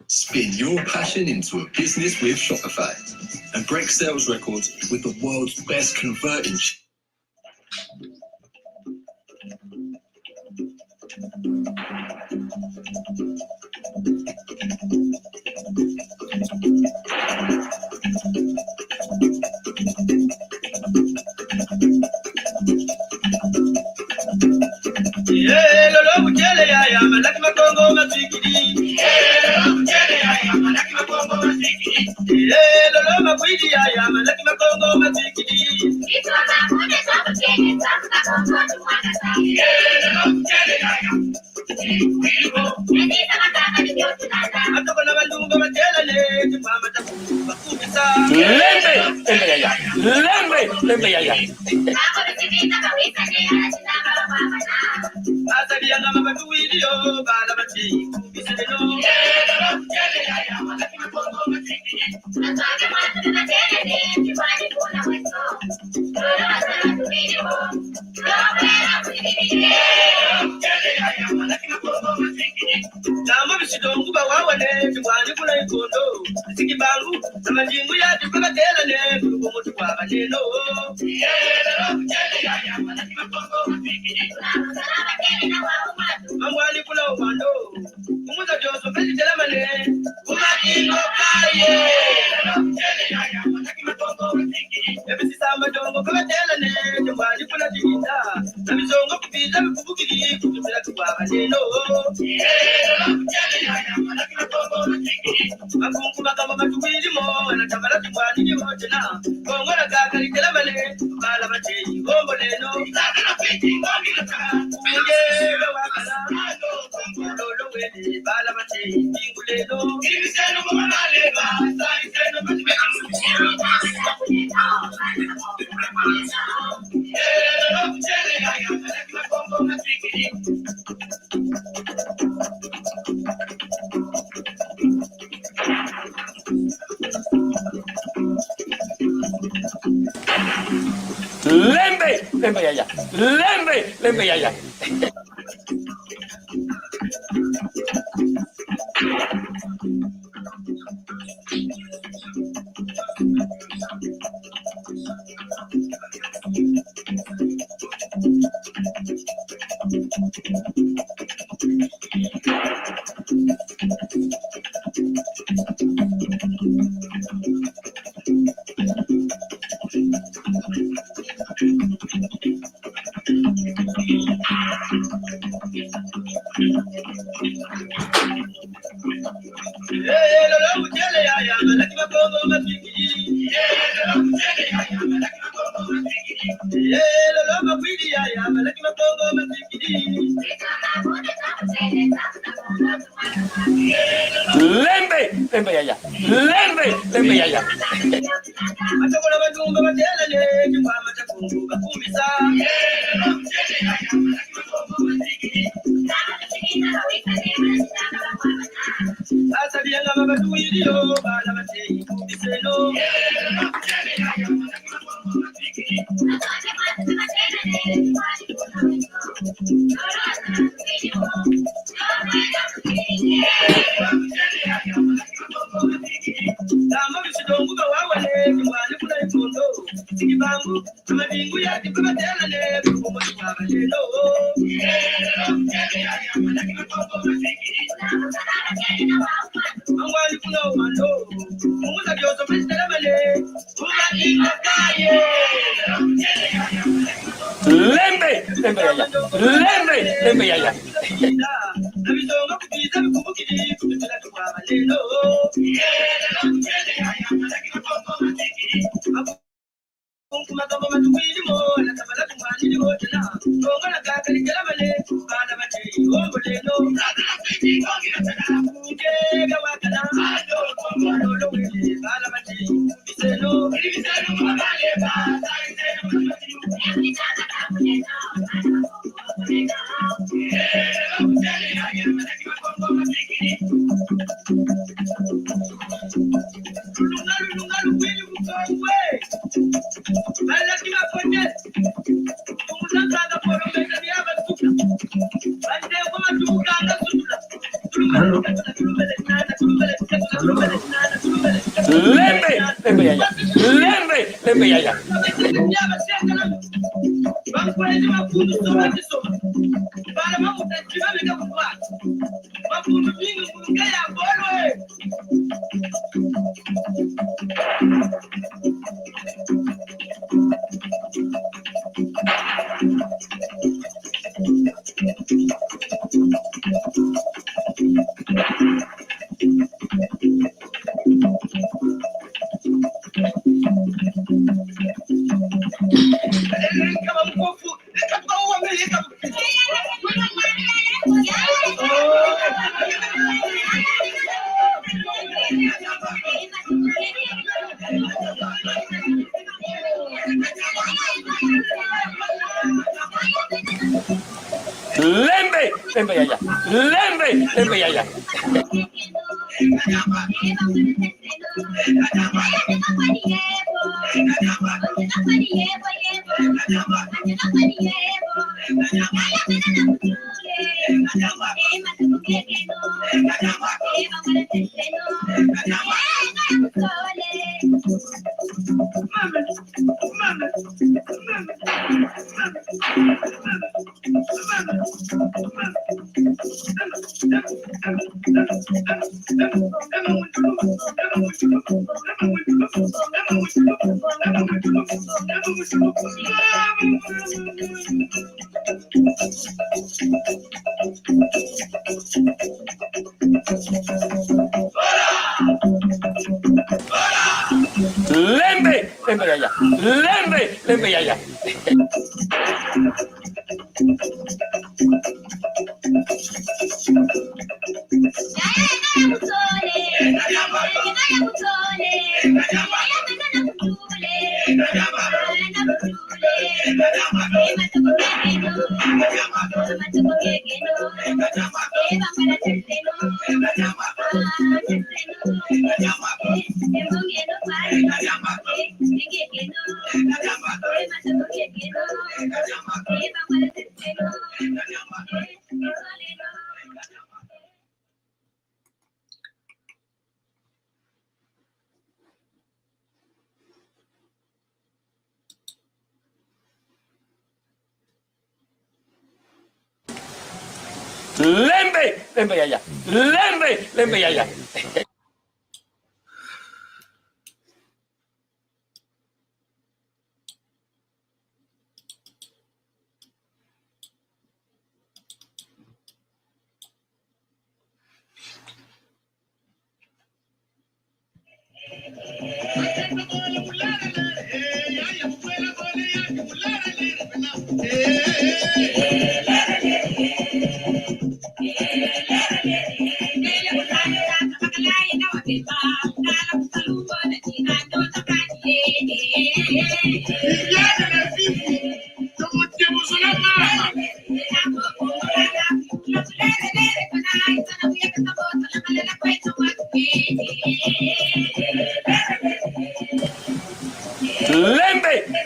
Spin your passion into a business with Shopify and break sales records with the world's best converting.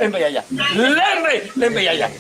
Ven para allá. Ven para allá. Ven para allá.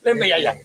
Ven para allá.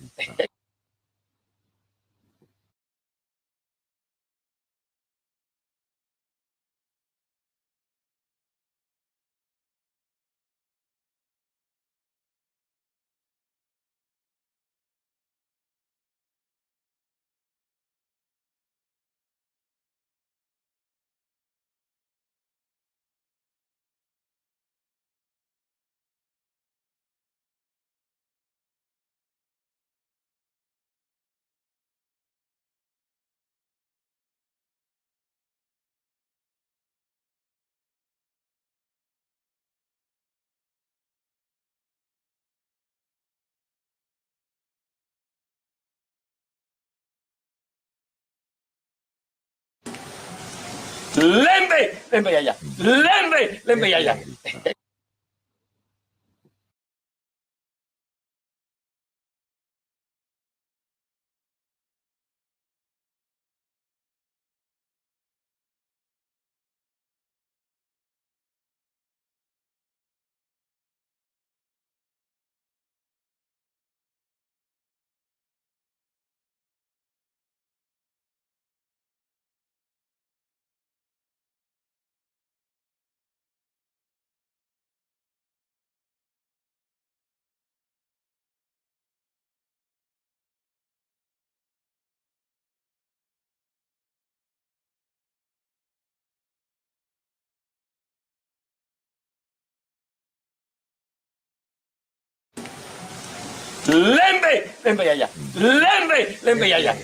lembe, lembe ya ya, lembe ya ya. Lembe, lembe ya ya, lembe ya ya.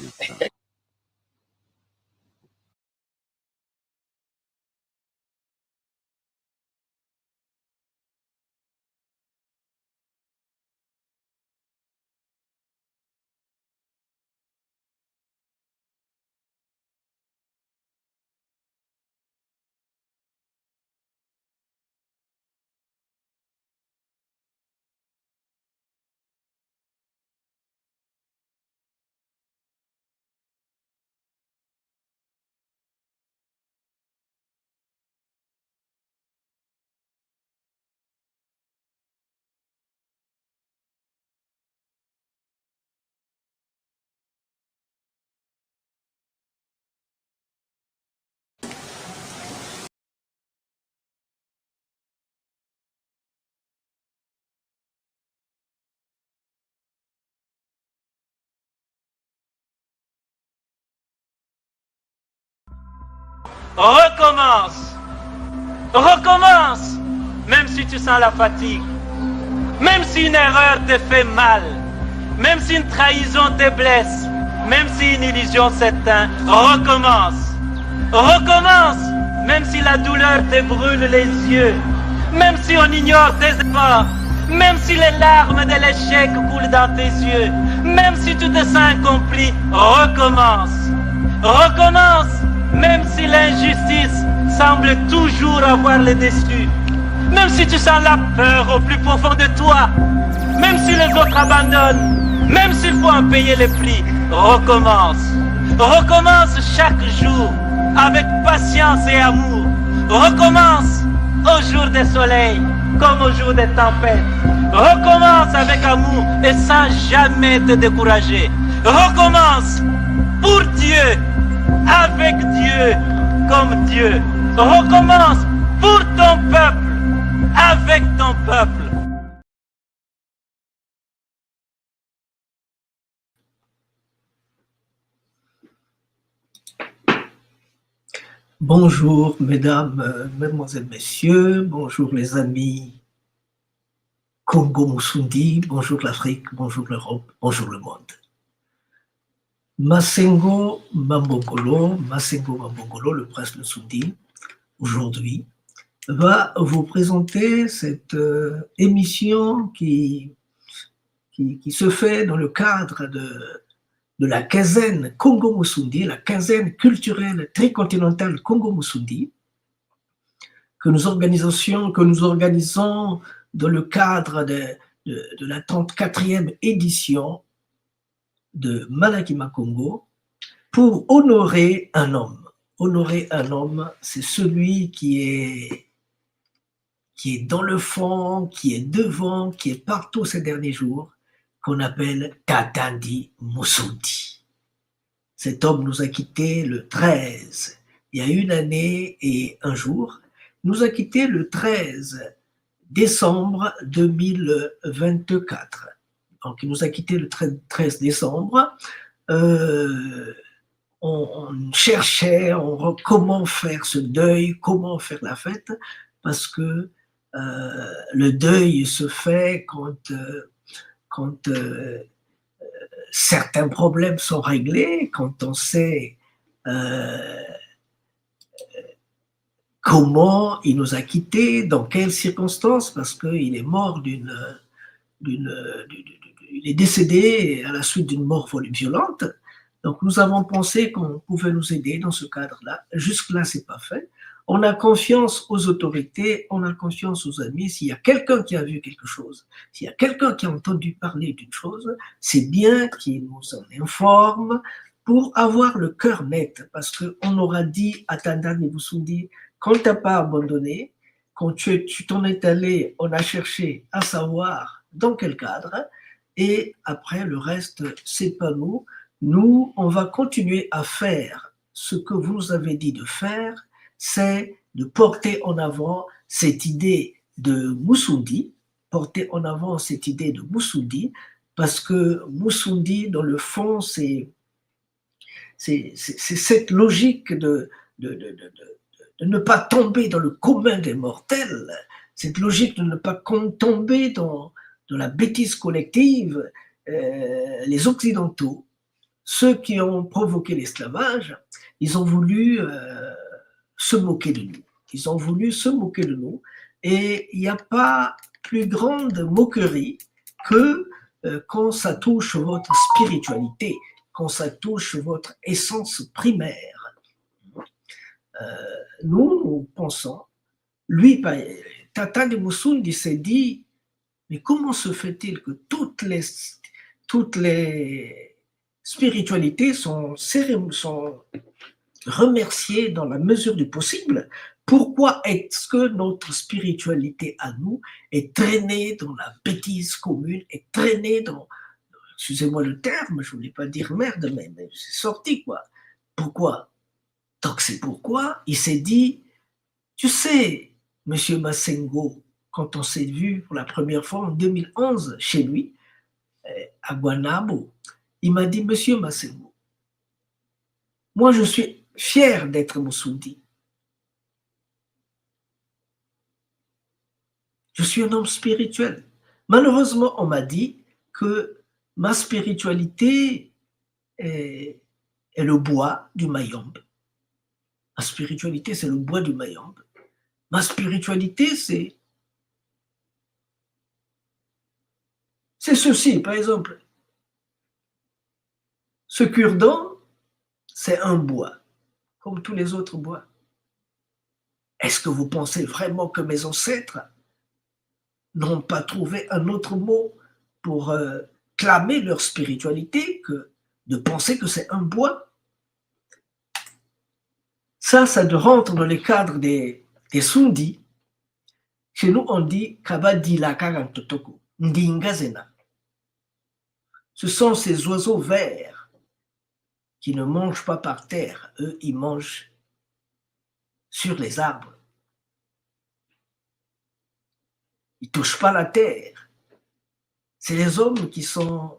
Recommence. Recommence. Même si tu sens la fatigue. Même si une erreur te fait mal. Même si une trahison te blesse. Même si une illusion s'éteint. Recommence. Recommence. Même si la douleur te brûle les yeux. Même si on ignore tes efforts. Même si les larmes de l'échec coulent dans tes yeux. Même si tu te sens incompris. Recommence. Recommence. Même si l'injustice semble toujours avoir le dessus. Même si tu sens la peur au plus profond de toi. Même si les autres abandonnent. Même s'il faut en payer les prix. Recommence. Recommence chaque jour avec patience et amour. Recommence au jour des soleils comme au jour des tempêtes. Recommence avec amour et sans jamais te décourager. Recommence pour Dieu. Avec Dieu, comme Dieu. Recommence pour ton peuple, avec ton peuple. Bonjour mesdames, mesdemoiselles, messieurs, bonjour les amis Congo Musundi, bonjour l'Afrique, bonjour l'Europe, bonjour le monde. Masengo Mambongolo, le prince Musundi, aujourd'hui, va vous présenter cette émission qui se fait dans le cadre de la quinzaine Congo Musundi, la quinzaine culturelle tricontinentale Congo Musundi, que nous organisons dans le cadre de la 34e édition de Malakima Congo pour honorer un homme. Honorer un homme, c'est celui qui est dans le fond, qui est devant, qui est partout ces derniers jours, qu'on appelle Katandi Musundi. Cet homme nous a quittés le 13, il y a une année et un jour, nous a quittés le 13 décembre 2024. Donc, il nous a quittés le 13 décembre. On cherchait comment faire ce deuil, comment faire la fête, parce que le deuil se fait quand certains problèmes sont réglés, quand on sait comment il nous a quittés, dans quelles circonstances, parce qu'il est mort il est décédé à la suite d'une mort violente. Donc, nous avons pensé qu'on pouvait nous aider dans ce cadre-là. Jusque-là, c'est pas fait. On a confiance aux autorités, on a confiance aux amis. S'il y a quelqu'un qui a vu quelque chose, s'il y a quelqu'un qui a entendu parler d'une chose, c'est bien qu'il nous en informe pour avoir le cœur net. Parce qu'on aura dit à Tanda Nebusundi, quand tu n'as pas abandonné, quand tu t'en es allé, on a cherché à savoir dans quel cadre, et après, le reste, c'est pas nous. Nous, on va continuer à faire ce que vous nous avez dit de faire, c'est de porter en avant cette idée de Moussoundi, porter en avant cette idée de Moussoundi, parce que Moussoundi, dans le fond, c'est cette logique de ne pas tomber dans le commun des mortels, cette logique de ne pas tomber dans la bêtise collective. Les Occidentaux, ceux qui ont provoqué l'esclavage, ils ont voulu se moquer de nous. Ils ont voulu se moquer de nous. Et il n'y a pas plus grande moquerie que quand ça touche votre spiritualité, quand ça touche votre essence primaire. Nous pensons, lui, Tata de Moussoundi s'est dit, mais comment se fait-il que toutes les spiritualités sont remerciées dans la mesure du possible? Pourquoi est-ce que notre spiritualité à nous est traînée dans la bêtise commune, est traînée dans, excusez-moi le terme, je ne voulais pas dire merde, mais c'est sorti quoi. Pourquoi? Donc c'est pourquoi il s'est dit, tu sais, Monsieur Massengo, quand on s'est vu pour la première fois en 2011 chez lui, à Guanabo, il m'a dit, Monsieur Massengo, moi je suis fier d'être Moussoundi. Je suis un homme spirituel. Malheureusement, on m'a dit que ma spiritualité est le bois du Mayombe. Ma spiritualité, c'est le bois du Mayombe. Ma spiritualité, c'est ceci, par exemple. Ce cure-dent, c'est un bois, comme tous les autres bois. Est-ce que vous pensez vraiment que mes ancêtres n'ont pas trouvé un autre mot pour clamer leur spiritualité que de penser que c'est un bois? Ça rentre dans les cadres des Sundis. Chez nous, on dit Kabadila Karantotoko, Ndingazena. Ce sont ces oiseaux verts qui ne mangent pas par terre. Eux, ils mangent sur les arbres. Ils ne touchent pas la terre. C'est les hommes qui sont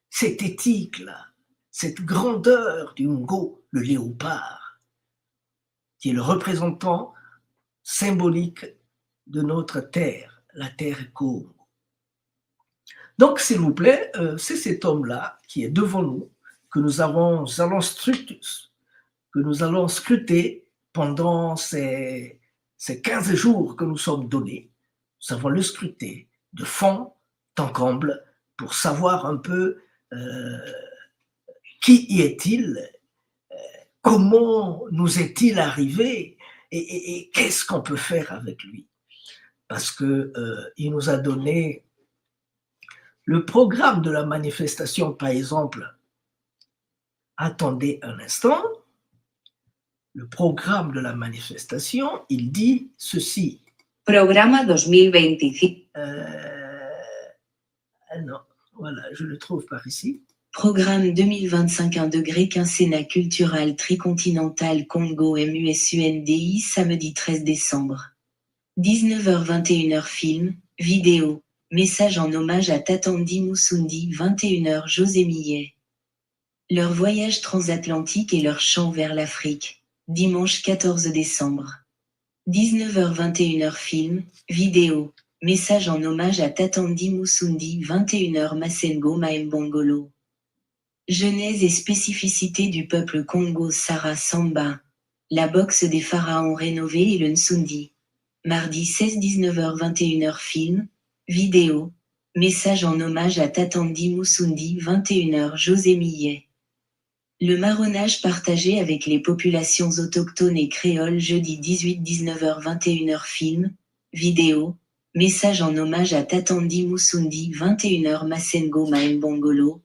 cette éthique-là, cette grandeur du Ngo, le léopard, qui est le représentant symbolique de notre terre, la terre Congo. Donc, s'il vous plaît, c'est cet homme-là qui est devant nous, que nous allons scruter pendant ces 15 jours que nous sommes donnés. Nous allons le scruter de fond en comble pour savoir un peu qui y est-il, comment nous est-il arrivé et qu'est-ce qu'on peut faire avec lui. Parce qu'il nous a donné le programme de la manifestation, par exemple. Attendez un instant. Le programme de la manifestation, il dit ceci. Programa 2025. Non, voilà, je le trouve par ici. Programme 2025 1 degré quinquennat cultural tricontinental Congo MUSUNDI samedi 13 décembre. 19h-21h film, vidéo, message en hommage à Tatandi Moussoundi 21h José Millet. Leur voyage transatlantique et leur chant vers l'Afrique, dimanche 14 décembre. 19h-21h film, vidéo, message en hommage à Tatandi Moussoundi 21h Massengo Maembongolo. Genèse et spécificité du peuple Congo Sara Samba. La boxe des pharaons rénovée et le Nsundi. Mardi 16 19h-21h film, vidéo, message en hommage à Tatandi Moussoundi 21h José Millet. Le marronnage partagé avec les populations autochtones et créoles jeudi 18 19h 21h film, vidéo, message en hommage à Tatandi Musundi 21h Masengo Maembongolo,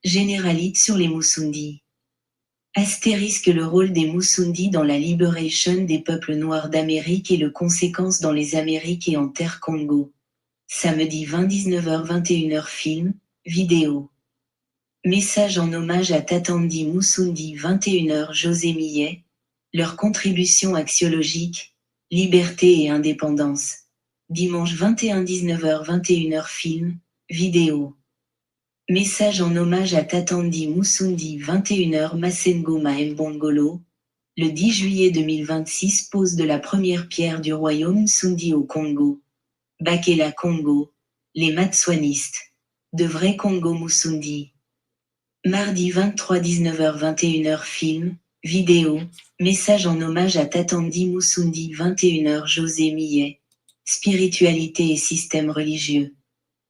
généralite sur les Musundi. Astérisque le rôle des Musundi dans la libération des peuples noirs d'Amérique et le conséquence dans les Amériques et en terre Congo. Samedi 20 19h 21h film, vidéo. Message en hommage à Tatandi Musundi 21h José Millet, leur contribution axiologique, liberté et indépendance. Dimanche 21 19h 21h film, vidéo. Message en hommage à Tatandi Musundi 21h Masengo Maembongolo, le 10 juillet 2026 pose de la première pierre du royaume Musundi au Congo. Bakela Congo, les Matswanistes, de vrais Congo Musundi. Mardi 23 19h 21h film, vidéo, message en hommage à Tatandi Musundi 21h José Millet, spiritualité et système religieux.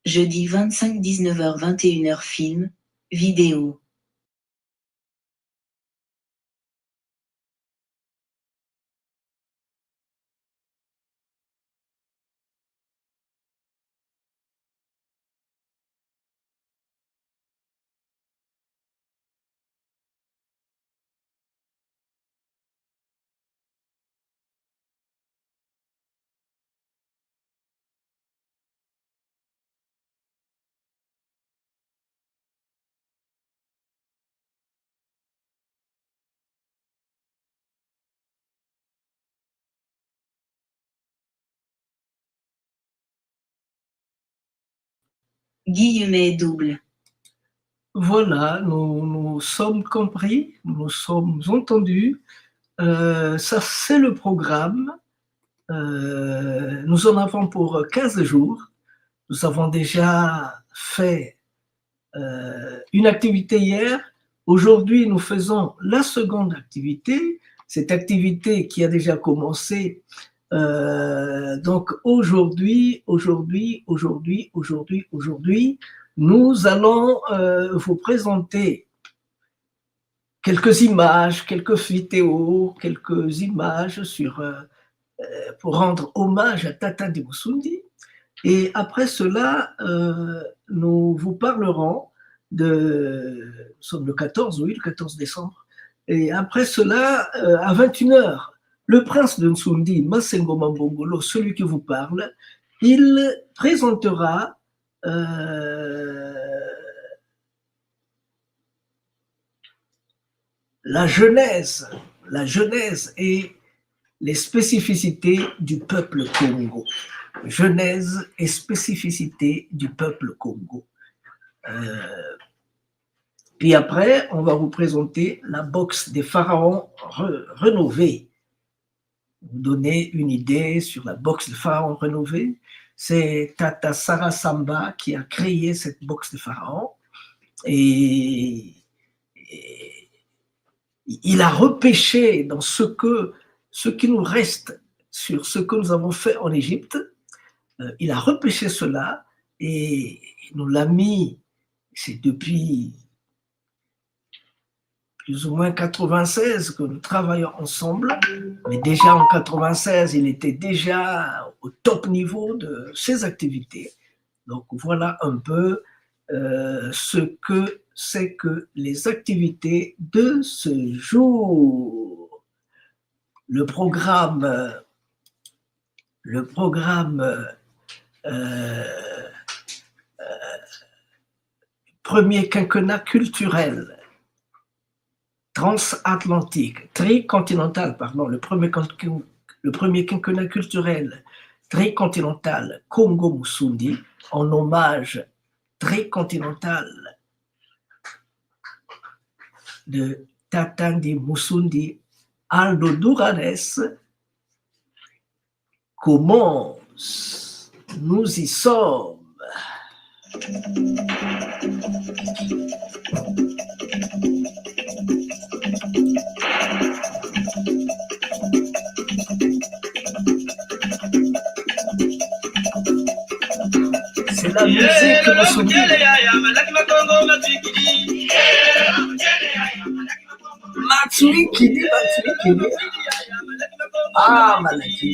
Jeudi 25 19h 21h film, vidéo. Guillemet double. Voilà, nous sommes compris, nous sommes entendus. Ça, c'est le programme. Nous en avons pour 15 jours. Nous avons déjà fait une activité hier. Aujourd'hui, nous faisons la seconde activité. Cette activité qui a déjà commencé. Donc aujourd'hui, nous allons vous présenter quelques images, quelques vidéos, quelques images pour rendre hommage à Tatandi Musundi. Et après cela, nous vous parlerons nous sommes le 14 décembre. Et après cela, à 21h, le prince de Nsundi, Masengo Maembongolo, celui qui vous parle, il présentera la genèse et les spécificités du peuple Congo. Genèse et spécificité du peuple Congo. Puis après, on va vous présenter la boxe des pharaons rénovée. Vous donner une idée sur la boxe des pharaons rénovée. C'est Tata Sarah Samba qui a créé cette boxe des pharaons. Et il a repêché dans ce qui nous reste sur ce que nous avons fait en Égypte. Il a repêché cela et il nous l'a mis, c'est depuis plus ou moins 96 que nous travaillons ensemble, mais déjà en 96, il était déjà au top niveau de ses activités. Donc voilà un peu ce que c'est que les activités de ce jour. Le programme premier quinquennat culturel transatlantique, tricontinental, pardon, le premier quinquennat culturel tricontinental Congo Musundi, en hommage tricontinental de Tatandi Musundi, Aldo Duranes, commence. Nous y sommes. C'est la musique Musundi. Batwikili. Ah, Malaki.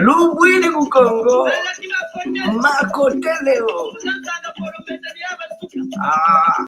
Lubwini Mukongo. Makoteleo. Ah.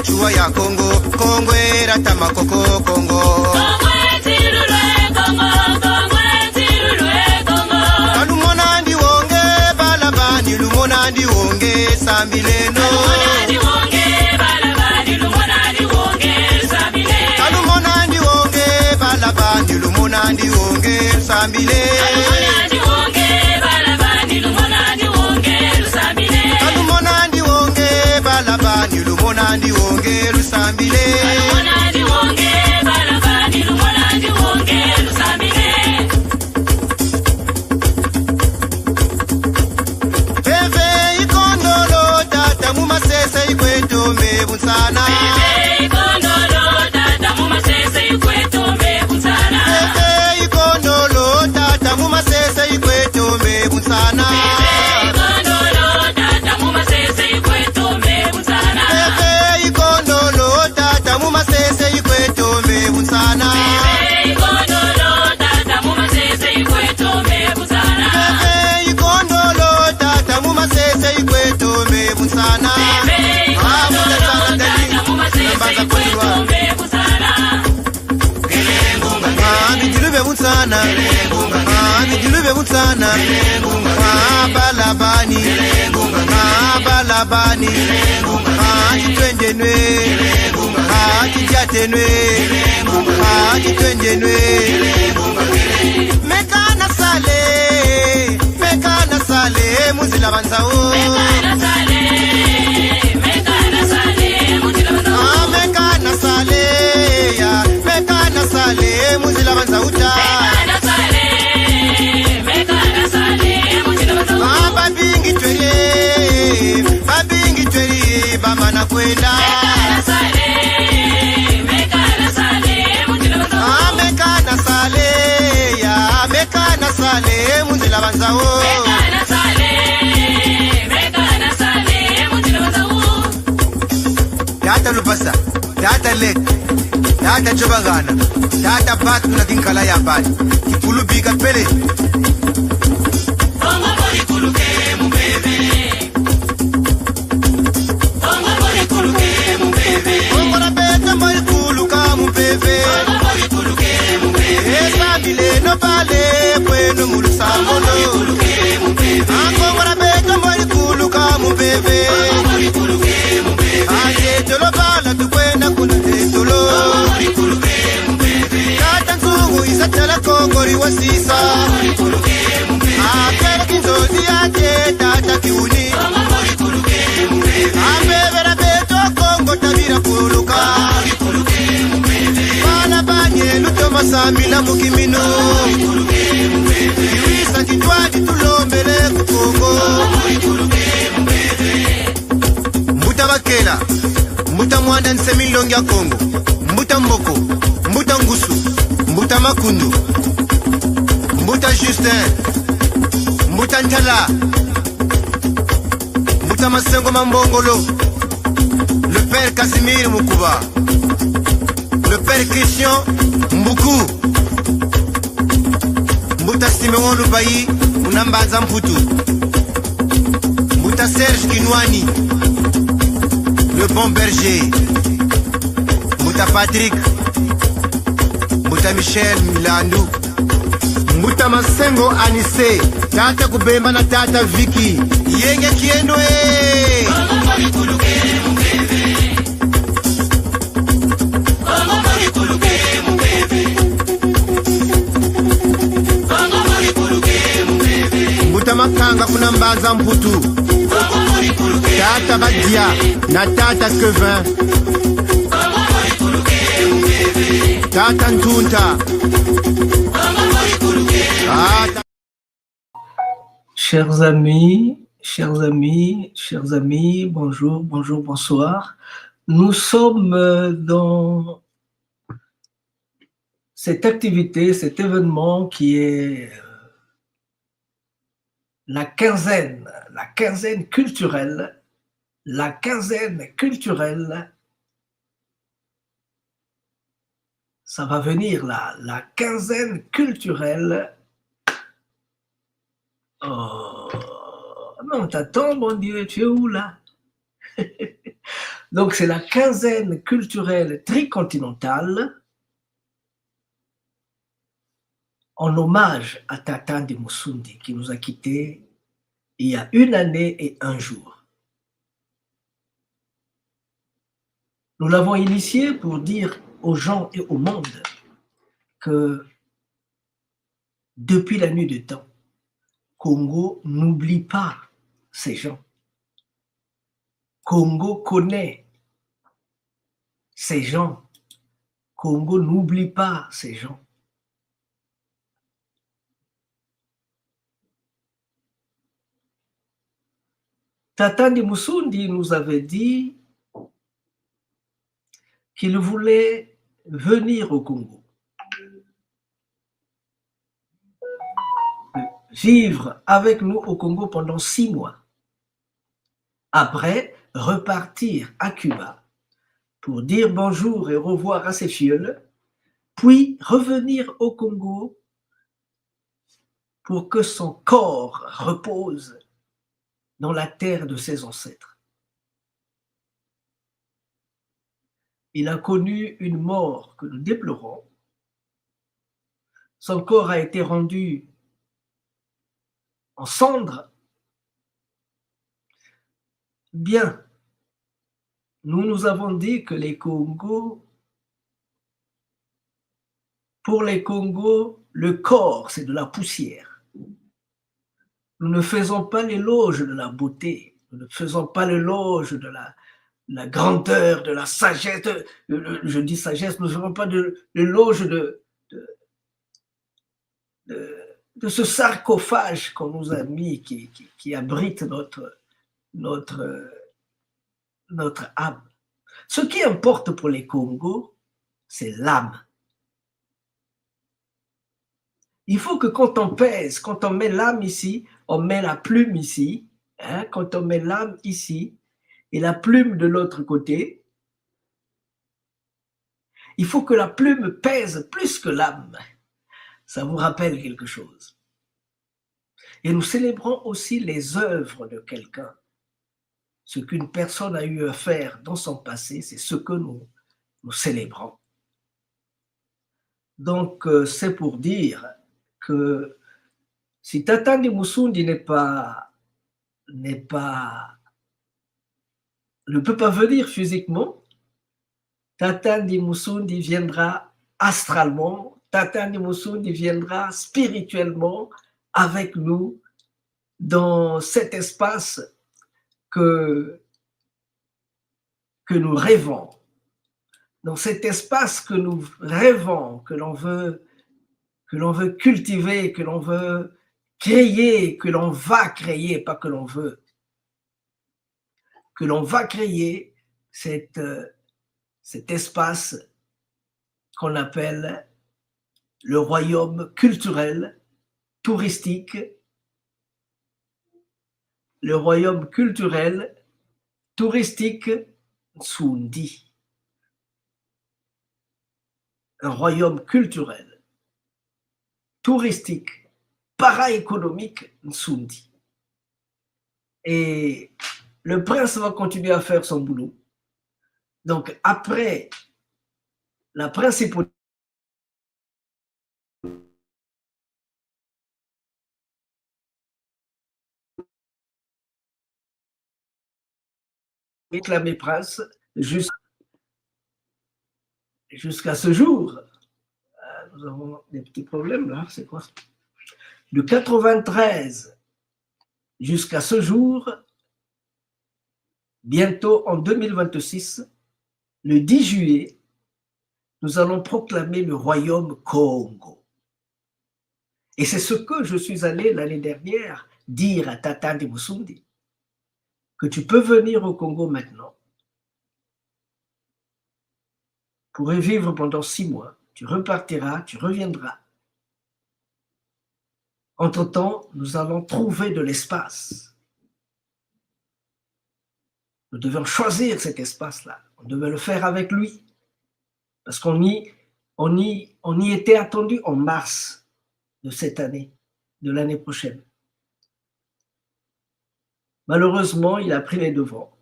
Chua ya Congo, Congo era tamakoko Congo. Kalumonandi wonge balabani lumonandi wonge sambileno. Kalumonandi wonge balabani lumonandi wonge sambile. Lumonandi wonge lusambile. Lumonandi wonge balabani lumonandi wonge lusambile. Peve ikondolo tata mumasese ikweto mebunsana. Peve ikondolo tata mumasese ikweto mebunsana. Peve ikondolo tata mumasese ikweto mebunsana. Balabani, balabani, twenjenwe, jatenwe, twenjenwe. Mekana sale, muzila banzao. Mekana sale, ya, mekana sale, muzila banzao. Babingi tweli bamana kwenda. Mekana sale ya mekana sale munzila banzao. Tata lupasa, tata lek, tata jobangana, tata batu na kinkala ya bani. Kipulu bika pele. No vale bueno mulusangolo. Angora beto mori kuluka mubebe. Aje tolo bala tu kwenda kunute tolo. Kata nzungu isatala kongori wasisa. Akera kinzozi aje tata kiuni. Ambebera beto kongo tabira kuluka. Bana banye lutoma samila mukimino. Iwisa kitwadi tulombele kukongo. Mbuta bakela, mbuta mwanda nsemilongi ya Kongo. Mbuta mboko, mbuta ngusu, mbuta makundu, mbuta Justin, mbuta ntala, mbuta masengo mambongolo. Le père Casimir Mukuba, le père Christian Mbuku, mbuta Simeon Lubayi, unambanza mputu, Tata Serge Kinwani, le bon berger. Mouta Patrick, Mouta Michel Milandu, Mouta Masengo Anise, Tata Kubemba na Tata Vicky. Yenge Kieno Mbuta Makanga kuna Mbaza Mputu, Tata Badia na Tata Kevin, Tata Ntunta. Chers amis, bonjour, bonsoir. Nous sommes dans cette activité, cet événement qui est la quinzaine culturelle, ça va venir là, la quinzaine culturelle. Oh, non, t'attends, mon Dieu, tu es où là? Donc, c'est la quinzaine culturelle tricontinentale en hommage à Tata Ndimusundi qui nous a quittés il y a 1 année et 1 jour. Nous l'avons initié pour dire aux gens et au monde que depuis la nuit du temps, Congo n'oublie pas ces gens. Congo connaît ces gens. Congo n'oublie pas ces gens. Tata Ndimusundi nous avait dit qu'il voulait venir au Congo, vivre avec nous au Congo pendant 6 mois. Après, repartir à Cuba pour dire bonjour et au revoir à ses filleuls, puis revenir au Congo pour que son corps repose dans la terre de ses ancêtres. Il a connu une mort que nous déplorons. Son corps a été rendu en cendres. Bien, nous avons dit que pour les Congos, le corps, c'est de la poussière. Nous ne faisons pas l'éloge de la beauté, nous ne faisons pas l'éloge de la grandeur, de la sagesse, je dis sagesse, nous ne faisons pas l'éloge de ce sarcophage qu'on nous a mis, qui abrite notre âme. Ce qui importe pour les Congos, c'est l'âme. Il faut que quand on pèse, quand on met l'âme ici, on met la plume ici, hein, quand on met l'âme ici et la plume de l'autre côté, il faut que la plume pèse plus que l'âme. Ça vous rappelle quelque chose. Et nous célébrons aussi les œuvres de quelqu'un. Ce qu'une personne a eu à faire dans son passé, c'est ce que nous célébrons. Donc, c'est pour dire que si Tata Ndimusundi ne peut pas venir physiquement, Tata Ndimusundi viendra astralement, Tata Ndimusundi viendra spirituellement avec nous dans cet espace que nous rêvons, dans cet espace que nous rêvons, que l'on veut cultiver, que l'on veut créer, que l'on va créer, pas que l'on veut, que l'on va créer cet espace qu'on appelle le royaume culturel, touristique, le royaume culturel, touristique Nsundi. Un royaume culturel, touristique, para-économique Nsundi. Et le prince va continuer à faire son boulot. Donc, après la principauté, réclamé prince jusqu'à ce jour. Nous avons des petits problèmes là, c'est quoi? De 93 jusqu'à ce jour, bientôt en 2026, le 10 juillet, nous allons proclamer le royaume Congo. Et c'est ce que je suis allé l'année dernière dire à Tata de Musundi, que tu peux venir au Congo maintenant pour y vivre pendant 6 mois. Tu repartiras, tu reviendras. Entre-temps, nous allons trouver de l'espace. Nous devons choisir cet espace-là. On devait le faire avec lui. Parce qu'on y était attendu en mars de cette année, de l'année prochaine. Malheureusement, il a pris les devants.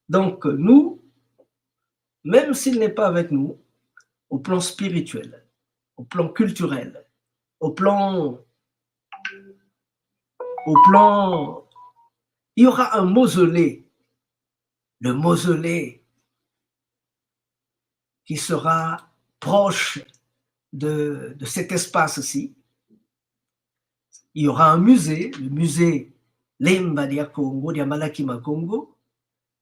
Donc, nous, même s'il n'est pas avec nous, au plan spirituel, au plan culturel, au plan, il y aura un mausolée, le mausolée qui sera proche de cet espace-ci. Il y aura un musée, le musée Lemba dia Congo, dia Malakima Congo.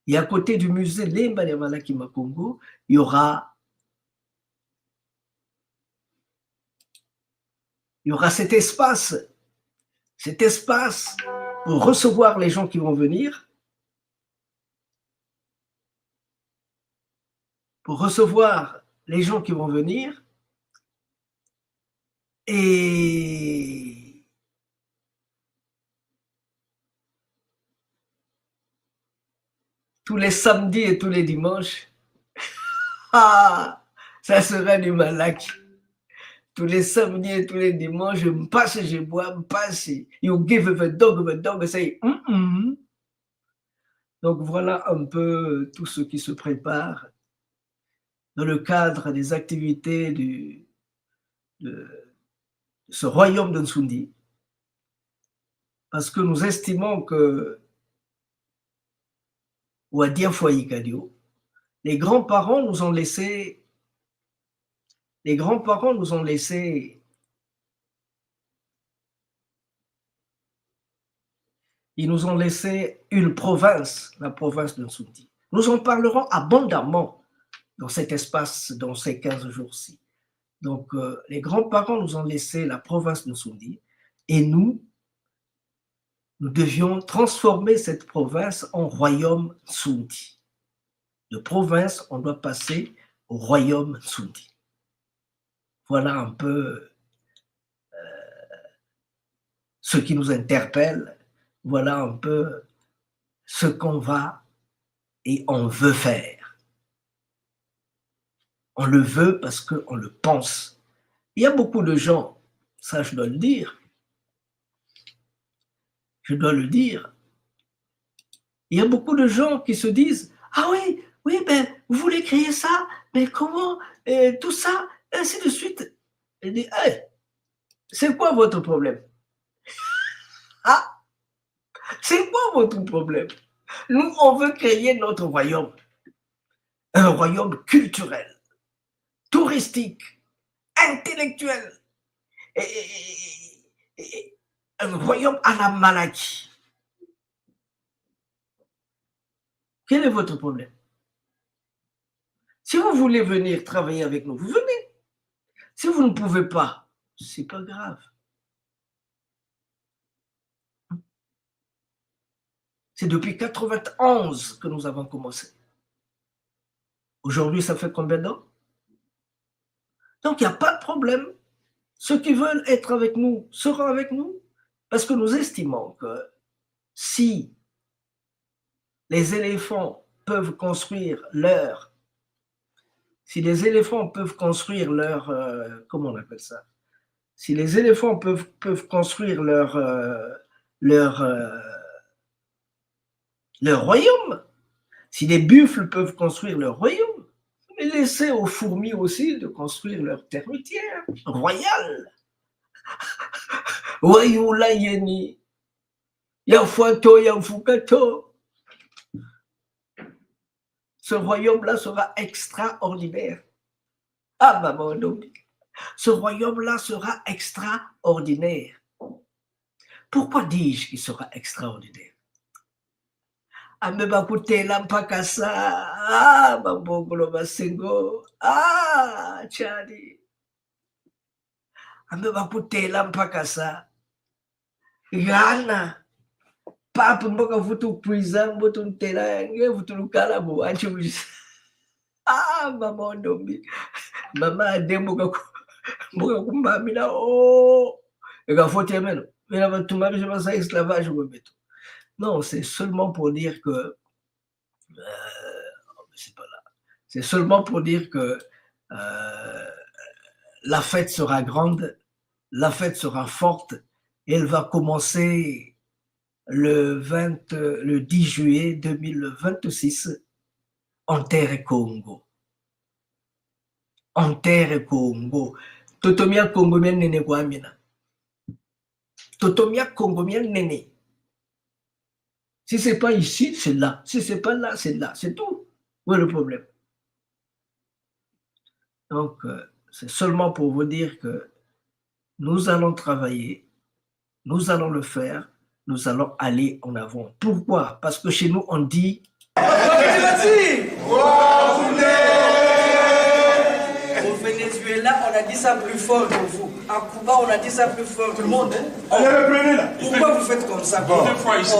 Et à côté du musée Lemba dia Malakima Congo, il y aura cet espace pour recevoir les gens qui vont venir, et tous les samedis et tous les dimanches, ça sera du malaki. Tous les samedis et tous les dimanches, je me passe, je bois, me passe. You give a dog, say, Donc voilà un peu tout ce qui se prépare dans le cadre des activités de ce royaume de Nsundi. Parce que nous estimons que, ou à Diafoyi Kadio, les grands-parents nous ont laissé ils nous ont laissé une province, la province de Nsundi. Nous en parlerons abondamment dans cet espace, dans ces 15 jours-ci. Donc, les grands-parents nous ont laissé la province de Nsundi et nous devions transformer cette province en royaume Nsundi. De province, on doit passer au royaume Nsundi. Voilà un peu ce qui nous interpelle. Voilà un peu ce qu'on va et on veut faire. On le veut parce qu'on le pense. Il y a beaucoup de gens, ça je dois le dire, il y a beaucoup de gens qui se disent « Ah oui, ben, vous voulez créer ça, mais comment, tout ça, ainsi de suite. » Il dit « Hey, c'est quoi votre problème? C'est quoi votre problème? Nous, on veut créer notre royaume. Un royaume culturel, touristique, intellectuel. Et un royaume à la Malaki. Quel est votre problème? Si vous voulez venir travailler avec nous, vous venez. Si vous ne pouvez pas, c'est pas grave. C'est depuis 91 que nous avons commencé. Aujourd'hui, ça fait combien d'ans? Donc, il n'y a pas de problème. Ceux qui veulent être avec nous seront avec nous parce que nous estimons que si les éléphants peuvent construire leur comment on appelle ça? Si les éléphants peuvent construire leur leur royaume. Si les buffles peuvent construire leur royaume, mais laissez aux fourmis aussi de construire leur termitière royale. Wayula yeni, yafuato yafukato. Ce royaume-là sera extraordinaire. Ah, maman, ce royaume-là sera extraordinaire. Pourquoi dis-je qu'il sera extraordinaire? Amebakutela mpaka saa, mabongolo masengo, chani. Amebakutela mpaka saa. Ghana. Papa mboka vutu puiza mbotu ntela yange vutu lukala bo anchuji. Mama ndombi. Mama adembo mboka kumbamina ega fote meno. Mais va tout mari je pense à esclavage au béton. Non, c'est seulement pour dire que c'est pas là. C'est seulement pour dire que la fête sera grande, la fête sera forte, et elle va commencer le 10 juillet 2026 en terre et Congo. En terre et Congo. Totomia Congo mien nene kwa amina. Totomia Congo mien nene. Si c'est pas ici, c'est là. Si c'est pas là, c'est là. C'est tout. Où est le problème? Donc, c'est seulement pour vous dire que nous allons travailler, nous allons le faire, nous allons aller en avant. Pourquoi? Parce que chez nous, on dit... Au Venezuela, on a dit ça plus fort que vous. À Cuba, on a dit ça plus fort que tout le monde. Allez, reprenez là. Pourquoi vous faites comme ça? Bon. Deux fois ici.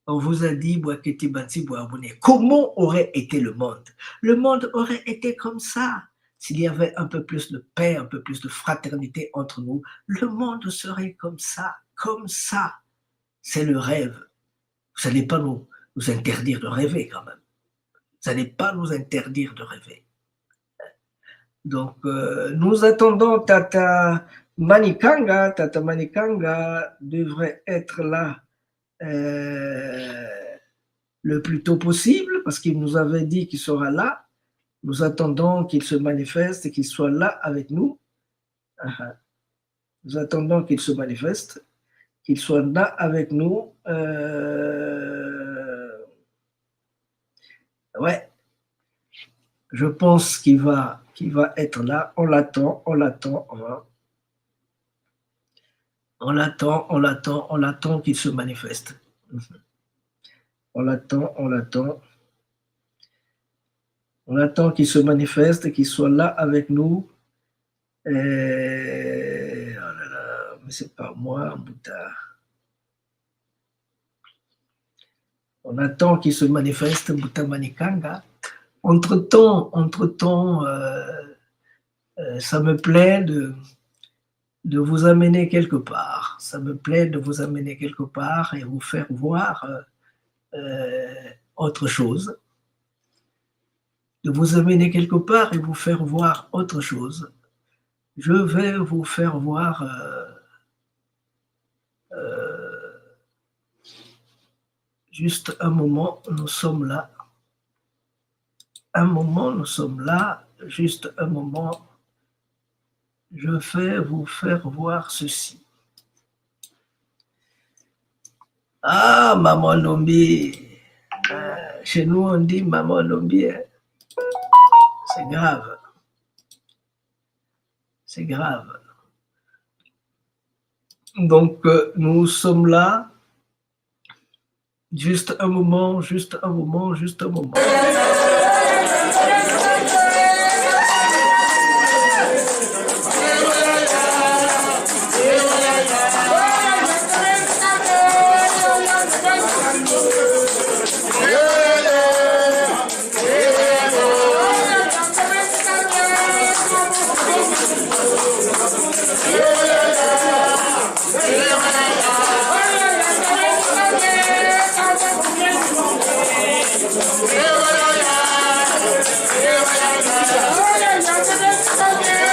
On vous a dit Bouaketi Bansi Bouabouné. Comment aurait été le monde? Le monde aurait été comme ça. S'il y avait un peu plus de paix, un peu plus de fraternité entre nous, le monde serait comme ça, comme ça. C'est le rêve. Vous n'allez pas nous interdire de rêver quand même. Vous n'allez pas nous interdire de rêver. Donc, nous attendons Tata Manikanga. Tata Manikanga devrait être là le plus tôt possible parce qu'il nous avait dit qu'il sera là. Nous attendons qu'il se manifeste et qu'il soit là avec nous. Nous attendons qu'il se manifeste, qu'il soit là avec nous. Ouais. Je pense qu'il va être là. On l'attend. On l'attend qu'il se manifeste. On l'attend qu'il se manifeste, qu'il soit là avec nous. Oh là là, mais c'est pas moi, Bouddha. On attend qu'il se manifeste, Bouddha Manikanga. Entre-temps, ça me plaît de vous amener quelque part. Ça me plaît de vous amener quelque part et vous faire voir autre chose. De vous amener quelque part et vous faire voir autre chose. Je vais vous faire voir juste un moment, nous sommes là. Un moment, nous sommes là. Juste un moment. Je vais vous faire voir ceci. Ah, Maman Lombi. Chez nous, on dit Maman Lombi. C'est grave. C'est grave. Donc, nous sommes là. Juste un moment. Yeah.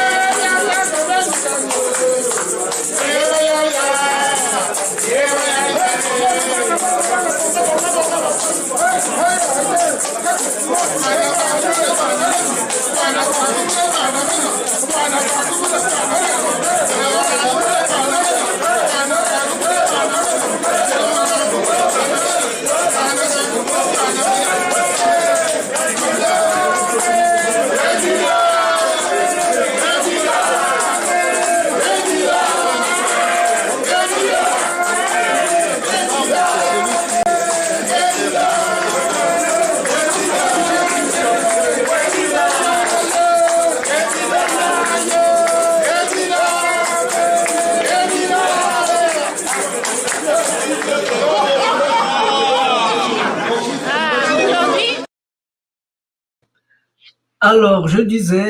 Alors,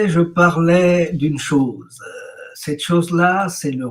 je parlais d'une chose. Cette chose-là, c'est le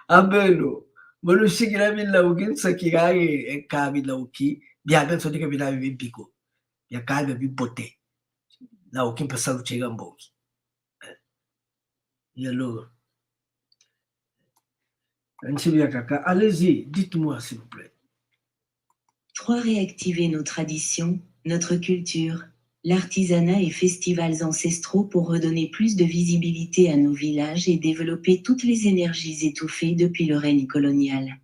Abelo. Molushikila bila ukin sakirage e kabila uki. Biabe sotika bila bipiko. Ya kabe bipote. La ukin pasalu chega mboki. Yalo. Allez-y, dites-moi s'il vous plaît. 3. Réactiver nos traditions, notre culture, l'artisanat et festivals ancestraux pour redonner plus de visibilité à nos villages et développer toutes les énergies étouffées depuis le règne colonial.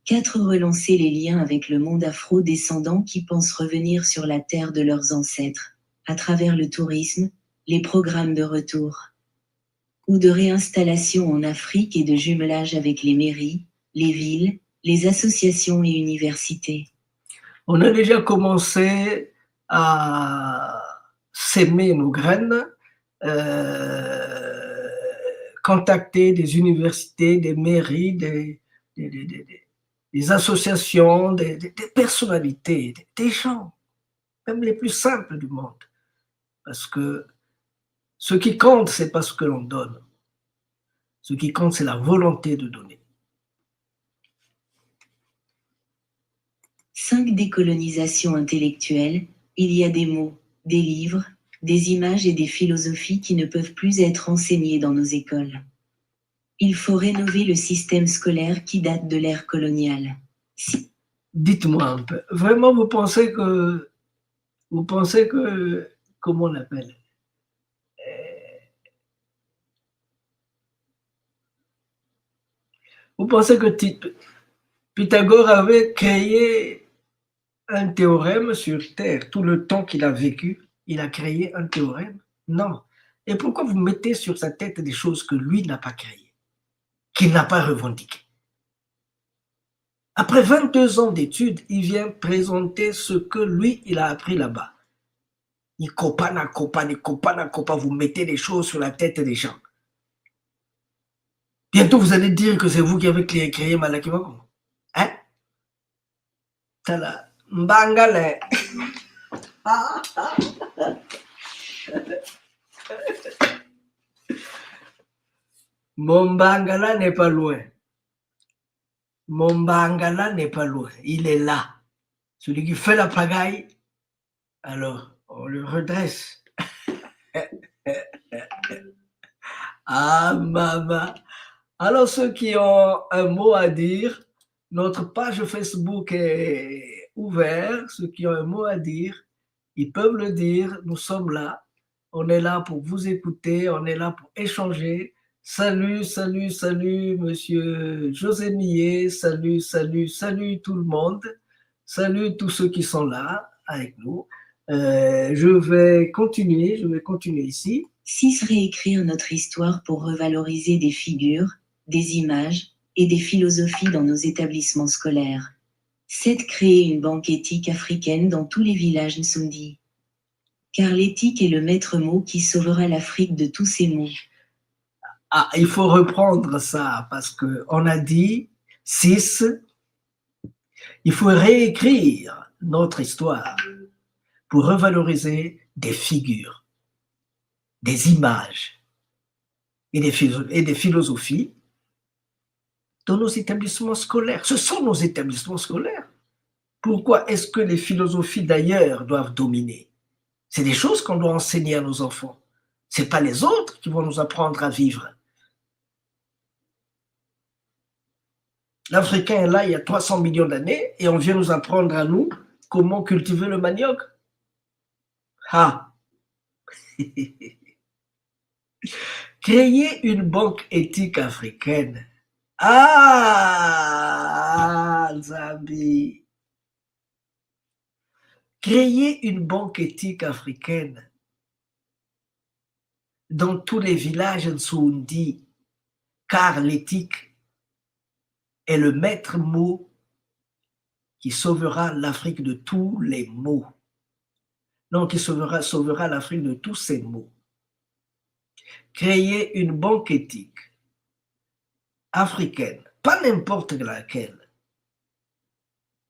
4. Relancer les liens avec le monde afro-descendant qui pense revenir sur la terre de leurs ancêtres, à travers le tourisme, les programmes de retour ou de réinstallation en Afrique et de jumelage avec les mairies, les villes, les associations et universités. On a déjà commencé à s'aimer nos graines, contacter des universités, des mairies, des associations, des personnalités, des gens, même les plus simples du monde. Parce que ce qui compte, c'est pas ce que l'on donne. Ce qui compte, c'est la volonté de donner. 5. Décolonisation intellectuelle. Il y a des mots, des livres, des images et des philosophies qui ne peuvent plus être enseignées dans nos écoles. Il faut rénover le système scolaire qui date de l'ère coloniale. Dites-moi un peu, vraiment vous pensez que, comment on appelle, vous pensez que Pythagore avait créé un théorème sur Terre tout le temps qu'il a vécu? Il a créé un théorème? Non. Et pourquoi vous mettez sur sa tête des choses que lui n'a pas créées, qu'il n'a pas revendiquées? Après 22 ans d'études, il vient présenter ce que lui, il a appris là-bas. Ni copa, vous mettez des choses sur la tête des gens. Bientôt, vous allez dire que c'est vous qui avez créé Malaki Makombo. Hein? Tala, Mbangale. Mon Bangala n'est pas loin. Mon Bangala n'est pas loin. Il est là. Celui qui fait la pagaille, alors on le redresse. Ah, maman. Alors, ceux qui ont un mot à dire, notre page Facebook est ouverte. Ceux qui ont un mot à dire, ils peuvent le dire. Nous sommes là. On est là pour vous écouter. On est là pour échanger. Salut, salut, salut, monsieur José Millet. Salut, salut, salut tout le monde. Salut tous ceux qui sont là avec nous. Je vais continuer ici. 6. Réécrire notre histoire pour revaloriser des figures, des images et des philosophies dans nos établissements scolaires. 7. Créer une banque éthique africaine dans tous les villages Nsundi. Car l'éthique est le maître mot qui sauvera l'Afrique de tous ces maux. Ah, il faut reprendre ça parce qu'on a dit 6. Il faut réécrire notre histoire pour revaloriser des figures, des images et des philosophies dans nos établissements scolaires. Ce sont nos établissements scolaires. Pourquoi est-ce que les philosophies d'ailleurs doivent dominer? C'est des choses qu'on doit enseigner à nos enfants. Ce n'est pas les autres qui vont nous apprendre à vivre. L'Africain est là il y a 300 millions d'années et on vient nous apprendre à nous comment cultiver le manioc. Ah. Créer une banque éthique africaine. Ah, Zambi. Créer une banque éthique africaine dans tous les villages Nsundi, car l'éthique est le maître mot qui sauvera l'Afrique de tous les maux. Non, qui sauvera l'Afrique de tous ces maux. Créer une banque éthique africaine, pas n'importe laquelle,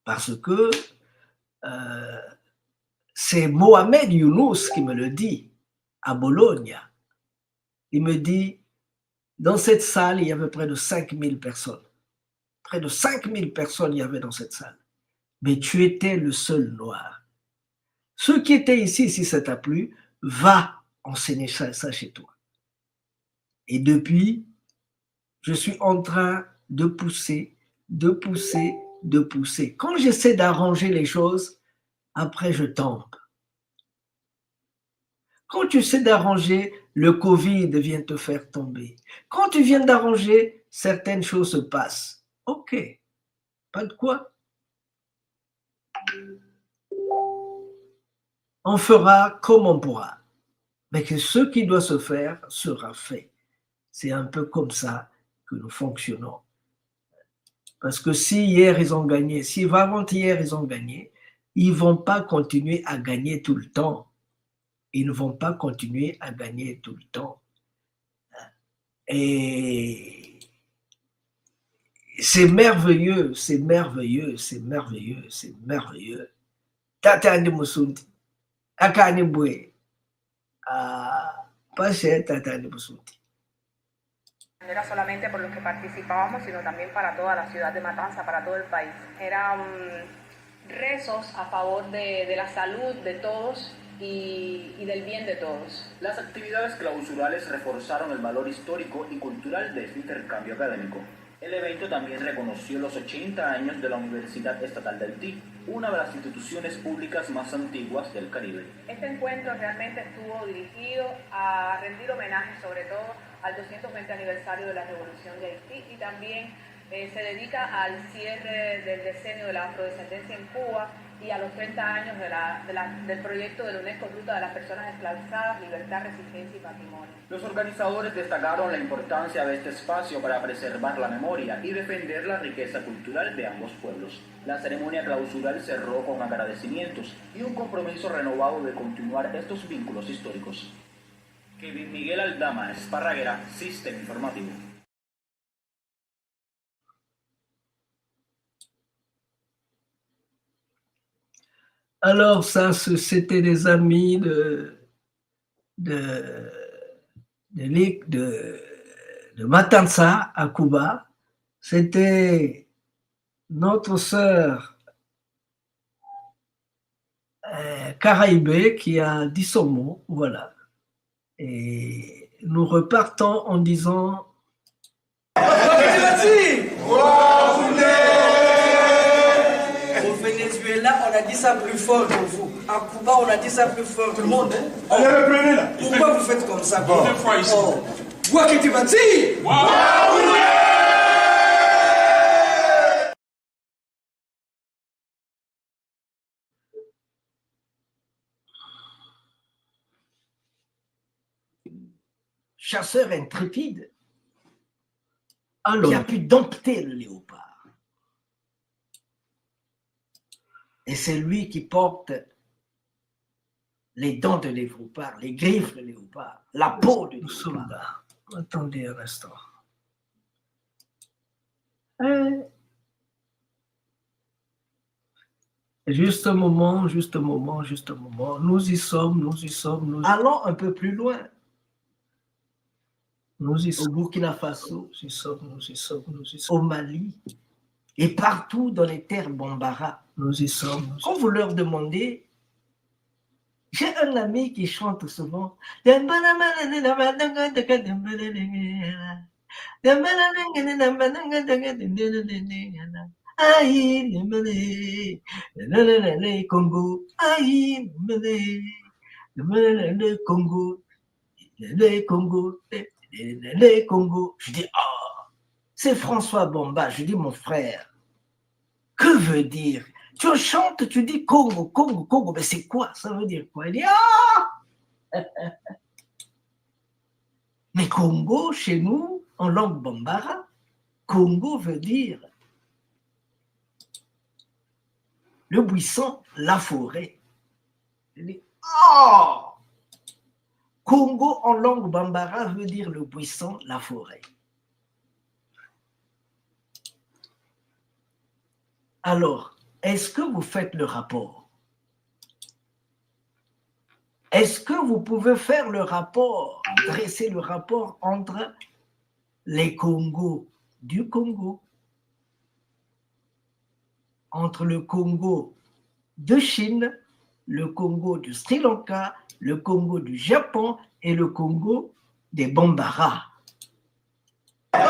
parce que c'est Mohamed Younous qui me le dit à Bologna. Il me dit, Dans cette salle, il y avait près de 5000 personnes. Près de 5000 personnes il y avait dans cette salle. Mais tu étais le seul noir. Ceux qui étaient ici, si ça t'a plu, va enseigner ça chez toi. Et depuis, je suis en train de pousser. Quand j'essaie d'arranger les choses, après je tombe. Quand tu essaies d'arranger, le Covid vient te faire tomber. Quand tu viens d'arranger, certaines choses se passent. Ok, pas de quoi. On fera comme on pourra. Mais que ce qui doit se faire sera fait. C'est un peu comme ça que nous fonctionnons. Parce que si hier ils ont gagné, si avant-hier ils ont gagné, ils ne vont pas continuer à gagner tout le temps. Ils ne vont pas continuer à gagner tout le temps. Et c'est merveilleux, c'est merveilleux, c'est merveilleux, c'est merveilleux. Tata ni musunti, akani bwe, pashe tata ni musunti. No era solamente por los que participábamos, sino también para toda la ciudad de Matanza, para todo el país. Eran rezos a favor de la salud de todos y del bien de todos. Las actividades clausurales reforzaron el valor histórico y cultural de este intercambio académico. El evento también reconoció los 80 años de la Universidad Estatal de Haití, una de las instituciones públicas más antiguas del Caribe. Este encuentro realmente estuvo dirigido a rendir homenaje sobre todo al 220 aniversario de la Revolución de Haití y también se dedica al cierre del decenio de la afrodescendencia en Cuba y a los 30 años del proyecto de la UNESCO Ruta de las Personas Esclavizadas, Libertad, Resistencia y Patrimonio. Los organizadores destacaron la importancia de este espacio para preservar la memoria y defender la riqueza cultural de ambos pueblos. La ceremonia clausural cerró con agradecimientos y un compromiso renovado de continuar estos vínculos históricos. Kevin Miguel Aldama, Esparraguera, Sistema Informativo. Alors ça, c'était des amis de Matanza à Cuba. C'était notre sœur Caraïbé qui a dit son mot, voilà. Et nous repartons en disant Au Venezuela, on a dit ça plus fort que vous. À Cuba, on a dit ça plus fort que tout le monde. Allez, reprenez là. Pourquoi vous faites comme ça? Bon. Fois ici. Oh. Toi qui tu vas dire. chasseur intrépide qui a pu dompter le léopard. Et c'est lui qui porte les dents de léopard, les griffes de léopard, la peau de léopard. Attendez un instant. Juste un moment. Nous y sommes. Allons un peu plus loin. Nous y sommes. Au Burkina Faso, nous y sommes. Au Mali et partout dans les terres Bambara, nous y sommes. Quand vous leur demandez, j'ai un ami qui chante souvent. Aïe, le Congo, aïe, le Congo, le Congo, le Congo. Je dis, oh, c'est François Bomba. Je dis, mon frère, que veut dire? Tu chantes, tu dis Congo, Congo, Congo, mais c'est quoi? Ça veut dire quoi? Il dit, ah! Mais Congo, chez nous, en langue bambara, Congo veut dire le buisson, la forêt. Il dit, oh! Congo en langue bambara veut dire le buisson, la forêt. Alors, est-ce que vous faites le rapport? Est-ce que vous pouvez faire le rapport, dresser le rapport entre les Congos du Congo, entre le Congo de Chine, le Congo du Sri Lanka, le Congo du Japon et le Congo des Bambara. Au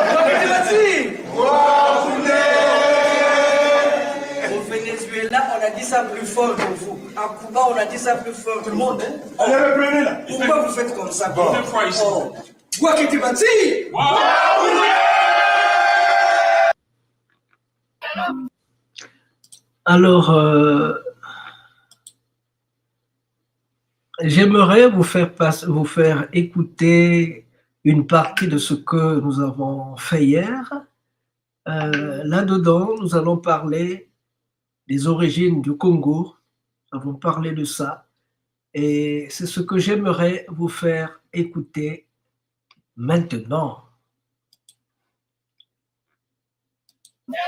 Venezuela, on a dit ça plus fort que vous. À Cuba, on a dit ça plus fort. Tout le monde, hein? Allez, reprenez là. Pourquoi vous faites comme ça? Bon. Oh. Quoi que tu vas dire? Alors, j'aimerais vous faire écouter une partie de ce que nous avons fait hier. Là-dedans, nous allons parler des origines du Congo. Nous avons parlé de ça. Et c'est ce que j'aimerais vous faire écouter maintenant. Chers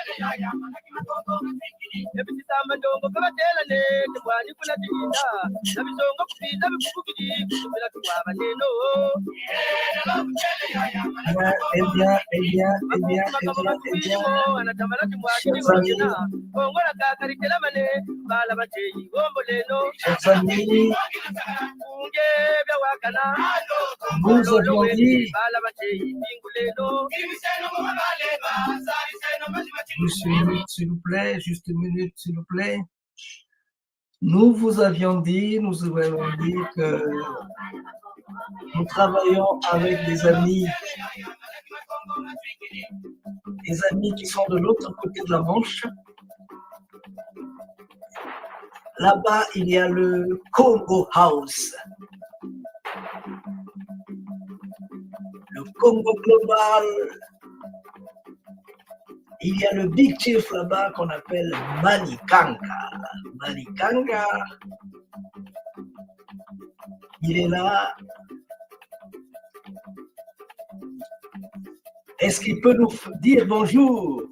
amis, nous avions dit, s'il vous plaît, juste une minute, s'il vous plaît. Nous avions dit que nous travaillons avec des amis qui sont de l'autre côté de la Manche. Là-bas, il y a le Congo House, le Congo Global. Il y a le Big Chief là-bas qu'on appelle Manikanga. Manikanga, il est là. Est-ce qu'il peut nous dire bonjour,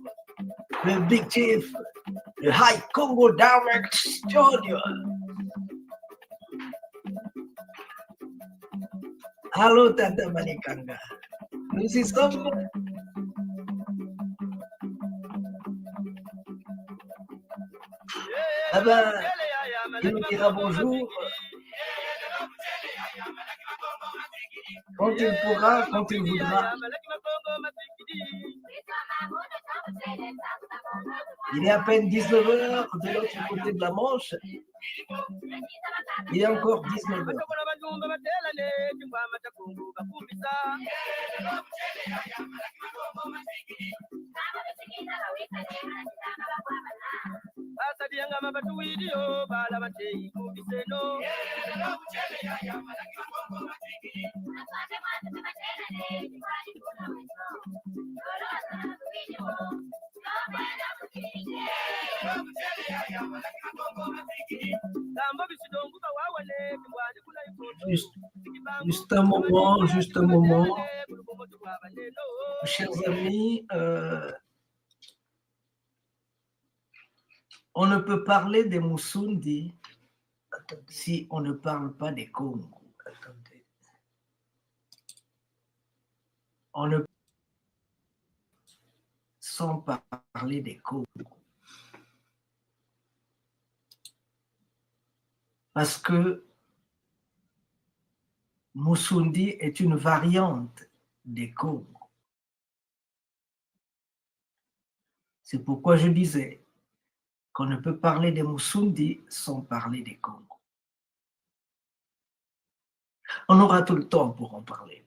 le Big Chief, le High Congo Direct Studio? Allô, Tata Manikanga. Nous y sommes. Ah ben, il nous dira bonjour quand il pourra, quand il voudra. Il est à peine 19h de l'autre côté de la Manche. Il est encore 19h. Juste un moment. Chers amis, on ne peut parler des Musundi si on ne parle pas des Congo. Attendez. On ne peut sans parler des Congo. Parce que Musundi est une variante des Congo. C'est pourquoi je disais qu'on ne peut parler des Musundi sans parler des Congo. On aura tout le temps pour en parler.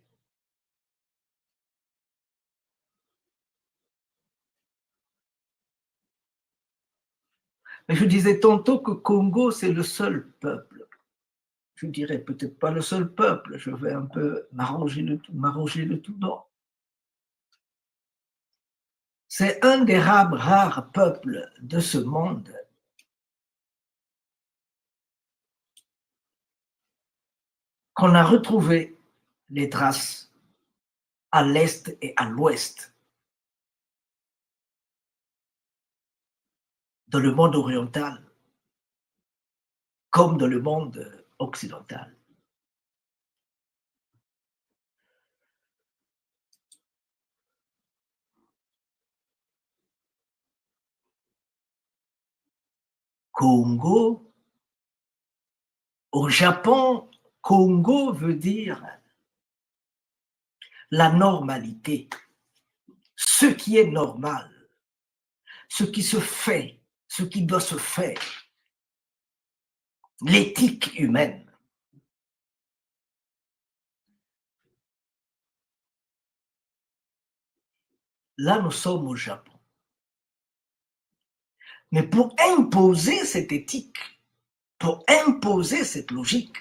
Mais je disais tantôt que Congo, c'est le seul peuple. Je dirais peut-être pas le seul peuple, je vais un peu m'arranger le tout, non. C'est un des rares peuples de ce monde qu'on a retrouvé les traces à l'est et à l'ouest dans le monde oriental comme dans le monde occidental. Congo. Au Japon, Congo veut dire la normalité, ce qui est normal, ce qui se fait, ce qui doit se faire, l'éthique humaine. Là, nous sommes au Japon. Mais pour imposer cette éthique, pour imposer cette logique,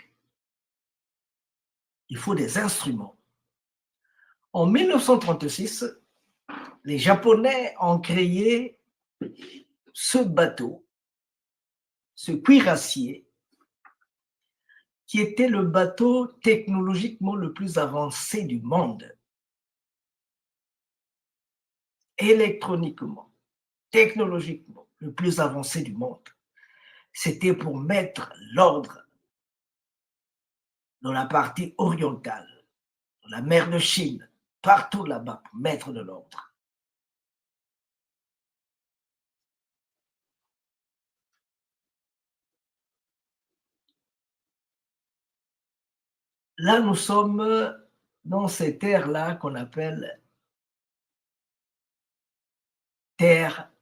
il faut des instruments. En 1936, les Japonais ont créé ce bateau, ce cuirassier, qui était le bateau technologiquement le plus avancé du monde. Électroniquement, technologiquement, le plus avancé du monde. C'était pour mettre l'ordre dans la partie orientale, dans la mer de Chine, partout là-bas, pour mettre de l'ordre. Là, nous sommes dans ces terres-là qu'on appelle terre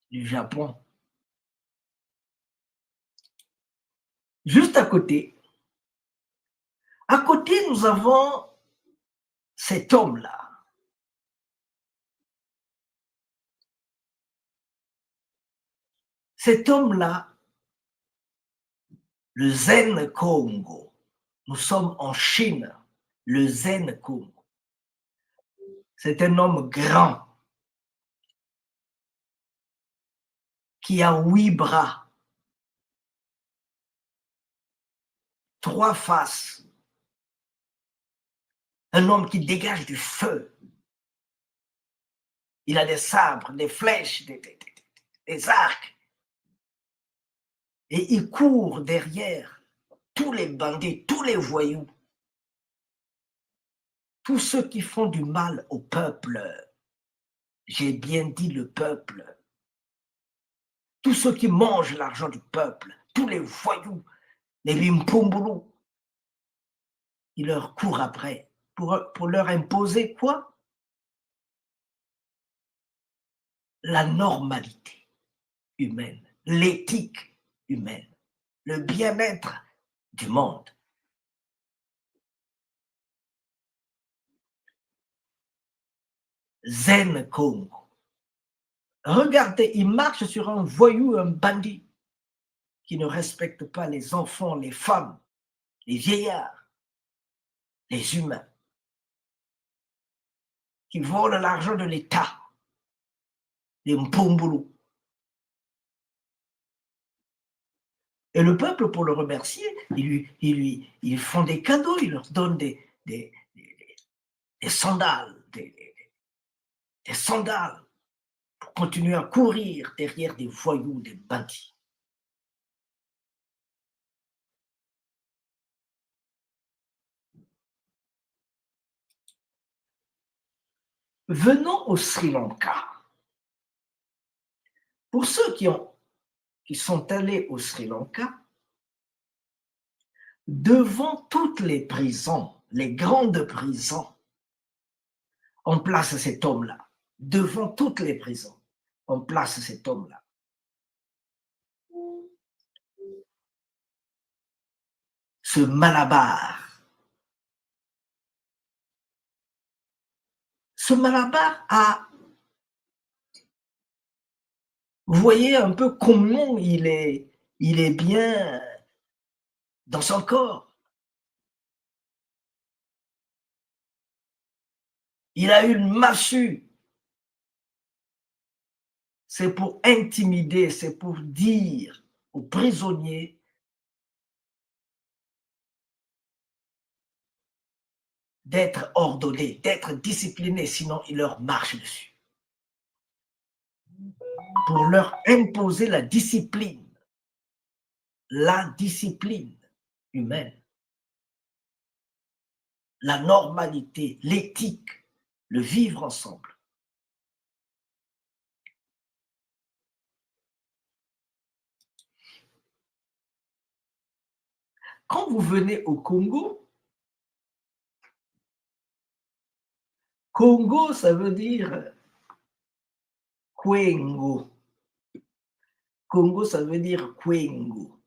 du Japon. Juste à côté, nous avons cet homme-là. Cet homme-là, le Zen Congo. Nous sommes en Chine, le Zen Congo. C'est un homme grand qui a 8 bras, 3 faces. Un homme qui dégage du feu. Il a des sabres, des flèches, des arcs. Et il court derrière tous les bandits, tous les voyous, tous ceux qui font du mal au peuple. J'ai bien dit le peuple. Tous ceux qui mangent l'argent du peuple, tous les voyous, les Bimpumbulu, il leur court après pour leur imposer quoi? La normalité humaine, l'éthique humaine, le bien-être du monde. Zen Congo. Regardez, il marche sur un voyou, un bandit qui ne respecte pas les enfants, les femmes, les vieillards, les humains, qui volent l'argent de l'État, les Mpumbulu. Et le peuple, pour le remercier, ils font des cadeaux, ils leur donnent des sandales, des sandales pour continuer à courir derrière des voyous, des bandits. Venons au Sri Lanka. Pour ceux qui sont allés au Sri Lanka, devant toutes les prisons, les grandes prisons, on place cet homme-là. Devant toutes les prisons, on place cet homme-là. Ce Malabar. Ce Malabar a, vous voyez un peu comment il est bien dans son corps. Il a une massue. C'est pour intimider, c'est pour dire aux prisonniers d'être ordonnés, d'être disciplinés, sinon il leur marche dessus. Pour leur imposer la discipline humaine, la normalité, l'éthique, le vivre ensemble. Quand vous venez au Congo, Congo, ça veut dire Kwengo. Congo, ça veut dire Kwengo,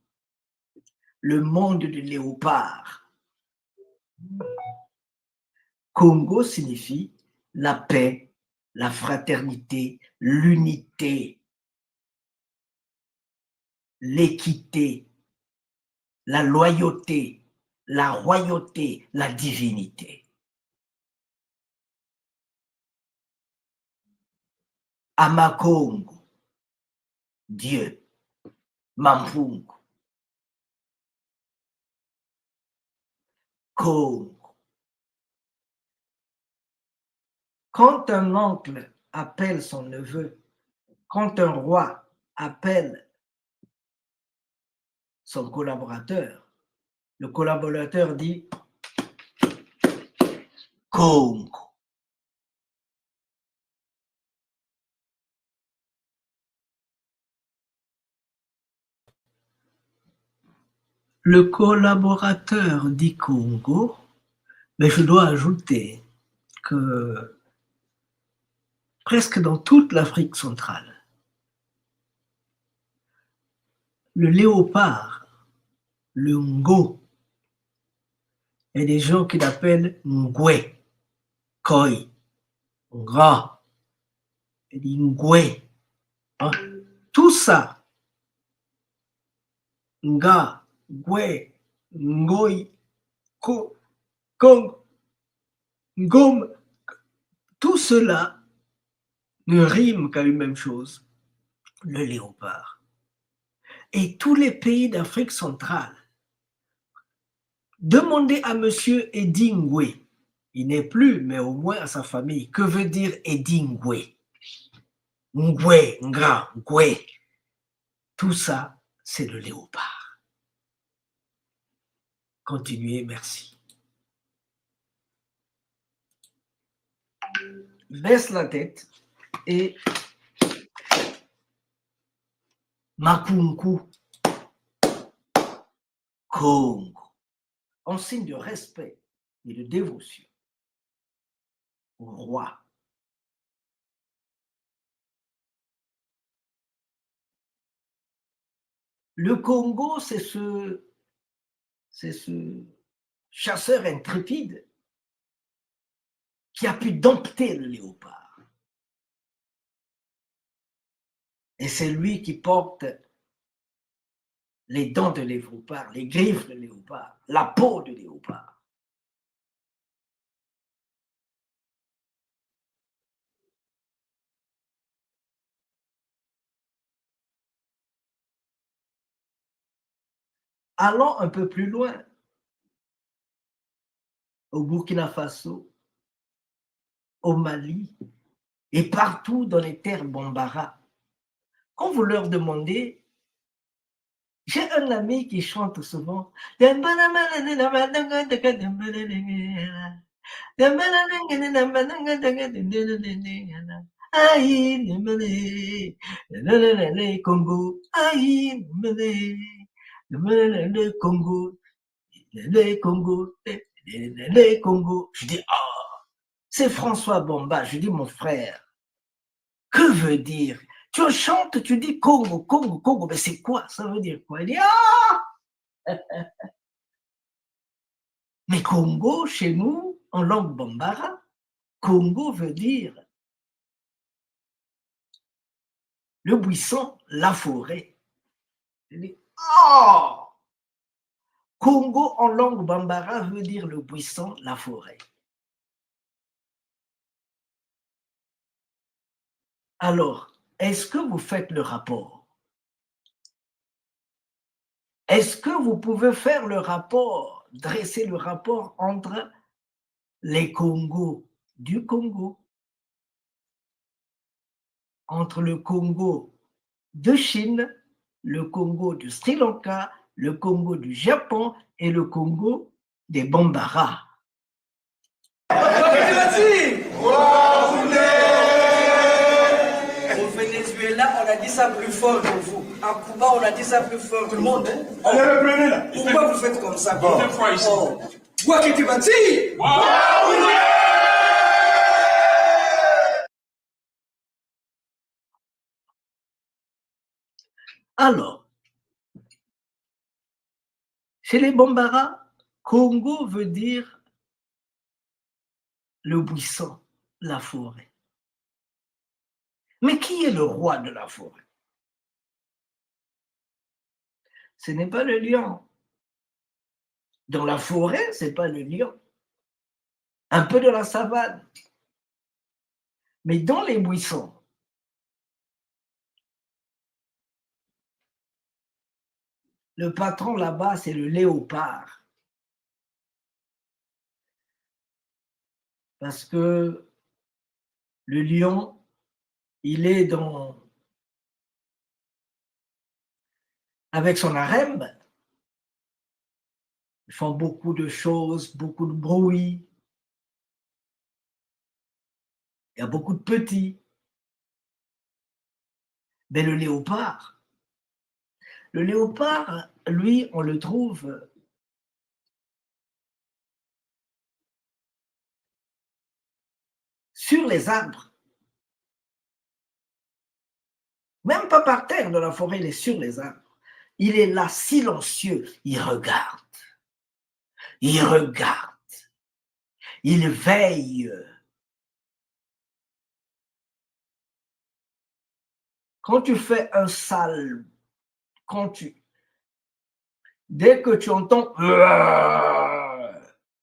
le monde du léopard. Congo signifie la paix, la fraternité, l'unité, l'équité, la loyauté, la royauté, la divinité. Amakongo, Dieu, Mampungu, Congo. Quand un oncle appelle son neveu, quand un roi appelle son collaborateur, le collaborateur dit Congo. Le collaborateur dit Congo, mais je dois ajouter que presque dans toute l'Afrique centrale, le léopard, le ngo, et des gens qui l'appellent ngwe, koi, nga, et dit ngwe. Hein? Tout ça, nga, ngwe, ngoi, ko, kong, ngom, tout cela ne rime qu'à une même chose, le léopard. Et tous les pays d'Afrique centrale, demandez à monsieur Edingwe, il n'est plus, mais au moins à sa famille, que veut dire Edingwe? Ngwe, nga, ngwe. Tout ça, c'est le léopard. Continuez, merci. Baisse la tête et Makunku, Congo, en signe de respect et de dévotion au roi. Le Congo, c'est ce chasseur intrépide qui a pu dompter le léopard. Et c'est lui qui porte les dents de léopard, les griffes de léopard, la peau de léopard. Allons un peu plus loin, au Burkina Faso, au Mali et partout dans les terres Bambara. Quand vous leur demandez, j'ai un ami qui chante souvent Congo, le Congo, le Congo, le Congo. Je dis, oh, c'est François Bamba. Je dis, mon frère, que veut dire? Tu chantes, tu dis Congo, Congo, Congo, mais c'est quoi? Ça veut dire quoi? Il dit, ah! Mais Congo, chez nous, en langue bambara, Congo veut dire le buisson, la forêt. Je dis, oh! Congo en langue bambara veut dire le buisson, la forêt. Alors, est-ce que vous faites le rapport? Est-ce que vous pouvez faire le rapport, dresser le rapport entre les Congos du Congo, entre le Congo de Chine, le Congo du Sri Lanka, le Congo du Japon et le Congo des Bambara? Au Venezuela, on a dit ça plus fort que vous. À Cuba, on a dit ça plus fort. Tout le monde, hein? Allez, reprenez là. Pourquoi vous faites comme ça? Bon. Oh. Toi qui tu vas dire? Alors, chez les Bambara, Congo veut dire le buisson, la forêt. Mais qui est le roi de la forêt? Ce n'est pas le lion. Dans la forêt, ce n'est pas le lion. Un peu de la savane. Mais dans les buissons, le patron là-bas, c'est le léopard. Parce que le lion, il est avec son harem. Ils font beaucoup de choses, beaucoup de bruit. Il y a beaucoup de petits. Mais le léopard, lui, on le trouve sur les arbres. Même pas par terre dans la forêt, il est sur les arbres. Il est là, silencieux. Il regarde. Il regarde. Il veille. Quand tu fais un sale, dès que tu entends,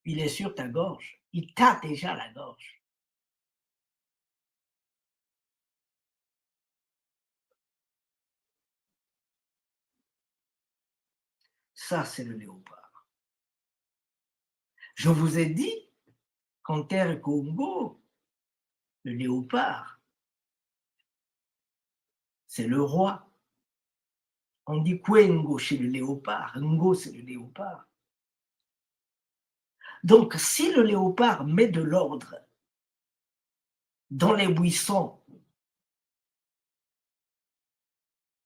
il est sur ta gorge. Il t'a déjà la gorge. Ça, c'est le léopard. Je vous ai dit qu'en terre Congo, le léopard, c'est le roi. On dit Kwengo chez le léopard. Ngo, c'est le léopard. Donc, si le léopard met de l'ordre dans les buissons,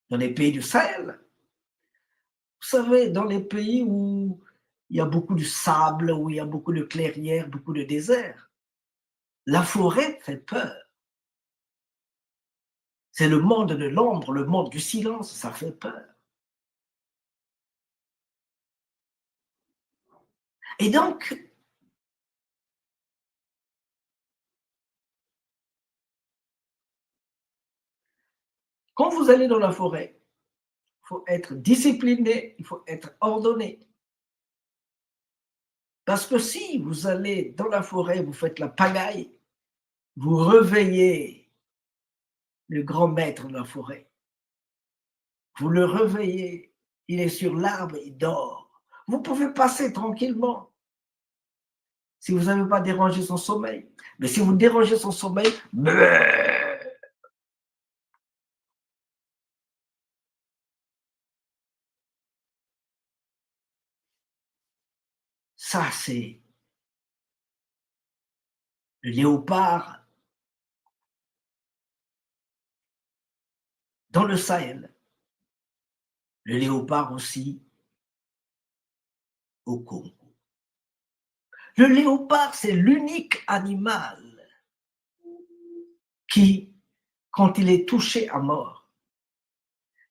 dans les pays du Sahel, vous savez, dans les pays où il y a beaucoup de sable, où il y a beaucoup de clairières, beaucoup de déserts, la forêt fait peur. C'est le monde de l'ombre, le monde du silence, ça fait peur. Et donc, quand vous allez dans la forêt, il faut être discipliné, il faut être ordonné. Parce que si vous allez dans la forêt, vous faites la pagaille, vous réveillez le grand maître de la forêt. Vous le réveillez, il est sur l'arbre, il dort. Vous pouvez passer tranquillement si vous n'avez pas dérangé son sommeil. Mais si vous dérangez son sommeil, ça c'est le léopard dans le Sahel. Le léopard aussi au Congo. Le léopard, c'est l'unique animal qui, quand il est touché à mort,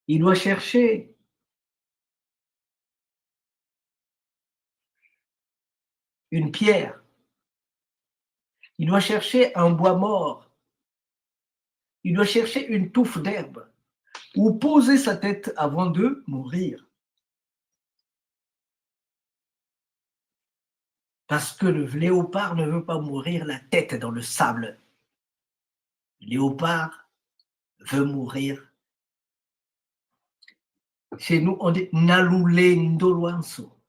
il doit chercher une pierre, il doit chercher un bois mort, il doit chercher une touffe d'herbe ou poser sa tête avant de mourir. Parce que le léopard ne veut pas mourir la tête dans le sable. Le léopard veut mourir. Chez nous, on dit Naloulé Ndolwanso.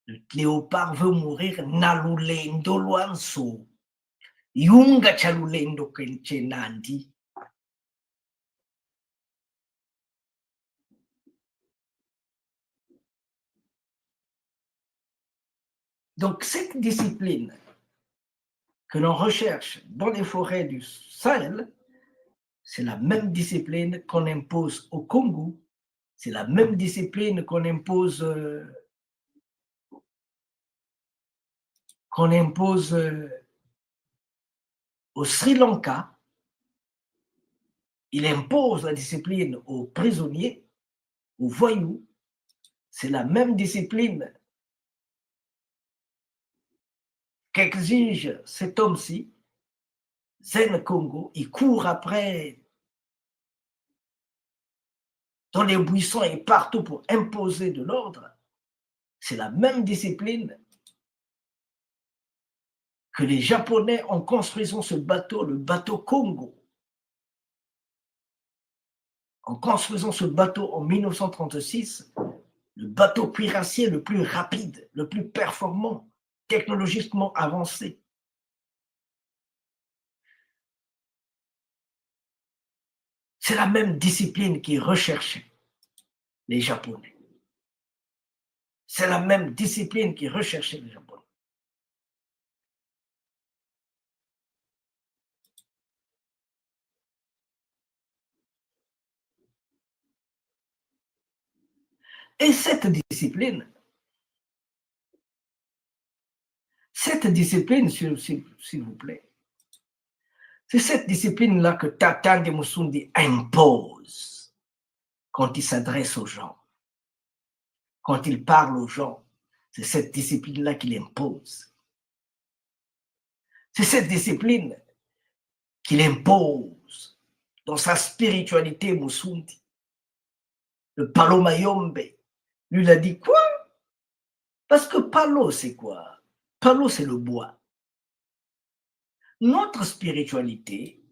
Le léopard veut mourir Naloulé Ndolwanso. Yunga Chaloulé Ndokenchenandi. Donc, cette discipline que l'on recherche dans les forêts du Sahel, c'est la même discipline qu'on impose au Congo, c'est la même discipline qu'on impose au Sri Lanka. Il impose la discipline aux prisonniers, aux voyous. C'est la même discipline qu'exige cet homme-ci, Zen Congo. Il court après dans les buissons et partout pour imposer de l'ordre. C'est la même discipline que les Japonais en construisant ce bateau, le bateau Congo. En construisant ce bateau en 1936, le bateau cuirassier le plus rapide, le plus performant, technologiquement avancé. C'est la même discipline qui recherchait les Japonais. C'est la même discipline qui recherchait les Japonais. Et cette discipline, s'il vous plaît, c'est cette discipline-là que Tata Ndemusundi impose quand il s'adresse aux gens, quand il parle aux gens. C'est cette discipline-là qu'il impose. C'est cette discipline qu'il impose dans sa spiritualité Musundi. Le Palo Mayombe, lui, il a dit quoi? Parce que Palo, c'est quoi? Palo, c'est le bois. Notre spiritualité,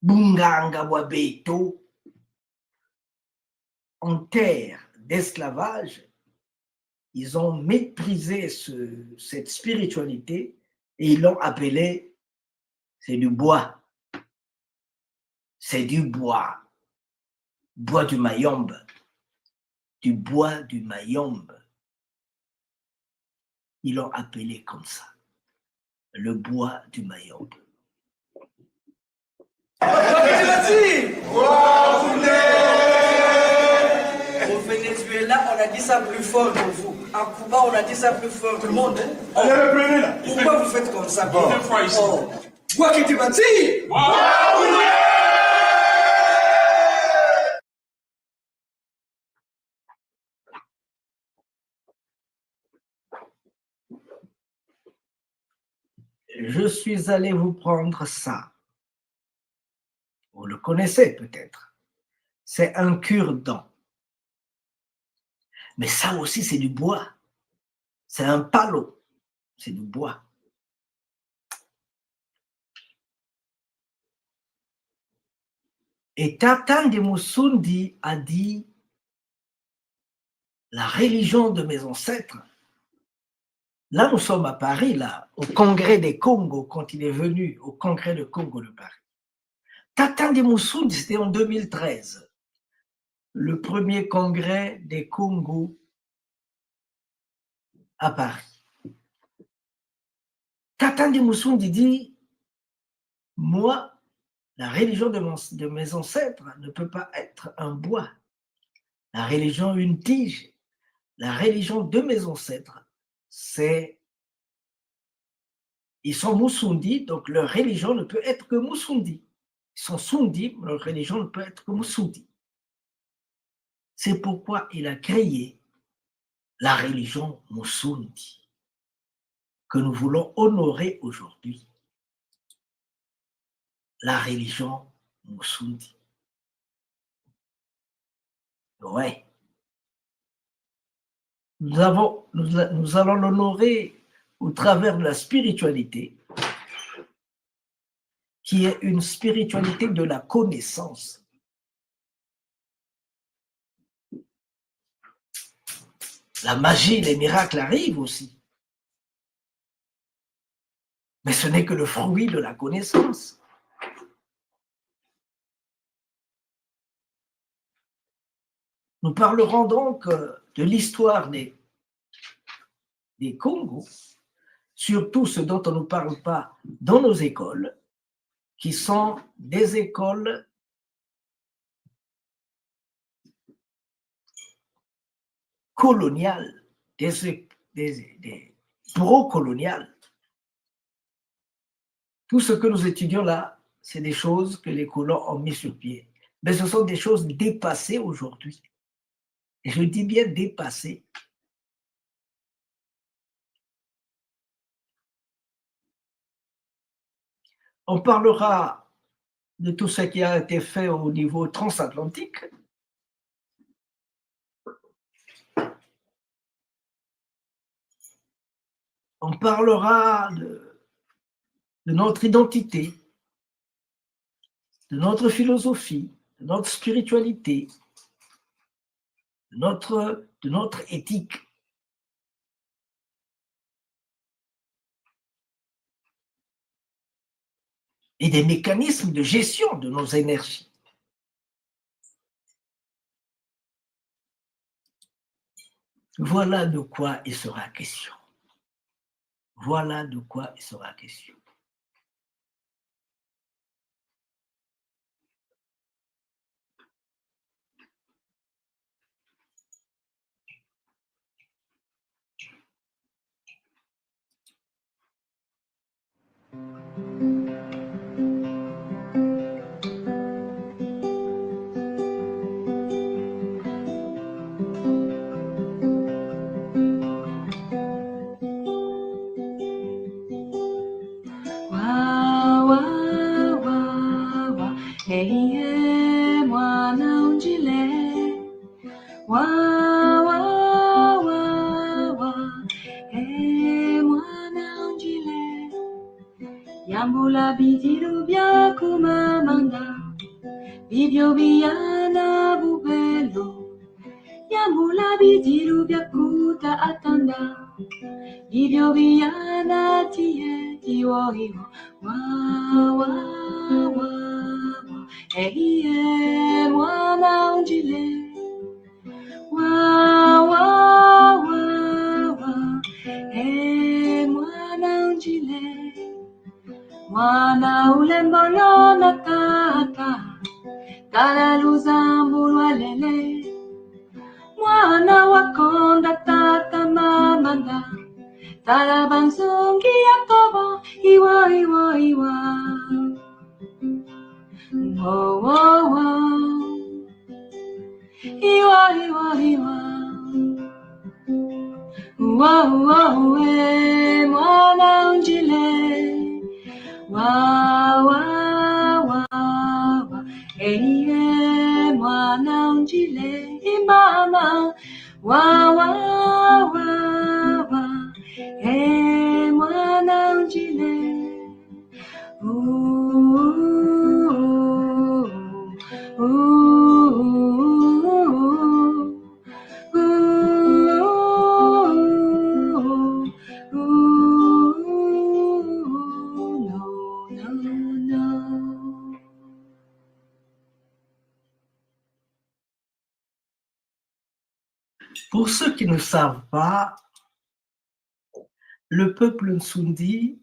Bunganga Wabeto, en terre d'esclavage, ils ont méprisé cette spiritualité et ils l'ont appelé, c'est du bois. C'est du bois. Bois du Mayombe. Du bois du Mayombe. Ils l'ont appelé comme ça. Le bois du Mayombe. Au Venezuela, on a dit ça plus fort que vous. À Cuba, on a dit ça plus fort que tout le monde. Allez, reprenez là. Pourquoi vous faites comme ça? Bon. Quoi que tu vas dire? Je suis allé vous prendre ça. Vous le connaissez peut-être. C'est un cure-dent. Mais ça aussi, c'est du bois. C'est un palo. C'est du bois. Et Tata Ndemusundi a dit la religion de mes ancêtres. Là, nous sommes à Paris, là, au congrès des Congo, quand il est venu au congrès de Congo de Paris. Tata Ndemusundi, c'était en 2013, le premier congrès des Congo à Paris. Tata Ndemusundi dit, moi, la religion de mes ancêtres ne peut pas être un bois. La religion, une tige. La religion de mes ancêtres, c'est... Ils sont Musundi, donc leur religion ne peut être que Musundi. Ils sont Sundi, leur religion ne peut être que Musundi. C'est pourquoi il a créé la religion Musundi, que nous voulons honorer aujourd'hui. La religion Musundi. Ouais. Nous allons l'honorer au travers de la spiritualité, qui est une spiritualité de la connaissance. La magie, les miracles arrivent aussi. Mais ce n'est que le fruit de la connaissance. Nous parlerons donc de l'histoire des Congo surtout ce dont on ne parle pas dans nos écoles, qui sont des écoles coloniales, des pro-coloniales. Tout ce que nous étudions là, c'est des choses que les colons ont mis sur pied. Mais ce sont des choses dépassées aujourd'hui. Et je dis bien dépassées. On parlera de tout ce qui a été fait au niveau transatlantique. On parlera de notre identité, de notre philosophie, de notre spiritualité, de notre éthique. Et des mécanismes de gestion de nos énergies. Voilà de quoi il sera question. Voilà de quoi il sera question. Yambula bitiru bya kumamanda, bibyo biyana bubelo. Yambula bitiru bya kuta atanda, bibyo biyana tiye tiwo iwo. Wa wa wa wa, ehiye mwana unjile. Wa wa wa wa, mwana unjile. Mwana ulembolo na tata, kalaluza mbulwalele. Mwana wakonda tata mamanda, talabansungi yakobo, iwa iwa iwa. Wo wo wo, iwa iwa iwa. Wo wo we, mwana unjile. Wa wa wa wa, mwana unjile imama. Wa wa wa wa, mwana unjile. Pour ceux qui ne savent pas, le peuple Nsundi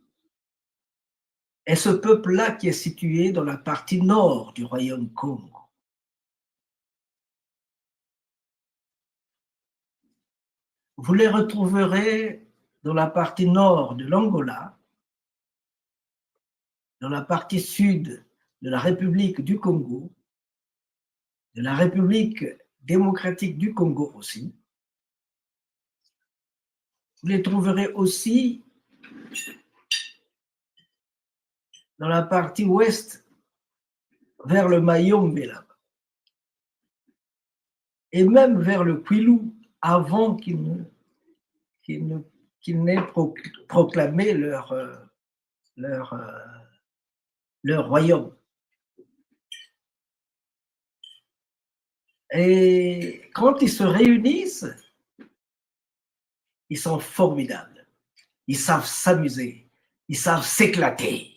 est ce peuple-là qui est situé dans la partie nord du royaume Congo. Vous les retrouverez dans la partie nord de l'Angola, dans la partie sud de la République du Congo, de la République démocratique du Congo aussi. Vous les trouverez aussi dans la partie ouest vers le Mayombe là-bas. Et même vers le Kwilu avant qu'ils n'aient proclamé leur royaume. Et quand ils se réunissent, ils sont formidables. Ils savent s'amuser. Ils savent s'éclater.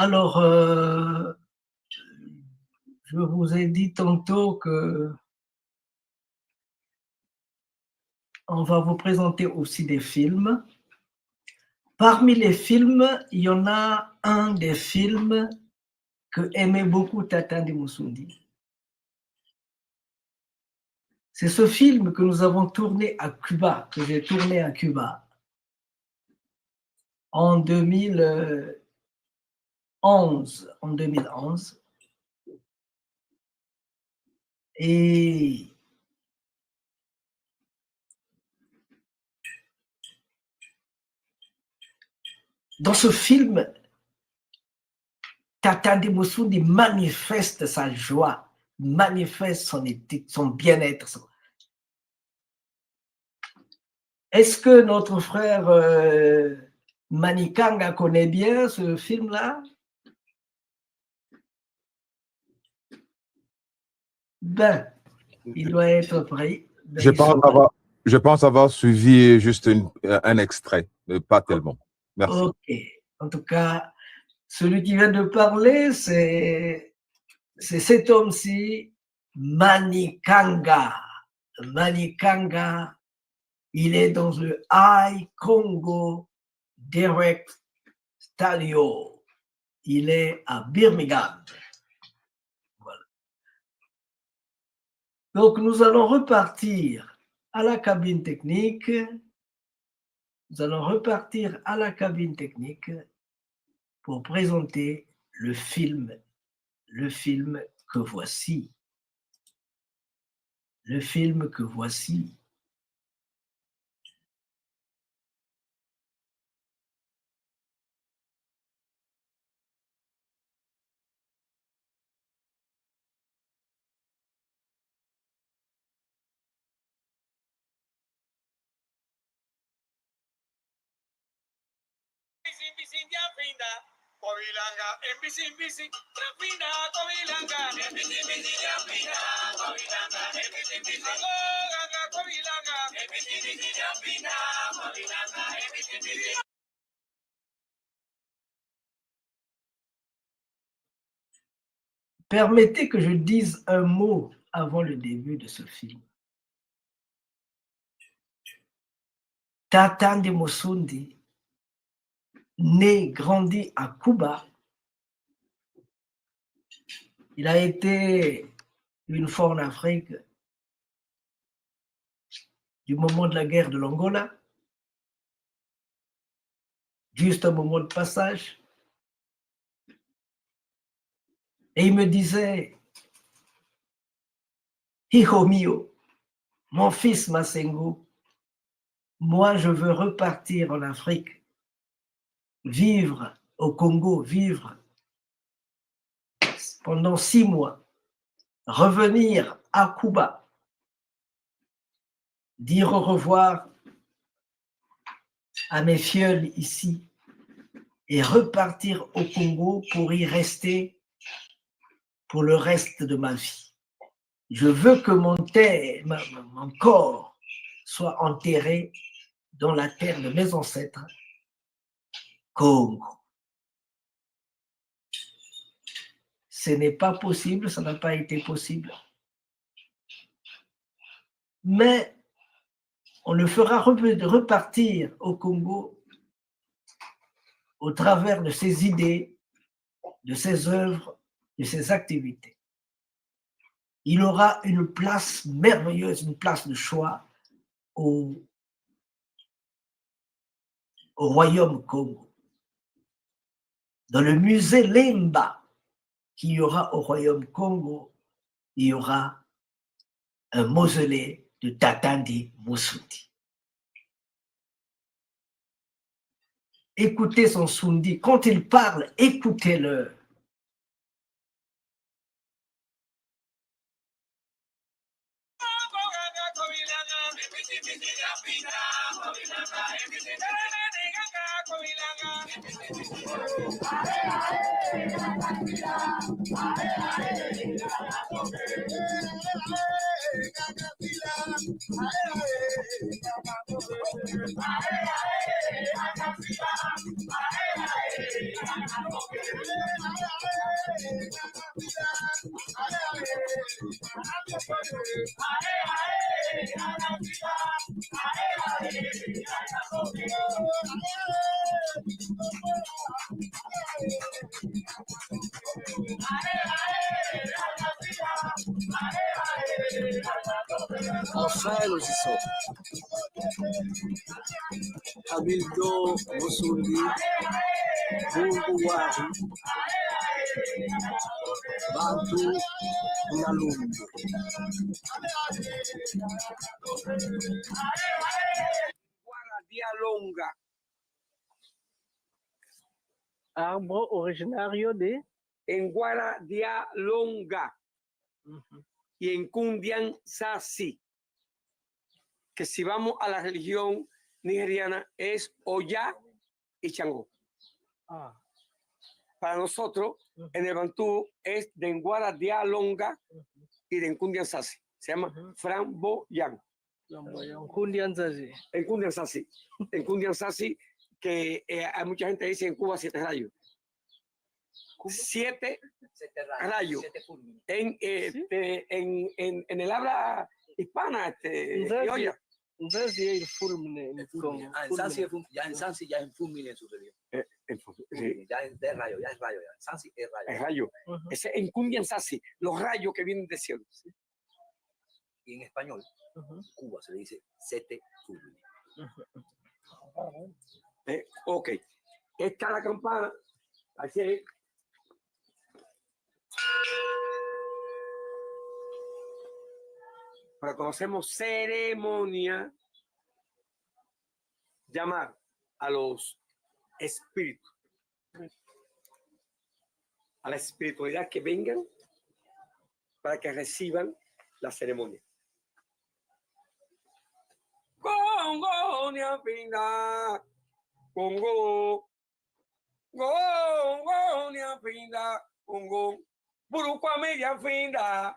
Alors, je vous ai dit tantôt que on va vous présenter aussi des films. Parmi les films, il y en a un des films que aimait beaucoup Tatandi Musundi. C'est ce film que nous avons tourné à Cuba, que j'ai tourné à Cuba en 2011. Et dans ce film, Tatandi Musundi manifeste sa joie, manifeste son bien-être. Est-ce que notre frère Manikanga connaît bien ce film-là? Ben, il doit être prêt. Je pense avoir suivi juste un extrait, mais pas tellement. Merci. Ok. En tout cas, celui qui vient de parler, c'est cet homme-ci, Manikanga. Manikanga, il est dans le High Congo Direct Studio. Il est à Birmingham. Voilà. Donc, nous allons repartir à la cabine technique. Nous allons repartir à la cabine technique pour présenter le film que voici. Le film que voici. Permettez que je dise un mot avant le début de ce film. Tatandi Musundi, né, grandi à Cuba, il a été une fois en Afrique du moment de la guerre de l'Angola, juste un moment de passage. Et il me disait, Hijo mio, mon fils Masengo, moi je veux repartir en Afrique, vivre au Congo, vivre pendant 6 mois, revenir à Cuba, dire au revoir à mes fioles ici et repartir au Congo pour y rester pour le reste de ma vie. Je veux que mon corps soit enterré dans la terre de mes ancêtres, Congo. Ce n'est pas possible, ça n'a pas été possible. Mais on le fera repartir au Congo au travers de ses idées, de ses œuvres, de ses activités. Il aura une place merveilleuse, une place de choix au royaume Congo. Dans le musée Lemba qu'il y aura au royaume Congo, il y aura un mausolée de Tatandi Musundi. Écoutez son Sundi. Quand il parle, écoutez-le. Rafael Osiso, Habildo Musundi, Bungu Wari, Bantu Nalumbu. Dialonga. Arbre originario de En Guara Dialonga y en Kundian Sasi, que si vamos a la religión nigeriana es Oya y Changó. Para nosotros, en el Bantú es de Nguara Dialonga y de Nkundian Sasi. Se llama Framboyán. En Kundian Sasi. En Kundian Sasi, que hay mucha gente que dice en Cuba 7 rayos. 7 rayos. En el habla hispana, criolla. En Sansi ya es fulmine en su religión. Sí. Ya es de rayo, ya es rayo. Ya. Sansi es rayo. Es rayo. Ese en Kundian Sasi, los rayos que vienen del cielo. Y en español, Cuba se le dice sete fulmine. Ok. Esta es la campana. Así es. Pero conocemos ceremonia, llamar a los espíritus, a la espiritualidad que vengan para que reciban la ceremonia. Congo ni apinda, Congo, Congo ni apinda, Congo, Burukwa media finda,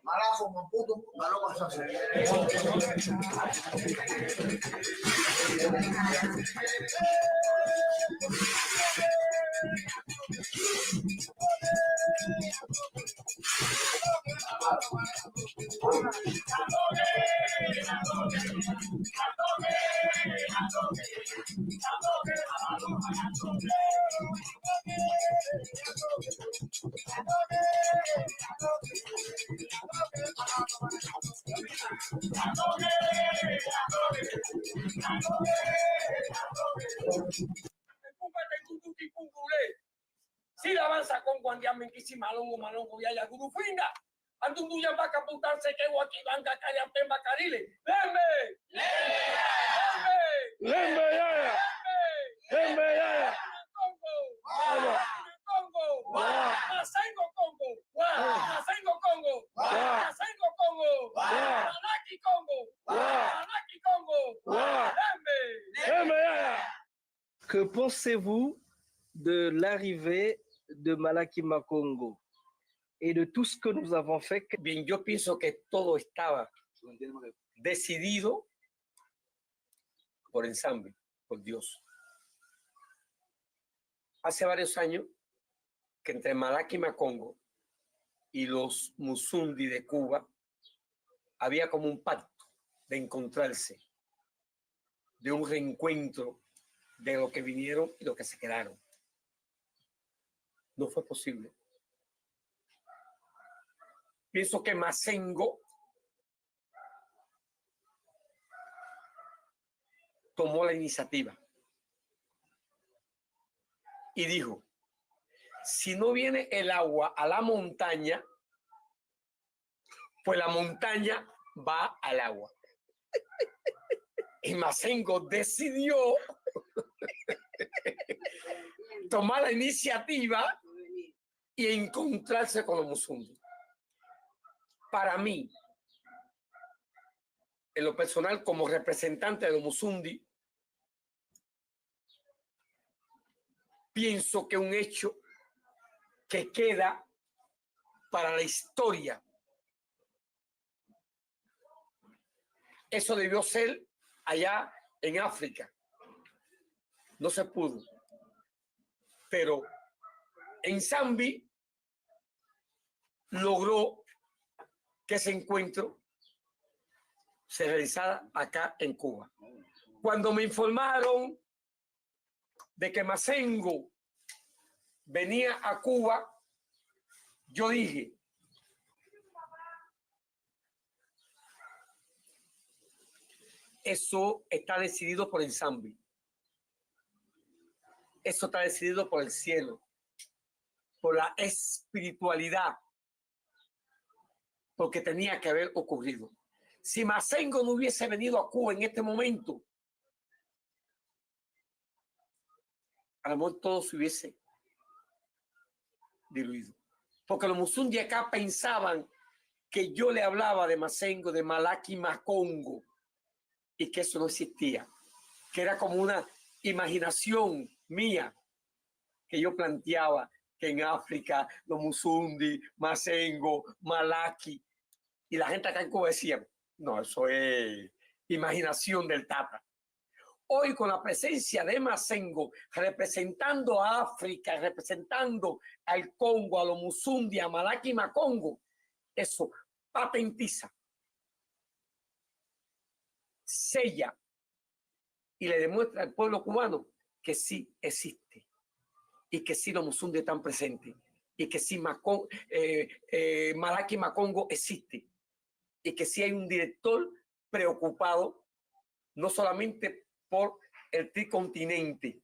Marajo, Maputo, Maloco, si la avanza con Guandiamen, que si malongo, malongo, ya gurufinga. Andunduya vaca putarse que guaquibanca, cariatemba, carile. ¡Lembe! ¡Lembe! ¡Lembe, ya! ¡Lembe, ya! ¡Congo! ¡Congo! ¡Masengo Congo! ¡Masengo Congo! ¡Masengo Congo! ¡Manaki Congo! ¡Manaki Congo! ¡Lembe! ¡Lembe, ya! Que pensez-vous de l'arrivée de Malaki Makongo et de tout ce que nous avons fait? Bien, yo pienso que todo estaba decidido por ensamble, por Dios. Hace varios años que entre Malaki Makongo y los Musundi de Cuba había como un pacto de encontrarse, de un reencuentro de lo que vinieron y lo que se quedaron. No fue posible. Pienso que Masengo tomó la iniciativa y dijo, si no viene el agua a la montaña, pues la montaña va al agua. Y Masengo decidió tomar la iniciativa y encontrarse con los Musundi. Para mí, en lo personal, como representante de los Musundi, pienso que un hecho que queda para la historia. Eso debió ser allá en África. No se pudo. Pero en Zambi logró que ese encuentro se realizara acá en Cuba. Cuando me informaron de que Mazengo venía a Cuba, yo dije, eso está decidido por el Zambi. Eso está decidido por el cielo, por la espiritualidad, porque tenía que haber ocurrido. Si Mazengo no hubiese venido a Cuba en este momento, a lo mejor todo se hubiese diluido. Porque los musundi acá pensaban que yo le hablaba de Mazengo, de Malaki Macongo, y que eso no existía, que era como una imaginación mía que yo planteaba que en África los musundi, Mazengo, Malaki, y la gente acá en Cuba decía, no, eso es imaginación del Tata. Hoy con la presencia de Mazengo representando a África, representando al Congo, a los musundi, a Malaki Macongo, eso patentiza, sella y le demuestra al pueblo cubano que sí existe y que sí los musundi están presentes y que sí Malaki Macongo existe y que sí hay un director preocupado no solamente por el tricontinente,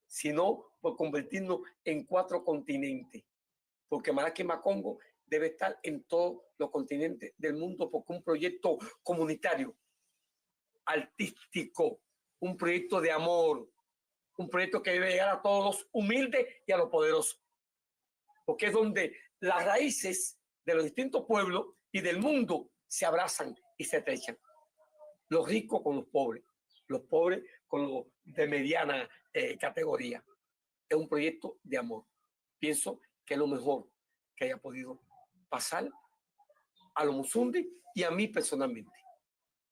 sino por convertirnos en 4 continentes, porque Malaki Macongo debe estar en todos los continentes del mundo porque un proyecto comunitario, artístico, un proyecto de amor, un proyecto que debe llegar a todos los humildes y a los poderosos, porque es donde las raíces de los distintos pueblos y del mundo se abrazan y se estrechan. Los ricos con los pobres con los de mediana categoría. Es un proyecto de amor. Pienso que es lo mejor que haya podido pasar a los musundi y a mí personalmente.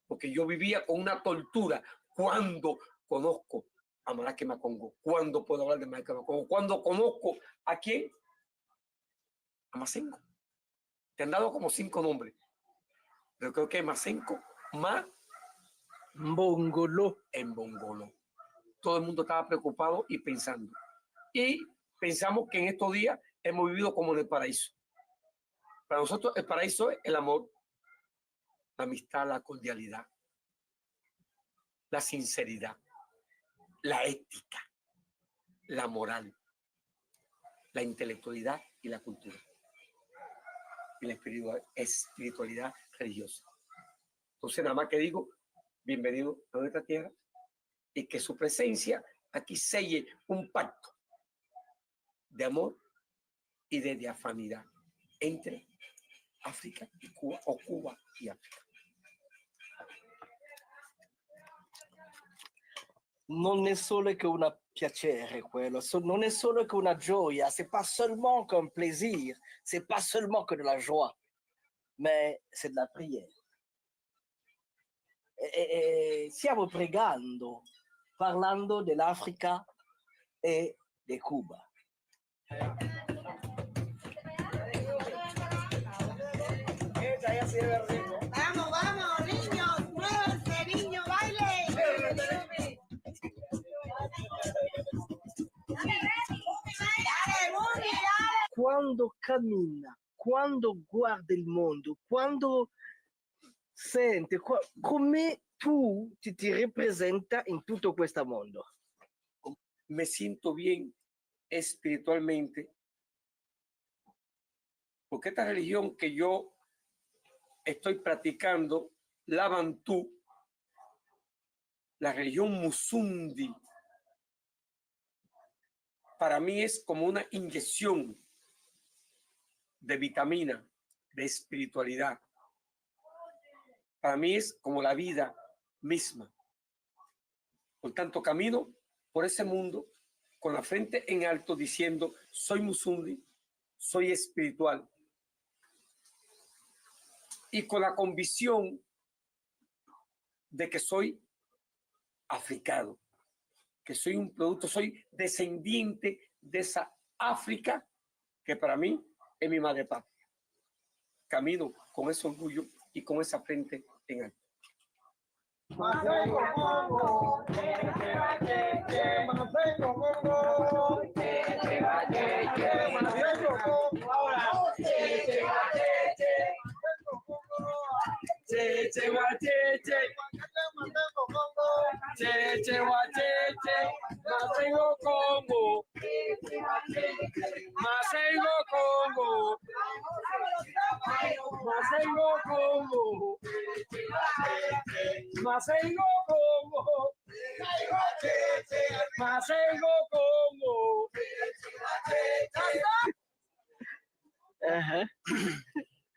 Porque yo vivía con una tortura cuando conozco a Malaki Macongo, cuando puedo hablar de Malaki Macongo, cuando conozco a quién, a Mazengo. Te han dado como 5 nombres, pero creo que es Mazengo, Mbongolo. En Mbongolo. Todo el mundo estaba preocupado y pensando. Y pensamos que en estos días hemos vivido como en el paraíso. Para nosotros el paraíso es el amor, la amistad, la cordialidad, la sinceridad, la ética, la moral, la intelectualidad y la cultura. Y la espiritualidad religiosa. Entonces nada más que digo, bienvenido a nuestra tierra y que su presencia aquí selle un pacto de amor y de diafanidad entre África y Cuba, o Cuba y África. Non è solo che un piacere quello, non è solo che una gioia, c'est pas seulement qu'un plaisir, c'est pas seulement que de la joie, mais c'est de la prière. E stiamo pregando, parlando dell'Africa e di Cuba. Vamos, vamos, niños, muévanse, niño, baile. Quando cammina, quando guarda il mondo, quando sente, come tu ti representa in tutto questo mondo? Me siento bien espiritualmente porque esta religión que yo estoy practicando, la Bantú, la religión musundi, para mí es como una inyección de vitamina, de espiritualidad. Para mí es como la vida misma. Por tanto, camino por ese mundo con la frente en alto diciendo, soy musundi, soy espiritual, y con la convicción de que soy africano, que soy un producto, soy descendiente de esa África que para mí es mi madre patria. Camino con ese orgullo y con esa frente en alto.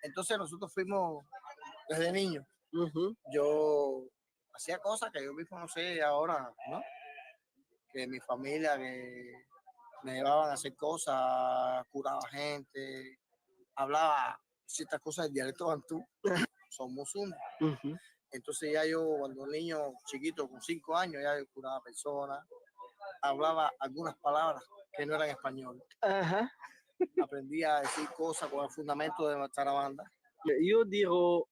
Entonces nosotros fuimos desde niños. Yo hacía cosas que yo mismo no sé ahora, ¿no? Que mi familia que me llevaban a hacer cosas, curaba gente, hablaba ciertas cosas del dialecto bantú, somos unos. Entonces ya yo, cuando un niño chiquito, con 5 años, ya yo curaba personas, hablaba algunas palabras que no eran español. Aprendí a decir cosas con el fundamento de nuestra banda. Io dirò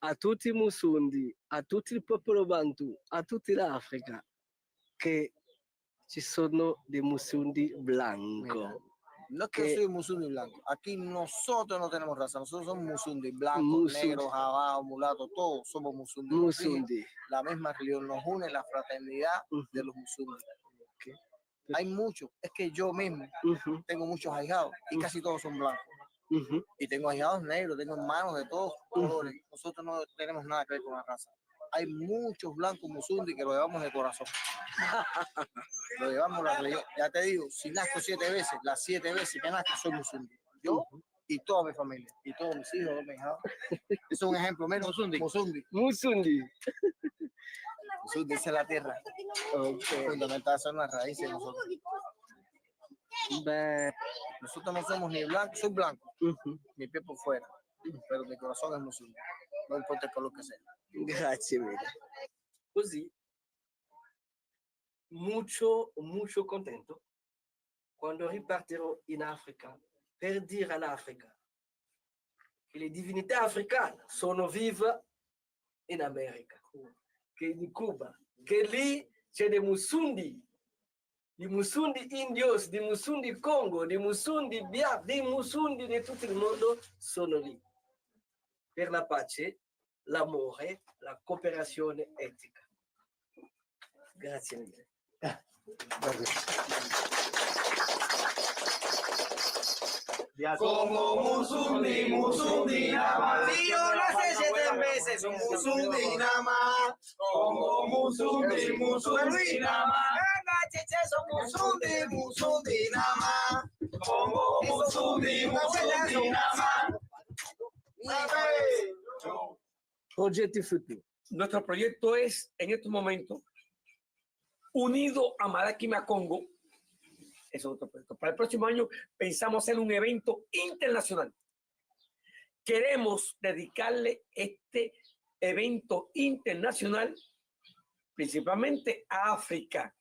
a tutti i Musundi, a tutto il popolo Bantu, a tutta l'Africa, che ci sono dei Musundi blanco. No es que soy musundi blanco. Aquí nosotros no tenemos raza. Nosotros somos musundi blancos, negros, jabados, mulatos, todos somos musundi. Musundi. La misma religión nos une, la fraternidad de los musundi. Hay muchos. Es que yo mismo tengo muchos ahijados y casi todos son blancos. Y tengo ahijados negros, tengo hermanos de todos colores. Nosotros no tenemos nada que ver con la raza. Hay muchos blancos musundi que lo llevamos de corazón. Lo llevamos la religión. Ya te digo, si nazco 7 veces, las 7 veces que nazco soy musundi. Yo y toda mi familia, y todos mis hijos, todos mis hijos. Eso es un ejemplo menos. Musundi. Musundi. Musundi. Musundi, esa es la tierra. Fundamental son las raíces de nosotros. Nosotros no somos ni blancos, soy blanco, mi piel por fuera, pero mi corazón es musundi. No importa el color que sea. Grazie mille. Così, molto contento quando ripartirò in Africa per dire all'Africa che le divinità africane sono vive in America, che in Cuba, che lì c'è dei Musundi, di Musundi indios, di Musundi Congo, di Musundi Biafra, dei Musundi di tutto il mondo sono lì per la pace, l'amore, la cooperazione etica. Grazie mille. Como Musundi, Musundi nada más. Si yo nací 7 veces, son Musundi nada más. Como Musundi, Musundi nada más. Venga, cheche, son Musundi, Musundi nada más. Como Musundi, Musundi nada más. Proyecto futuro. Nuestro proyecto es, en estos momentos, unido a Malaki Macongo. Es otro proyecto. Para el próximo año pensamos hacer un evento internacional. Queremos dedicarle este evento internacional principalmente a África,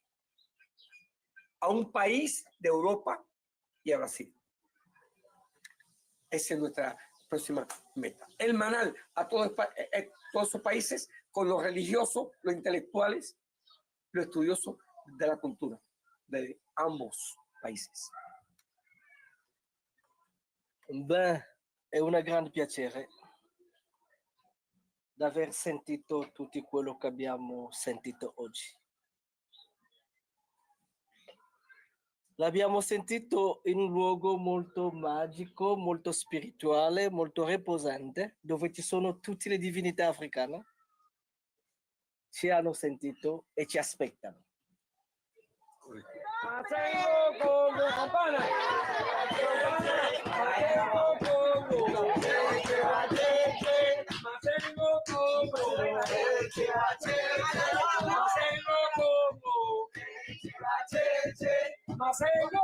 a un país de Europa y a Brasil. Esa es nuestra próxima meta. El Manal a todos esos países con los religiosos, los intelectuales, los estudiosos de la cultura de ambos países. Beh, è un grande piacere di aver sentito tutto quello che abbiamo sentito oggi. L'abbiamo sentito in un luogo molto magico, molto spirituale, molto riposante, dove ci sono tutte le divinità africane. Ci hanno sentito e ci aspettano. Masengo,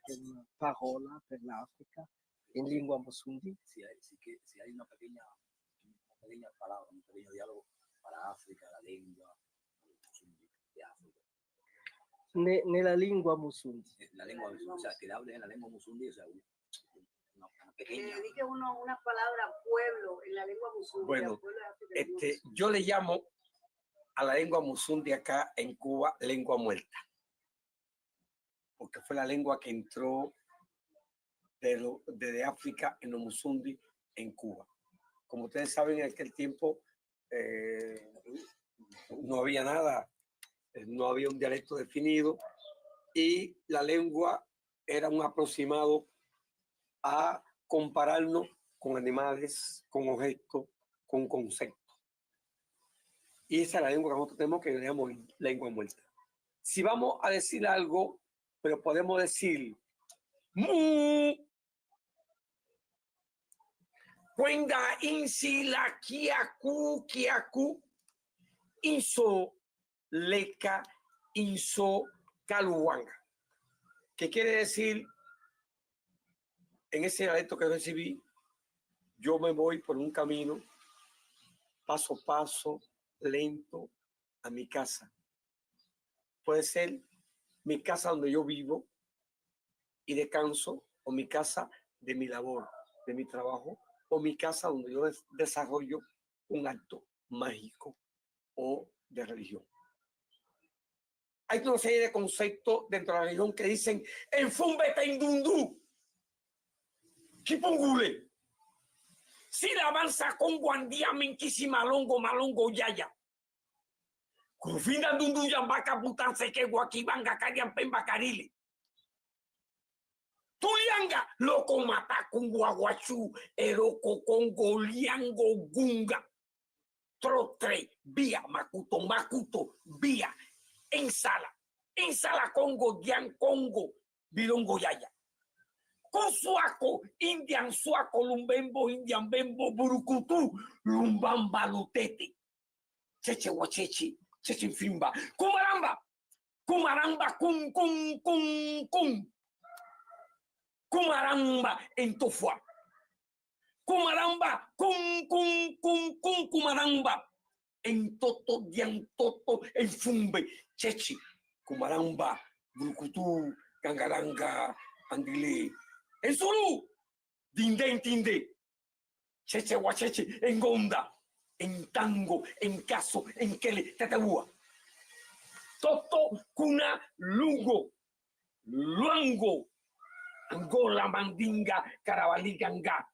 Una parola per l'Africa in lingua musundi. Si hay una pequeña palabra, un pequeño diálogo para África, la lengua de África. Nella lingua musundi. La lengua musundi, o sea, que hable en la lengua musundi, o sea, una pequeña. Dije una palabra pueblo en la lengua musundi. Bueno, yo le llamo a la lengua musundi acá en Cuba lengua muerta, porque fue la lengua que entró desde África en los musundi en Cuba. Como ustedes saben, en aquel tiempo no había nada, no había un dialecto definido y la lengua era un aproximado a compararnos con animales, con objetos, con conceptos. Y esa es la lengua que nosotros tenemos, que le llamamos lengua muerta. Si vamos a decir algo, pero podemos decir mu, cuenda insi la kiaku, inso leca, inso caluanga. ¿Qué quiere decir? En ese dialecto que recibí, yo me voy por un camino, paso a paso, lento, a mi casa. Puede ser mi casa donde yo vivo y descanso, o mi casa de mi labor, de mi trabajo, o mi casa donde yo desarrollo un acto mágico o de religión. Hay una serie de conceptos dentro de la religión que dicen enfumbete indundú, kipungule, si la avanza con guandía minquisi malongo yaya. Kufina dundu yambaka putanse que guakibanga karian pemba karile. Tulianga loko mata kunguaguachu eroko kongo liango gunga. Trotre via makuto via ensala congo dian congo bilongo yaya. Consuaco indian suaco lumbembo indian bembo burukutu lumbamba lutete. Cheche wachechi cheche fimba kumaramba kum kumaramba en tofua kumaramba kum kumaramba en toto dian toto en fumbe chechi kumaramba burukutu gangaranga andile en sulu dinde tinde cheche wachechi en gonda en tango, en caso, en kele, tatabua. Toto, kuna, lugo, luango, angola, mandinga, carabaliganga.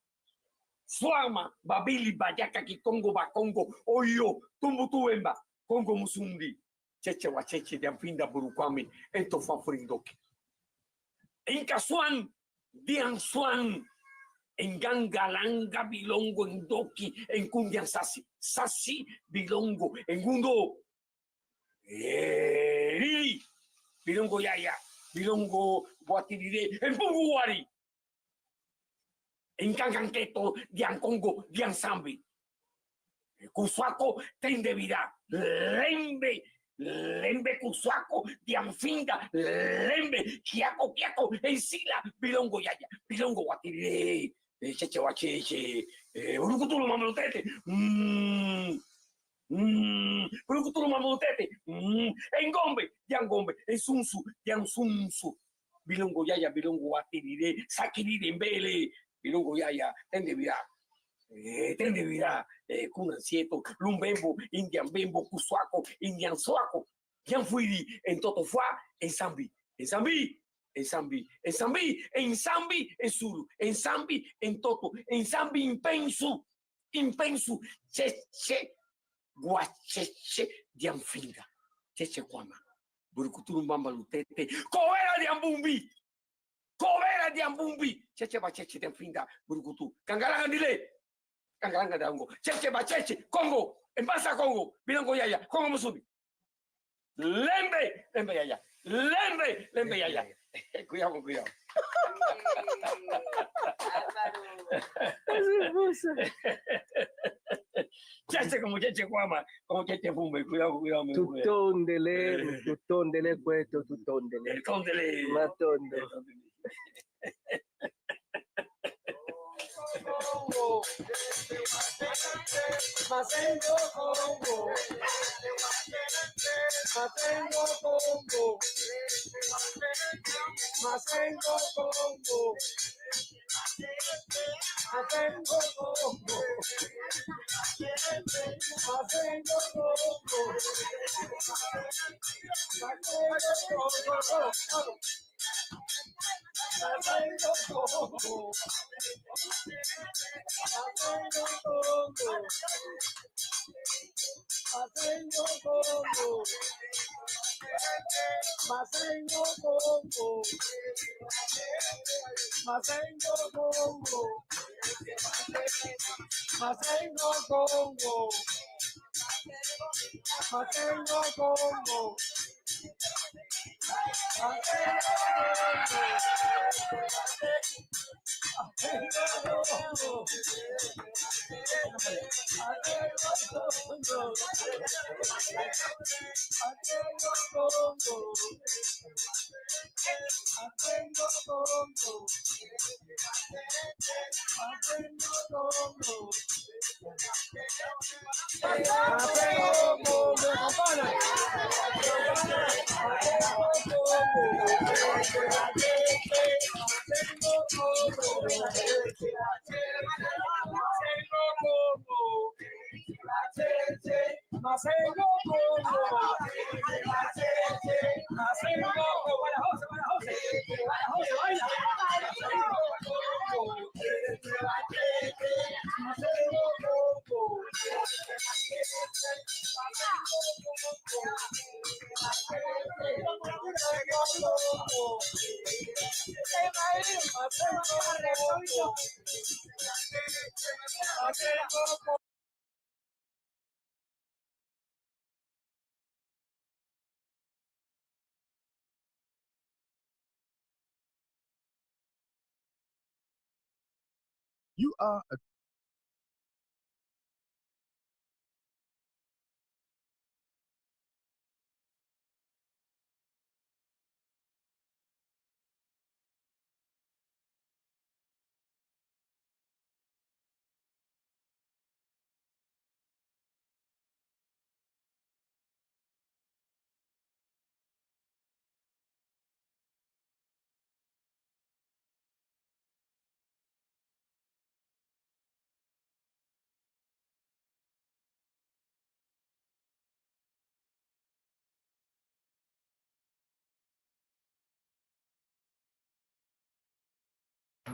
Suama, babili, bayaca, kikongo, bakongo, oyo, tumbutuemba, congo musundi, cheche wacheche, de anfinda, burukwami, esto fafrindoki. En casuan, diansuan, en gangalanga, bilongo, en doki, en kundian sasi, bilongo, en gundo, bilongo yaya, bilongo guatiride, en punguari, en cancanqueto, dian congo, dian sambi, cusuaco, tendevida, lembe, lembe kuswako, diamfinda, lembe, kiako, kiako, ensila, bilongo yaya, bilongo watire, cheche wacheche, urukutulu mamelutete, urukutulu mamelutete, engombe, diangombe, ensunsu, diansunsu, bilongo yaya, bilongo watire, sakirire mbele, bilongo yaya, tende vira, kunansieto, lumbembo, indiambembo, kuswako, indiansoako, dianfuiri, en totofua, en sambi, en sambi, en sambi, en sambi, en sambi, en sulu, en sambi, en toto, en sambi, impensu, cheche, guacheche, dianfinga, cheche kwama, burukuturu mamba lutete, coera diambumbi, cheche ba cheche dianfinga, burukutu, kangalanga dile, kangalanga dango, cheche ba cheche, Congo, en basa Congo, bilongo yaya, Congo musubi, lembe yaya, lembe yaya, cuidado. Cheche como cheche kwama, como cheche fumbe, cuidado. Tutondele questo, tutondele. Matondo. Masengo Congo, Masengo Congo, Masengo Congo, Masengo Congo, Masengo Congo, You are a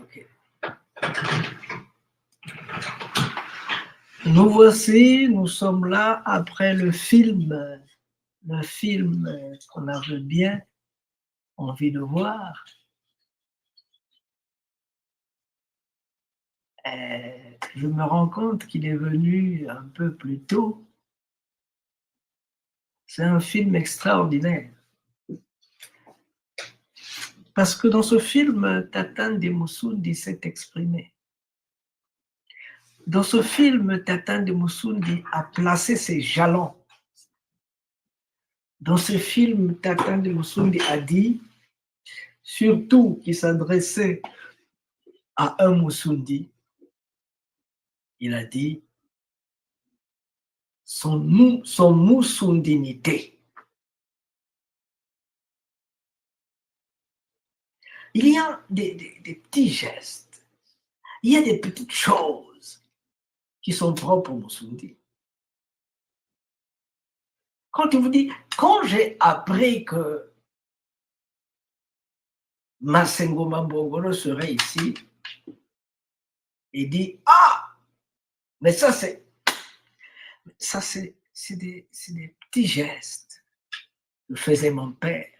Ok. Nous voici, nous sommes là après le film qu'on avait bien envie de voir. Je me rends compte qu'il est venu un peu plus tôt. C'est un film extraordinaire. Parce que dans ce film, Tatan Demusundi s'est exprimé. Dans ce film, Tatan Demusundi a placé ses jalons Dans ce film, Tata de Musundi a dit, surtout qu'il s'adressait à un Musundi, il a dit son Musundinité. Il y a des petits gestes, il y a des petites choses qui sont propres au Musundi. Quand il vous dit, quand j'ai appris que Masengo Mambongolo serait ici, il dit, ah, mais ça c'est des petits gestes que faisait mon père,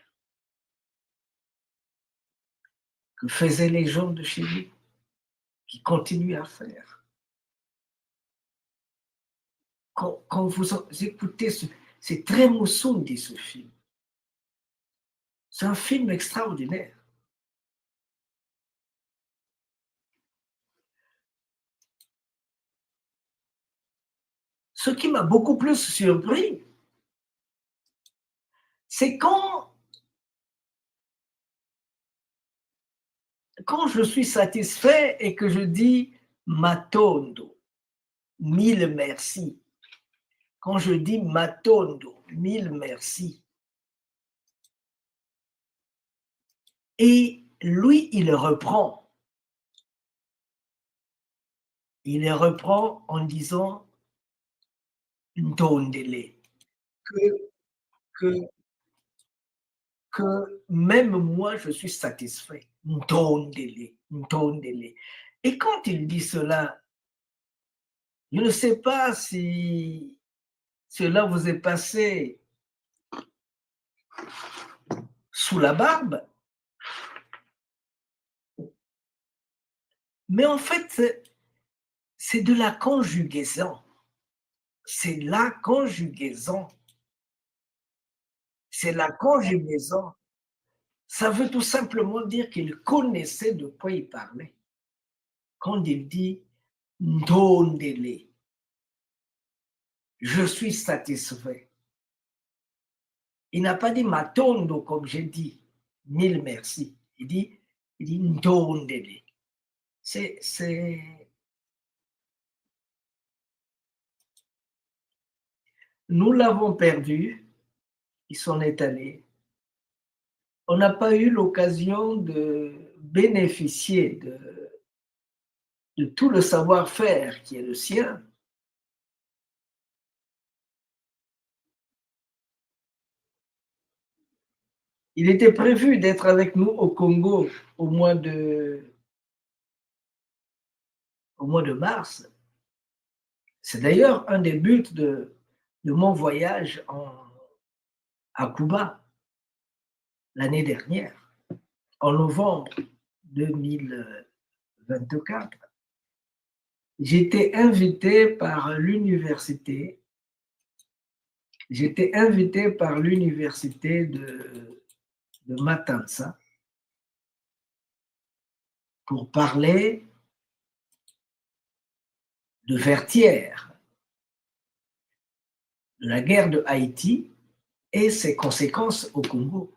que faisaient les gens de chez lui, qui continuent à faire. Quand vous écoutez, c'est très Musundi ce film. C'est un film extraordinaire. Ce qui m'a beaucoup plus surpris, c'est quand je suis satisfait et que je dis Matondo, 1000 merci. Quand je dis Matondo, 1000 merci. Et lui, il reprend. Il reprend en disant Ndondele, que même moi, je suis satisfait. Ndondele, Ndondele. Et quand il dit cela, je ne sais pas si cela vous est passé sous la barbe, mais en fait, c'est de la conjugaison. C'est la conjugaison. C'est la conjugaison. Ça veut tout simplement dire qu'il connaissait de quoi il parlait. Quand il dit Ndondele, je suis satisfait. Il n'a pas dit Matondo comme j'ai dit, 1000 merci. Il dit Ndondele. Nous l'avons perdu, il s'en est allé. On n'a pas eu l'occasion de bénéficier de tout le savoir-faire qui est le sien. Il était prévu d'être avec nous au Congo au mois de mars. C'est d'ailleurs un des buts de mon voyage à Cuba l'année dernière, en novembre 2024. J'étais invité par l'université de Matanza pour parler de Vertières, de la guerre de Haïti et ses conséquences au Congo.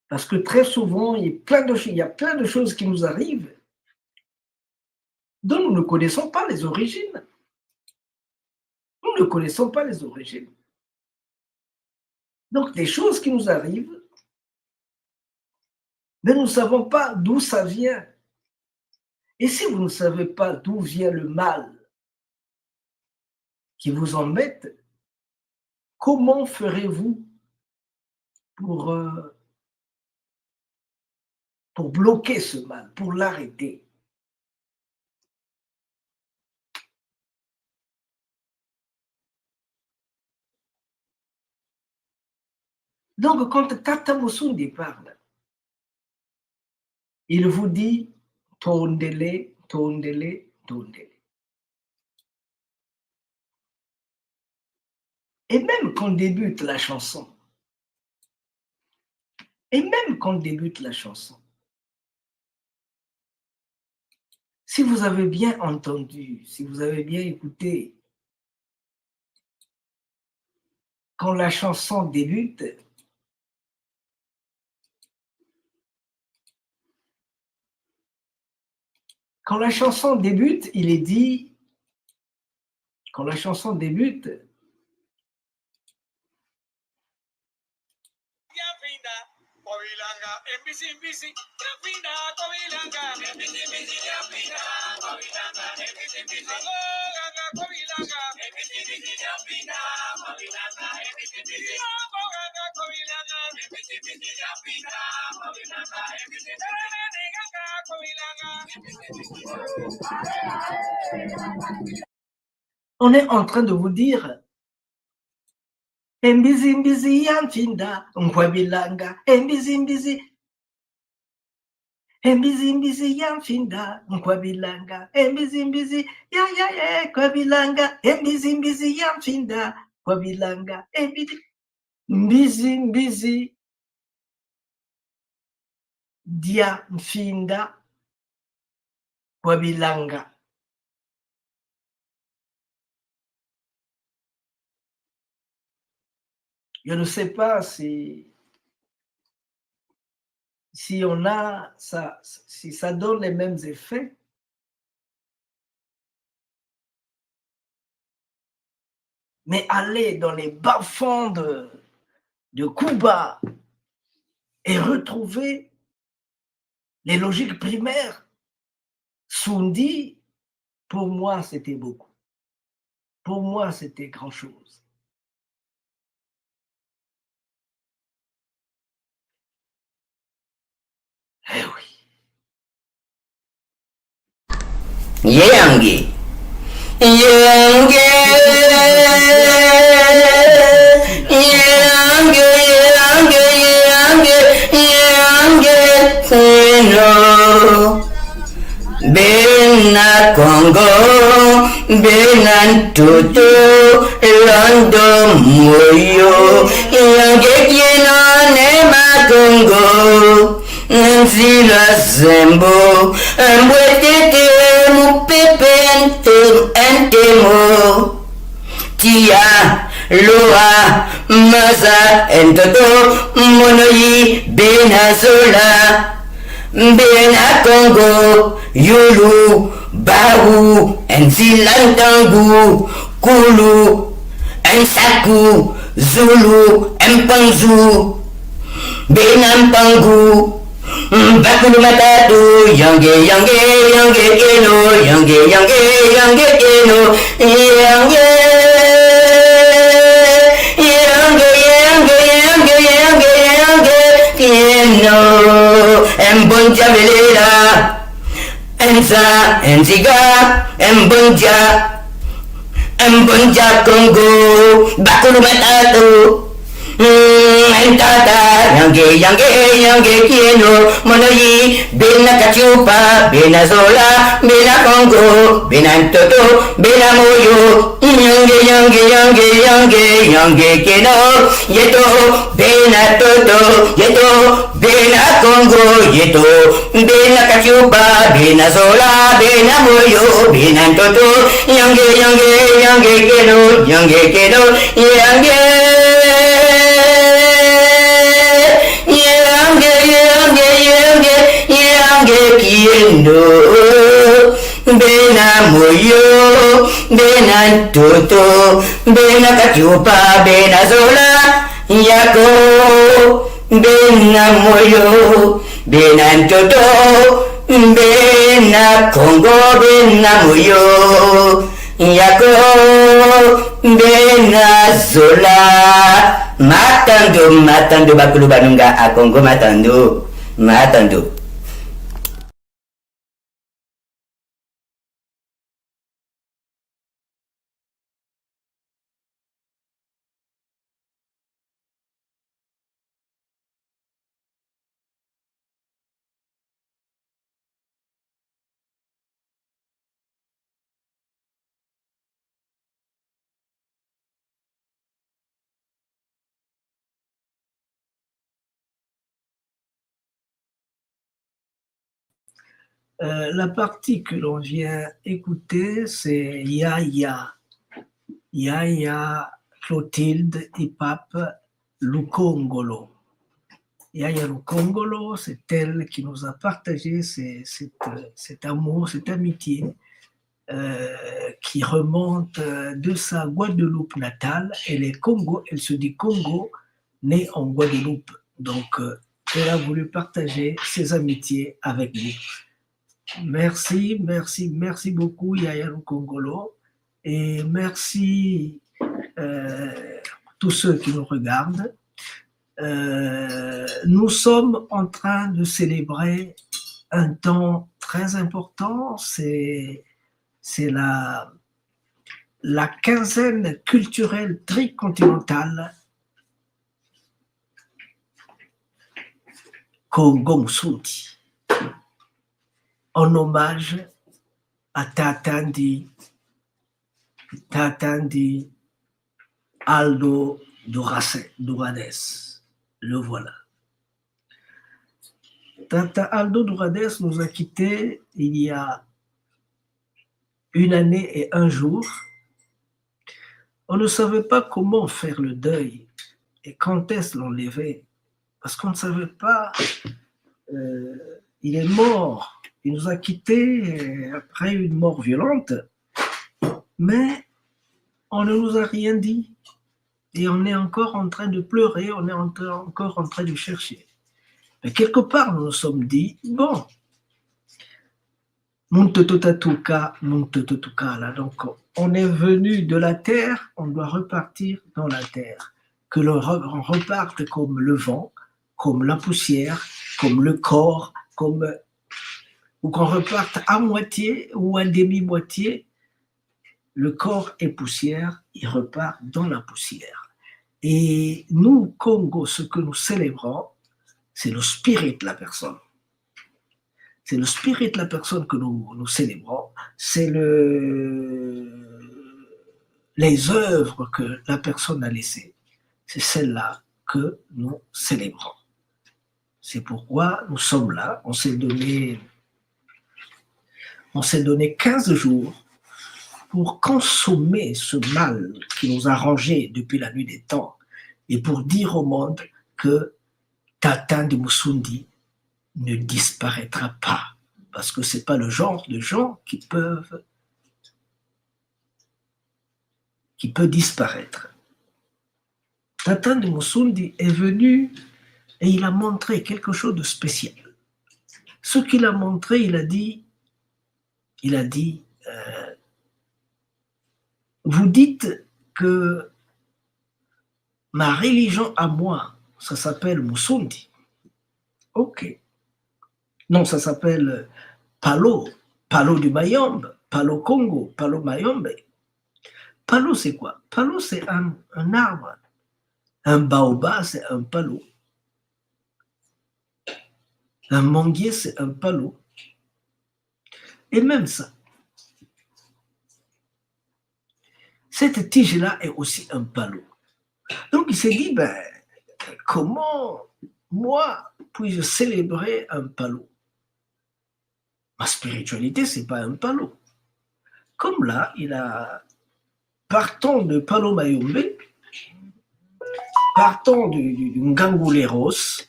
Parce que très souvent, il y a plein de choses qui nous arrivent dont nous ne connaissons pas les origines. Nous ne connaissons pas les origines. Donc, des choses qui nous arrivent, mais nous ne savons pas d'où ça vient. Et si vous ne savez pas d'où vient le mal qui vous embête, comment ferez-vous pour bloquer ce mal, pour l'arrêter? Donc, quand Tata Musundi parle, il vous dit Tondele, Tondele, Tondele. Et même quand débute la chanson, si vous avez bien entendu, si vous avez bien écouté, quand la chanson débute, il est dit, quand la chanson débute, on est en train de vous dire Mbizi mbizi yamfinda nkwabilanga mbizi mbizi yamfinda nkwabilanga mbizi mbizi ya kwabilanga mbizi mbizi yamfinda kwabilanga mbizi mbizi dia mfinda kwabilanga. Je ne sais pas si on a ça, si ça donne les mêmes effets. Mais aller dans les bas-fonds de Cuba et retrouver les logiques primaires, Sundi, pour moi, c'était beaucoup. Pour moi, c'était grand-chose. Eh oui. Yangi. Yangi. Bena Congo, Bena Tutu, Lando Moyo, Yangekino Nema Congo, Nzila Zembo, Mwetete Mupepe Entemo, Tia, Loa, Maza, Entoto, Monoyi, Benazola, Bena Congo, Yulu, Bawu, Nzilantangu, Kulu, Nsaku, Zulu, Mpanzu, Benampangu, Bakulu Matatu, Yange Keno, Yange Keno, Keno, Mbonja Velera, Enza, Enziga, Mbonja Congo, Bakulu Matatu, Entata, Yange Keno, Monoyi, Bena Kachupa, Bena Zola, Bena Congo, Bena Toto, Bena Moyo, Yange Keno, Yeto, Bena Toto, Yeto, Bena Congo, Yeto, Bena Kachupa, Bena Zola, Bena Moyo, Bena Toto, Yange Keno, Bena Moyo, Bena Toto, Bena Kachupa, Bena Zola, Yako, Bena Moyo, Bena Toto, Bena Congo, Bena Moyo, Yako, Bena Zola, Matando, Bakulu Banunga, a Congo, Matando. La partie que l'on vient écouter, c'est Yaya Clotilde et Pape Lukongolo. Yaya Lukongolo, c'est elle qui nous a partagé cet amour, cette amitié qui remonte de sa Guadeloupe natale. Elle est Congo, elle se dit Congo, née en Guadeloupe. Donc, elle a voulu partager ses amitiés avec nous. Merci, merci, merci beaucoup Yaya Lukongolo. Et merci tous ceux qui nous regardent. Nous sommes en train de célébrer un temps très important, c'est la quinzaine culturelle tricontinentale Congo Musundi, en hommage à Tatandi Aldo Dourades. Le voilà. Tata Aldo Dourades nous a quittés il y a 1 année et 1 jour. On ne savait pas comment faire le deuil et quand est-ce l'enlever, parce qu'on ne savait pas. Il est mort, il nous a quittés après une mort violente, mais on ne nous a rien dit. Et on est encore en train de pleurer, on est encore en train de chercher. Mais quelque part, nous nous sommes dit, bon, donc on est venu de la terre, on doit repartir dans la terre. Que l'on reparte comme le vent, comme la poussière, comme le corps, ou qu'on reparte à moitié ou à demi-moitié. Le corps est poussière, il repart dans la poussière. Et nous, Congo, ce que nous célébrons, c'est le spirit de la personne. C'est le spirit de la personne que nous célébrons. C'est les œuvres que la personne a laissées. C'est celle-là que nous célébrons. C'est pourquoi nous sommes là. On s'est donné 15 jours pour consommer ce mal qui nous a rangés depuis la nuit des temps et pour dire au monde que Tatandi Musundi ne disparaîtra pas, parce que ce n'est pas le genre de gens qui peut disparaître. Tatandi Musundi est venu et il a montré quelque chose de spécial. Ce qu'il a montré, il a dit, vous dites que ma religion à moi, ça s'appelle Musundi. Ok. Non, ça s'appelle Palo du Mayombe, Palo Congo, Palo Mayombe. Palo, c'est quoi? Palo, c'est un arbre. Un baobab, c'est un palo. Un manguier, c'est un palo. Et même ça, cette tige-là est aussi un palo. Donc il s'est dit, comment moi puis-je célébrer un palo? Ma spiritualité, ce n'est pas un palo. Comme là, partant de Palo Mayombe, partant du Nganguleros,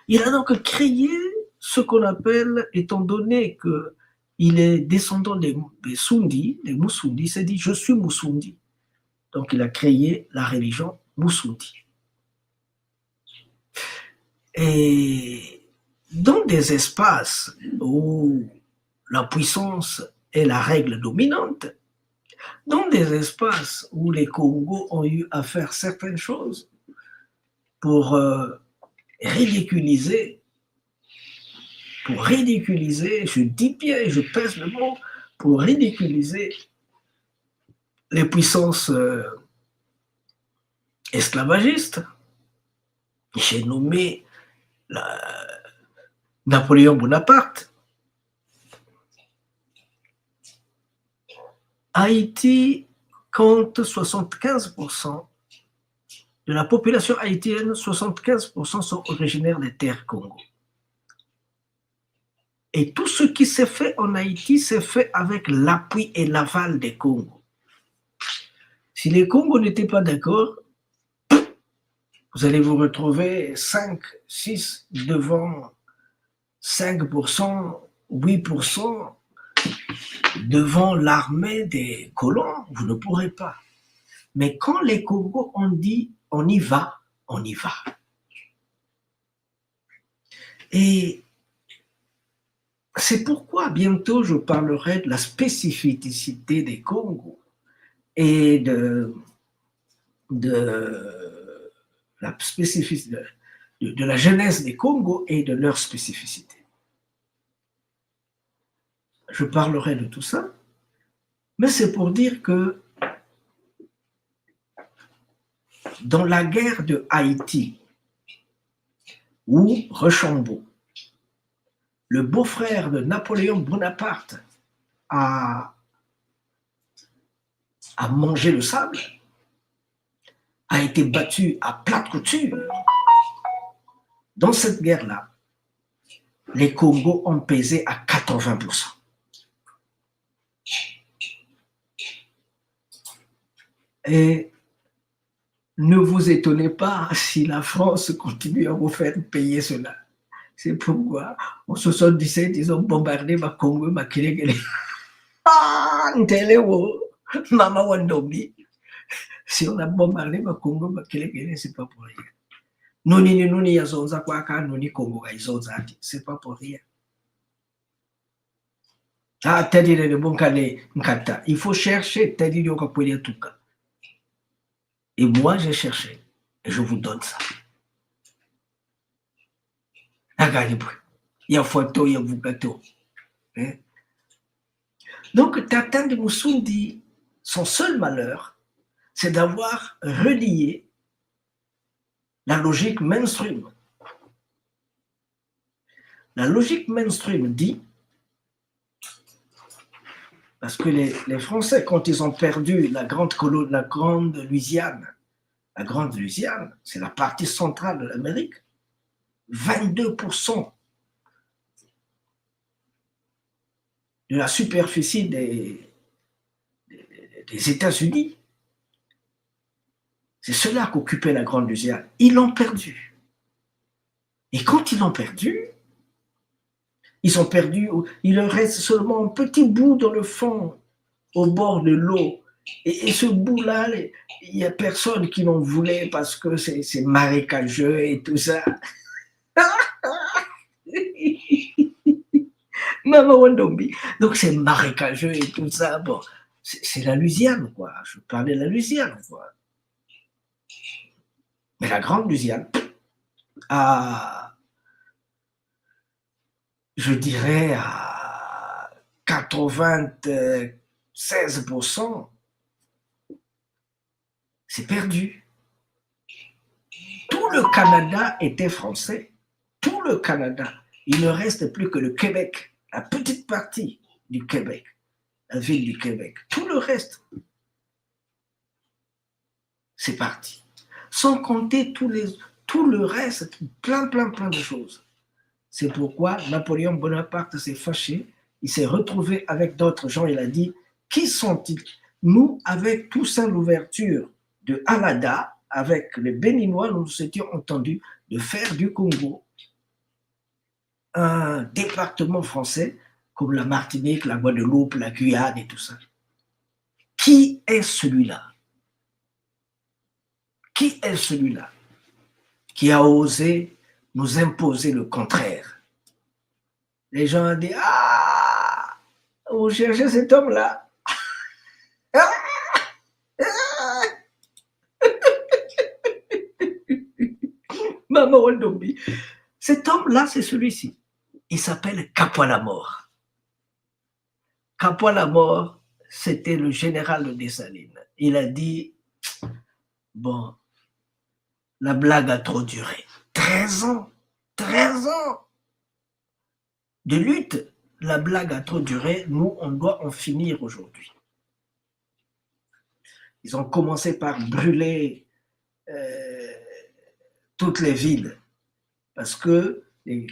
il a donc créé ce qu'on appelle, étant donné qu'il est descendant des Sundi, des Musundi, il s'est dit, je suis Musundi. Donc il a créé la religion Musundi. Et dans des espaces où la puissance est la règle dominante, dans des espaces où les Congos ont eu à faire certaines choses pour ridiculiser, je dis bien et je pèse le mot, pour ridiculiser les puissances esclavagistes. J'ai nommé Napoléon Bonaparte. Haïti compte 75% de la population haïtienne, 75% sont originaires des terres Congo. Et tout ce qui s'est fait en Haïti s'est fait avec l'appui et l'aval des Congos. Si les Congos n'étaient pas d'accord, vous allez vous retrouver 5, 6 devant 5%, 8% devant l'armée des colons. Vous ne pourrez pas. Mais quand les Congos ont dit on y va, on y va. Et c'est pourquoi bientôt je parlerai de la spécificité des Congos et de la spécificité de la jeunesse des Congos et de leur spécificité. Je parlerai de tout ça, mais c'est pour dire que dans la guerre de Haïti, où Rochambeau, le beau-frère de Napoléon Bonaparte, a mangé le sable, a été battu à plate couture. Dans cette guerre-là, les Congos ont pesé à 80%. Et ne vous étonnez pas si la France continue à vous faire payer cela. C'est pourquoi, en 77, ils ont bombardé ma Congo, ma Kéléguélé. Ah, Ntéléwo, Mama Wandobi. Si on a bombardé ma Congo, ma Kéléguélé, c'est pas pour rien. Nous ni yazonza kwaka, nous ni Congo, c'est pas pour rien. Ah, t'as dit le bon calé, Nkata. Il faut chercher, t'as dit le Kapolia Touka. Et moi, j'ai cherché. Et je vous donne ça. Il y a photo, il y a Vugato. Donc, Tatan de Moussoundi, son seul malheur, c'est d'avoir relié la logique mainstream. La logique mainstream dit, parce que les Français, quand ils ont perdu la grande Louisiane, c'est la partie centrale de l'Amérique, 22% de la superficie des États-Unis, c'est cela qu'occupait la grande Louisiane. Ils l'ont perdu. Et quand ils l'ont perdu, il leur reste seulement un petit bout dans le fond, au bord de l'eau. Et ce bout-là, il n'y a personne qui l'en voulait parce que c'est marécageux et tout ça. Donc c'est marécageux et tout ça. Bon, c'est la Louisiane, quoi. Je parlais de la Louisiane, quoi. Mais la grande Louisiane a, je dirais, à 96%, c'est perdu. Tout le Canada était français. Tout le Canada. Il ne reste plus que le Québec, la petite partie du Québec, la ville du Québec. Tout le reste, c'est parti. Sans compter tout le reste, plein de choses. C'est pourquoi Napoléon Bonaparte s'est fâché, il s'est retrouvé avec d'autres gens, il a dit, qui sont-ils? Nous, avec Toussaint l'ouverture de Alada, avec les Béninois, nous nous étions entendus de faire du Congo un département français comme la Martinique, la Guadeloupe, la Guyane et tout ça. Qui est celui-là? Qui est celui-là qui a osé nous imposer le contraire? Les gens ont dit, ah, vous cherchez cet homme-là. Maman Wandombi. Cet homme-là, c'est celui-ci. Il s'appelle Capois-la-Mort. Capois-la-Mort, c'était le général de Dessalines. Il a dit, bon, la blague a trop duré. 13 ans de lutte. La blague a trop duré. Nous, on doit en finir aujourd'hui. Ils ont commencé par brûler toutes les villes parce que les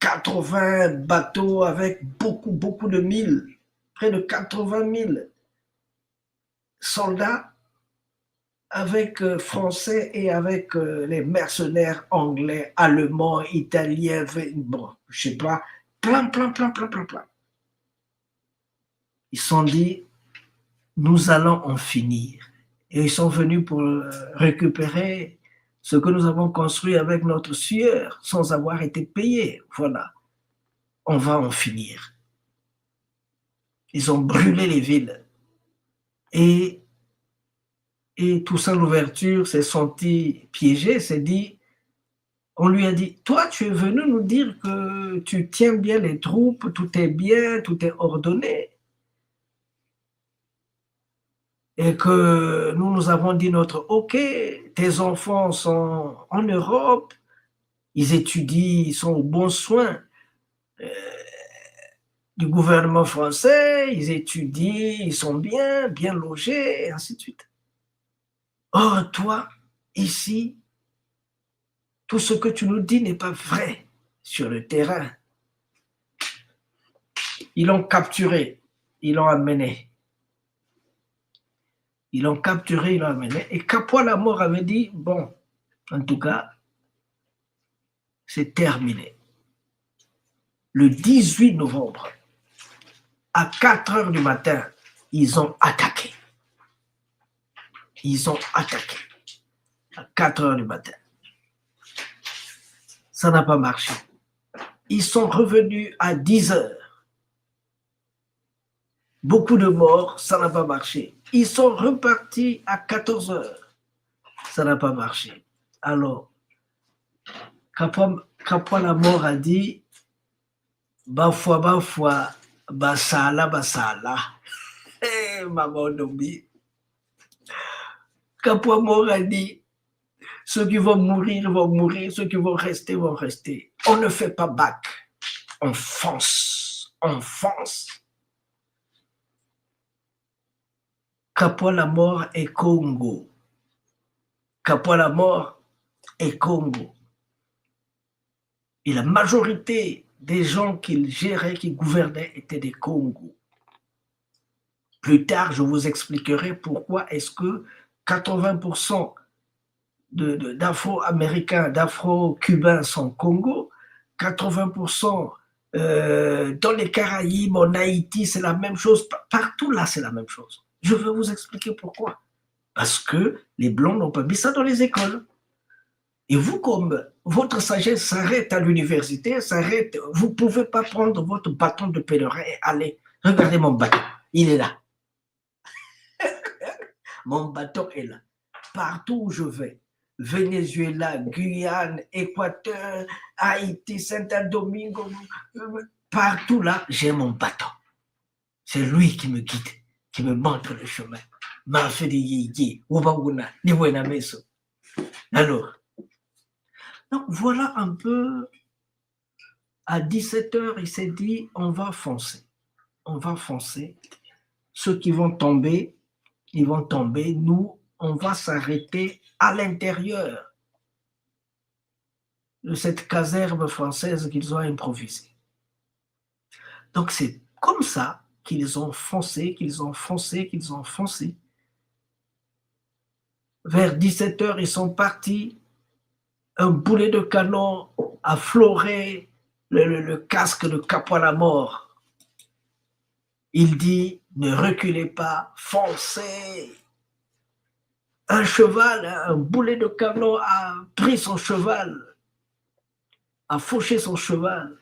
80 bateaux avec beaucoup de milles, près de 80 000 soldats Français et avec les mercenaires anglais, allemands, italiens, bon, je sais pas, plein. Ils se sont dit, nous allons en finir. Et ils sont venus pour récupérer ce que nous avons construit avec notre sueur sans avoir été payés. Voilà, on va en finir. Ils ont brûlé les villes. Et Toussaint Louverture s'est senti piégé, s'est dit, on lui a dit, toi tu es venu nous dire que tu tiens bien les troupes, tout est bien, tout est ordonné. Et que nous avons dit notre OK, tes enfants sont en Europe, ils étudient, ils sont aux bons soins du gouvernement français, ils étudient, ils sont bien logés, et ainsi de suite. Or, toi, ici, tout ce que tu nous dis n'est pas vrai sur le terrain. Ils l'ont capturé, ils l'ont amené. Ils l'ont capturé, ils l'ont amené. Et Capois la mort avait dit, bon, en tout cas, c'est terminé. Le 18 novembre, à 4 heures du matin, ils ont attaqué. Ils ont attaqué. À 4 heures du matin. Ça n'a pas marché. Ils sont revenus à 10 heures. Beaucoup de morts, ça n'a pas marché. Ils sont repartis à 14 heures. Ça n'a pas marché. Alors, Capois la mort a dit, Bafwa, basala. Eh, maman Dombi. Capois mort a dit, ceux qui vont mourir, ceux qui vont rester. On ne fait pas bac. On fonce. Capois la mort est Congo. Capois la mort est Congo. Et la majorité des gens qu'il gérait, qui gouvernaient, étaient des Congos. Plus tard, je vous expliquerai pourquoi est-ce que 80% d'Afro-Américains, d'Afro-Cubains sont Congo, 80% dans les Caraïbes, en Haïti, c'est la même chose. Partout là, c'est la même chose. Je vais vous expliquer pourquoi. Parce que les Blancs n'ont pas mis ça dans les écoles. Et vous, comme votre sagesse s'arrête à l'université, vous ne pouvez pas prendre votre bâton de pèlerin et aller. Regardez mon bâton, il est là. Mon bâton est là. Partout où je vais, Venezuela, Guyane, Équateur, Haïti, Saint-Domingue, partout là, j'ai mon bâton. C'est lui qui me guide, qui me montre le chemin. Alors, donc voilà un peu, à 17h, il s'est dit, on va foncer. Ceux qui vont tomber, ils vont tomber. Nous, on va s'arrêter à l'intérieur de cette caserne française qu'ils ont improvisée. Donc c'est comme ça qu'ils ont foncé. Vers 17h, ils sont partis. Un boulet de canon a floré le casque de Capois la mort. Il dit, ne reculez pas, foncez. Un cheval, un boulet de canon a pris son cheval, a fauché son cheval.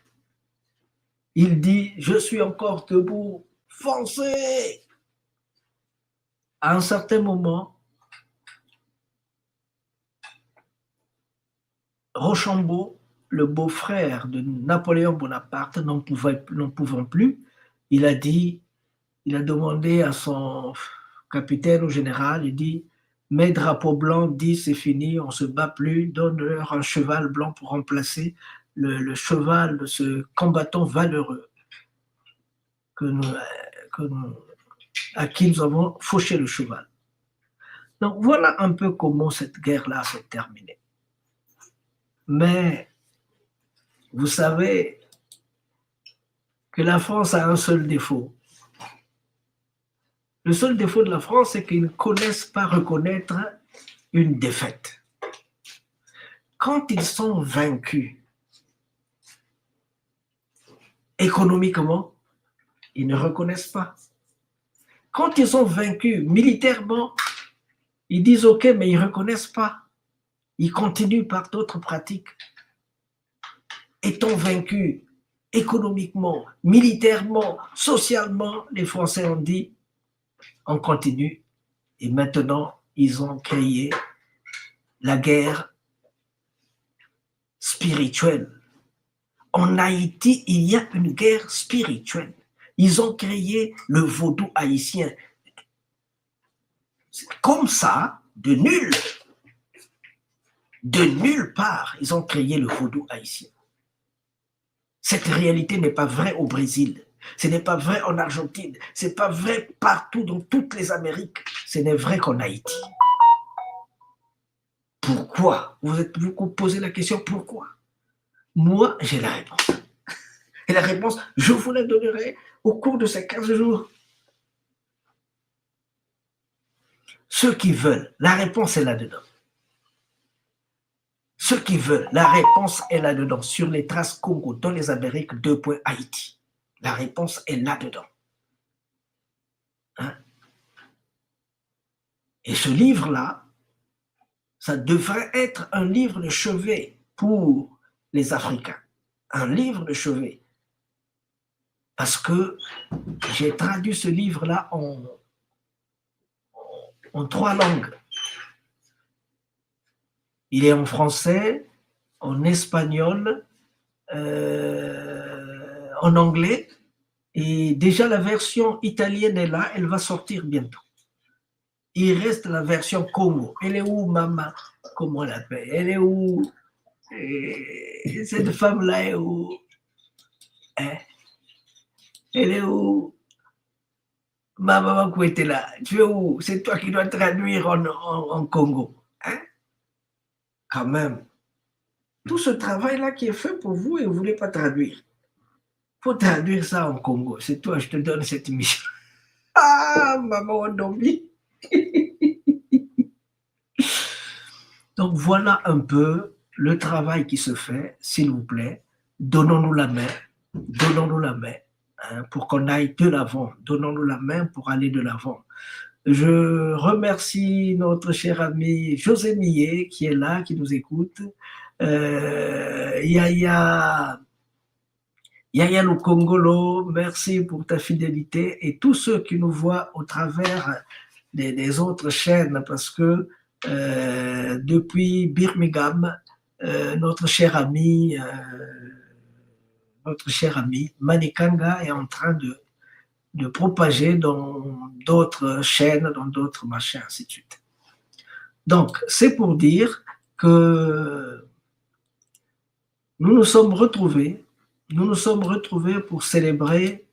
Il dit, je suis encore debout, foncez. À un certain moment, Rochambeau, le beau-frère de Napoléon Bonaparte, n'en pouvant plus, il a demandé à son capitaine ou général, il dit, mes drapeaux blancs, dit c'est fini, on ne se bat plus, donne-leur un cheval blanc pour remplacer le cheval de ce combattant valeureux à qui nous avons fauché le cheval. Donc voilà un peu comment cette guerre-là s'est terminée. Mais vous savez que la France a un seul défaut. Le seul défaut de la France, c'est qu'ils ne connaissent pas reconnaître une défaite. Quand ils sont vaincus économiquement, ils ne reconnaissent pas. Quand ils sont vaincus militairement, ils disent OK, mais ils ne reconnaissent pas. Ils continuent par d'autres pratiques. Étant vaincus économiquement, militairement, socialement, les Français ont dit on continue. Et maintenant, ils ont créé la guerre spirituelle. En Haïti, il y a une guerre spirituelle. Ils ont créé le vaudou haïtien. Comme ça, de nulle part, ils ont créé le vaudou haïtien. Cette réalité n'est pas vraie au Brésil, ce n'est pas vrai en Argentine, ce n'est pas vrai partout dans toutes les Amériques, ce n'est vrai qu'en Haïti. Pourquoi? Vous posez la question pourquoi? Moi, j'ai la réponse. Et la réponse, je vous la donnerai au cours de ces 15 jours. Ceux qui veulent, la réponse est là-dedans. Ceux qui veulent, la réponse est là-dedans. Sur les traces Congo, dans les Amériques, Haïti. La réponse est là-dedans. Hein? Et ce livre-là, ça devrait être un livre de chevet pour les Africains. Un livre de chevet. Parce que j'ai traduit ce livre-là en 3 langues. Il est en français, en espagnol, en anglais, et déjà la version italienne est là, elle va sortir bientôt. Il reste la version Congo. Elle est où, maman? Comment on l'appelle? Elle est où? Cette femme-là est où? Hein? Elle est où? Ma maman qui était là. Tu es où? C'est toi qui dois traduire en Congo. Hein? Quand même. Tout ce travail-là qui est fait pour vous et vous ne voulez pas traduire. Il faut traduire ça en Congo. C'est toi, je te donne cette mission. Ah, maman Ondombi. Donc voilà un peu le travail qui se fait, s'il vous plaît. Donnons-nous la main. Donnons-nous la main. Hein, pour qu'on aille de l'avant. Donnons-nous la main pour aller de l'avant. Je remercie notre cher ami José Millet qui est là, qui nous écoute. Yaya Lukongolo, merci pour ta fidélité et tous ceux qui nous voient au travers des autres chaînes parce que depuis Birmingham, notre cher ami Manikanga est en train de propager dans d'autres chaînes, dans d'autres machins, ainsi de suite. Donc, c'est pour dire que nous nous sommes retrouvés pour célébrer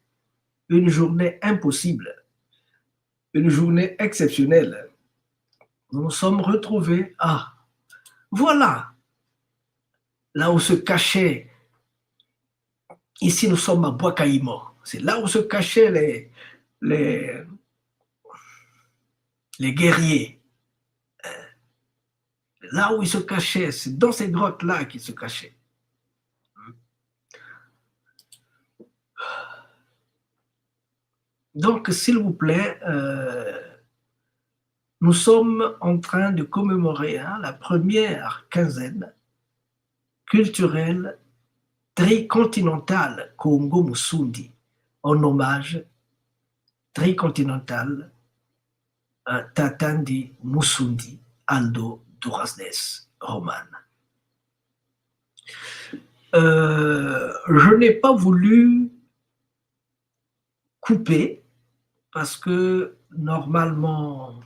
une journée impossible, une journée exceptionnelle. Nous nous sommes retrouvés voilà, là où se cachait, ici nous sommes à Bois-Caïman, c'est là où se cachaient les guerriers. Là où ils se cachaient, c'est dans ces grottes-là qu'ils se cachaient. Donc, s'il vous plaît, nous sommes en train de commémorer la première quinzaine culturelle tricontinentale Congo Musundi, en hommage tricontinental à Tatandi Musundi Aldo Durazdes Roman. Je n'ai pas voulu couper parce que normalement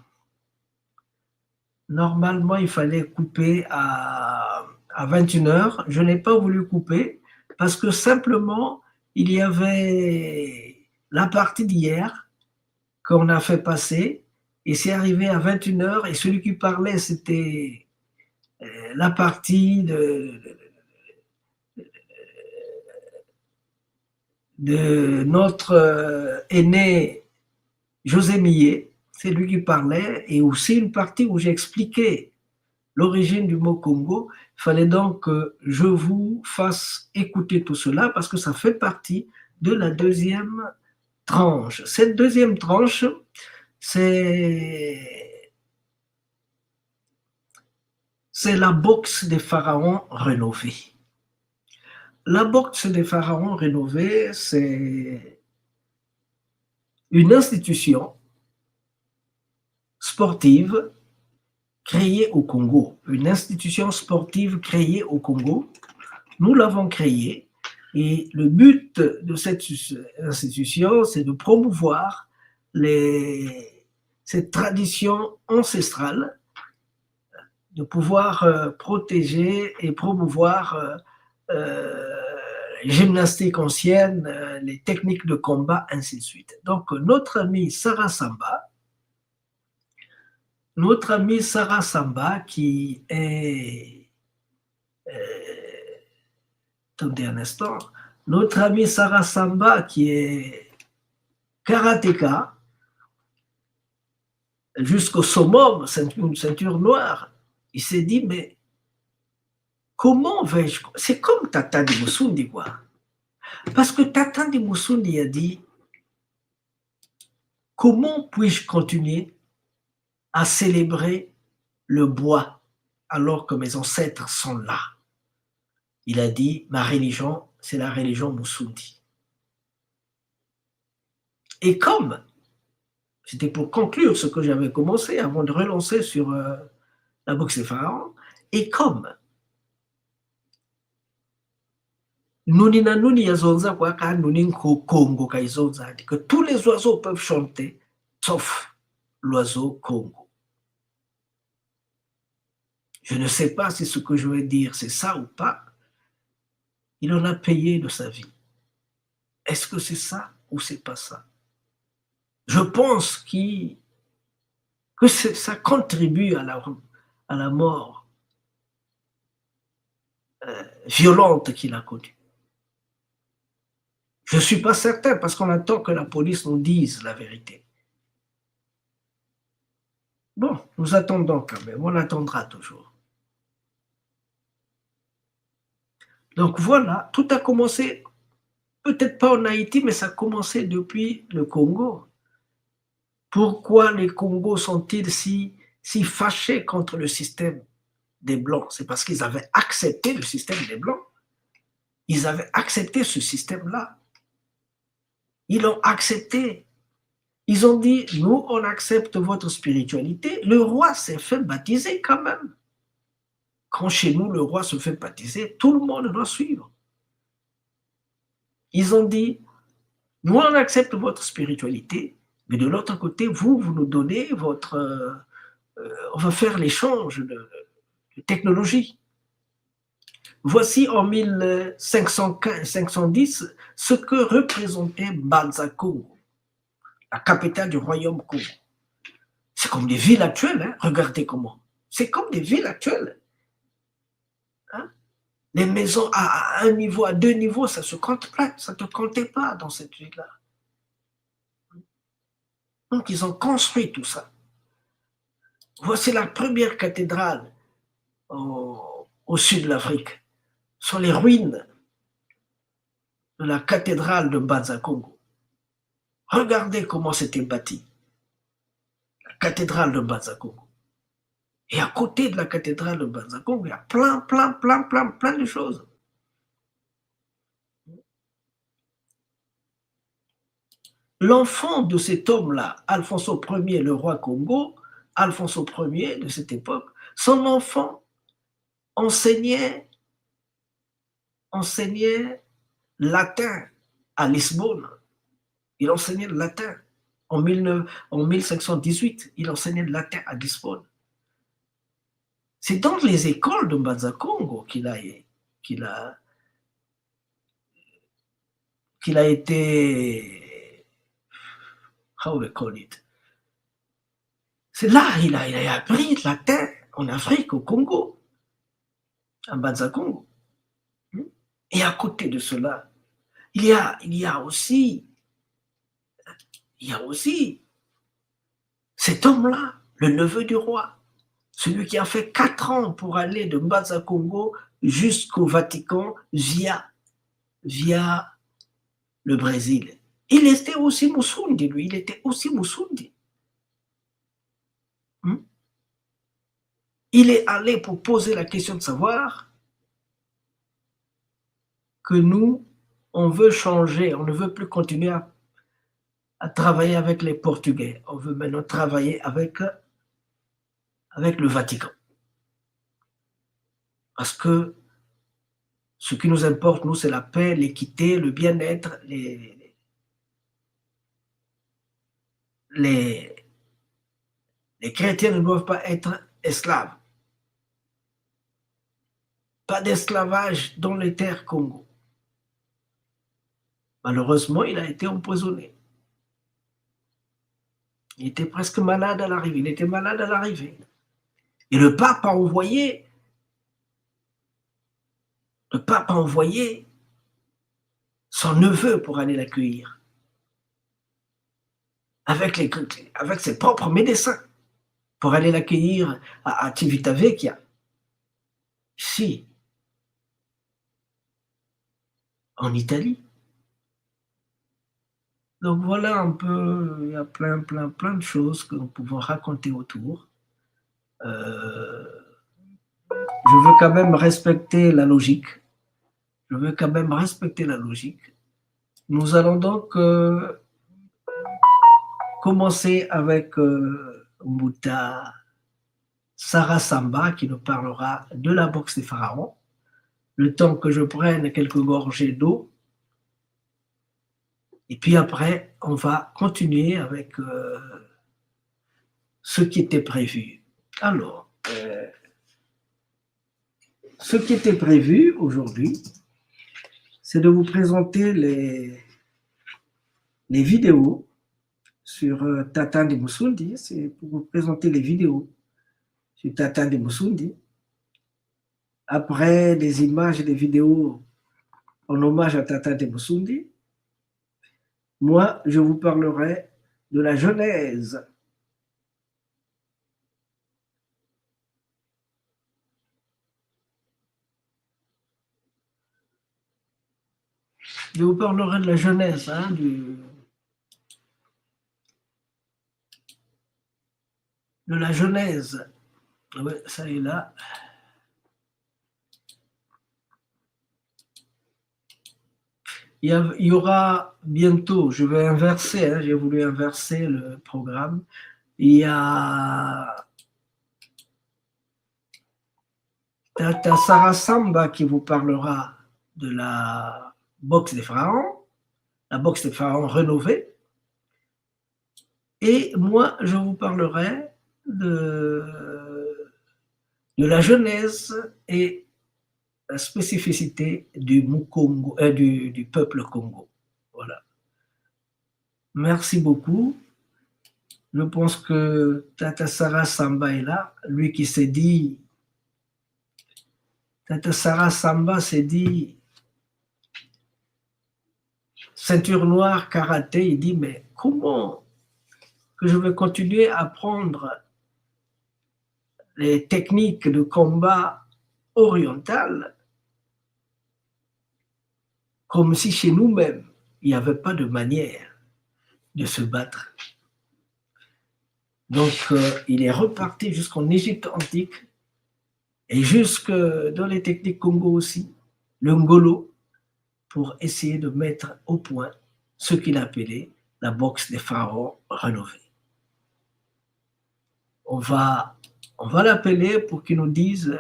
il fallait couper à 21h. Je n'ai pas voulu couper parce que simplement il y avait la partie d'hier qu'on a fait passer et c'est arrivé à 21h et celui qui parlait c'était la partie de notre aîné José Millet, c'est lui qui parlait, et aussi une partie où j'ai expliqué l'origine du mot Congo. Il fallait donc que je vous fasse écouter tout cela parce que ça fait partie de la deuxième tranche. Cette deuxième tranche, c'est la boxe des pharaons rénovée. La boxe des pharaons rénovée, c'est une institution sportive créée au Congo. Une institution sportive créée au Congo. Nous l'avons créée et le but de cette institution, c'est de promouvoir cette tradition ancestrale, de pouvoir protéger et promouvoir gymnastique ancienne, les techniques de combat, ainsi de suite. Donc, notre amie Sarah Samba, qui est... attendez un instant. Notre amie Sarah Samba, qui est karatéka, jusqu'au summum, une ceinture noire, il s'est dit, mais comment vais-je... C'est comme Tata de Moussoudi, quoi. Parce que Tata de Moussoudi a dit, comment puis-je continuer à célébrer le bois alors que mes ancêtres sont là? Il a dit, ma religion, c'est la religion Moussoudi. Et comme, c'était pour conclure ce que j'avais commencé avant de relancer sur la boxe des pharaons, et comme que tous les oiseaux peuvent chanter, sauf l'oiseau Congo. Je ne sais pas si ce que je vais dire, c'est ça ou pas. Il en a payé de sa vie. Est-ce que c'est ça ou c'est pas ça? Je pense que ça contribue à la mort violente qu'il a connue. Je ne suis pas certain parce qu'on attend que la police nous dise la vérité. Bon, nous attendons quand même, on attendra toujours. Donc voilà, tout a commencé, peut-être pas en Haïti, mais ça a commencé depuis le Congo. Pourquoi les Congos sont-ils si fâchés contre le système des Blancs? C'est parce qu'ils avaient accepté le système des Blancs. Ils avaient accepté ce système-là. Ils l'ont accepté. Ils ont dit, nous, on accepte votre spiritualité. Le roi s'est fait baptiser quand même. Quand chez nous, le roi se fait baptiser, tout le monde doit suivre. Ils ont dit, nous, on accepte votre spiritualité, mais de l'autre côté, vous nous donnez votre... on va faire l'échange de technologie. Voici en 1515-510 ce que représentait Banza-Congo, la capitale du royaume Congo. C'est comme des villes actuelles, hein? Regardez comment. C'est comme des villes actuelles. Hein? Les maisons à un niveau, à deux niveaux, ça se compte pas, ça ne te comptait pas dans cette ville-là. Donc ils ont construit tout ça. Voici la première cathédrale au sud de l'Afrique. Sur les ruines de la cathédrale de Banza-Congo. Regardez comment c'était bâti. La cathédrale de Banza-Congo. Et à côté de la cathédrale de Banza-Congo, il y a plein de choses. L'enfant de cet homme-là, Alfonso Ier, le roi Congo, Alfonso Ier de cette époque, son enfant enseignait latin à Lisbonne. Il enseignait le latin. En 1518, il enseignait le latin à Lisbonne. C'est dans les écoles de Banza-Congo qu'il a été, how we call it. C'est là qu'il a appris le latin en Afrique, au Congo, à Banza-Congo. Et à côté de cela, il y a aussi cet homme-là, le neveu du roi, celui qui a fait 4 ans pour aller de Mbanza Congo jusqu'au Vatican via le Brésil. Il était aussi Musundi, lui, il était aussi Musundi. Il est allé pour poser la question de savoir que nous, on veut changer, on ne veut plus continuer à travailler avec les Portugais. On veut maintenant travailler avec le Vatican. Parce que ce qui nous importe, nous, c'est la paix, l'équité, le bien-être, les chrétiens ne doivent pas être esclaves. Pas d'esclavage dans les terres Congo. Malheureusement, il a été empoisonné. Il était presque malade à l'arrivée. Il était malade à l'arrivée. Et le pape a envoyé son neveu pour aller l'accueillir. Avec ses propres médecins. Pour aller l'accueillir à Civitavecchia. Ici. En Italie. Donc voilà un peu, il y a plein de choses que nous pouvons raconter autour. Je veux quand même respecter la logique. Nous allons donc commencer avec Mbuta Sarah Samba qui nous parlera de la boxe des pharaons. Le temps que je prenne quelques gorgées d'eau. Et puis après, on va continuer avec ce qui était prévu. Alors, ce qui était prévu aujourd'hui, c'est de vous présenter les vidéos sur Tatande Musundi. C'est pour vous présenter les vidéos sur Tatande Musundi. Après, des images et des vidéos en hommage à Tatande Musundi. Moi, je vous parlerai de la Genèse. Je vous parlerai de la Genèse, de la Genèse. Oui, ça est là. Il y aura bientôt, je vais inverser, j'ai voulu inverser le programme. Il y a Tata Sarah Samba qui vous parlera de la boxe des pharaons, la boxe des pharaons rénovée. Et moi, je vous parlerai de la Genèse et la spécificité du peuple Congo. Voilà. Merci beaucoup. Je pense que Tata Sarah Samba est là. Lui qui s'est dit, Tata Sarah Samba s'est dit, ceinture noire, karaté, il dit, mais comment que je vais continuer à apprendre les techniques de combat orientales comme si chez nous-mêmes, il n'y avait pas de manière de se battre. Donc, il est reparti jusqu'en Égypte antique et jusque dans les techniques Congo aussi, le Ngolo, pour essayer de mettre au point ce qu'il appelait la boxe des pharaons rénovée. On va l'appeler pour qu'il nous dise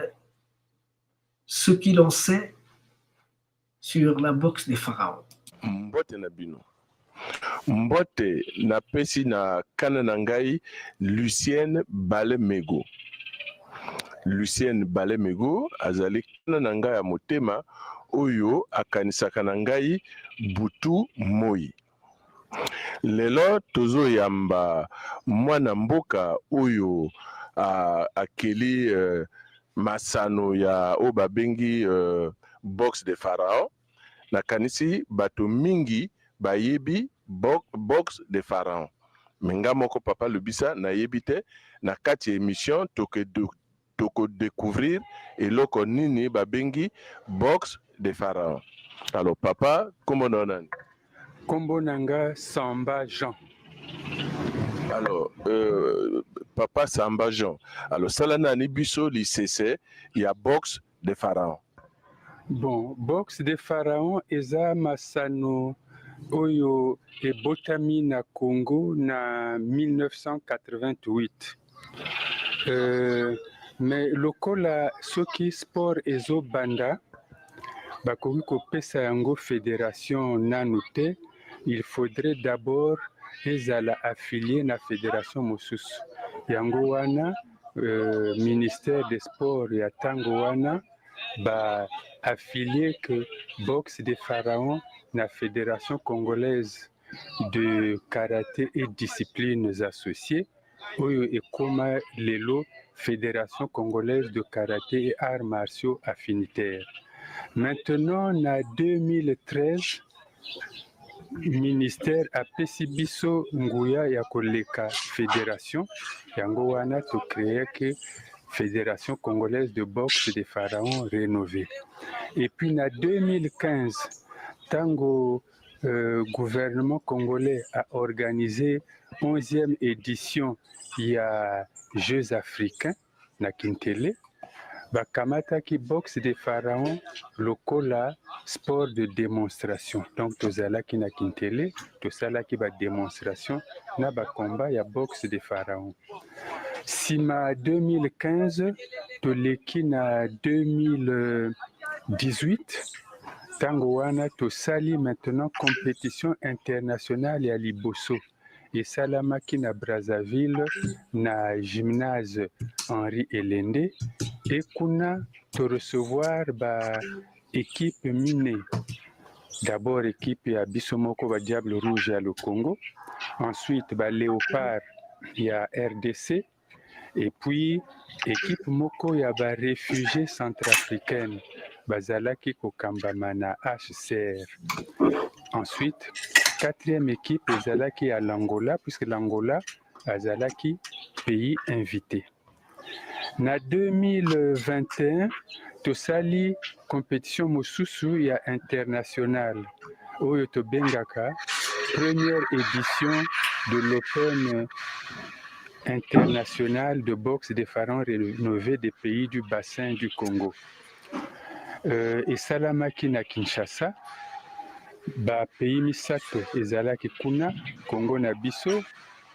ce qu'il en sait sur la boxe des pharaons. Mbote na bino. Mbote na pesi na kana na ngai Lucienne Balemego. Lucienne Balemego azali kana na ngai ya motema oyo akanisaka na ngai butu moi. Lelo tozo yamba mwana mboka oyo akeli masano ya obabengi boxe de pharaon na kanisi bato mingi bayebi boxe de pharaon. Menga moko papa lobisa na yebite na kati émission toko découvrir et loko nini babengi boxe des pharaons. Alors papa, comment on a? Kombo nanga Samba Jean. Alors, papa Samba Jean. Alors, Salana Nibiso, l'ICC, il y a boxe des pharaons. Bon, boxe des pharaons, eza masano oyo et botami na Congo na 1988. Mais lokola soki sport ezo banda, bakoki kopesa yango fédération nanu te, il faudrait d'abord ezala affilié na fédération mosusu. Yango wana ministère des sports ya tango wana ba affilié que boxe des pharaons na fédération congolaise de karaté et disciplines associées oyo ekoma lelo fédération congolaise de karaté et arts martiaux affinitaires. Maintenant na 2013 ministère apesi biso nguya ya koleka fédération yango wana to créer que fédération congolaise de boxe des pharaons rénovée. Et puis en 2015 tango gouvernement congolais a organisé 11e édition il y a Jeux africains na Kintele. Bakamata ki boxe des pharaons lokola sport de démonstration. Donc tozala ki na Kintele, tosala ki ba démonstration na ba combat ya boxe des pharaons. Sima 2015 toleki na 2018 tango wana tosali maintenant compétition internationale ya liboso. Et salamaki na Brazzaville na gymnase Henri Elende et kuna to recevoir ba équipe minée. D'abord équipe ya Bisomoko ba Diable Rouge ya le Congo, ensuite ba Léopard ya RDC et puis équipe moko ya ba réfugiés centrafricaines bazalaki kokambama na HCR. Ensuite, quatrième équipe ezalaki à l'Angola, puisque l'Angola azalaki pays invité. Na 2021, tosali compétition mosusu ya international oyo tobengaka première édition de l'Open international de boxe des pharaons rénové des pays du bassin du Congo. Et salamaki na Kinshasa, ba pays misato ezalaki kuna, Congo na biso,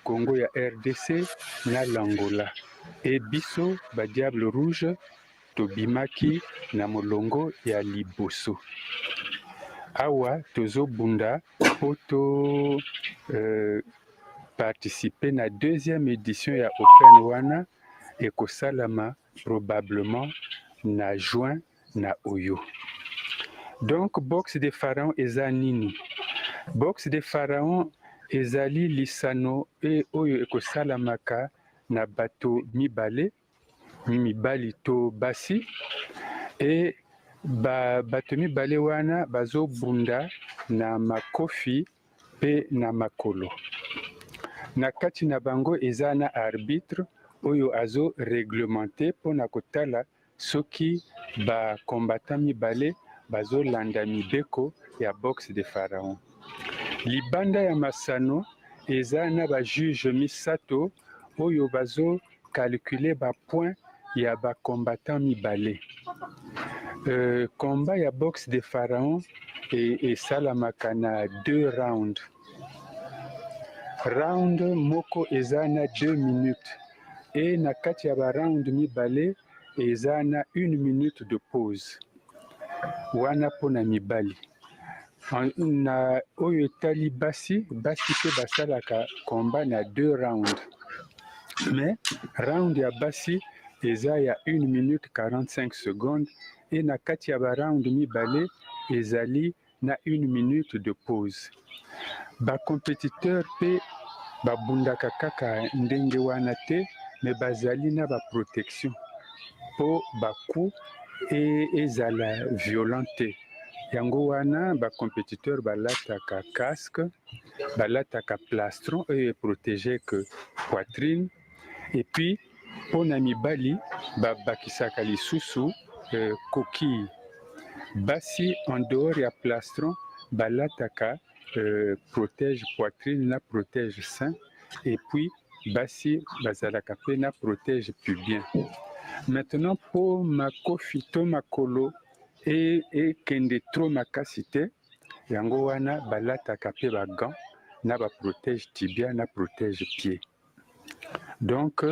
Congo ya RDC na l'Angola. Et biso ba Diable Rouge tobimaki na molongo ya liboso. Awa tozo bunda poto participer na deuxième édition ya Open wana ekosalama probablement na juin na Oyo. Donc boxe des pharaons eza nini? Boxe des pharaons ezali lisano e oyo ekosalamaka na bato mibale to basi e bato mibale wana bazobunda na makofi pe na makolo. Na kati na bango eza na arbitre oyo azo réglementé pona kotala soki ba combattant mibale bazolanda mibeko ya boxe des pharaons. Libanda ya masano eza na ba juge misato oyo bazo calculer ba point ya ba combattant mibale. Combat ya boxe des pharaons et salamaka na 2 rounds. Round moko eza na 2 minutes et na kati ya ba round mibale eza na 1 minute de pause. Wana pona mibali. Na oyo etali basi pe basalaka combat na 2 rounds. Mais round ya basi eza ya 1 minute 45 secondes et na kati ya ba round mibale ezali na 1 minute de pause. Ba compétiteur pe babundaka kaka ndenge wana te, mais bazali na ba protection po baku et ezala violente. Yango wana ba compétiteur balataka casque, balataka plastron et protéger que poitrine et puis mpona mibali babakisaka lisusu coquille. Basi en dehors ya plastron balataka protège poitrine na protège sein, et puis basi bazalaka pe na protège pubien. Maintenant po makofi to makolo ekende tro makasi te, yango wana balataka pe bagant na baprotège tibia na protège pied. Donc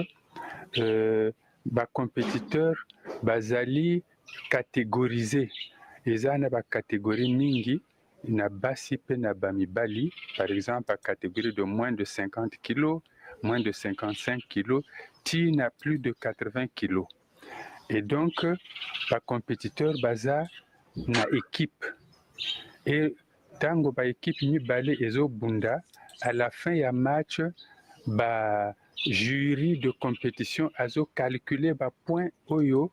bacompétiteur bazali catégorisé, eza na bacatégorie mingi na basi pe na bamibali. Par exemple la catégorie de moins de 50 kg, moins de 55 kg, ti na plus de 80 kg. Et donc bacompétiteur baza na équipe, et tango ba équipe mibale ezobunda, à la fin ya match ba jury de compétition azo calculer ba point oyo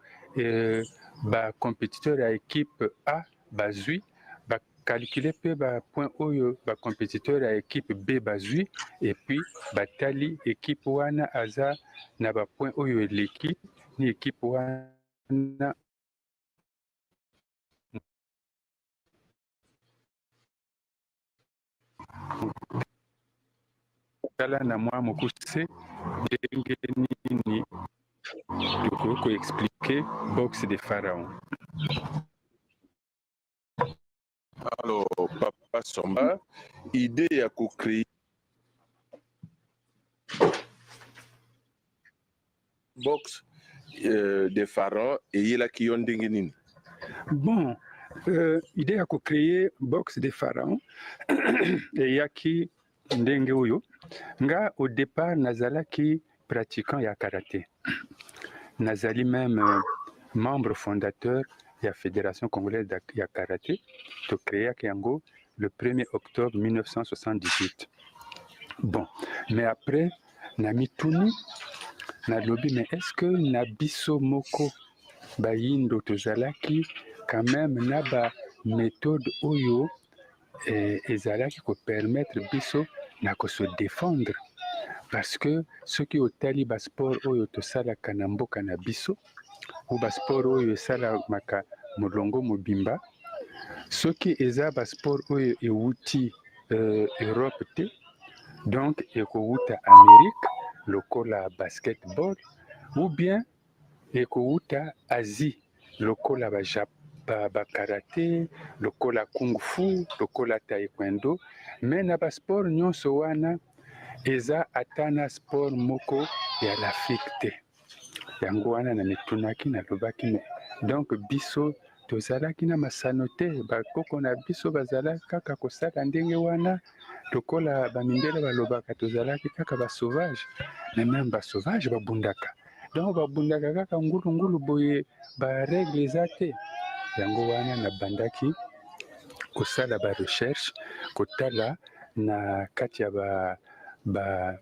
ba compétiteur ya équipe A bazui, ba calculer pe ba point oyo ba compétiteur ya équipe B bazui, et puis batali équipe wana aza na ba point oyo l'équipe ni équipe wana tala na mwa mokuse ndenge nini tokoki koexplike boxe de pharaon. Alors Papa Somba, idée ya ko-créer boxe de pharaon eyelaki yo ndenge nini? Bon, idée ya ko-créer boxe de pharaon eyaki ndenge oyo. Nga au départ nazalaki pratiquant ya karaté, nazali même membre fondateur de la Fédération congolaise de karaté, to créaki yango le 1er octobre 1978. Bon, mais après namituni nalobi, mais est-ce que na biso moko bayindo tozalaki quand même na ba méthode oyo ezalaki ko permettre biso na ko se défendre, parce que ceux qui otali ba sport oyo tosalaka na mboka na biso ou ba sport oyo esalamaka molongo mobimba, soki eza ba sport oyo euti Europe te, donc ekouta Amérique lokola basketball, ou bien ekouta Asie lokola ba karaté, lokola kung fu, lokola taekwondo. Mais na ba sport nyonso wana eza atana sport moko ya l'Afrique te. Yango wana na mitunaki na lobaki, donc biso tozalaki na masano te, bakoko na biso bazalaki kaka kosala ndenge wana, lokola bamindele balobaka tozalaki kaka ba sauvage, mais même ba sauvage babundaka, donc babundaka kaka ngulu boye ba règle eza te. Yango wana na bandaki kosala ba recherche, kotala na kati ya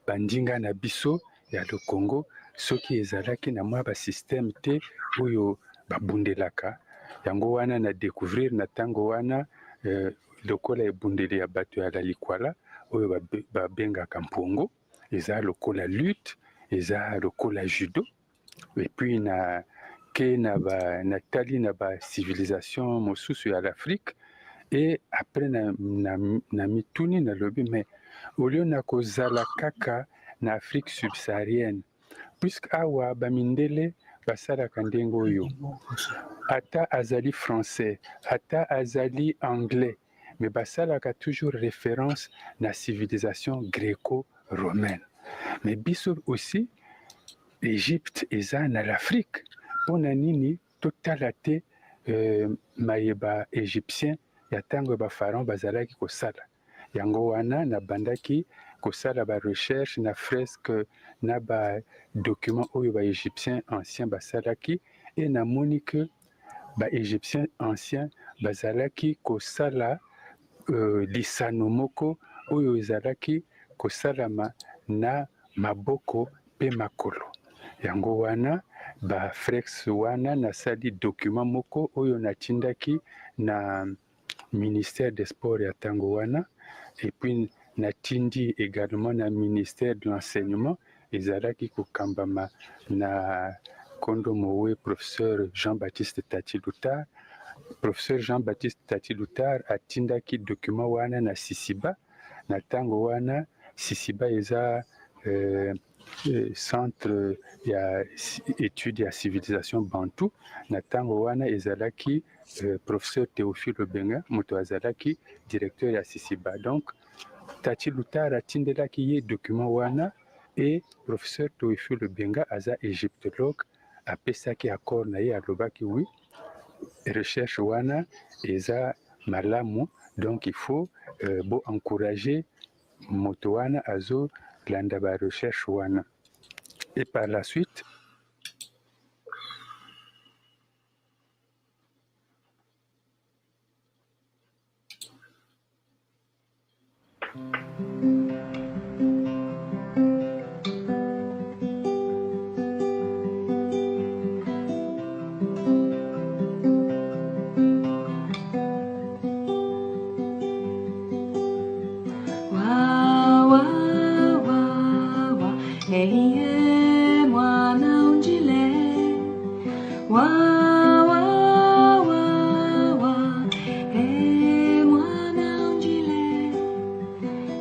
bandinga na biso ya le Congo, soki ezalaki na mwa ba système te oyo babundelaka. Yango wana na découvrir na tango wana lokola ebundeli ya bato ya la likwala oyo babengaka mpongo, eza lokola lutte, eza lokola judo, et puis na ke na tali na ba civilisation mosusu ya l'Afrique. Et après na mituni na lobi, mais au lieu na kozala kaka na Afrique subsaharienne, puisque awa bamindele basalaka ndenge oyo, ata azali français, ata azali anglais, mais basalaka toujours référence na civilisation gréco-romaine. Mais biso aussi Égypte eza na l'Afrique, pona nini totala te mayeba égyptien ya tango ba pharaon bazalaki kosala. Yango wana na bandaki kosala ba recherche na fresque na ba document oyo ba égyptien ancien basalaki, et na moni que ba égyptien ancien bazalaki kosala lisano moko oyo ezalaki kosalama na maboko pe makolo. Yango wana ba flex wana nasali document moko oyo natindaki na ministère des sports ya tango wana, et puis natindi également na ministère de l'enseignement, ezalaki kokambama na kondo mowe professeur Jean-Baptiste Tati Lutar. Professeur Jean-Baptiste Tati Lutar atindaki document wana na Sisiba na ntango wana Sisiba eza centre ya étude ya civilisation bantu na ntango wana ezalaki professeur Théophile Benga moto azalaki directeur ya Sisiba. Donc Tati Lutar atindelaki ye document wana et professeur Théophile Benga aza égyptologue apesaki accord na ye alobaki oui recherche wana eza malamu, donc il faut encourager moto wana azo landa ba recherche wana. Et par la suite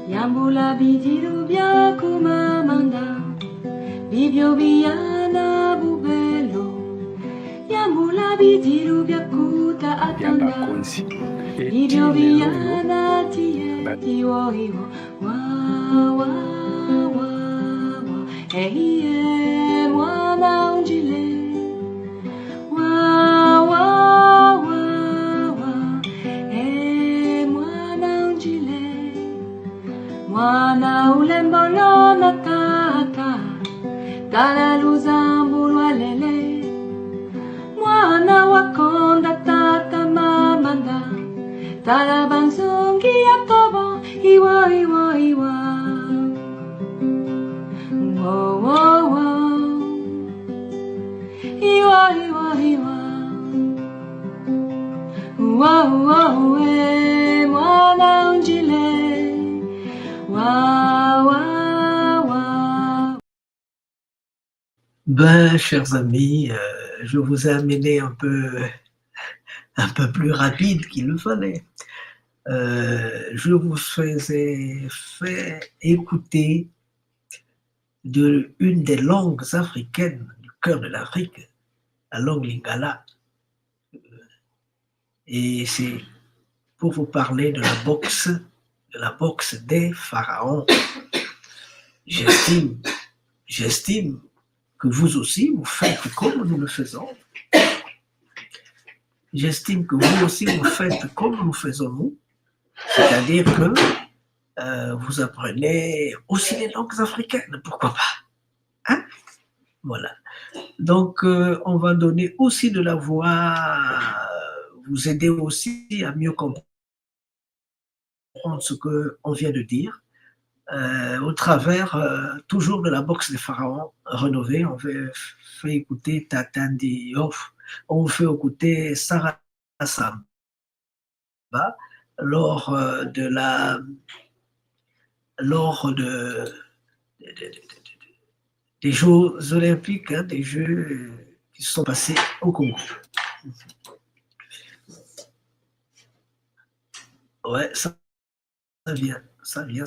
Yambula bidiru bia kumamanda Bibio biana bubelo Yambula bidiru bia kuta atanda Bibio biana tie iwo iwo Wa wa wa wa Hey mwana unjile Wa wa wa wa Hey mwana unjile Mwana ulembolo na kaka Talaluza mbulwa lele Mwana wakonda tata mamanda Talabanzungi yakobo Iwa iwa iwa Wo wo wo Iwa iwa iwa Wo wo we Mwana unjile Ben, chers amis, je vous ai amené un peu plus rapide qu'il le fallait. Je vous faisais fait écouter une des langues africaines du cœur de l'Afrique, la langue lingala. Et c'est pour vous parler de la boxe des pharaons. J'estime que vous aussi, vous faites comme nous le faisons. J'estime que vous aussi, vous faites comme nous faisons nous. C'est-à-dire que vous apprenez aussi les langues africaines, pourquoi pas. Hein? Voilà. Donc, on va donner aussi de la voix, vous aider aussi à mieux comprendre ce qu'on vient de dire. Au travers toujours de la boxe des pharaons rénovée, on fait écouter Tatandi Yof, on fait écouter Sarah Samba lors des Jeux olympiques, hein, des Jeux qui se sont passés au Congo. Ouais, ça vient. Ça vient.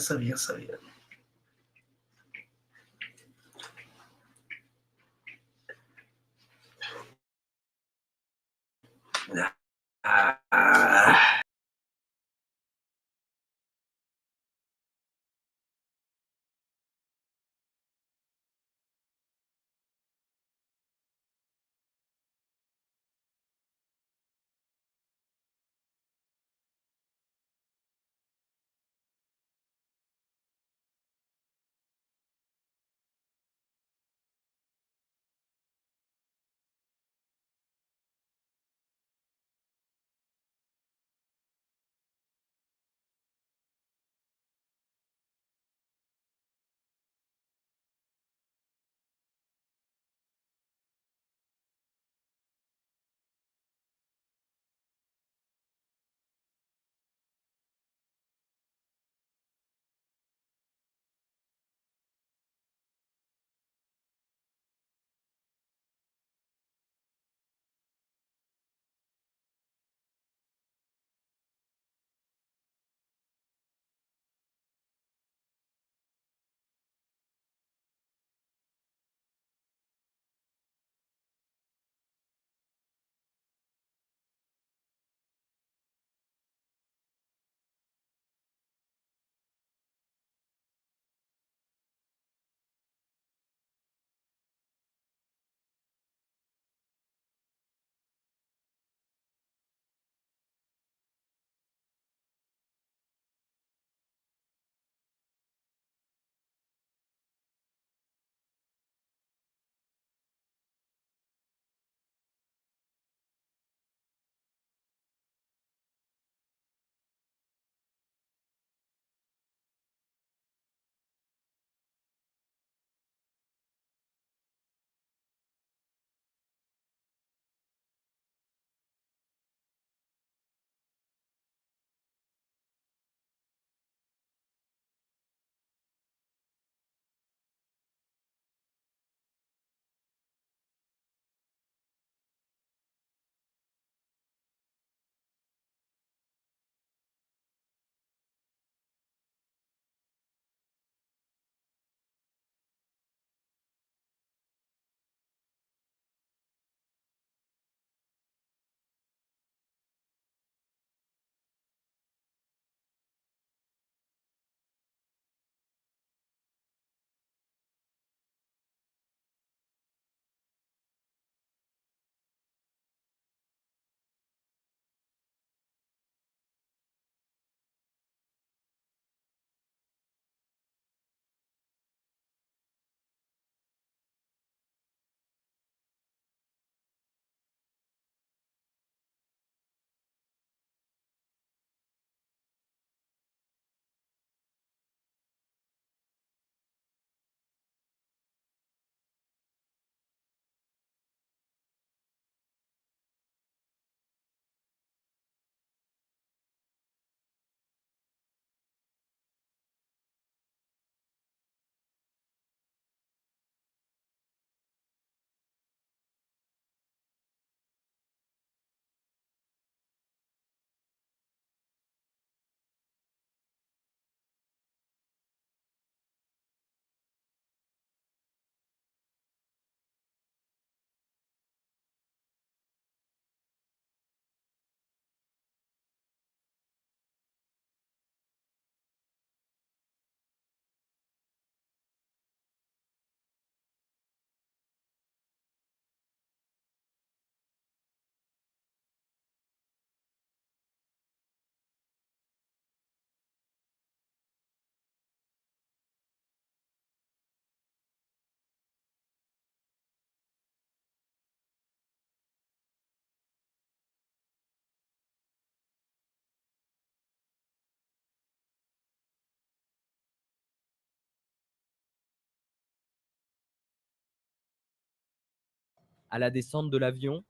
À la descente de l'avion,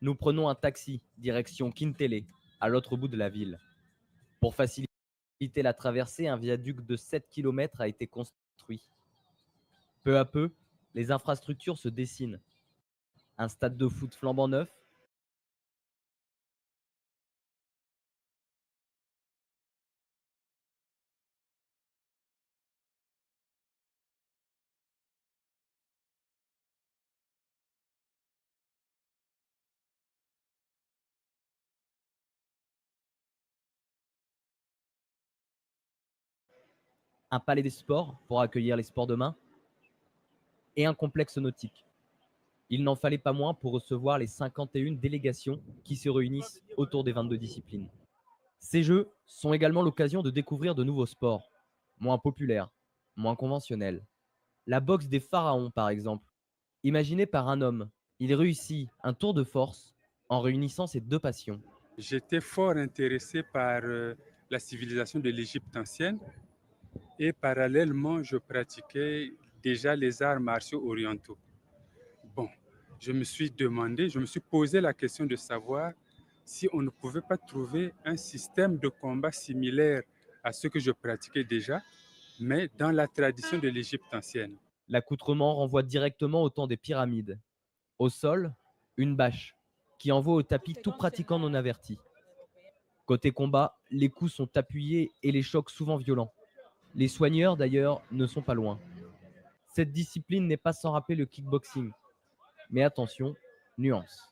nous prenons un taxi direction Kintele, à l'autre bout de la ville. Pour faciliter la traversée, un viaduc de 7 km a été construit. Peu à peu, les infrastructures se dessinent. Un stade de foot flambant neuf, un palais des sports pour accueillir les sports de main et un complexe nautique. Il n'en fallait pas moins pour recevoir les 51 délégations qui se réunissent autour des 22 disciplines. Ces jeux sont également l'occasion de découvrir de nouveaux sports, moins populaires, moins conventionnels. La boxe des pharaons, par exemple. Imaginée par un homme, il réussit un tour de force en réunissant ces deux passions. J'étais fort intéressé par la civilisation de l'Égypte ancienne et parallèlement, je pratiquais déjà les arts martiaux orientaux. Bon, je me suis posé la question de savoir si on ne pouvait pas trouver un système de combat similaire à ce que je pratiquais déjà, mais dans la tradition de l'Égypte ancienne. L'accoutrement renvoie directement au temps des pyramides. Au sol, une bâche qui envoie au tapis tout pratiquant non averti. Côté combat, les coups sont appuyés et les chocs souvent violents. Les soigneurs, d'ailleurs, ne sont pas loin. Cette discipline n'est pas sans rappeler le kickboxing. Mais attention, nuance.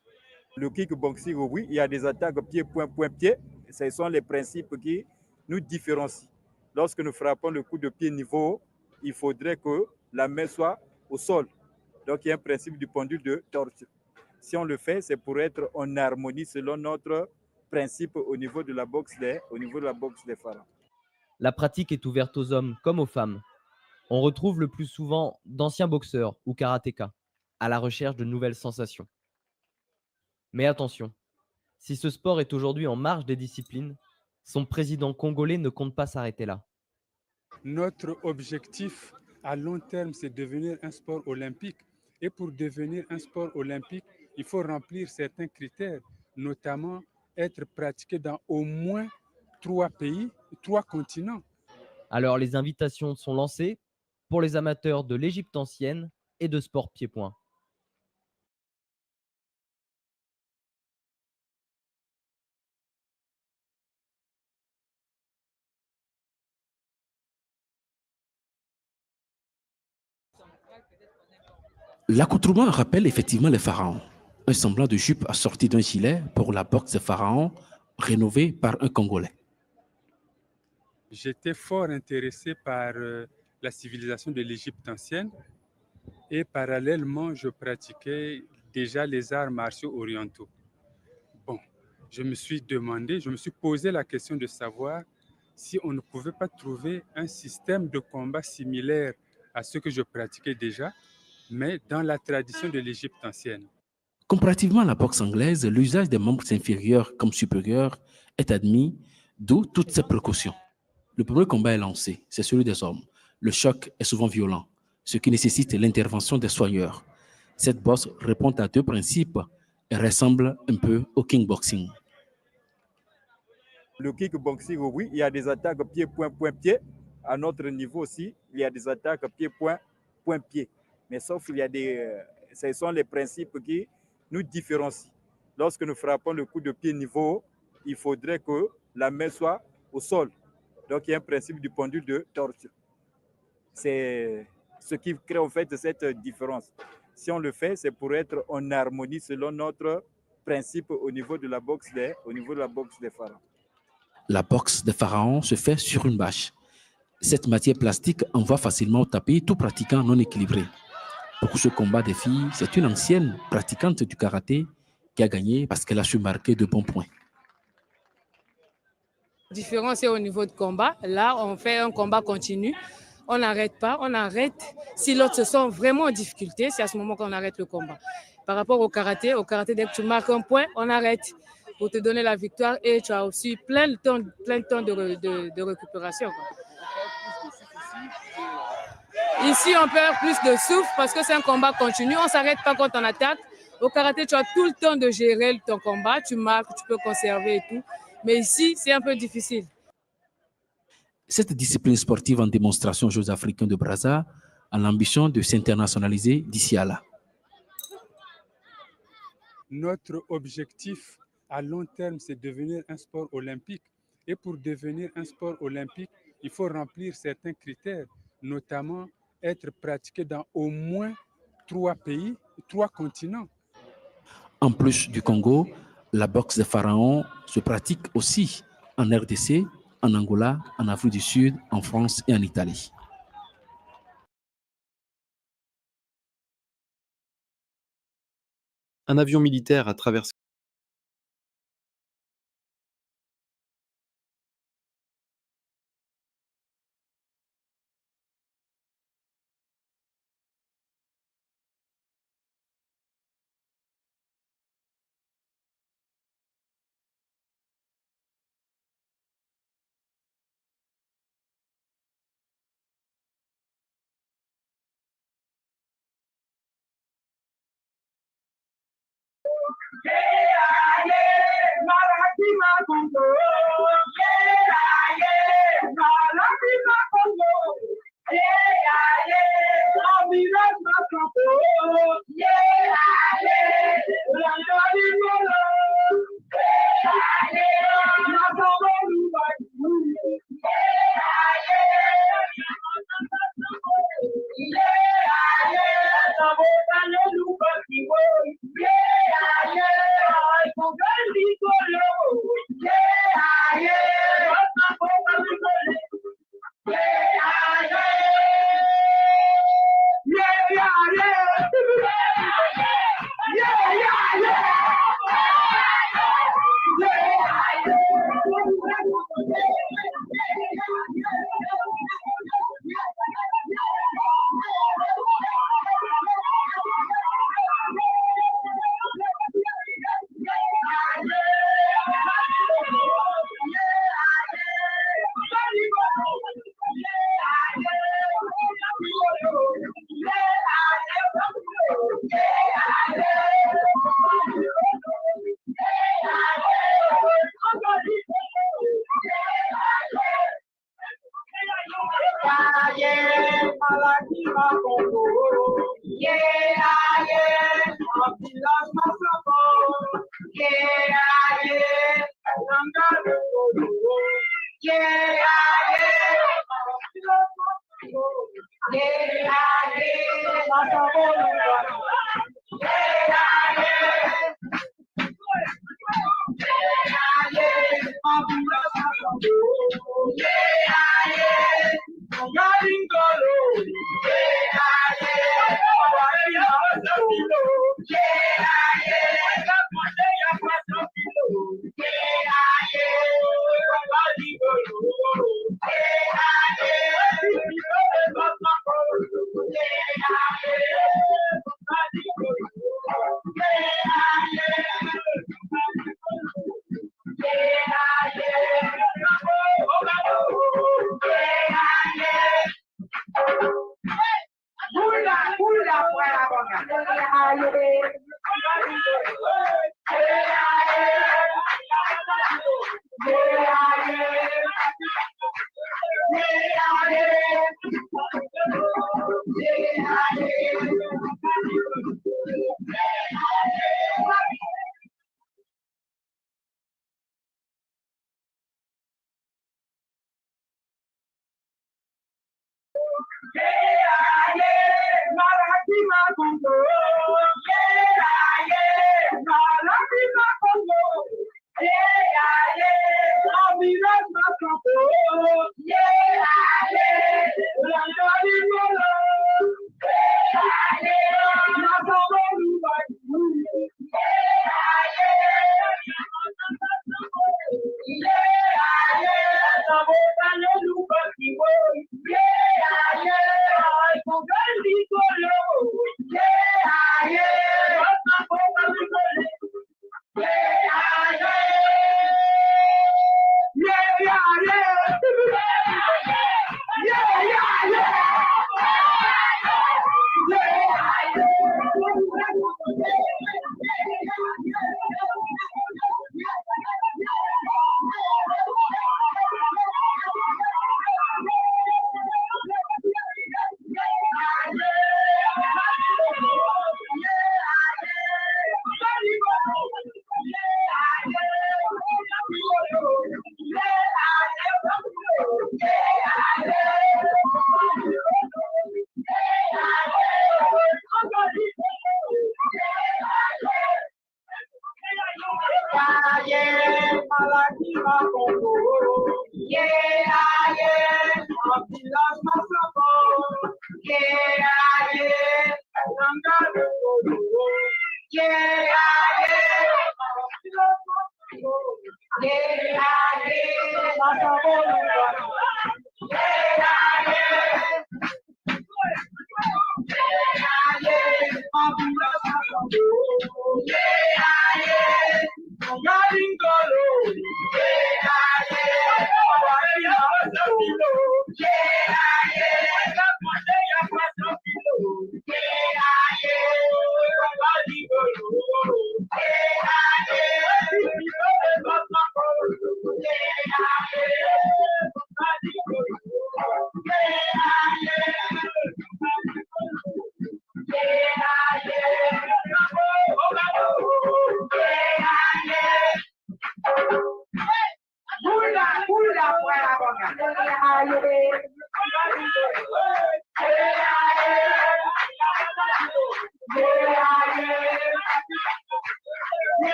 Le kickboxing, oui, il y a des attaques pied, point, pied. Ce sont les principes qui nous différencient. Lorsque nous frappons le coup de pied niveau, il faudrait que la main soit au sol. Donc, il y a un principe du pendule de torture. Si on le fait, c'est pour être en harmonie selon notre principe au niveau de la boxe des pharaons. La pratique est ouverte aux hommes comme aux femmes. On retrouve le plus souvent d'anciens boxeurs ou karatékas à la recherche de nouvelles sensations. Mais attention, si ce sport est aujourd'hui en marge des disciplines, son président congolais ne compte pas s'arrêter là. Notre objectif à long terme, c'est devenir un sport olympique. Et pour devenir un sport olympique, il faut remplir certains critères, notamment être pratiqué dans au moins 3 pays, 3 continents. Alors les invitations sont lancées pour les amateurs de l'Égypte ancienne et de sport pied-point. L'accoutrement rappelle effectivement les pharaons. Un semblant de jupe assorti d'un gilet pour la boxe des pharaons, rénové par un Congolais. J'étais fort intéressé par la civilisation de l'Égypte ancienne et parallèlement, je pratiquais déjà les arts martiaux orientaux. Bon, je me suis posé la question de savoir si on ne pouvait pas trouver un système de combat similaire à ce que je pratiquais déjà, mais dans la tradition de l'Égypte ancienne. Comparativement à la boxe anglaise, l'usage des membres inférieurs comme supérieurs est admis, d'où toutes ces précautions. Le premier combat est lancé, c'est celui des hommes. Le choc est souvent violent, ce qui nécessite l'intervention des soigneurs. Cette boxe répond à 2 principes et ressemble un peu au kickboxing. Le kickboxing, oui, il y a des attaques pied, point, pied. À notre niveau aussi, il y a des attaques pied, point, pied. Mais sauf qu'il y a ce sont les principes qui nous différencient. Lorsque nous frappons le coup de pied niveau, il faudrait que la main soit au sol. Donc, il y a un principe du pendule de torture. C'est ce qui crée en fait cette différence. Si on le fait, c'est pour être en harmonie selon notre principe au niveau de la boxe des pharaons. La boxe des pharaons se fait sur une bâche. Cette matière plastique envoie facilement au tapis tout pratiquant non équilibré. Pour ce combat des filles, c'est une ancienne pratiquante du karaté qui a gagné parce qu'elle a su marquer de bons points. La différence est au niveau de combat. Là, on fait un combat continu. On n'arrête pas, on arrête. Si l'autre se sent vraiment en difficulté, c'est à ce moment qu'on arrête le combat. Par rapport au karaté, dès que tu marques un point, on arrête pour te donner la victoire et tu as aussi plein de temps de récupération. Ici, on perd plus de souffle parce que c'est un combat continu. On ne s'arrête pas quand on attaque. Au karaté, tu as tout le temps de gérer ton combat, tu marques, tu peux conserver et tout. Mais ici, c'est un peu difficile. Cette discipline sportive en démonstration aux Jeux africains de Brazza a l'ambition de s'internationaliser d'ici à là. Notre objectif à long terme, c'est devenir un sport olympique. Et pour devenir un sport olympique, il faut remplir certains critères, notamment être pratiqué dans au moins 3 pays, 3 continents. En plus du Congo, la boxe des pharaons se pratique aussi en RDC, en Angola, en Afrique du Sud, en France et en Italie. Un avion militaire a traversé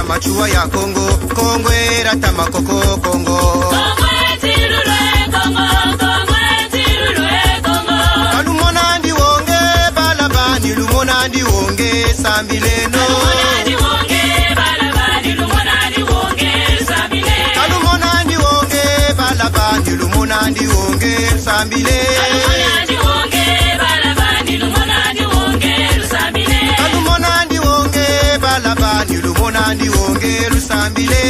Machua ya Congo, Congo era tamakoko Congo. Kalumonandi wonge balabani lumonandi wonge sambileno. Kalumonandi wonge balabani lumonandi wonge sambile. Lumonandi wonge lusambile.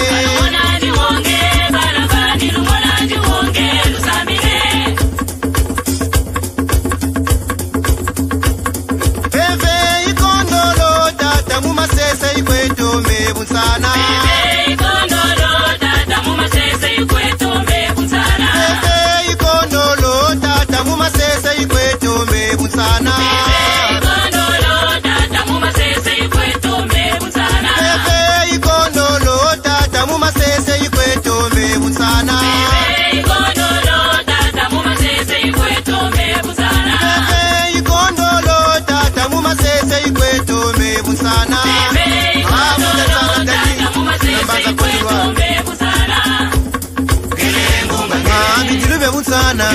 Bijulube butsana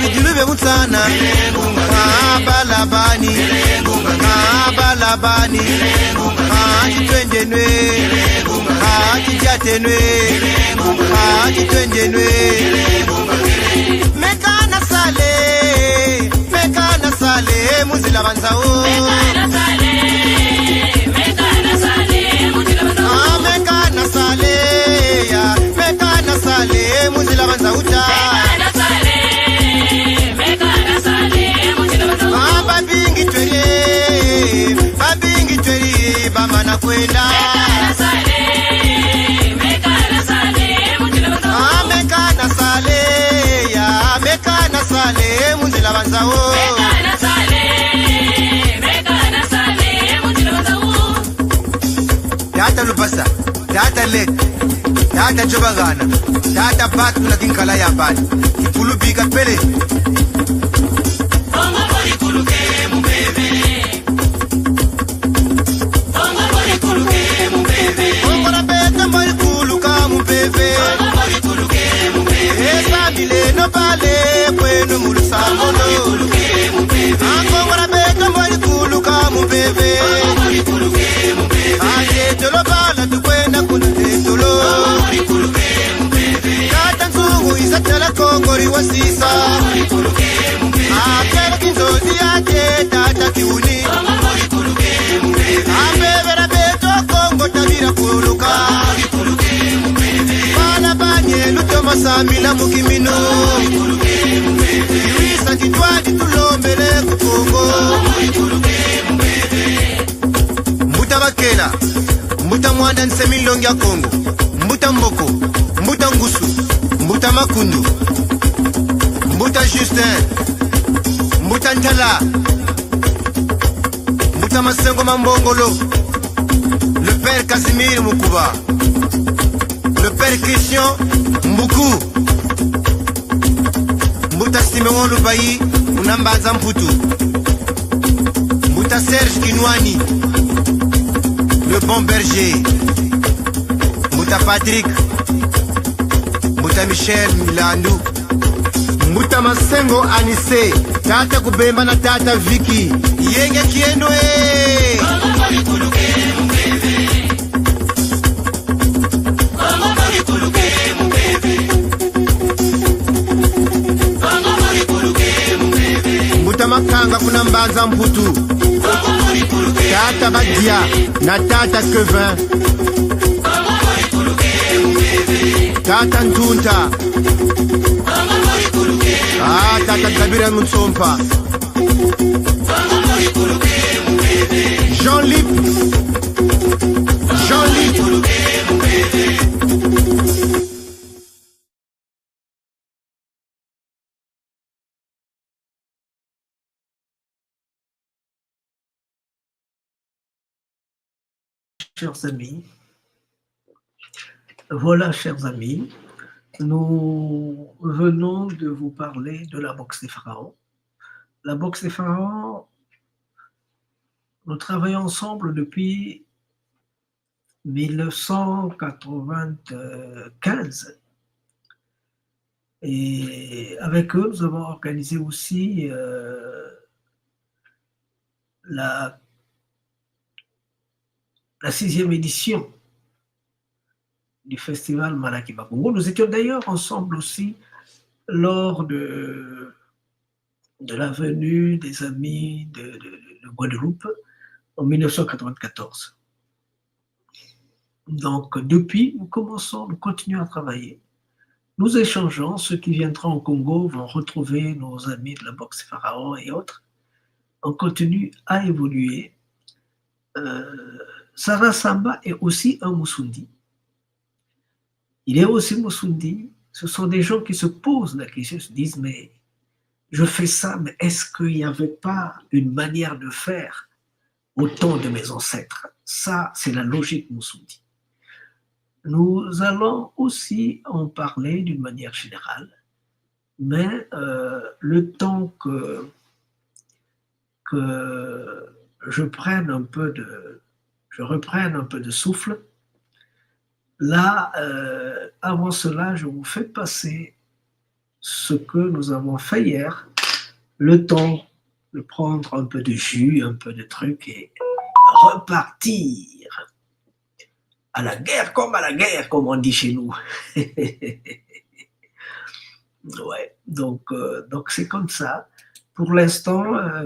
bijulube butsana balabani balabani chitwendenwe chijatenwe chitwendenwe mekana sale muzila banzawo mekana sale muzila banzauta babingi tweri bamana kwenda mekana sale muzila banzawo tata lupasa tata let tata jobagana tata batu na kinkala ya bani kipulubika pele no pale kwenu mulusamolo angongora beka mwali kuluka mubebe aje tolo bala tukwenda kuna tolo kata nzungu isatela kongori wasisa akela kinzozi yake tata kiuni ambebera beto kongo tabira kuluka bana banye lutoma samila mukimino iwisa kitwadi tulombele kukongo mbuta bakela mbuta mwanda nsemilongi ya kongo mbuta mboko mbuta ngusu mbuta makundu mbuta justin mbuta ntala mbuta masengo mambongolo le père Casimir Mukuba le père Christian Mbuku Mbuta Simeon Lubayi Unambanza Mputu Mbuta Serge Kinwani le bon berger Mbuta Patrick Mbuta Michel Milandu Mbuta Masengo Anise Tata Kubemba na Tata Vicky Yenge Kieno Mbuta Makanga kuna Mbanza Mputu Tata Badia na Tata Kevin Tata Ntunta Tata Kabira Mutsompa Jean-Lip Chers amis, voilà, chers amis, nous venons de vous parler de la boxe des pharaons. La boxe des pharaons, nous travaillons ensemble depuis 1995 et avec eux, nous avons organisé aussi la 6e édition du festival Malaki Makongo. Nous étions d'ailleurs ensemble aussi lors de la venue des amis de Guadeloupe en 1994. Donc depuis, nous continuons à travailler. Nous échangeons, ceux qui viendront au Congo vont retrouver nos amis de la boxe pharaon et autres. On continue à évoluer. Sarah Samba est aussi un Musundi. Il est aussi Musundi. Ce sont des gens qui se posent la question, se disent, mais je fais ça, mais est-ce qu'il n'y avait pas une manière de faire au temps de mes ancêtres? Ça, c'est la logique Musundi. Nous allons aussi en parler d'une manière générale, mais le temps que je reprenne un peu de souffle, Là, avant cela, je vous fais passer ce que nous avons fait hier, le temps de prendre un peu de jus, un peu de trucs et repartir à la guerre, comme on dit chez nous. Ouais, donc c'est comme ça. Pour l'instant,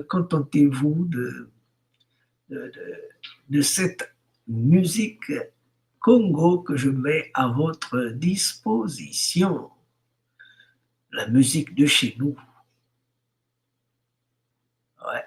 contentez-vous de cette musique Congo que je mets à votre disposition. La musique de chez nous. Ouais.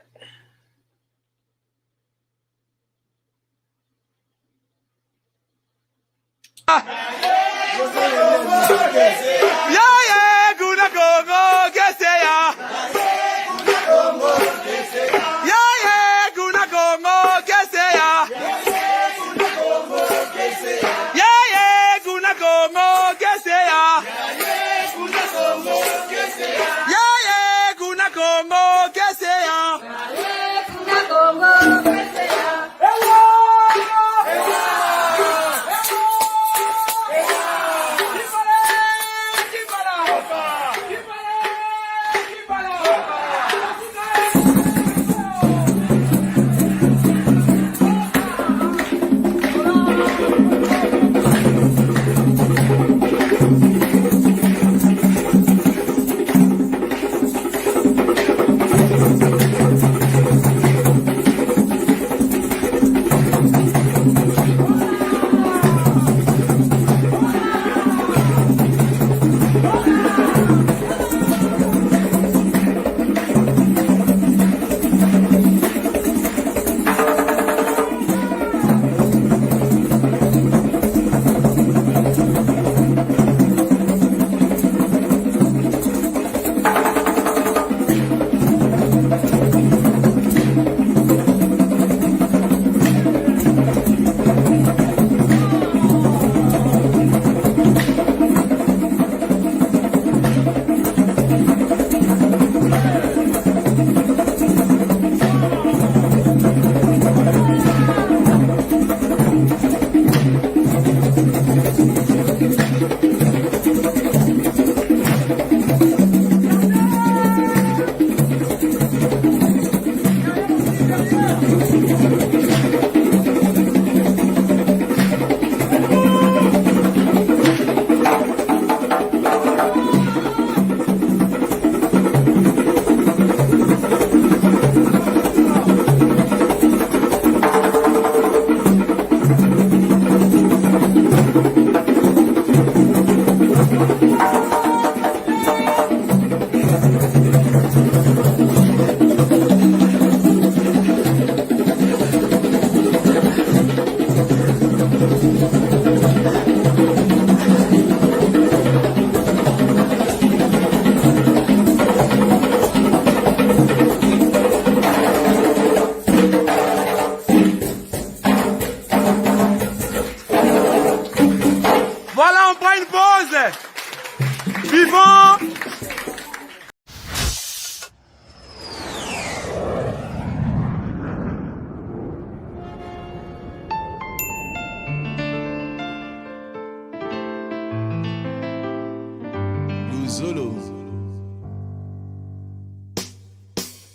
Zolo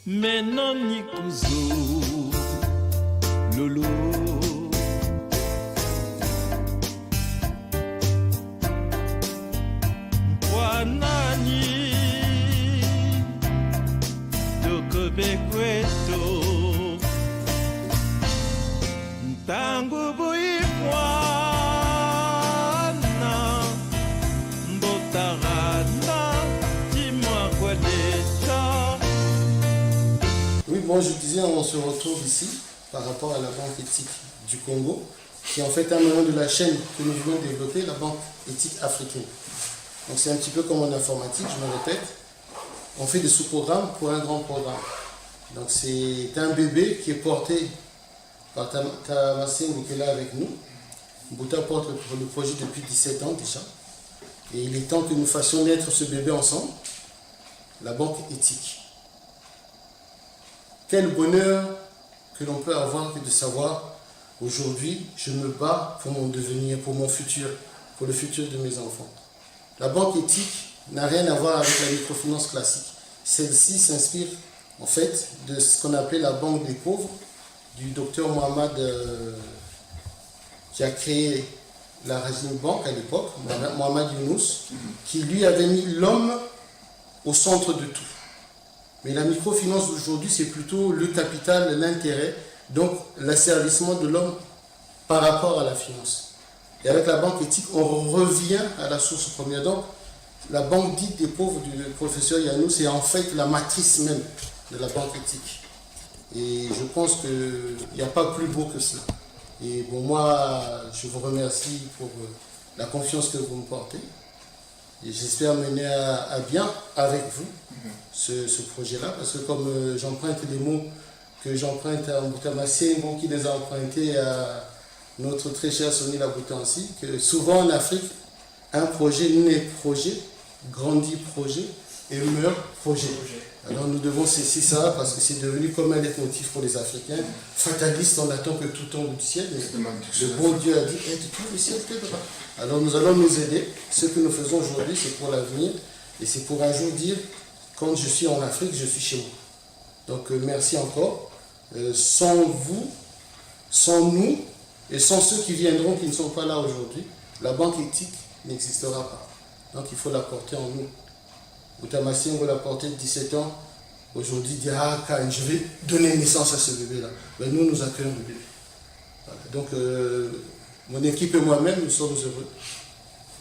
Menoni kuzo Lolo Wanani Dokobekweto Ntango boyikwa Oui, bon, je disais, on se retrouve ici par rapport à la banque éthique du Congo, qui est en fait un moment de la chaîne que nous voulons développer, la banque éthique africaine. Donc c'est un petit peu comme en informatique, je me répète, on fait des sous-programmes pour un grand programme. Donc c'est un bébé qui est porté par Tamassine qui est là avec nous. Bouta porte le projet depuis 17 ans déjà. Et il est temps que nous fassions naître ce bébé ensemble, la banque éthique. Quel bonheur que l'on peut avoir que de savoir Aujourd'hui, je me bats pour mon devenir, pour mon futur, pour le futur de mes enfants. La banque éthique n'a rien à voir avec la microfinance classique. Celle-ci s'inspire en fait de ce qu'on appelait la banque des pauvres, du docteur Mohamed qui a créé la Rajin Bank à l'époque, Mohamed Younous, qui lui avait mis l'homme au centre de tout. Mais la microfinance d'aujourd'hui, c'est plutôt le capital, l'intérêt, donc l'asservissement de l'homme par rapport à la finance. Et avec la banque éthique, on revient à la source première. Donc, la banque dite des pauvres du professeur Yanou, c'est en fait la matrice même de la banque éthique. Et je pense qu'il n'y a pas plus beau que cela. Et bon, moi, je vous remercie pour la confiance que vous me portez. Et j'espère mener à bien avec vous ce projet-là, parce que comme j'emprunte les mots que j'emprunte à Mboutamassé, qui les a empruntés à notre très cher Sonny Laboutansi, que souvent en Afrique, un projet naît projet, grandit projet et meurt projet. Alors nous devons cesser ça parce que c'est devenu comme un leitmotiv pour les Africains. Fataliste, on attend que tout tombe du ciel. Mais le bon Dieu a dit, tout le ciel t'aidera. Alors nous allons nous aider. Ce que nous faisons aujourd'hui, c'est pour l'avenir. Et c'est pour un jour dire, quand je suis en Afrique, je suis chez moi. Donc merci encore. Sans vous, sans nous, et sans ceux qui viendront, qui ne sont pas là aujourd'hui, la banque éthique n'existera pas. Donc il faut la porter en nous. Boutamassé, on va la porter de 17 ans. Aujourd'hui, il dit, ah, Kain, je vais donner naissance à ce bébé-là. Mais nous, nous accueillons le bébé. Voilà. Donc, mon équipe et moi-même, nous sommes heureux.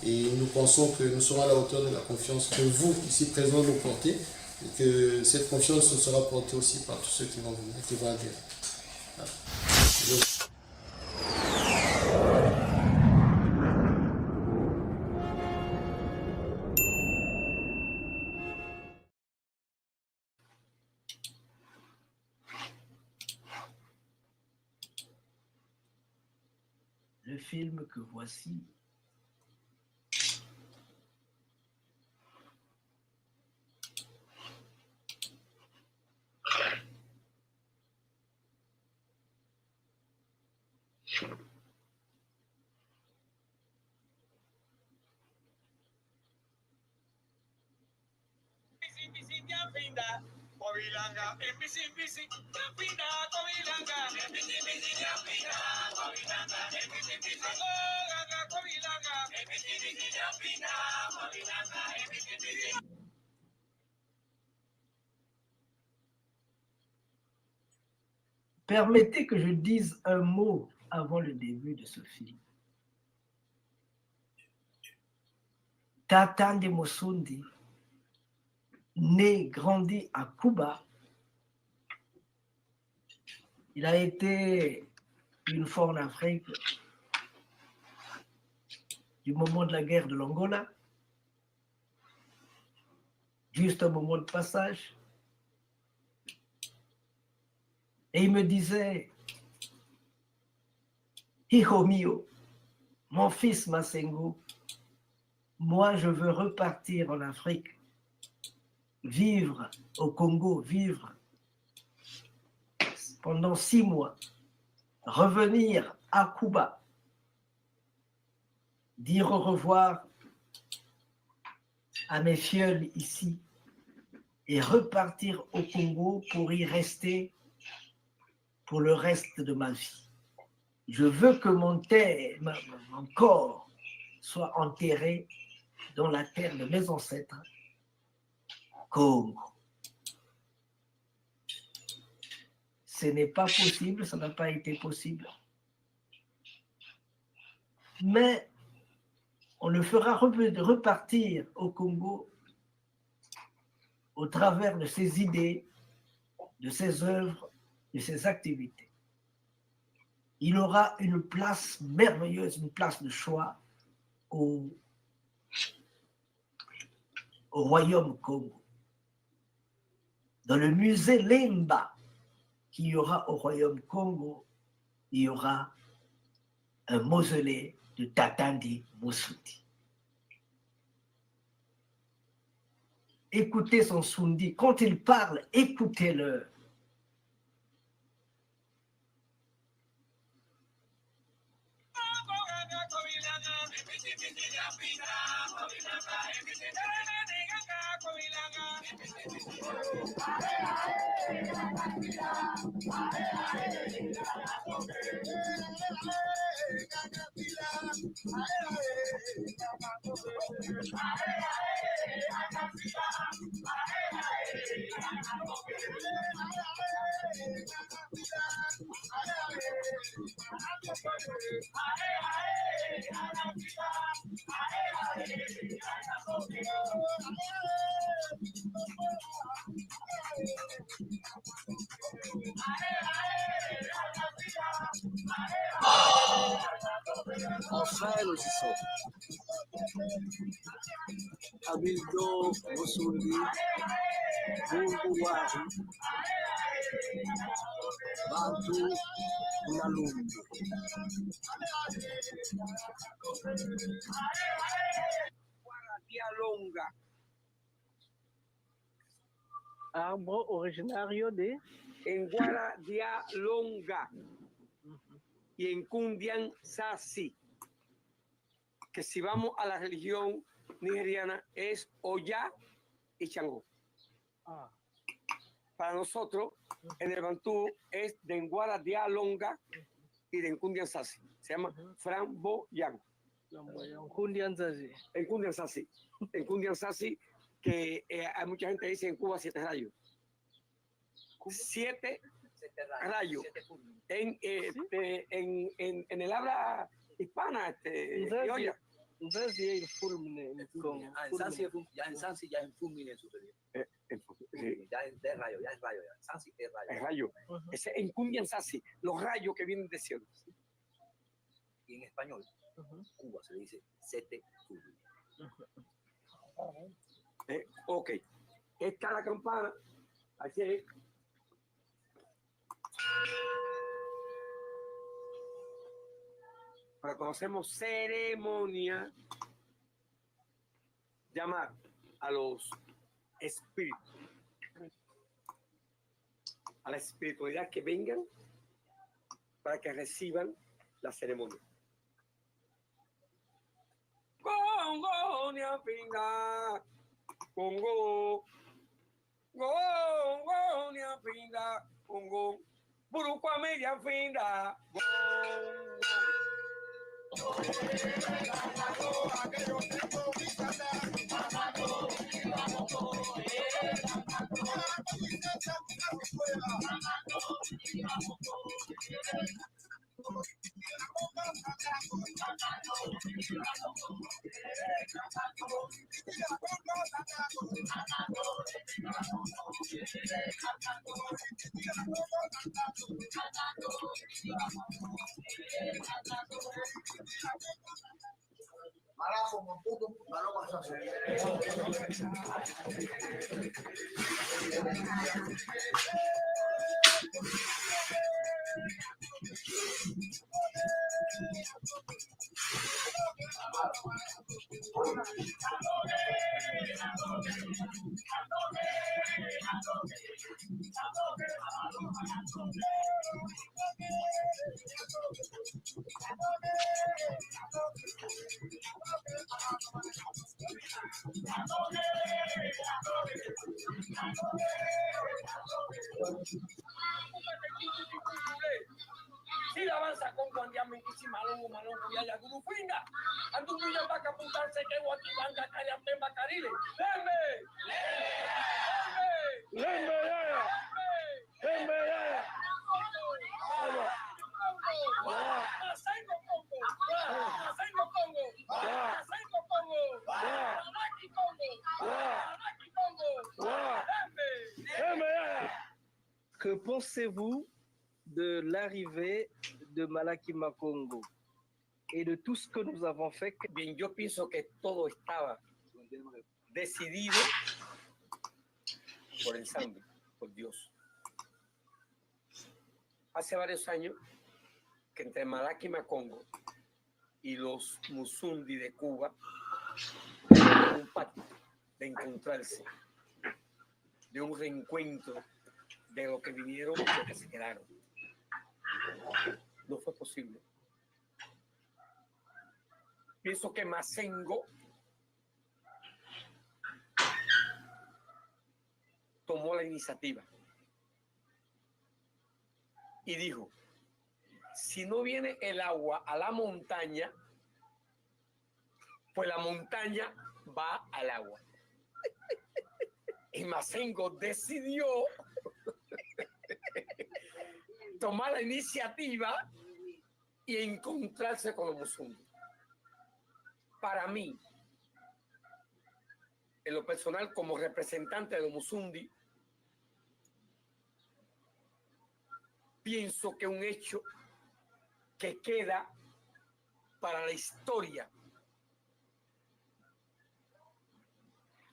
Et nous pensons que nous serons à la hauteur de la confiance que vous, ici présents, nous portez. Et que cette confiance nous sera portée aussi par tous ceux qui vont venir, qui vont adhérer. Voilà. Le film que voici Permettez que je dise un mot avant le début de ce film. Tatande Mosundi, né, grandi à Cuba, il a été une fois en Afrique du moment de la guerre de l'Angola, juste un moment de passage. Et il me disait, Hijo mio, mon fils Masengo, moi je veux repartir en Afrique, vivre au Congo, vivre pendant 6 mois, revenir à Cuba, dire au revoir à mes filleuls ici et repartir au Congo pour y rester pour le reste de ma vie. Je veux que mon corps soit enterré dans la terre de mes ancêtres, Congo. Ce n'est pas possible, ça n'a pas été possible. Mais on le fera repartir au Congo au travers de ses idées, de ses œuvres, de ses activités. Il aura une place merveilleuse, une place de choix au Royaume Congo. Dans le musée Lemba qu'il y aura au Royaume Congo, il y aura un mausolée de Tatandi Mosundi. Écoutez son Sundi. Quand il parle, écoutez-le. Rafael Osiso, Abildo Musundi, Bunguwari, Bantu Nalumbu. Dialonga. Arbre originario de En Guara Dialonga y en Kundian Sasi, que si vamos a la religión nigeriana es Oya y Changó. Para nosotros, en el Bantú es de Nguara Dialonga y de Kundian Sasi. Se llama Framboyán. En Kundian Sasi. En Kundian Sasi. En Kundian Sasi, que hay mucha gente que dice en Cuba 7 rayos. 7 rayos. En el habla hispana, criolla. En Sansi hay fulmine. Ya en Sansi ya en fulmine superior. Ya en rayo, ya en rayo. Ya en Sansi es rayo. El rayo. Ese en Kundian Sasi, los rayos que vienen del cielo. Y en español, Cuba se le dice sete fulmine. Ok. Esta es la campana. Así es. Reconocemos ceremonia, llamar a los espíritus, a la espiritualidad que vengan para que reciban la ceremonia. Congo, niapinga, Congo, Congo, niapinga, Congo, Buruqua media finda, si la avanza con Guandiame y Malongo, Malongo, y allá Gurufinga, Antundu ya va a apuntarse que Guaquibanga, Cariapemba, Carile, ¡Lembe! ¡Lembe! ¡Lembe! Que pensez-vous de l'arrivée de Malaki Makongo et de tout ce que nous avons fait? Bien, yo pienso que todo estaba decidido por el sangue, por Dios. Hace varios años que entre Malaki Makongo y los Musundi de Cuba hubo un pacto de encontrarse, de un reencuentro de lo que vinieron y lo que se quedaron. No fue posible. pienso que Masengo tomó la iniciativa y dijo, si no viene el agua a la montaña, pues la montaña va al agua. Y Masengo decidió tomar la iniciativa y encontrarse con los Musundi. Para mí, en lo personal, como representante de los Musundi, pienso que un hecho que queda para la historia.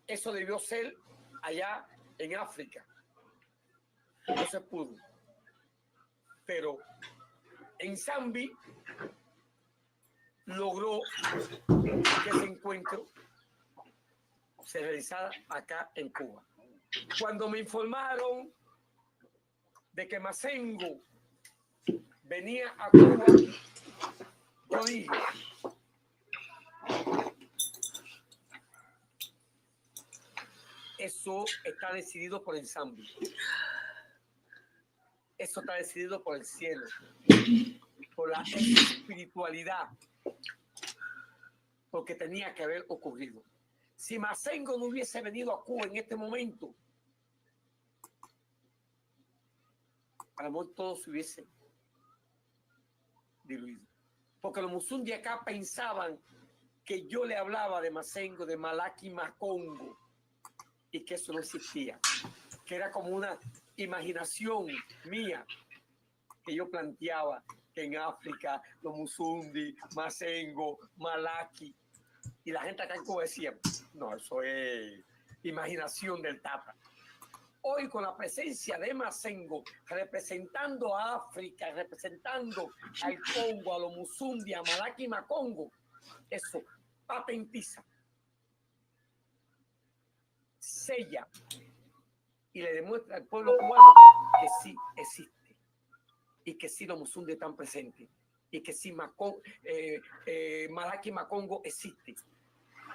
Eso debió ser allá en África. No se pudo. Pero en Zambi logró que ese encuentro se realizara acá en Cuba. Cuando me informaron de que Masengo venía a Cuba, yo dije, eso está decidido por el Zambi. Eso está decidido por el cielo, por la espiritualidad, porque tenía que haber ocurrido. Si Masengo no hubiese venido a Cuba en este momento, a lo mejor todo se hubiese diluido. Porque los Musundi acá pensaban que yo le hablaba de Masengo, de Malaki Macongo, y que eso no existía, que era como una imaginación mía que yo planteaba que en África los Musundi, Masengo, Malaki, y la gente acá en Cuba decía, no, eso es imaginación del Tapa. Hoy con la presencia de Masengo representando a África, representando al Congo, a los Musundi, a Malaki Macongo, eso patentiza, sella y le demuestra al pueblo cubano que sí existe y que sí los Musundi están presentes y que sí Malaki Macongo existe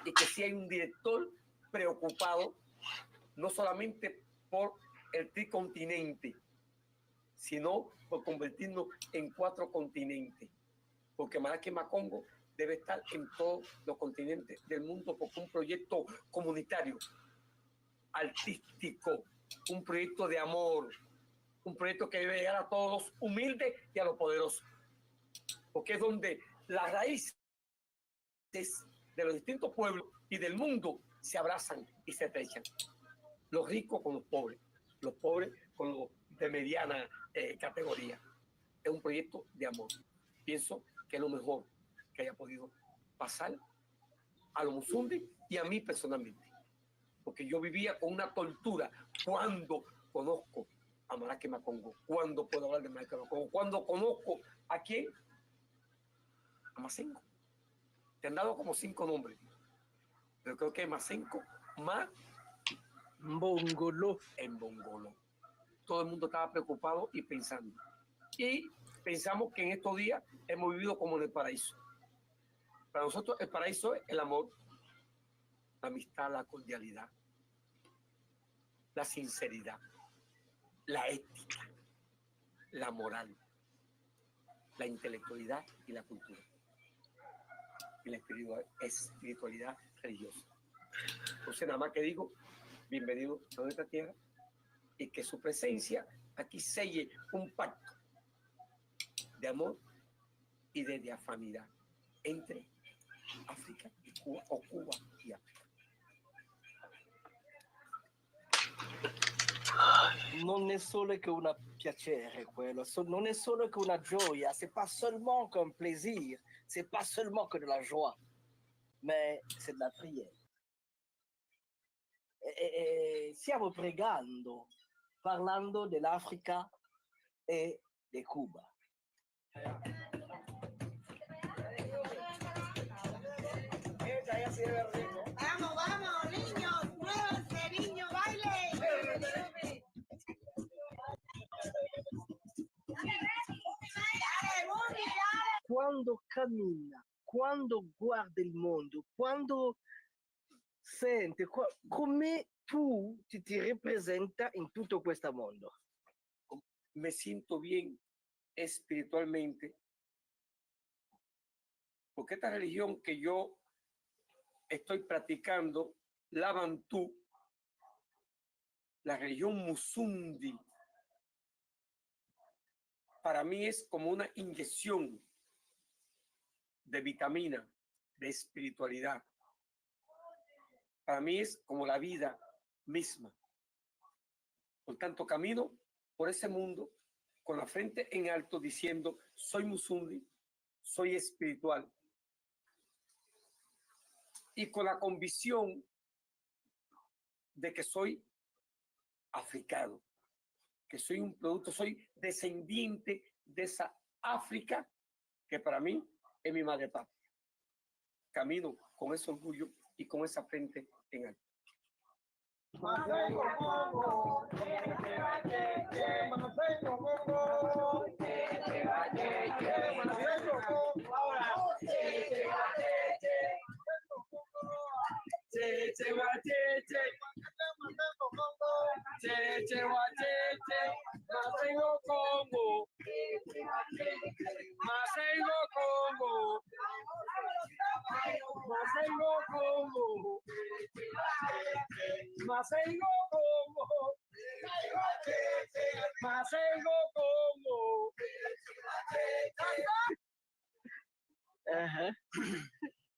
y que sí hay un director preocupado no solamente por el tricontinente, sino por convertirnos en 4 continentes, porque Malaki Macongo debe estar en todos los continentes del mundo porque un proyecto comunitario, artístico, un proyecto de amor, un proyecto que debe llegar a todos los humildes y a los poderosos, porque es donde las raíces de los distintos pueblos y del mundo se abrazan y se estrechan. Los ricos con los pobres con los de mediana categoría. Es un proyecto de amor. Pienso que es lo mejor que haya podido pasar a los Musundi y a mí personalmente, porque yo vivía con una tortura cuando conozco a Malaki Macongo, cuando puedo hablar de Malaki Macongo, cuando conozco a quién, a Masengo. Te han dado como 5 nombres, pero creo que Masengo más Mbongolo en Bongolo. Todo el mundo estaba preocupado y pensando. Y pensamos que en estos días hemos vivido como en el paraíso. Para nosotros el paraíso es el amor, la amistad, la cordialidad, la sinceridad, la ética, la moral, la intelectualidad y la cultura. Y la espiritualidad religiosa. Entonces nada más que digo, bienvenido a nuestra tierra y que su presencia aquí selle un pacto de amor y de diafanidad entre África y Cuba, o Cuba y África. Non è solo che una piacere quello, non è solo che una gioia, c'est pas seulement qu'un plaisir, c'est pas seulement que de la joie, mais c'est de la prière. E stiamo pregando, parlando dell'Africa e di Cuba. Vamos, vamos, niños, muévanse, niños, baile. Quando cammina quando guardi il mondo, quando senti, come tu ti rappresenta in tutto questo mondo? Me siento bien espiritualmente, porque esta religión que yo estoy practicando, la Bantú, la religión Musundi, para mí es como una inyección de vitamina, de espiritualidad. Para mí es como la vida misma. Por tanto, camino por ese mundo con la frente en alto diciendo, soy Musundi, soy espiritual. Y con la convicción de que soy africano, que soy un producto, soy descendiente de esa África que para mí es mi madre patria. Camino con ese orgullo y con esa frente en alto.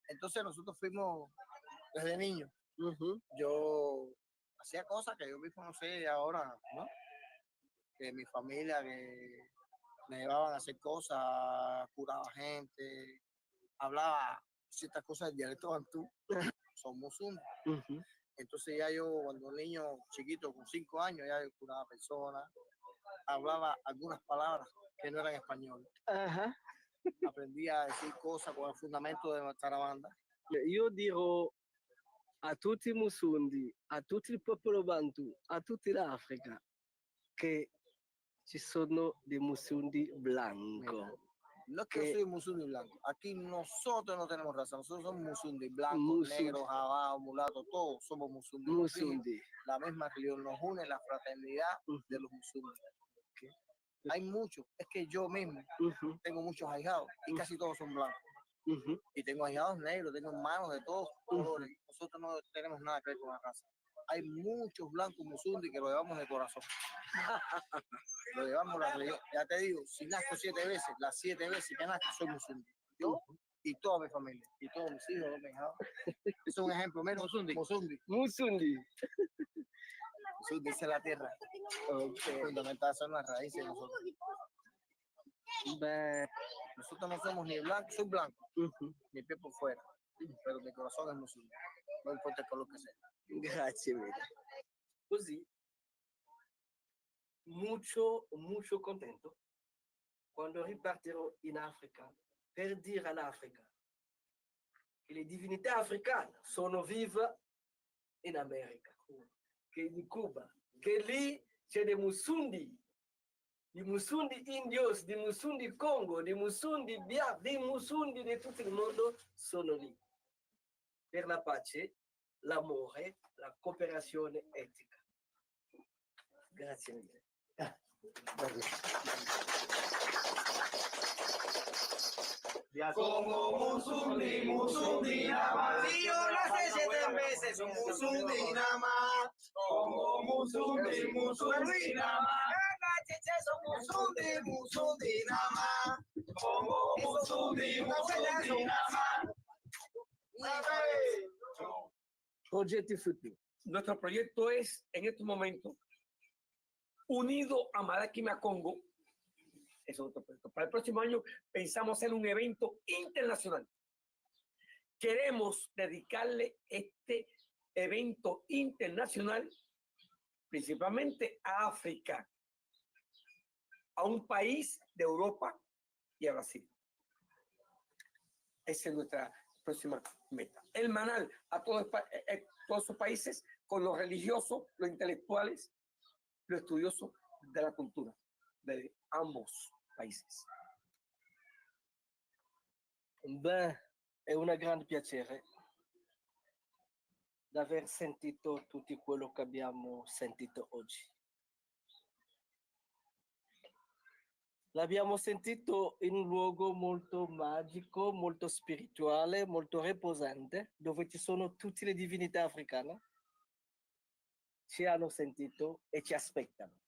Entonces nosotros fuimos desde niños. Yo hacía cosas que yo mismo no sé ahora, ¿no? Que mi familia que me llevaban a hacer cosas, curaba gente, hablaba ciertas cosas del dialecto bantú, somos uno. Entonces ya yo cuando un niño chiquito con 5 años ya yo curaba personas, hablaba algunas palabras que no eran español. Aprendí a decir cosas con el fundamento de nuestra banda. Io dirò a tutti i Musundi, a tutto il popolo Bantu, a tutta l'Africa, che ci sono dei Musundi blanco. No es que yo soy musundi blanco. Aquí nosotros no tenemos raza. Nosotros somos musundi blancos, negros, jabados, mulatos, todos somos musundi. Musundi. La misma religión nos une, la fraternidad de los musundi. Hay muchos. Es que yo mismo tengo muchos ahijados y casi todos son blancos. Y tengo ahijados negros, tengo hermanos de todos colores. Nosotros no tenemos nada que ver con la raza. Hay muchos blancos musundi que lo llevamos de corazón. Lo llevamos la religión. Ya te digo, si nazco 7 veces, las 7 veces que nazco soy musundi. Yo y toda mi familia, y todos mis hijos, mis hijados. Es un ejemplo, menos Musundi. Musundi. Musundi es la tierra. Fundamental son las raíces de nosotros. Nosotros no somos ni blancos, soy blanco, mi piel por fuera, pero mi corazón es musundi. No importa el color que sea. Grazie mille. Così, molto contento quando ripartirò in Africa per dire all'Africa che le divinità africane sono vive in America, che in Cuba, che lì c'è dei Musundi, di Musundi indios, di Musundi Congo, di Musundi Biafra, di Musundi di tutto il mondo sono lì per la pace, l'amore, la cooperazione etica. Grazie mille. Como Musundi, Musundi nada más. Si yo nací 7 veces, son Musundi nada más. Como Musundi, Musundi nada más. Son Musundi, Musundi nada más. Como Musundi, Musundi nada más. Proyecto futuro. Nuestro proyecto es, en estos momentos, unido a Malaki Macongo. Es otro proyecto. Para el próximo año pensamos hacer un evento internacional. Queremos dedicarle este evento internacional principalmente a África, a un país de Europa y a Brasil. Esa es nuestra próxima meta. El Manal a todos esos países con los religiosos, los intelectuales, los estudiosos de la cultura de ambos países. Ben, È un grande piacere di aver sentito tutto quello che abbiamo sentito oggi. L'abbiamo sentito in un luogo molto magico, molto spirituale, molto riposante, dove ci sono tutte le divinità africane. Ci hanno sentito e ci aspettano.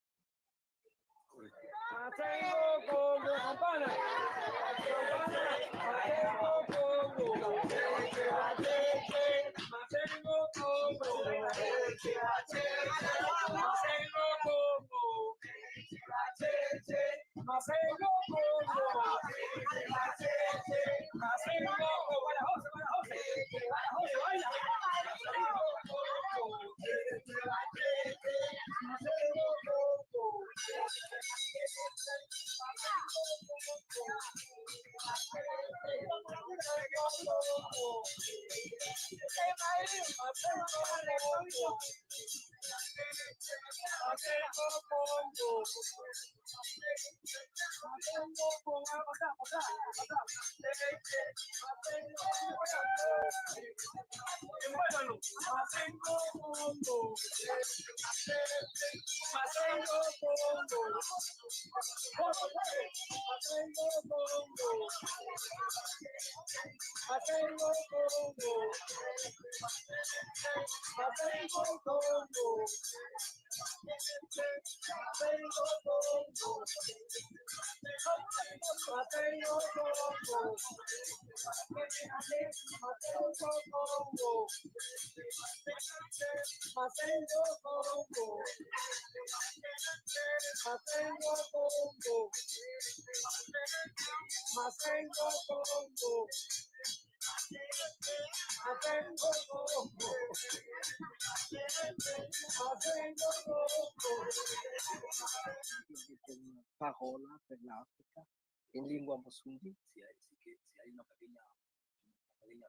Parola per l'Africa in lingua Musundi. Si hay una pequeña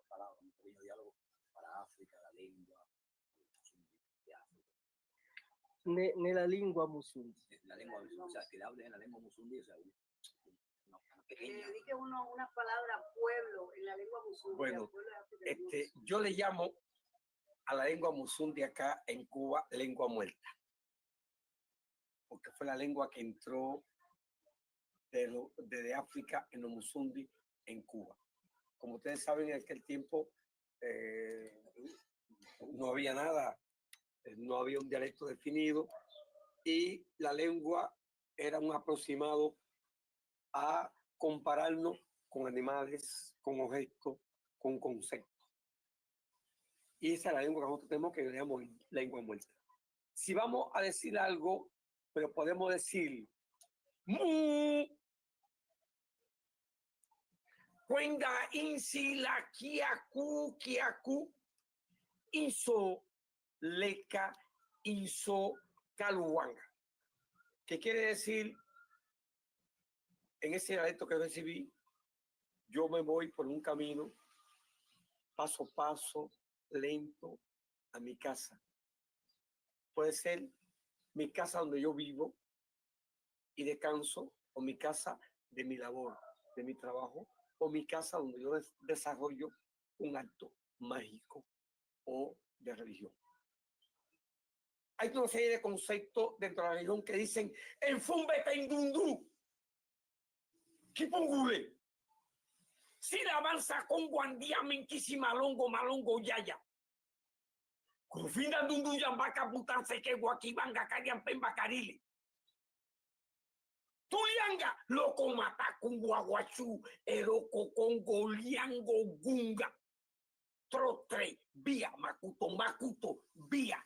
palabra, un pequeño diálogo para África, la lengua de África. Nella lingua Musundi. La lengua Musundi, o sea, que hable en la lengua Musundi, o sea, una pequeña. Dije una palabra pueblo en la lengua Musundi. Bueno, yo le llamo a la lengua Musundi acá en Cuba lengua muerta, porque fue la lengua que entró desde África en los Musundi en Cuba. Como ustedes saben, en aquel tiempo no había nada, no había un dialecto definido y la lengua era un aproximado a compararnos con animales, con objetos, con conceptos. Y esa es la lengua que nosotros tenemos, que le llamamos lengua muerta. Si vamos a decir algo, pero podemos decir mu, cuenda insi la kiaku, inso leca, inso caluanga. ¿Qué quiere decir? En ese dialecto que recibí, yo me voy por un camino, paso a paso, lento, a mi casa. Puede ser mi casa donde yo vivo y descanso, o mi casa de mi labor, de mi trabajo, o mi casa donde yo desarrollo un acto mágico o de religión. Hay una serie de conceptos dentro de la religión que dicen enfumbe pendundú, kipungule, si la avanza con guandía menquisi malongo yaya. Kufinda dundu yambaka putanse que guaquibanga carian pemba carile. Tulianga loco mata con guaguachu, eroko congo liango gunga. Trotre, vía makuto, vía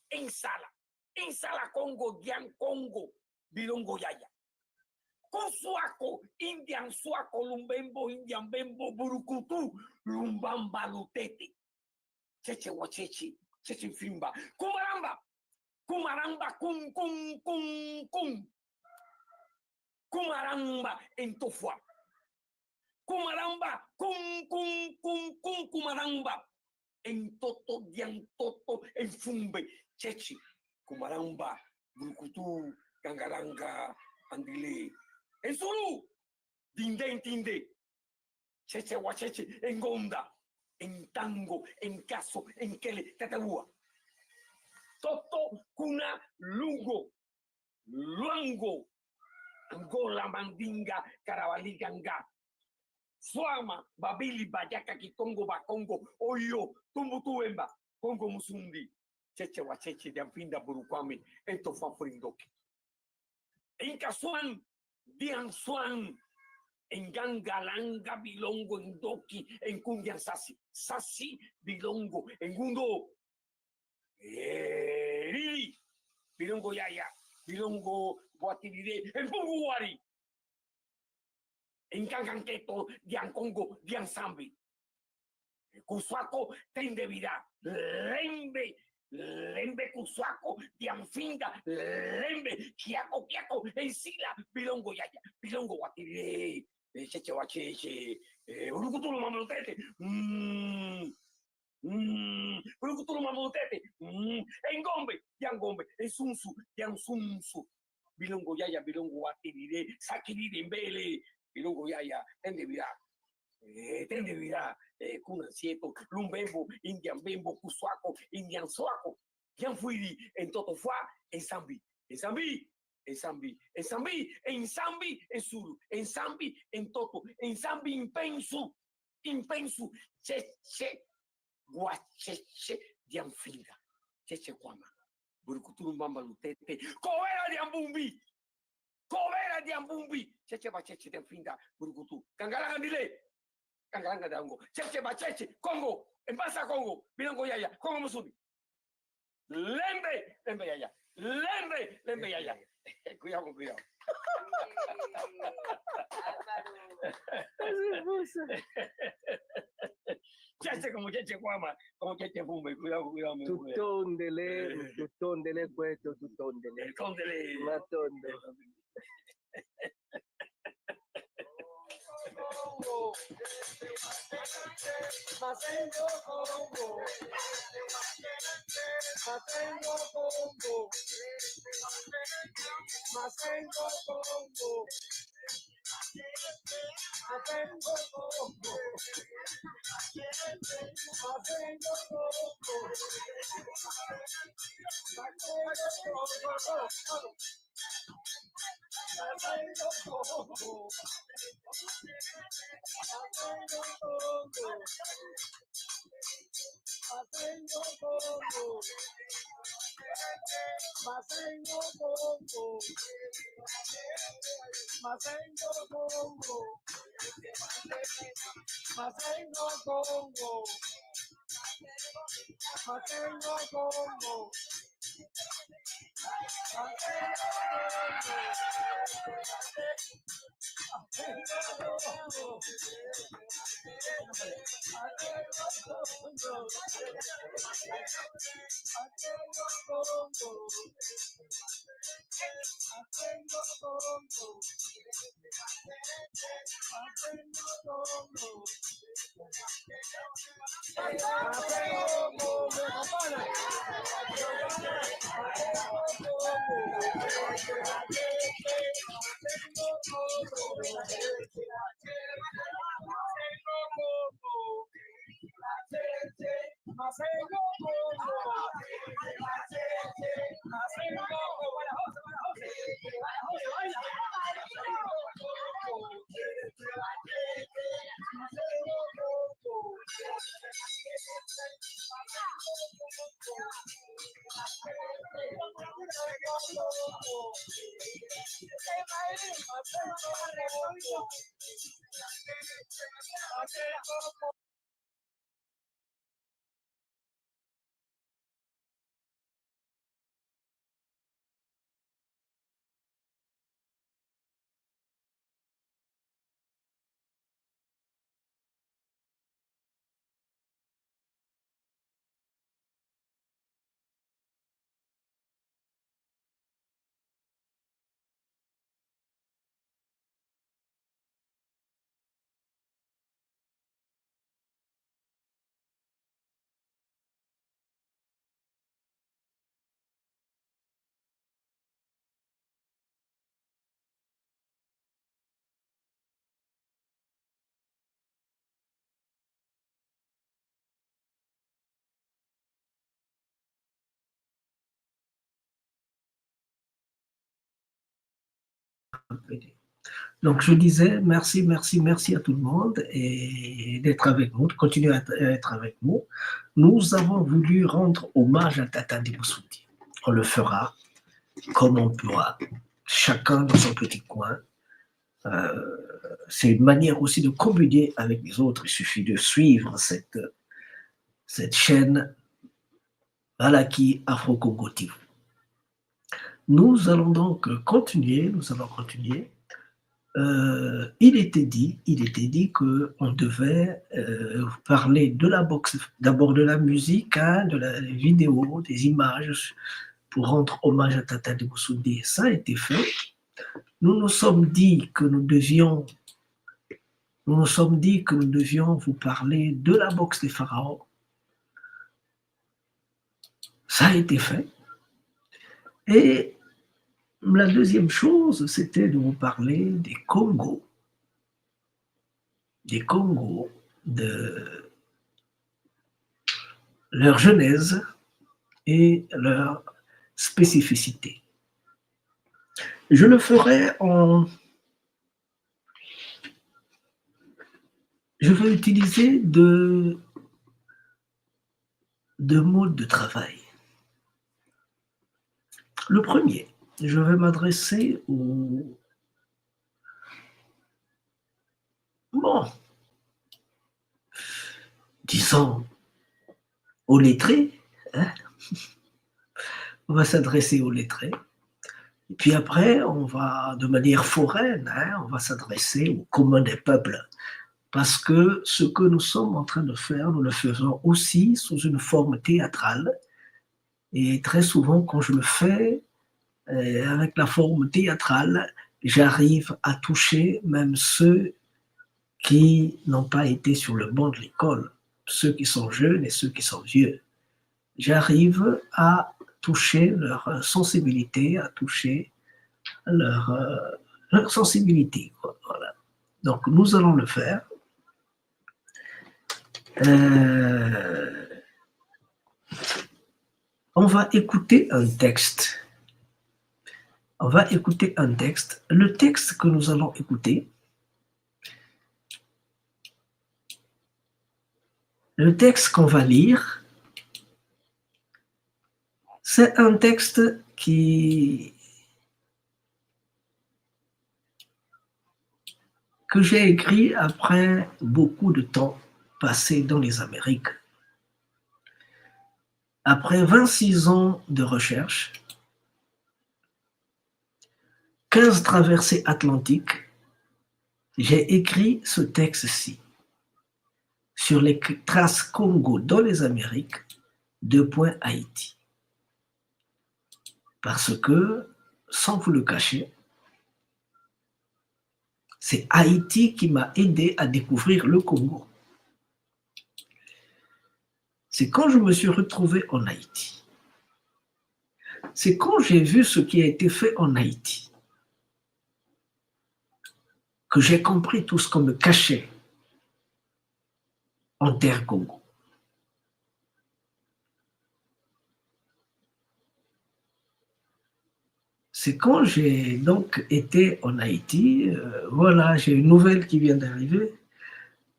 ensala congo, dian congo, bilongo yaya. Con suaco, indian suaco, lumbembo, indian bembo, burukutu, lumbamba lutete. Cheche wachechi, cheche fimba, kumaramba, kum. Kumaramba en tofua. Kumaramba, kum, kumaramba. En toto, dian toto, en fumbe, chechi. Kumaramba, burukutu, gangaranga, andile. En solo, dinde. cheche guacheche, en gonda, en tango, en caso, en kele, tatabua. Toto, cuna, lugo, luango, angola, mandinga, carabaliganga. Suama, babili, bayaca, kikongo, bakongo, oyo, tumbutuemba, congo musundi, cheche guacheche, de anfinda, burukwame, ento fanfrindoki. En casuan, dian suan, en gangalanga, bilongo, en doki, en kundian sasi, sasi, bilongo, en gundo, riri, bilongo yaya, bilongo, guatiride, en punguari, en ganganqueto, dian congo, dian sambi, cusuaco, ten de vida, lembe, lembe cusuaco, dianfinga, lembe, kiaco, ensila, bilongo yaya, bilongo guatiride, cheche guacheche, urucutulu mamotete, urucutulu mamotete, engombe, diangombe, ensunsu, diansunsu, bilongo yaya, bilongo guatiride, sakiride, mbele, bilongo yaya, ten de vida, cunancieto, lumbembo, indian bembo, cusuaco, indian suaco, yan fuiri, en totofua, en sambi, en sambi, en sambi, en sambi, en sambi, en suru, en sambi, en toto, en sambi, impensu, cheche, guacheche, dianfinga, cheche guama, burukuturu mamba lutete, covera diambumbi, cheche bacheche dianfinga, burukutu, kangalangandile, kangalanga dango, cheche bacheche, Congo, en basa Congo, bilongo yaya, Congo musudi, lembe yaya, lembe yaya, cuidado, cuidado. Cheche como cheche guama, como cheche fumbe, cuidado, cuidado. Tutondele kwetu, tutondele. Tondele. Matonde. Masengo Congo, Masengo Congo, Masengo Congo, Masengo Congo, Masengo Congo, Donc, je disais merci, merci, merci à tout le monde et d'être avec nous, de continuer à être avec nous. Nous avons voulu rendre hommage à Tata Diboussouti. On le fera comme on pourra, chacun dans son petit coin. C'est une manière aussi de communier avec les autres. Il suffit de suivre cette chaîne Malaki Afro-Congo TV. Nous allons donc continuer, il était dit qu'on devait parler de la boxe, d'abord de la musique, de la vidéo, des images, pour rendre hommage à Tata Diboussouti. Ça a été fait. Nous nous sommes dit que nous devions vous parler de la boxe des pharaons. Ça a été fait. Et la deuxième chose, c'était de vous parler des Congos, de leur genèse et leur spécificité. Je le ferai je vais utiliser deux modes de travail. Le premier, je vais m'adresser disons, aux lettrés. On va s'adresser aux lettrés. Et puis après, on va, de manière foraine, on va s'adresser au commun des peuples. Parce que ce que nous sommes en train de faire, nous le faisons aussi sous une forme théâtrale. Et très souvent, quand je le fais avec la forme théâtrale, j'arrive à toucher même ceux qui n'ont pas été sur le banc de l'école, ceux qui sont jeunes et ceux qui sont vieux. J'arrive à toucher leur sensibilité, à toucher leur sensibilité. Voilà. Donc, nous allons le faire. On va écouter un texte. Le texte que nous allons écouter, le texte qu'on va lire, c'est un texte que j'ai écrit après beaucoup de temps passé dans les Amériques. Après 26 ans de recherche, 15 traversées atlantiques, j'ai écrit ce texte-ci sur les traces Congo dans les Amériques, Haïti. Parce que, sans vous le cacher, c'est Haïti qui m'a aidé à découvrir le Congo. C'est quand je me suis retrouvé en Haïti. C'est quand j'ai vu ce qui a été fait en Haïti que j'ai compris tout ce qu'on me cachait en terre Congo. C'est quand j'ai donc été en Haïti, voilà, j'ai une nouvelle qui vient d'arriver.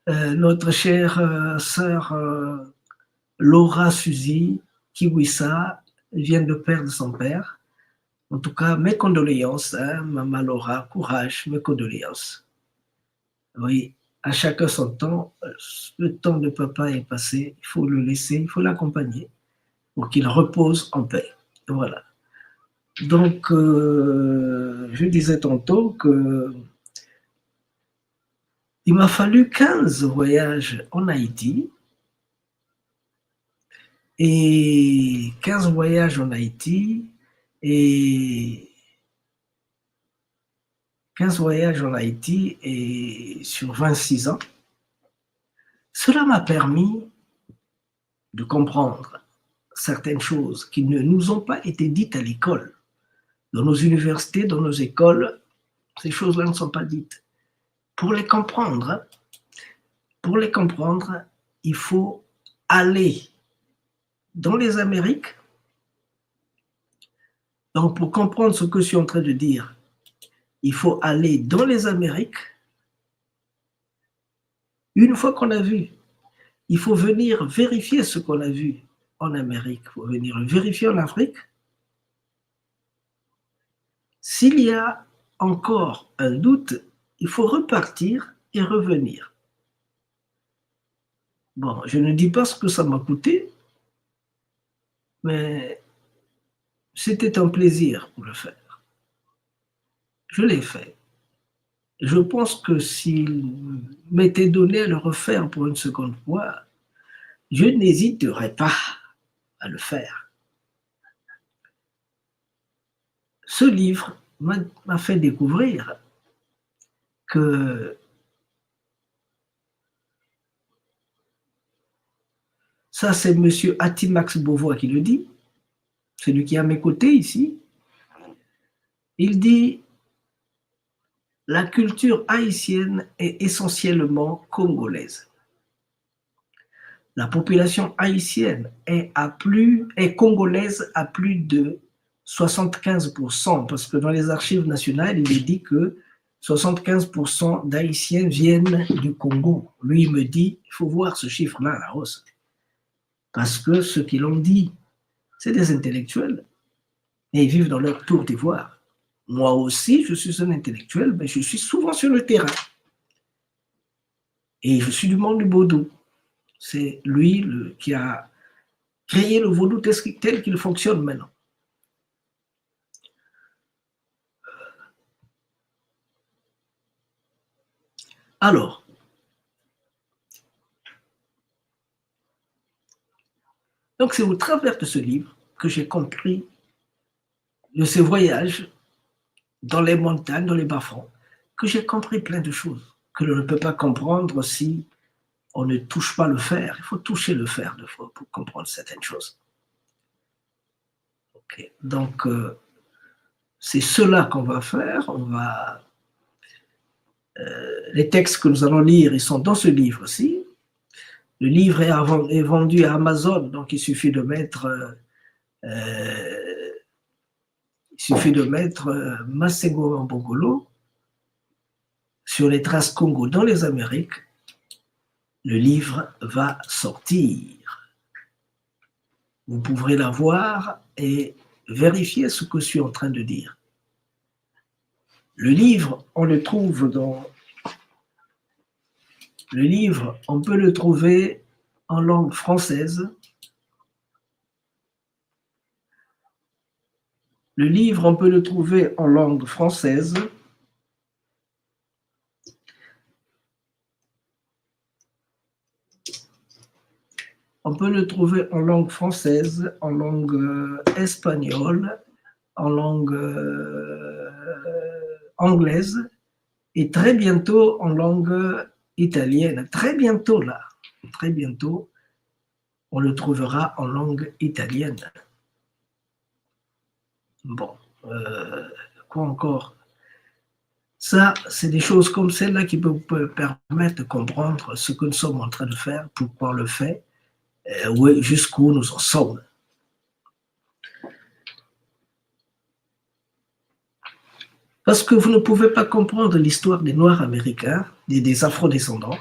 Notre chère sœur Laura Suzy Kiwisa vient de perdre son père. En tout cas, mes condoléances, maman Laura, courage, mes condoléances. Oui, à chacun son temps, le temps de papa est passé, il faut le laisser, il faut l'accompagner pour qu'il repose en paix. Voilà. Donc, je disais tantôt que il m'a fallu 15 voyages en Haïti et 15 voyages en Haïti et 15 voyages en Haïti et sur 26 ans. Cela m'a permis de comprendre certaines choses qui ne nous ont pas été dites à l'école. Dans nos universités, dans nos écoles, ces choses-là ne sont pas dites. Pour les comprendre, il faut aller dans les Amériques. Donc, pour comprendre ce que je suis en train de dire, Il faut aller dans les Amériques. Une fois qu'on a vu, il faut venir vérifier ce qu'on a vu en Amérique. Il faut venir vérifier en Afrique. S'il y a encore un doute, il faut repartir et revenir. Bon, je ne dis pas ce que ça m'a coûté, mais c'était un plaisir pour le faire. Je l'ai fait. Je pense que s'il m'était donné à le refaire pour une seconde fois, je n'hésiterais pas à le faire. Ce livre m'a fait découvrir que ça, c'est M. Atimax Beauvois qui le dit, celui qui est à mes côtés ici. Il dit: la culture haïtienne est essentiellement congolaise. La population haïtienne est congolaise à plus de 75%, parce que dans les archives nationales, il est dit que 75% d'Haïtiens viennent du Congo. Lui, il me dit, il faut voir ce chiffre-là à la hausse. Parce que ceux qui l'ont dit, c'est des intellectuels. Et ils vivent dans leur tour d'ivoire. Moi aussi, je suis un intellectuel, mais je suis souvent sur le terrain. Et je suis du monde du vaudou. C'est lui qui a créé le vaudou tel qu'il fonctionne maintenant. Alors, donc c'est au travers de ce livre que j'ai compris de ces voyages dans les montagnes, dans les bas-fonds, que j'ai compris plein de choses que l'on ne peut pas comprendre si on ne touche pas le fer. Il faut toucher le fer de fois pour comprendre certaines choses. Okay. Donc, c'est cela qu'on va faire. Les textes que nous allons lire, ils sont dans ce livre-ci. Le livre est vendu à Amazon, donc il suffit de mettre Masego Mbongolo sur les traces Congo dans les Amériques. Le livre va sortir. Vous pourrez la voir et vérifier ce que je suis en train de dire. Le livre, on le trouve dans... Le livre, on peut le trouver en langue française. Le livre, on peut le trouver en langue française. On peut le trouver en langue française, en langue espagnole, en langue anglaise et très bientôt en langue italienne. Très bientôt, là. Très bientôt, on le trouvera en langue italienne. Bon, quoi encore? Ça, c'est des choses comme celle-là qui peuvent permettre de comprendre ce que nous sommes en train de faire, pourquoi on le fait, jusqu'où nous en sommes. Parce que vous ne pouvez pas comprendre l'histoire des Noirs américains, des Afro-descendants,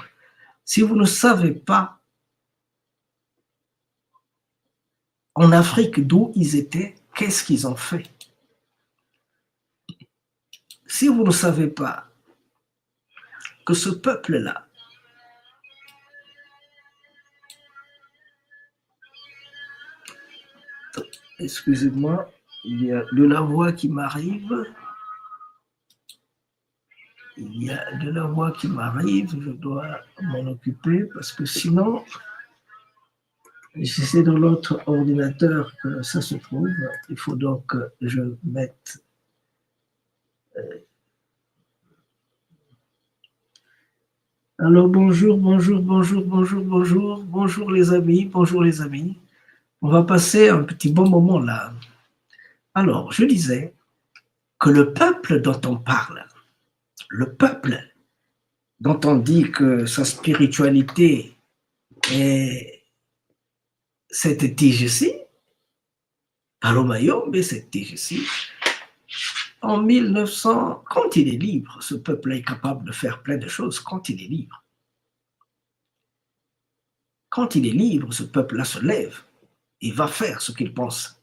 si vous ne savez pas en Afrique d'où ils étaient, qu'est-ce qu'ils ont fait. Si vous ne savez pas que ce peuple-là excusez-moi, il y a de la voix qui m'arrive. Il y a de la voix qui m'arrive, je dois m'en occuper parce que sinon, c'est dans l'autre ordinateur que ça se trouve. Il faut donc que je mette... Alors bonjour les amis, On va passer un petit bon moment là. Alors, je disais que le peuple dont on parle, le peuple dont on dit que sa spiritualité est cette tige-ci, Palomayombe, cette tige-ci, en 1900, quand il est libre, ce peuple est capable de faire plein de choses quand il est libre. Quand il est libre, ce peuple-là se lève et va faire ce qu'il pense.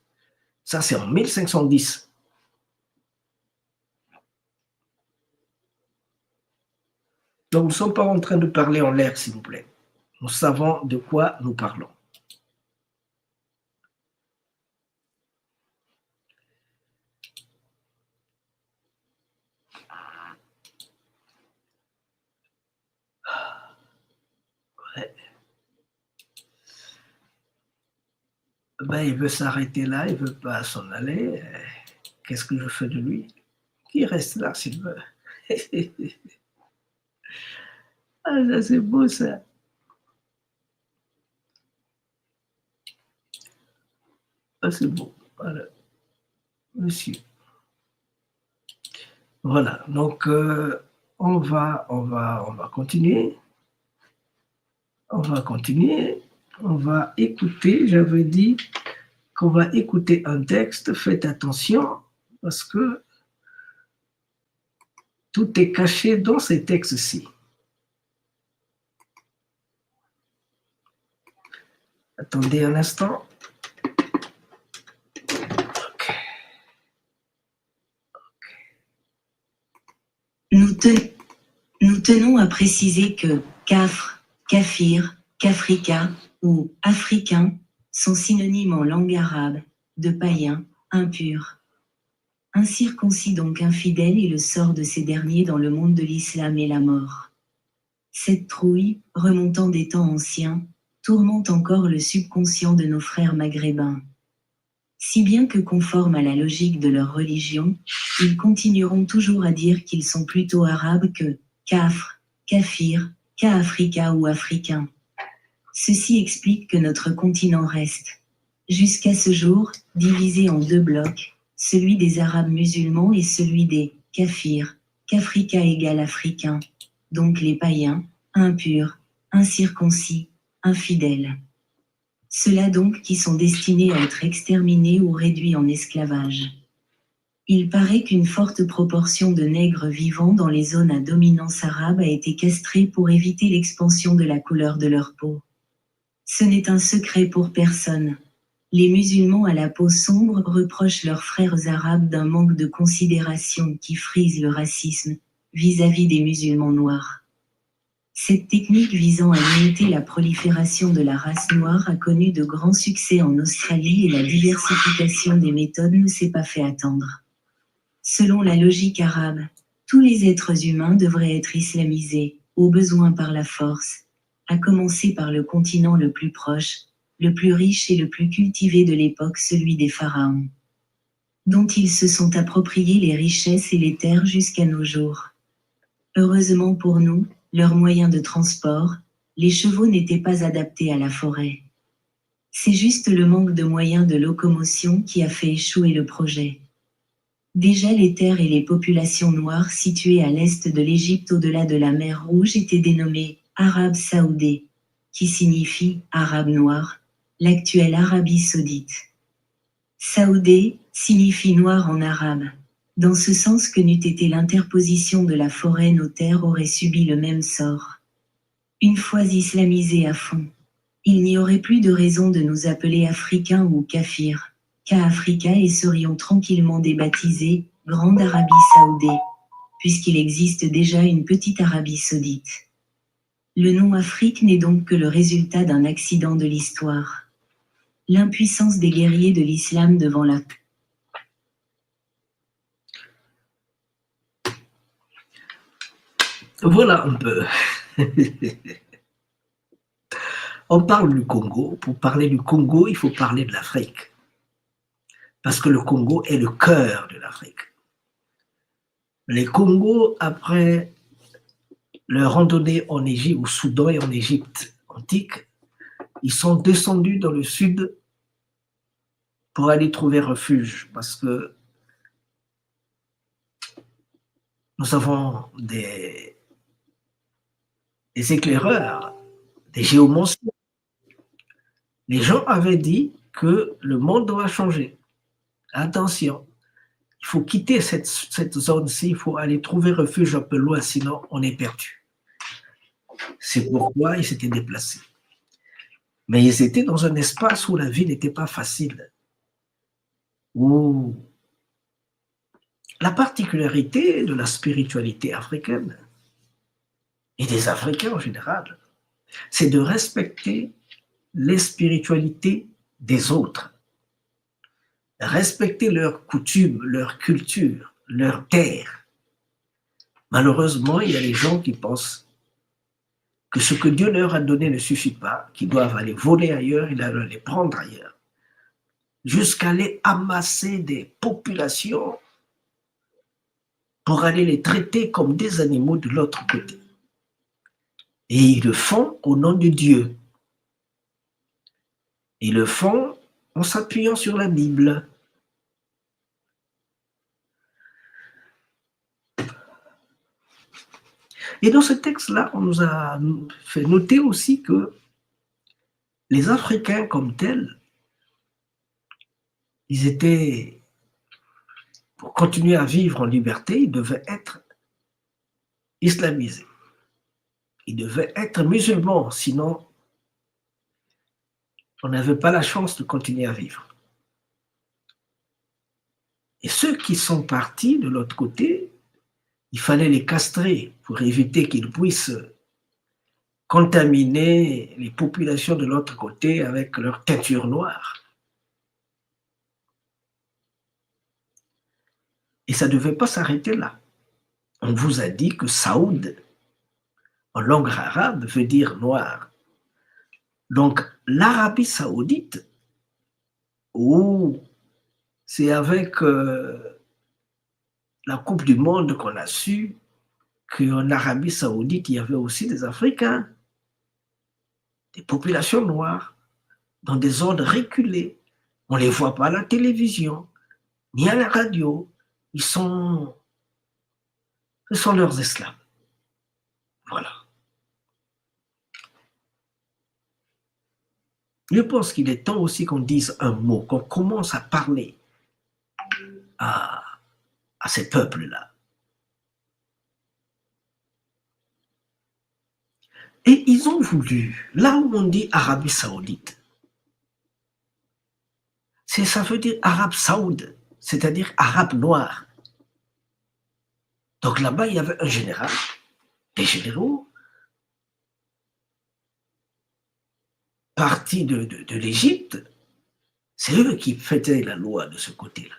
Ça, c'est en 1510. Donc, nous ne sommes pas en train de parler en l'air, s'il vous plaît. Nous savons de quoi nous parlons. Ouais. Ben, il veut s'arrêter là, il ne veut pas s'en aller. Qu'est-ce que je fais de lui? Qu'il reste là s'il veut. Ah, ça c'est beau ça. Ah, c'est beau. Voilà. Monsieur. Voilà. Donc, on va continuer. On va continuer. On va écouter. J'avais dit qu'on va écouter un texte. Faites attention parce que tout est caché dans ces textes-ci. Attendez un instant. Nous tenons à préciser que Kafr, Kafir, Kafrika ou Africain sont synonymes en langue arabe de païen, impur. Incirconcis donc infidèle est le sort de ces derniers dans le monde de l'islam et la mort. Cette trouille, remontant des temps anciens, tourmente encore le subconscient de nos frères maghrébins. Si bien que conformes à la logique de leur religion, ils continueront toujours à dire qu'ils sont plutôt arabes que Kafr, Kafir, Ka-Afrika ou Africain. Ceci explique que notre continent reste, jusqu'à ce jour, divisé en deux blocs, celui des Arabes musulmans et celui des Kafirs, qu'Africa égale Africain, donc les païens, impurs, incirconcis, infidèles. Ceux-là donc qui sont destinés à être exterminés ou réduits en esclavage. Il paraît qu'une forte proportion de nègres vivant dans les zones à dominance arabe a été castrée pour éviter l'expansion de la couleur de leur peau. Ce n'est un secret pour personne. Les musulmans à la peau sombre reprochent leurs frères arabes d'un manque de considération qui frise le racisme vis-à-vis des musulmans noirs. Cette technique visant à limiter la prolifération de la race noire a connu de grands succès en Australie et la diversification des méthodes ne s'est pas fait attendre. Selon la logique arabe, tous les êtres humains devraient être islamisés, au besoin par la force, à commencer par le continent le plus proche, le plus riche et le plus cultivé de l'époque, celui des pharaons, dont ils se sont appropriés les richesses et les terres jusqu'à nos jours. Heureusement pour nous, leurs moyens de transport, les chevaux n'étaient pas adaptés à la forêt. C'est juste le manque de moyens de locomotion qui a fait échouer le projet. Déjà les terres et les populations noires situées à l'est de l'Égypte au-delà de la mer Rouge étaient dénommées Arabes Saoudés, qui signifie Arabe noir, l'actuelle Arabie Saoudite. Saoudé signifie noir en arabe. Dans ce sens que n'eût été l'interposition de la forêt, nos terres auraient subi le même sort. Une fois islamisées à fond, il n'y aurait plus de raison de nous appeler Africains ou Kafirs, Ka-Afrika, et serions tranquillement débaptisés Grande Arabie Saoudée, puisqu'il existe déjà une petite Arabie Saoudite. Le nom Afrique n'est donc que le résultat d'un accident de l'histoire. L'impuissance des guerriers de l'islam devant la Voilà un peu. On parle du Congo. Pour parler du Congo, il faut parler de l'Afrique. Parce que le Congo est le cœur de l'Afrique. Les Congos, après leur randonnée en Égypte, au Soudan et en Égypte antique, ils sont descendus dans le sud pour aller trouver refuge. Parce que nous avons des éclaireurs, des géomanciens. Les gens avaient dit que le monde doit changer. Attention, Il faut quitter cette zone-ci, il faut aller trouver refuge un peu loin, sinon on est perdu. C'est pourquoi ils s'étaient déplacés. Mais ils étaient dans un espace où la vie n'était pas facile, où la particularité de la spiritualité africaine et des Africains en général, c'est de respecter les spiritualités des autres, respecter leurs coutumes, leur culture, leur terre. Malheureusement, il y a des gens qui pensent que ce que Dieu leur a donné ne suffit pas, qu'ils doivent aller voler ailleurs, ils doivent les prendre ailleurs, jusqu'à aller amasser des populations pour aller les traiter comme des animaux de l'autre côté. Et ils le font au nom de Dieu. Ils le font en s'appuyant sur la Bible. Et dans ce texte-là, on nous a fait noter aussi que les Africains comme tels, ils étaient, pour continuer à vivre en liberté, ils devaient être islamisés. Ils devaient être musulmans, sinon on n'avait pas la chance de continuer à vivre. Et ceux qui sont partis de l'autre côté, il fallait les castrer pour éviter qu'ils puissent contaminer les populations de l'autre côté avec leur teinture noire. Et ça ne devait pas s'arrêter là. On vous a dit que Saoud, en langue arabe, veut dire noir. Donc, l'Arabie saoudite, c'est avec la Coupe du Monde qu'on a su qu'en Arabie saoudite, il y avait aussi des Africains, des populations noires, dans des zones reculées. On ne les voit pas à la télévision, ni à la radio. Ce sont leurs esclaves. Voilà. Je pense qu'il est temps aussi qu'on dise un mot, qu'on commence à parler à ces peuples-là. Et ils ont voulu, là où on dit Arabie Saoudite, ça veut dire Arabe Saoud, c'est-à-dire Arabe noir. Donc là-bas, il y avait un général, des généraux, partis de l'Égypte, c'est eux qui faisaient la loi de ce côté-là.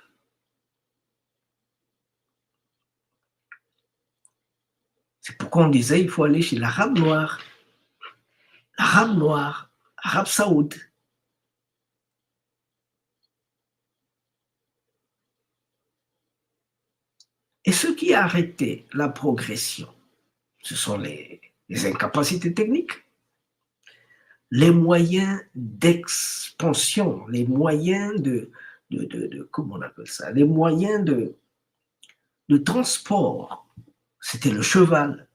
C'est pourquoi on disait il faut aller chez l'arabe noir, arabe saoud. Et ce qui a arrêté la progression, ce sont les incapacités techniques, les moyens d'expansion, les moyens comment on appelle ça, les moyens de transport. C'était le cheval.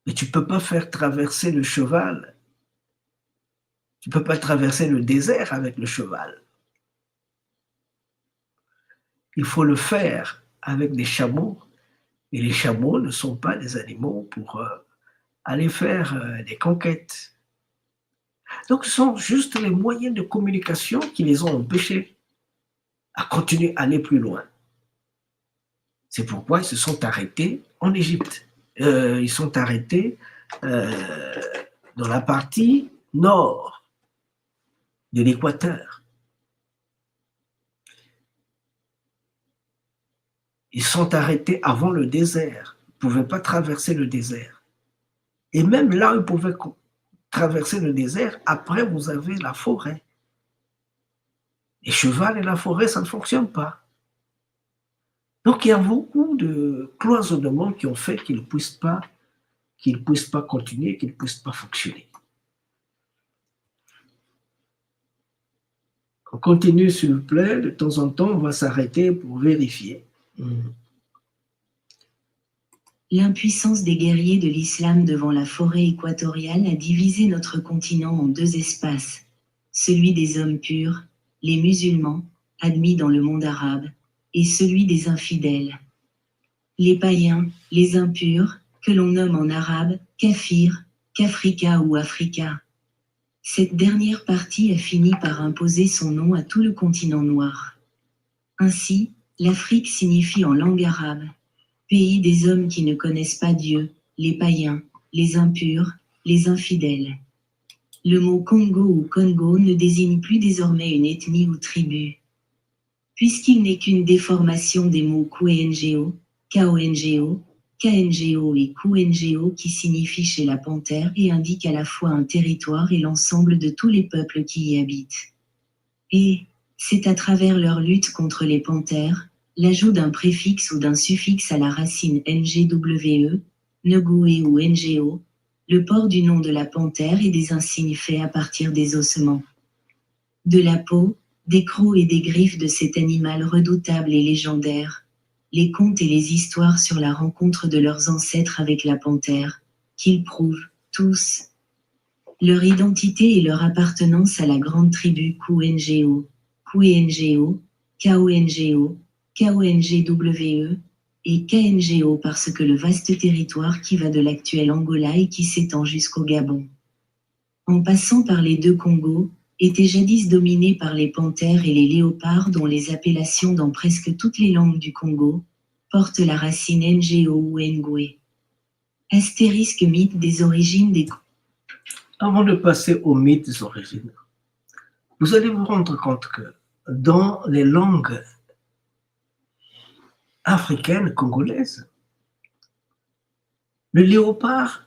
Mais tu ne peux pas faire traverser le cheval. Tu ne peux pas traverser le désert avec le cheval. Il faut le faire avec des chameaux. Et les chameaux ne sont pas des animaux pour aller faire des conquêtes. Donc ce sont juste les moyens de communication qui les ont empêchés à continuer à aller plus loin. C'est pourquoi ils se sont arrêtés en Égypte. Ils sont arrêtés dans la partie nord de l'équateur. Ils sont arrêtés avant le désert. Ils ne pouvaient pas traverser le désert. Et même là où ils pouvaient traverser le désert, après vous avez la forêt. Les chevals et la forêt, ça ne fonctionne pas. Donc il y a beaucoup de cloisonnements qui ont fait qu'ils ne puissent pas continuer, qu'ils ne puissent pas fonctionner. On continue s'il vous plaît, de temps en temps on va s'arrêter pour vérifier. L'impuissance des guerriers de l'islam devant la forêt équatoriale a divisé notre continent en deux espaces, celui des hommes purs, les musulmans, admis dans le monde arabe, et celui des infidèles. Les païens, les impurs, que l'on nomme en arabe kafir, kafrika ou afrika. Cette dernière partie a fini par imposer son nom à tout le continent noir. Ainsi, l'Afrique signifie en langue arabe « pays des hommes qui ne connaissent pas Dieu, les païens, les impurs, les infidèles ». Le mot Congo ou Congo ne désigne plus désormais une ethnie ou tribu. Puisqu'il n'est qu'une déformation des mots Kwengo, Kaongo, KNGO et Kungo qui signifient chez la panthère et indiquent à la fois un territoire et l'ensemble de tous les peuples qui y habitent. Et c'est à travers leur lutte contre les panthères, l'ajout d'un préfixe ou d'un suffixe à la racine NGWE, Ngwe ou NGO, le port du nom de la panthère et des insignes faits à partir des ossements. De la peau, des crocs et des griffes de cet animal redoutable et légendaire, les contes et les histoires sur la rencontre de leurs ancêtres avec la panthère, qu'ils prouvent, tous, leur identité et leur appartenance à la grande tribu Kungo, Kwengo, Kaongo, KONGWE et KNGO parce que le vaste territoire qui va de l'actuel Angola et qui s'étend jusqu'au Gabon, en passant par les deux Congos, était jadis dominé par les panthères et les léopards dont les appellations dans presque toutes les langues du Congo portent la racine NGO ou Ngwe. Astérisque mythe des origines des... Avant de passer au mythe des origines, vous allez vous rendre compte que dans les langues africaines, congolaises, le léopard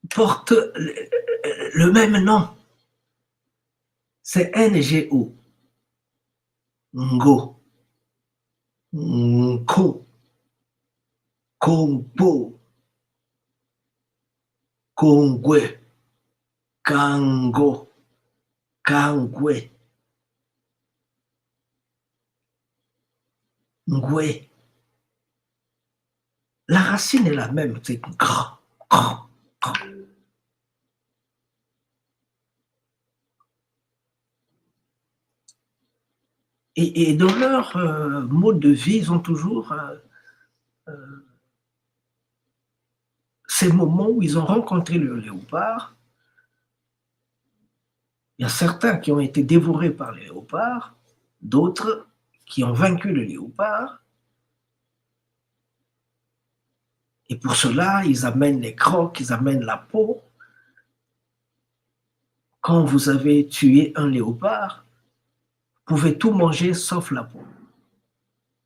porte le même nom. C'est NGO. Ngo. Nko. Kompo. Kongwe. Kango. Kangwe. Ngwe. La racine est la même, c'est grand, grand, grand. Et dans leur mode de vie, ils ont toujours ces moments où ils ont rencontré le léopard. Il y a certains qui ont été dévorés par le léopard, d'autres qui ont vaincu le léopard. Et pour cela, ils amènent les crocs, ils amènent la peau. Quand vous avez tué un léopard, vous pouvez tout manger sauf la peau.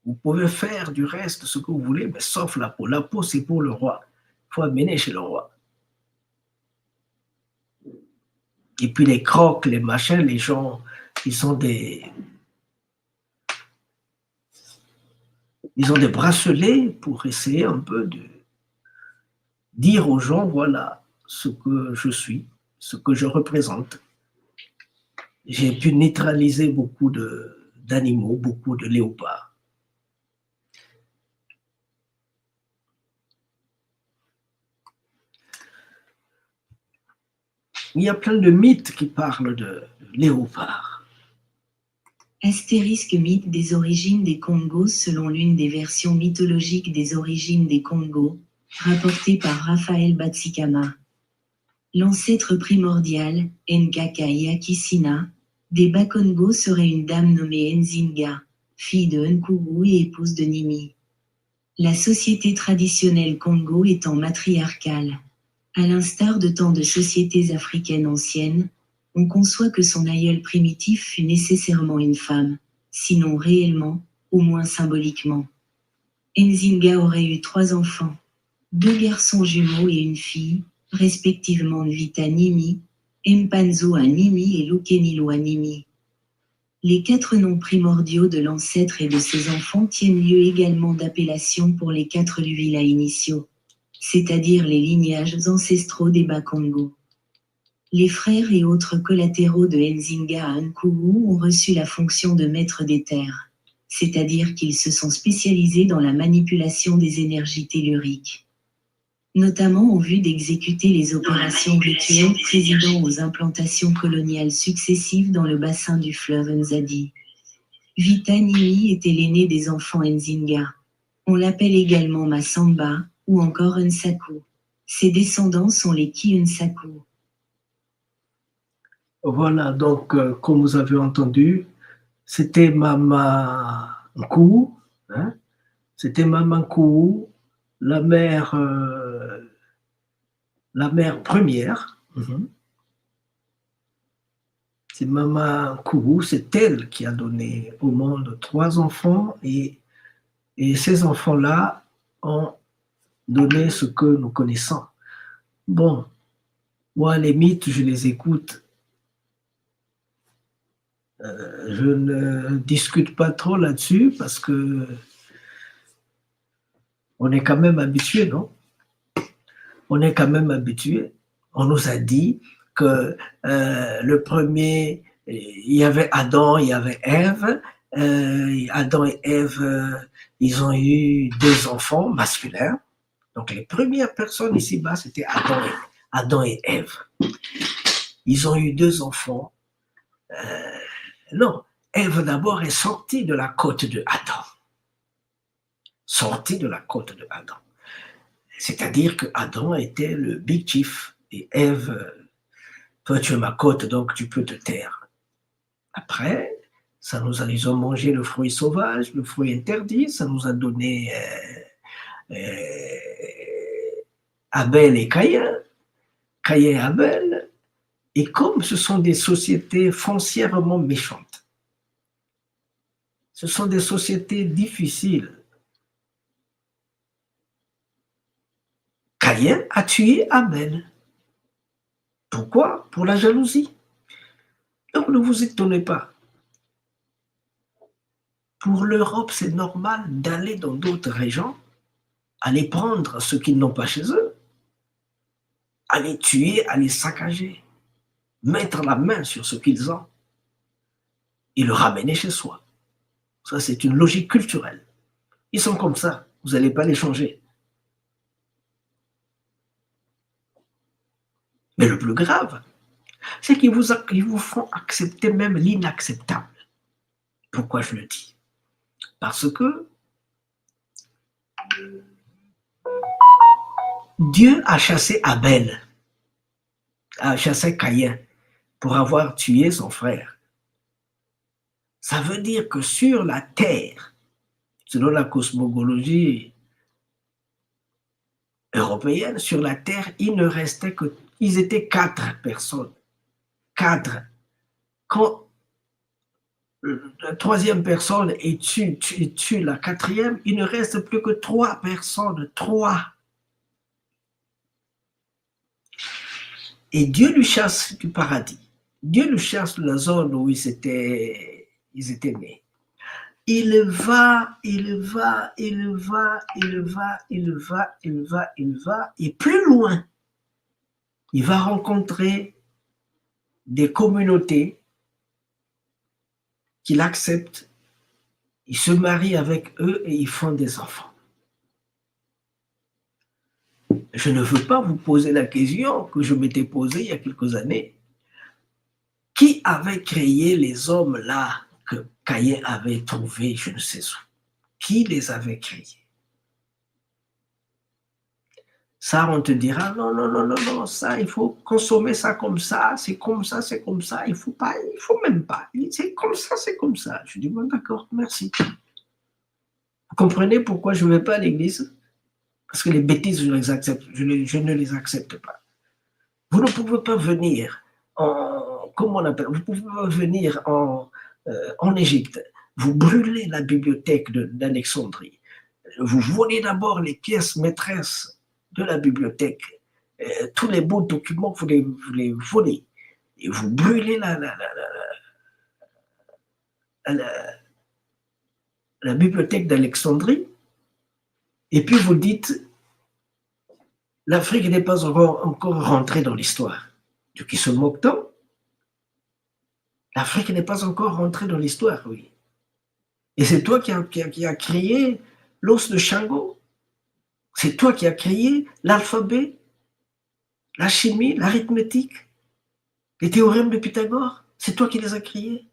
Vous pouvez faire du reste ce que vous voulez, mais sauf la peau. La peau, c'est pour le roi. Il faut amener chez le roi. Et puis les crocs, les machins, les gens, ils ont des bracelets pour essayer un peu de dire aux gens, voilà ce que je suis, ce que je représente. J'ai pu neutraliser beaucoup d'animaux, beaucoup de léopards. Il y a plein de mythes qui parlent de léopards. Astérisque mythe des origines des Congos selon l'une des versions mythologiques des origines des Congos, rapportée par Raphaël Batsikama. L'ancêtre primordial, Nkaka Yakisina, des Bakongo serait une dame nommée Nzinga, fille de Nkugu et épouse de Nimi. La société traditionnelle Congo étant matriarcale, à l'instar de tant de sociétés africaines anciennes, on conçoit que son aïeul primitif fut nécessairement une femme, sinon réellement, au moins symboliquement. Nzinga aurait eu 3 enfants, 2 garçons jumeaux et une fille, respectivement Nvita Nimi, Mpanzo à Nimi et Lukenilo à Nimi. Les 4 noms primordiaux de l'ancêtre et de ses enfants tiennent lieu également d'appellation pour les 4 Luvila initiaux, c'est-à-dire les lignages ancestraux des Bakongo. Les frères et autres collatéraux de Nzinga à Nkugu ont reçu la fonction de maîtres des terres, c'est-à-dire qu'ils se sont spécialisés dans la manipulation des énergies telluriques, notamment en vue d'exécuter les opérations rituelles présidant aux implantations coloniales successives dans le bassin du fleuve Nzadi. Vitanili était l'aîné des enfants Nzinga. On l'appelle également Masamba ou encore Nsaku. Ses descendants sont les Ki-Nsaku. Voilà, donc, comme vous avez entendu, c'était Mama Nkou, hein? C'était Mama Nkou, la mère première. C'est Mama Nkou, c'est elle qui a donné au monde 3 enfants et ces enfants-là ont donné ce que nous connaissons. Bon, moi, les mythes, je les écoute. Je ne discute pas trop là-dessus parce que on est quand même habitué, non? On est quand même habitué. On nous a dit que le premier, il y avait Adam, il y avait Ève. Adam et Ève, ils ont eu 2 enfants masculins. Donc les premières personnes ici-bas, c'était Adam et Ève. Ils ont eu 2 enfants. Non, Ève d'abord est sortie de la côte de Adam. Sortie de la côte de Adam. C'est-à-dire que Adam était le big chief et Ève, toi tu es ma côte donc tu peux te taire. Après, ils ont mangé le fruit sauvage, le fruit interdit, ça nous a donné Abel et Caïn, Caïn et Abel. Et comme ce sont des sociétés foncièrement méchantes, ce sont des sociétés difficiles, Caïn a tué Abel. Pourquoi? Pour la jalousie. Donc ne vous étonnez pas. Pour l'Europe, c'est normal d'aller dans d'autres régions, aller prendre ce qu'ils n'ont pas chez eux, aller tuer, aller saccager, mettre la main sur ce qu'ils ont et le ramener chez soi. Ça, c'est une logique culturelle. Ils sont comme ça, vous n'allez pas les changer. Mais le plus grave, c'est qu'ils vous font accepter même l'inacceptable. Pourquoi je le dis? Parce que Dieu a chassé Abel, a chassé Caïn pour avoir tué son frère. Ça veut dire que sur la terre, selon la cosmologie européenne, sur la terre, il ne restait que, ils étaient 4 personnes. 4. Quand la 3e personne tue la 4e, il ne reste plus que 3 personnes. 3. Et Dieu lui chasse du paradis. Dieu lui chasse de la zone où ils étaient nés. Il va, et plus loin, il va rencontrer des communautés qu'il accepte, il se marie avec eux et ils font des enfants. Je ne veux pas vous poser la question que je m'étais posée il y a quelques années. Qui avait créé les hommes là que Caïn avait trouvés, je ne sais où? Qui les avait créés? Ça, on te dira, non, ça, il faut consommer ça comme ça, c'est comme ça, il faut même pas, c'est comme ça. Je dis, bon, d'accord, merci. Vous comprenez pourquoi je ne vais pas à l'église? Parce que les bêtises, je ne les accepte pas. Vous ne pouvez pas venir vous pouvez pas venir en Égypte, vous brûlez la bibliothèque d'Alexandrie, vous volez d'abord les pièces maîtresses de la bibliothèque, tous les beaux documents, vous les volez, et vous brûlez la bibliothèque d'Alexandrie, et puis vous dites, l'Afrique n'est pas encore rentrée dans l'histoire. Dieu qui se moque tant. L'Afrique n'est pas encore rentrée dans l'histoire, oui. Et c'est toi qui a créé l'os de Shango. C'est toi qui as créé l'alphabet, la chimie, l'arithmétique, les théorèmes de Pythagore. C'est toi qui les as créés.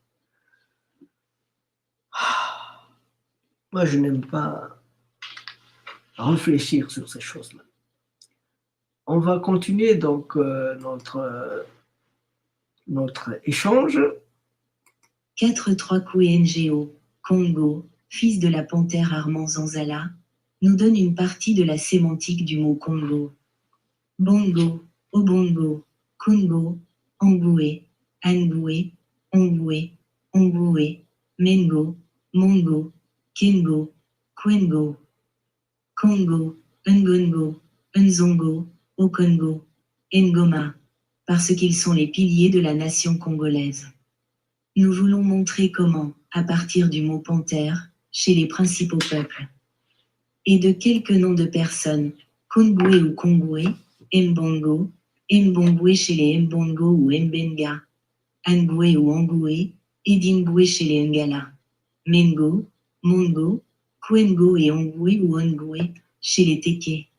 Moi, je n'aime pas réfléchir sur ces choses-là. On va continuer donc notre échange. 4-3 NGO, Congo, fils de la panthère Armand Zanzala, nous donne une partie de la sémantique du mot Congo. Bongo, Obongo, Congo, Angoué, Angoué, Ongoué, Ongoué, Mengo, Mongo, Kengo, Kwengo, Congo, Ngongo, Nzongo, Okongo, Ngoma, parce qu'ils sont les piliers de la nation congolaise. Nous voulons montrer comment, à partir du mot panthère, chez les principaux peuples, et de quelques noms de personnes, Kongoué ou Kongoué, Mbongo, Mbongoué chez les Mbongo ou Mbenga, Angoué ou Angoué, et Dingoué chez les Ngala, Mengo, Mongo, Kwengo et Ongoué ou Ongoué chez les Teke,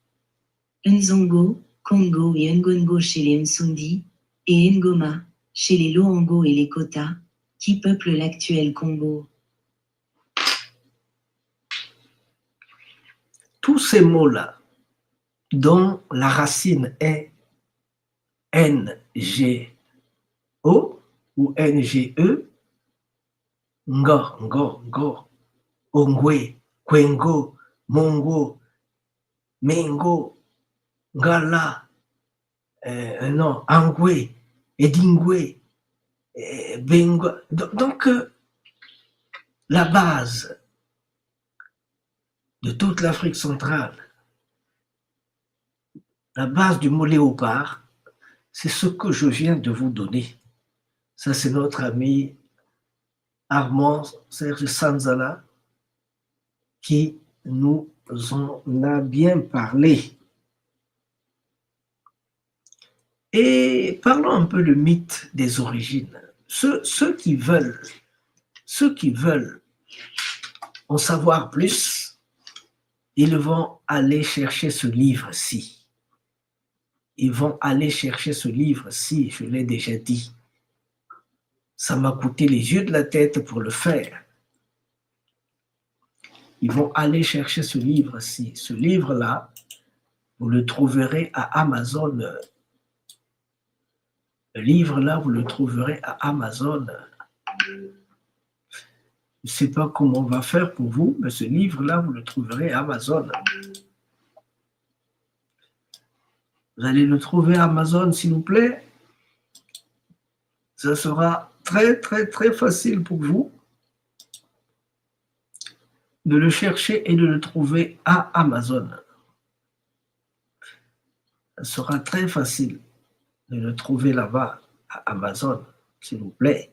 Nzongo, Congo et Ngongo chez les Msundi, et Ngoma chez les Loango et les Kota, qui peuplent l'actuel Congo. Tous ces mots-là, dont la racine est N-G-O ou N-G-E, Ngo, Ongwe, Kwengo, Mongo, Mengo, Ngala, Angwe, Edingwe, Bengo. Donc, la base de toute l'Afrique centrale, la base du mot léopard, c'est ce que je viens de vous donner. Ça, c'est notre ami Armand Serge Zanzala qui nous en a bien parlé. Et parlons un peu le mythe des origines. Ceux qui veulent en savoir plus, ils vont aller chercher ce livre-ci. Ils vont aller chercher ce livre-ci, je l'ai déjà dit. Ça m'a coûté les yeux de la tête pour le faire. Ils vont aller chercher ce livre-ci. Ce livre-là, vous le trouverez à Amazon. Le livre-là, vous le trouverez à Amazon. Je ne sais pas comment on va faire pour vous, mais ce livre-là, vous le trouverez à Amazon. Vous allez le trouver à Amazon, s'il vous plaît. Ça sera très, très, très facile pour vous de le chercher et de le trouver à Amazon. Ça sera très facile de le trouver là-bas à Amazon, s'il vous plaît.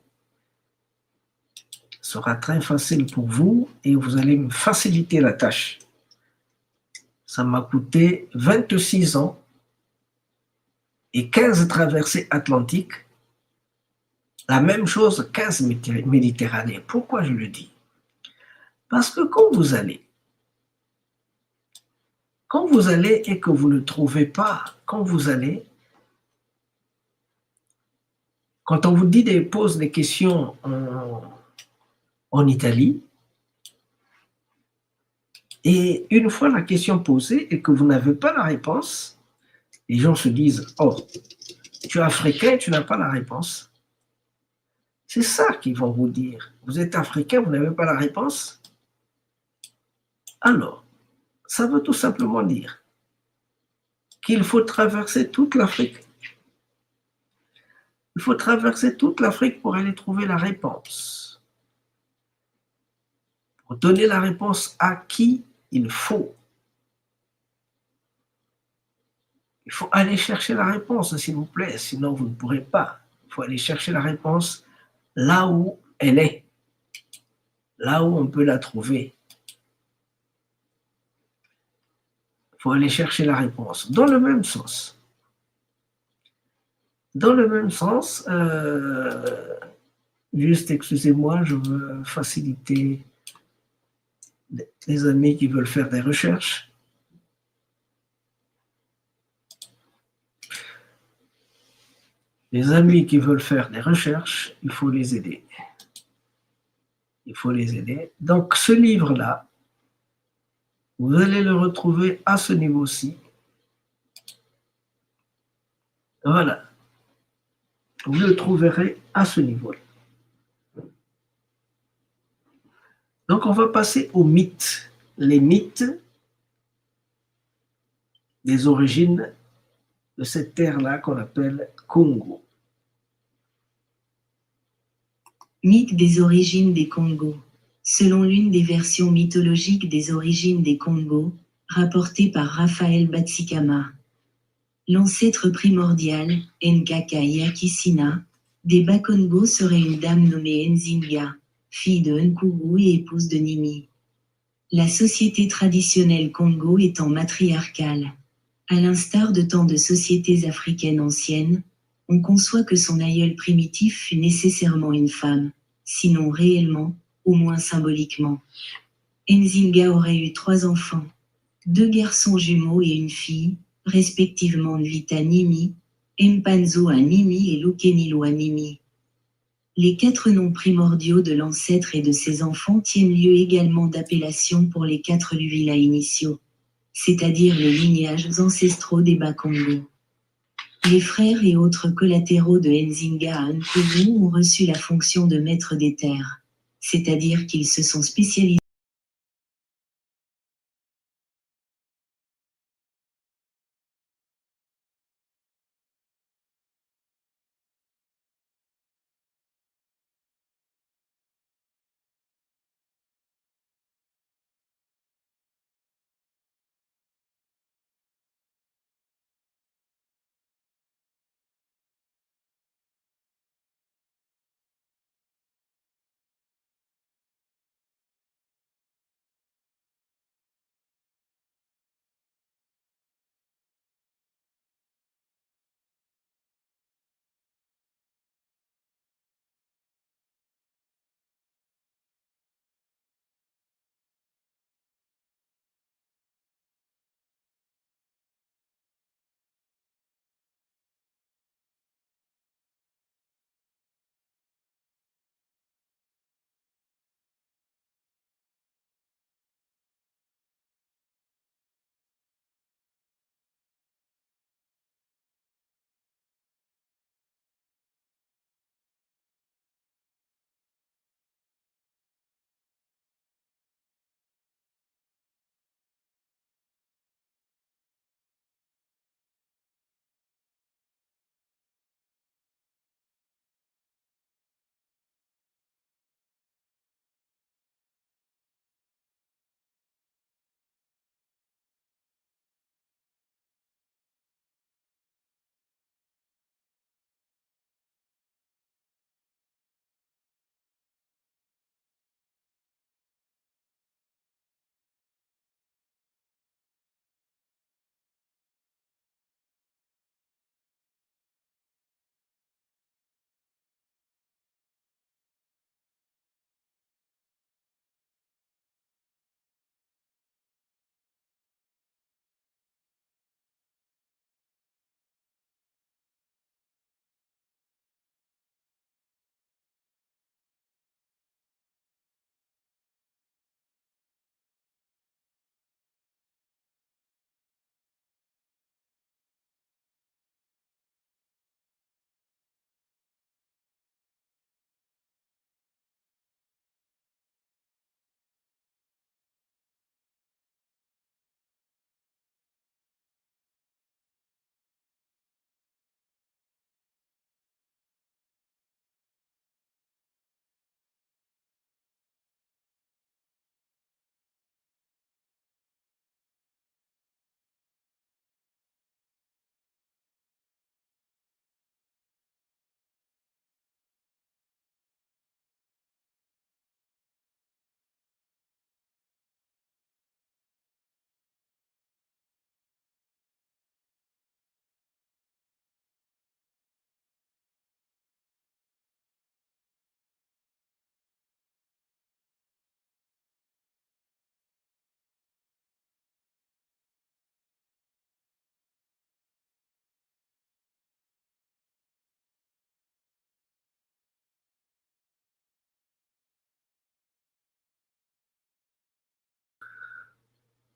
Ce sera très facile pour vous et vous allez me faciliter la tâche. Ça m'a coûté 26 ans et 15 traversées atlantiques. La même chose, 15 Méditerranées. Pourquoi je le dis? Parce que quand vous allez et que vous ne trouvez pas, quand on vous dit pose des questions en Italie, et une fois la question posée et que vous n'avez pas la réponse, les gens se disent « Oh, tu es africain, tu n'as pas la réponse ». C'est ça qu'ils vont vous dire. Vous êtes africain, vous n'avez pas la réponse? Alors, ça veut tout simplement dire qu'il faut traverser toute l'Afrique. Il faut traverser toute l'Afrique pour aller trouver la réponse. Pour donner la réponse à qui il faut. Il faut aller chercher la réponse, s'il vous plaît, sinon vous ne pourrez pas. Il faut aller chercher la réponse là où elle est, là où on peut la trouver. Il faut aller chercher la réponse. Dans le même sens, juste excusez-moi, je veux faciliter les amis qui veulent faire des recherches. Les amis qui veulent faire des recherches, il faut les aider. Il faut les aider. Donc, ce livre-là, Vous allez le retrouver à ce niveau-ci. Voilà. Vous le trouverez à ce niveau-là. Donc, on va passer aux mythes. Les mythes des origines de cette terre-là qu'on appelle Congo. Mythe des origines des Congos. Selon l'une des versions mythologiques des origines des Congos, rapportée par Raphaël Batsikama, l'ancêtre primordial, Nkaka Yakisina, des Bakongo serait une dame nommée Nzinga, fille de Nkugu et épouse de Nimi. La société traditionnelle Congo étant matriarcale, à l'instar de tant de sociétés africaines anciennes, on conçoit que son aïeul primitif fut nécessairement une femme, sinon réellement, au moins symboliquement. Nzinga aurait eu 3 enfants, 2 garçons jumeaux et une fille, respectivement Nvita Nimi, Mpanzo Nimi et Lukenilo Nimi. Les 4 noms primordiaux de l'ancêtre et de ses enfants tiennent lieu également d'appellation pour les 4 Luvila initiaux, c'est-à-dire les lignages ancestraux des Bakongo. Les frères et autres collatéraux de Nzinga à Nkugu ont reçu la fonction de maîtres des terres, c'est-à-dire qu'ils se sont spécialisés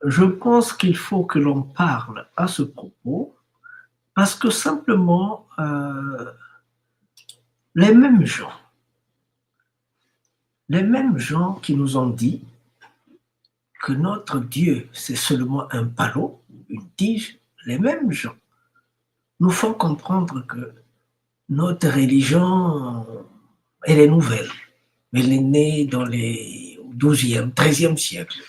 Je pense qu'il faut que l'on parle à ce propos parce que simplement les mêmes gens qui nous ont dit que notre Dieu c'est seulement un palot, une tige, les mêmes gens nous font comprendre que notre religion, elle est nouvelle. Elle est née dans les 12e, 13e siècle.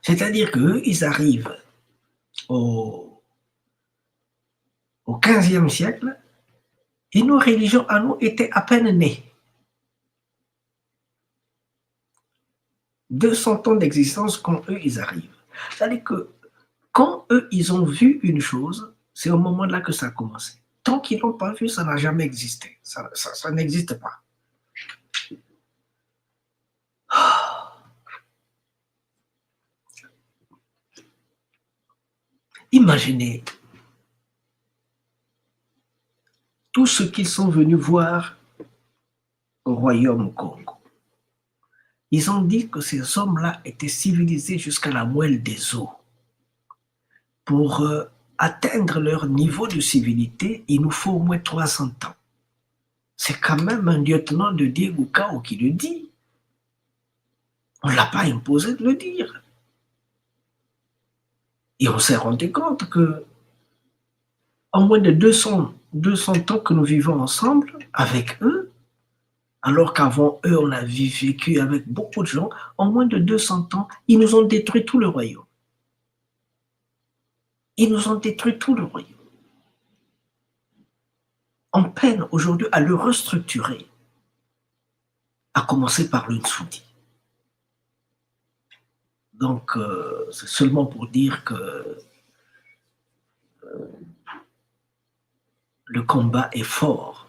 C'est-à-dire qu'eux, ils arrivent au 15e siècle et nos religions à nous étaient à peine nées. 200 ans d'existence quand eux, ils arrivent. C'est-à-dire que quand eux, ils ont vu une chose, c'est au moment là que ça a commencé. Tant qu'ils n'ont pas vu, ça n'a jamais existé. Ça n'existe pas. Imaginez tout ce qu'ils sont venus voir au royaume Congo. Ils ont dit que ces hommes-là étaient civilisés jusqu'à la moelle des os. Pour atteindre leur niveau de civilité, il nous faut au moins 300 ans. C'est quand même un lieutenant de Diego Cao qui le dit. On ne l'a pas imposé de le dire. Et on s'est rendu compte que en moins de 200 ans que nous vivons ensemble avec eux, alors qu'avant eux, on a vécu avec beaucoup de gens, en moins de 200 ans, ils nous ont détruit tout le royaume. Ils nous ont détruit tout le royaume. On peine aujourd'hui à le restructurer, à commencer par le Nsudi. Donc, c'est seulement pour dire que le combat est fort.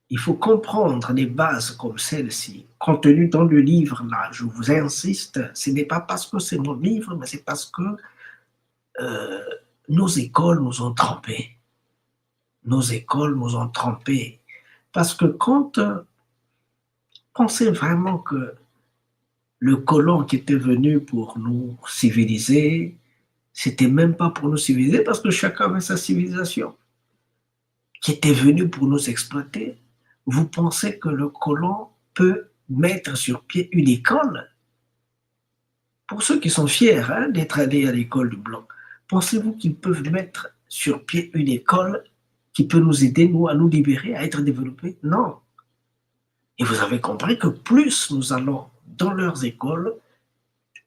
Il faut comprendre des bases comme celle-ci, contenues dans le livre là. Je vous insiste, ce n'est pas parce que c'est mon livre, mais c'est parce que nos écoles nous ont trompés. Nos écoles nous ont trompés. Parce que quand pensez vraiment que le colon qui était venu pour nous civiliser, c'était même pas pour nous civiliser parce que chacun avait sa civilisation. Qui était venu pour nous exploiter. Vous pensez que le colon peut mettre sur pied une école? Pour ceux qui sont fiers d'être allés à l'école du blanc, pensez-vous qu'ils peuvent mettre sur pied une école qui peut nous aider, nous, à nous libérer, à être développés? Non. Et vous avez compris que plus nous allons dans leurs écoles,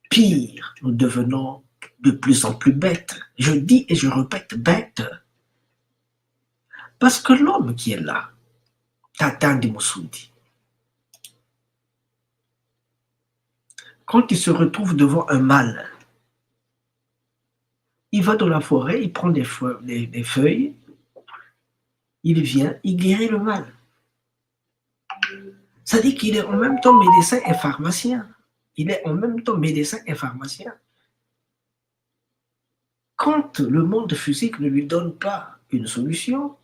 pire nous devenons de plus en plus bêtes. Je dis et je répète bêtes. Parce que l'homme qui est là, Tata Ndimosudi, quand il se retrouve devant un mâle, il va dans la forêt, il prend des feuilles, il vient, il guérit le mâle. Ça dit qu'il est en même temps médecin et pharmacien. Il est en même temps médecin et pharmacien. Quand le monde physique ne lui donne pas une solution,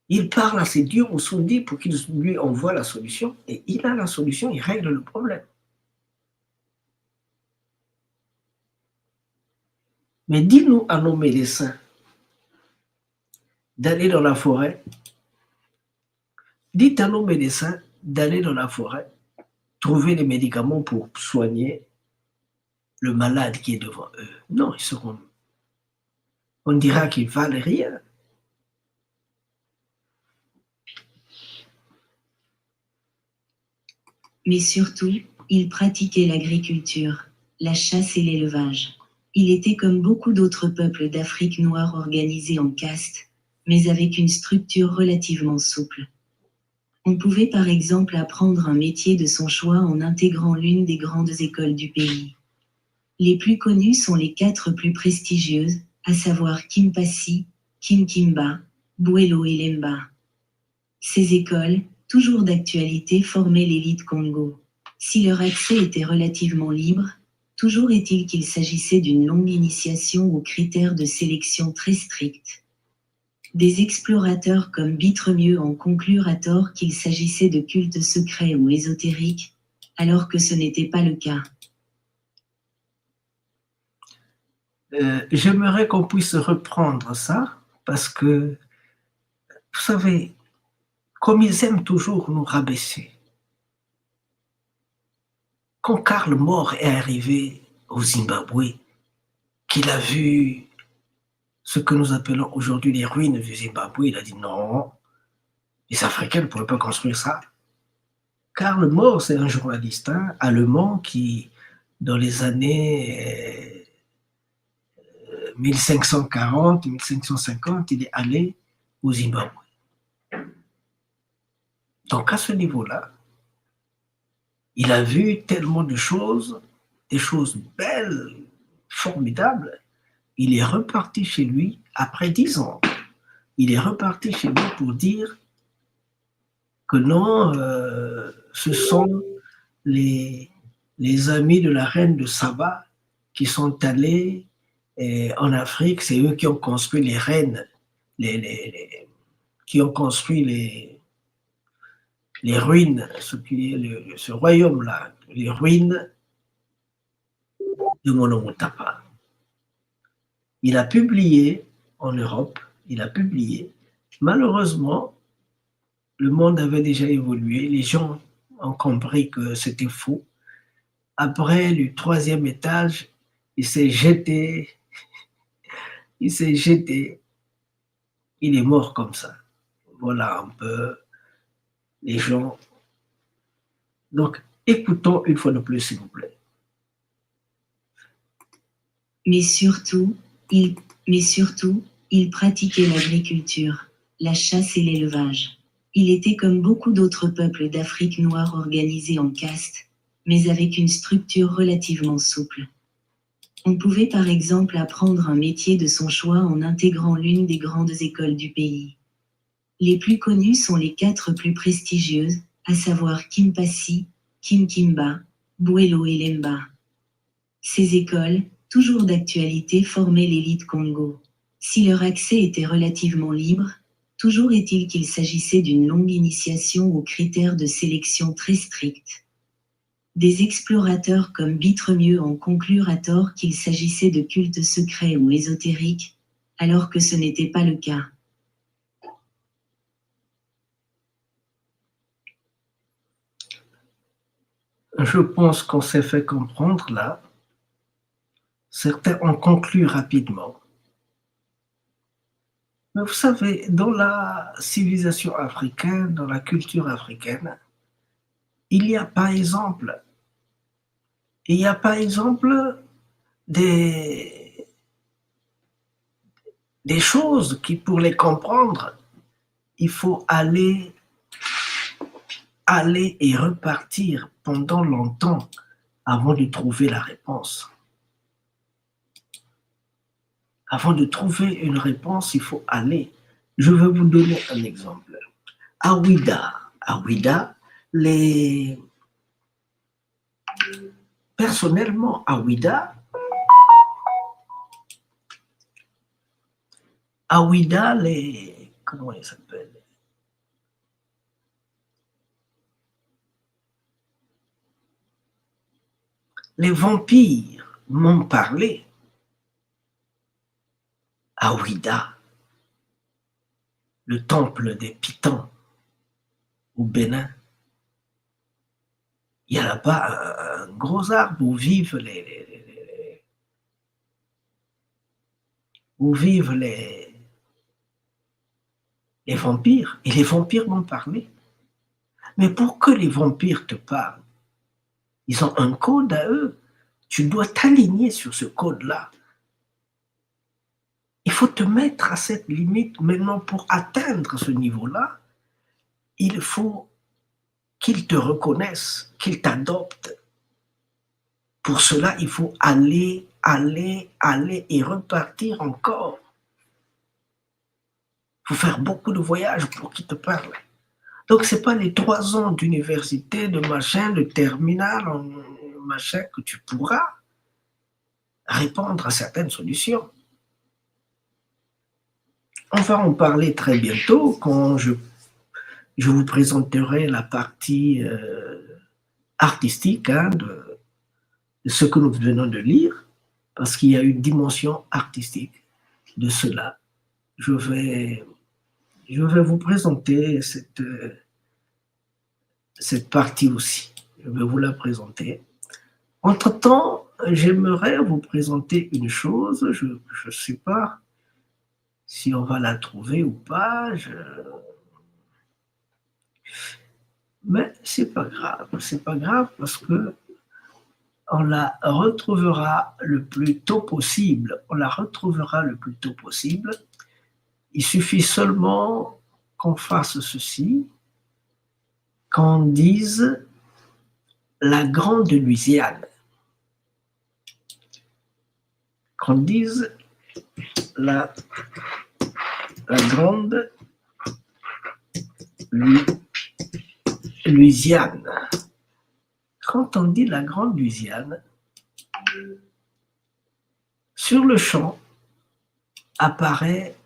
il parle à ses dieux Musundi pour qu'il lui envoie la solution et il a la solution, il règle le problème. Mais dis-nous à nos médecins d'aller dans la forêt. Dites à nos médecins d'aller dans la forêt, trouver les médicaments pour soigner le malade qui est devant eux. Non, ils seront. On dira qu'ils ne valent rien. Mais surtout, il pratiquait l'agriculture, la chasse et l'élevage. Il était comme beaucoup d'autres peuples d'Afrique noire organisés en castes, mais avec une structure relativement souple. On pouvait par exemple apprendre un métier de son choix en intégrant l'une des grandes écoles du pays. Les plus connues sont les 4 plus prestigieuses, à savoir Kimpasi, Kinkimba, Bwelo et Lemba. Ces écoles, toujours d'actualité, formaient l'élite Congo. Si leur accès était relativement libre, toujours est-il qu'il s'agissait d'une longue initiation aux critères de sélection très stricts. Des explorateurs comme Bitremieux en conclurent à tort qu'il s'agissait de cultes secrets ou ésotériques, alors que ce n'était pas le cas. J'aimerais qu'on puisse reprendre ça, parce que, vous savez, comme ils aiment toujours nous rabaisser, quand Karl Moore est arrivé au Zimbabwe, qu'il a vu ce que nous appelons aujourd'hui les ruines du Zimbabwe, il a dit non, les Africains ne pourraient pas construire ça. Karl Moore, c'est un journaliste allemand qui, dans les années 1540, 1550, il est allé au Zimbabwe. Donc à ce niveau-là, il a vu tellement de choses, des choses belles, formidables. Il est reparti chez lui après 10 ans. Il est reparti chez lui pour dire que non, ce sont les amis de la reine de Saba qui sont allés en Afrique. C'est eux qui ont construit les reines, qui ont construit les ruines, ce royaume-là, les ruines de Monomotapa. Il a publié en Europe, il a publié. Malheureusement, le monde avait déjà évolué, les gens ont compris que c'était faux. Après le 3e étage, il s'est jeté, il est mort comme ça. Voilà un peu les gens. Donc, écoutons une fois de plus, s'il vous plaît. Mais surtout, il pratiquait l'agriculture, la chasse et l'élevage. Il était comme beaucoup d'autres peuples d'Afrique noire organisés en castes, mais avec une structure relativement souple. On pouvait par exemple apprendre un métier de son choix en intégrant l'une des grandes écoles du pays. Les plus connues sont les 4 plus prestigieuses, à savoir Kimpasi, Kimkimba, Bwelo et Lemba. Ces écoles, toujours d'actualité, formaient l'élite Congo. Si leur accès était relativement libre, toujours est-il qu'il s'agissait d'une longue initiation aux critères de sélection très stricts. Des explorateurs comme Bitremieux en conclurent à tort qu'il s'agissait de cultes secrets ou ésotériques, alors que ce n'était pas le cas. Je pense qu'on s'est fait comprendre là. Certains ont conclu rapidement. Mais vous savez, dans la civilisation africaine, dans la culture africaine, il y a par exemple des choses qui, pour les comprendre, il faut aller et repartir pendant longtemps avant de trouver la réponse. Avant de trouver une réponse, il faut aller. Je vais vous donner un exemple. À Ouida, personnellement, à Ouida, comment ils s'appellent? Les vampires m'ont parlé. À Ouida, le temple des Pitons au Bénin, il y a là-bas un gros arbre où vivent les vampires. Et les vampires m'ont parlé. Mais pour que les vampires te parlent, ils ont un code à eux. Tu dois t'aligner sur ce code-là. Il faut te mettre à cette limite. Maintenant, pour atteindre ce niveau-là, il faut qu'ils te reconnaissent, qu'ils t'adoptent. Pour cela, il faut aller et repartir encore. Il faut faire beaucoup de voyages pour qu'ils te parlent. Donc, ce n'est pas les 3 ans d'université, de machin, de terminale, machin, que tu pourras répondre à certaines solutions. On va en parler très bientôt quand je vous présenterai la partie artistique de ce que nous venons de lire, parce qu'il y a une dimension artistique de cela. Je vais vous présenter cette partie aussi. Je vais vous la présenter. Entre-temps, j'aimerais vous présenter une chose. Je ne sais pas si on va la trouver ou pas. Mais c'est pas grave. C'est pas grave parce que on la retrouvera le plus tôt possible. On la retrouvera le plus tôt possible. Il suffit seulement qu'on fasse ceci, qu'on dise la grande Louisiane. Qu'on dise la grande Louisiane. Quand on dit la grande Louisiane, sur le champ apparaît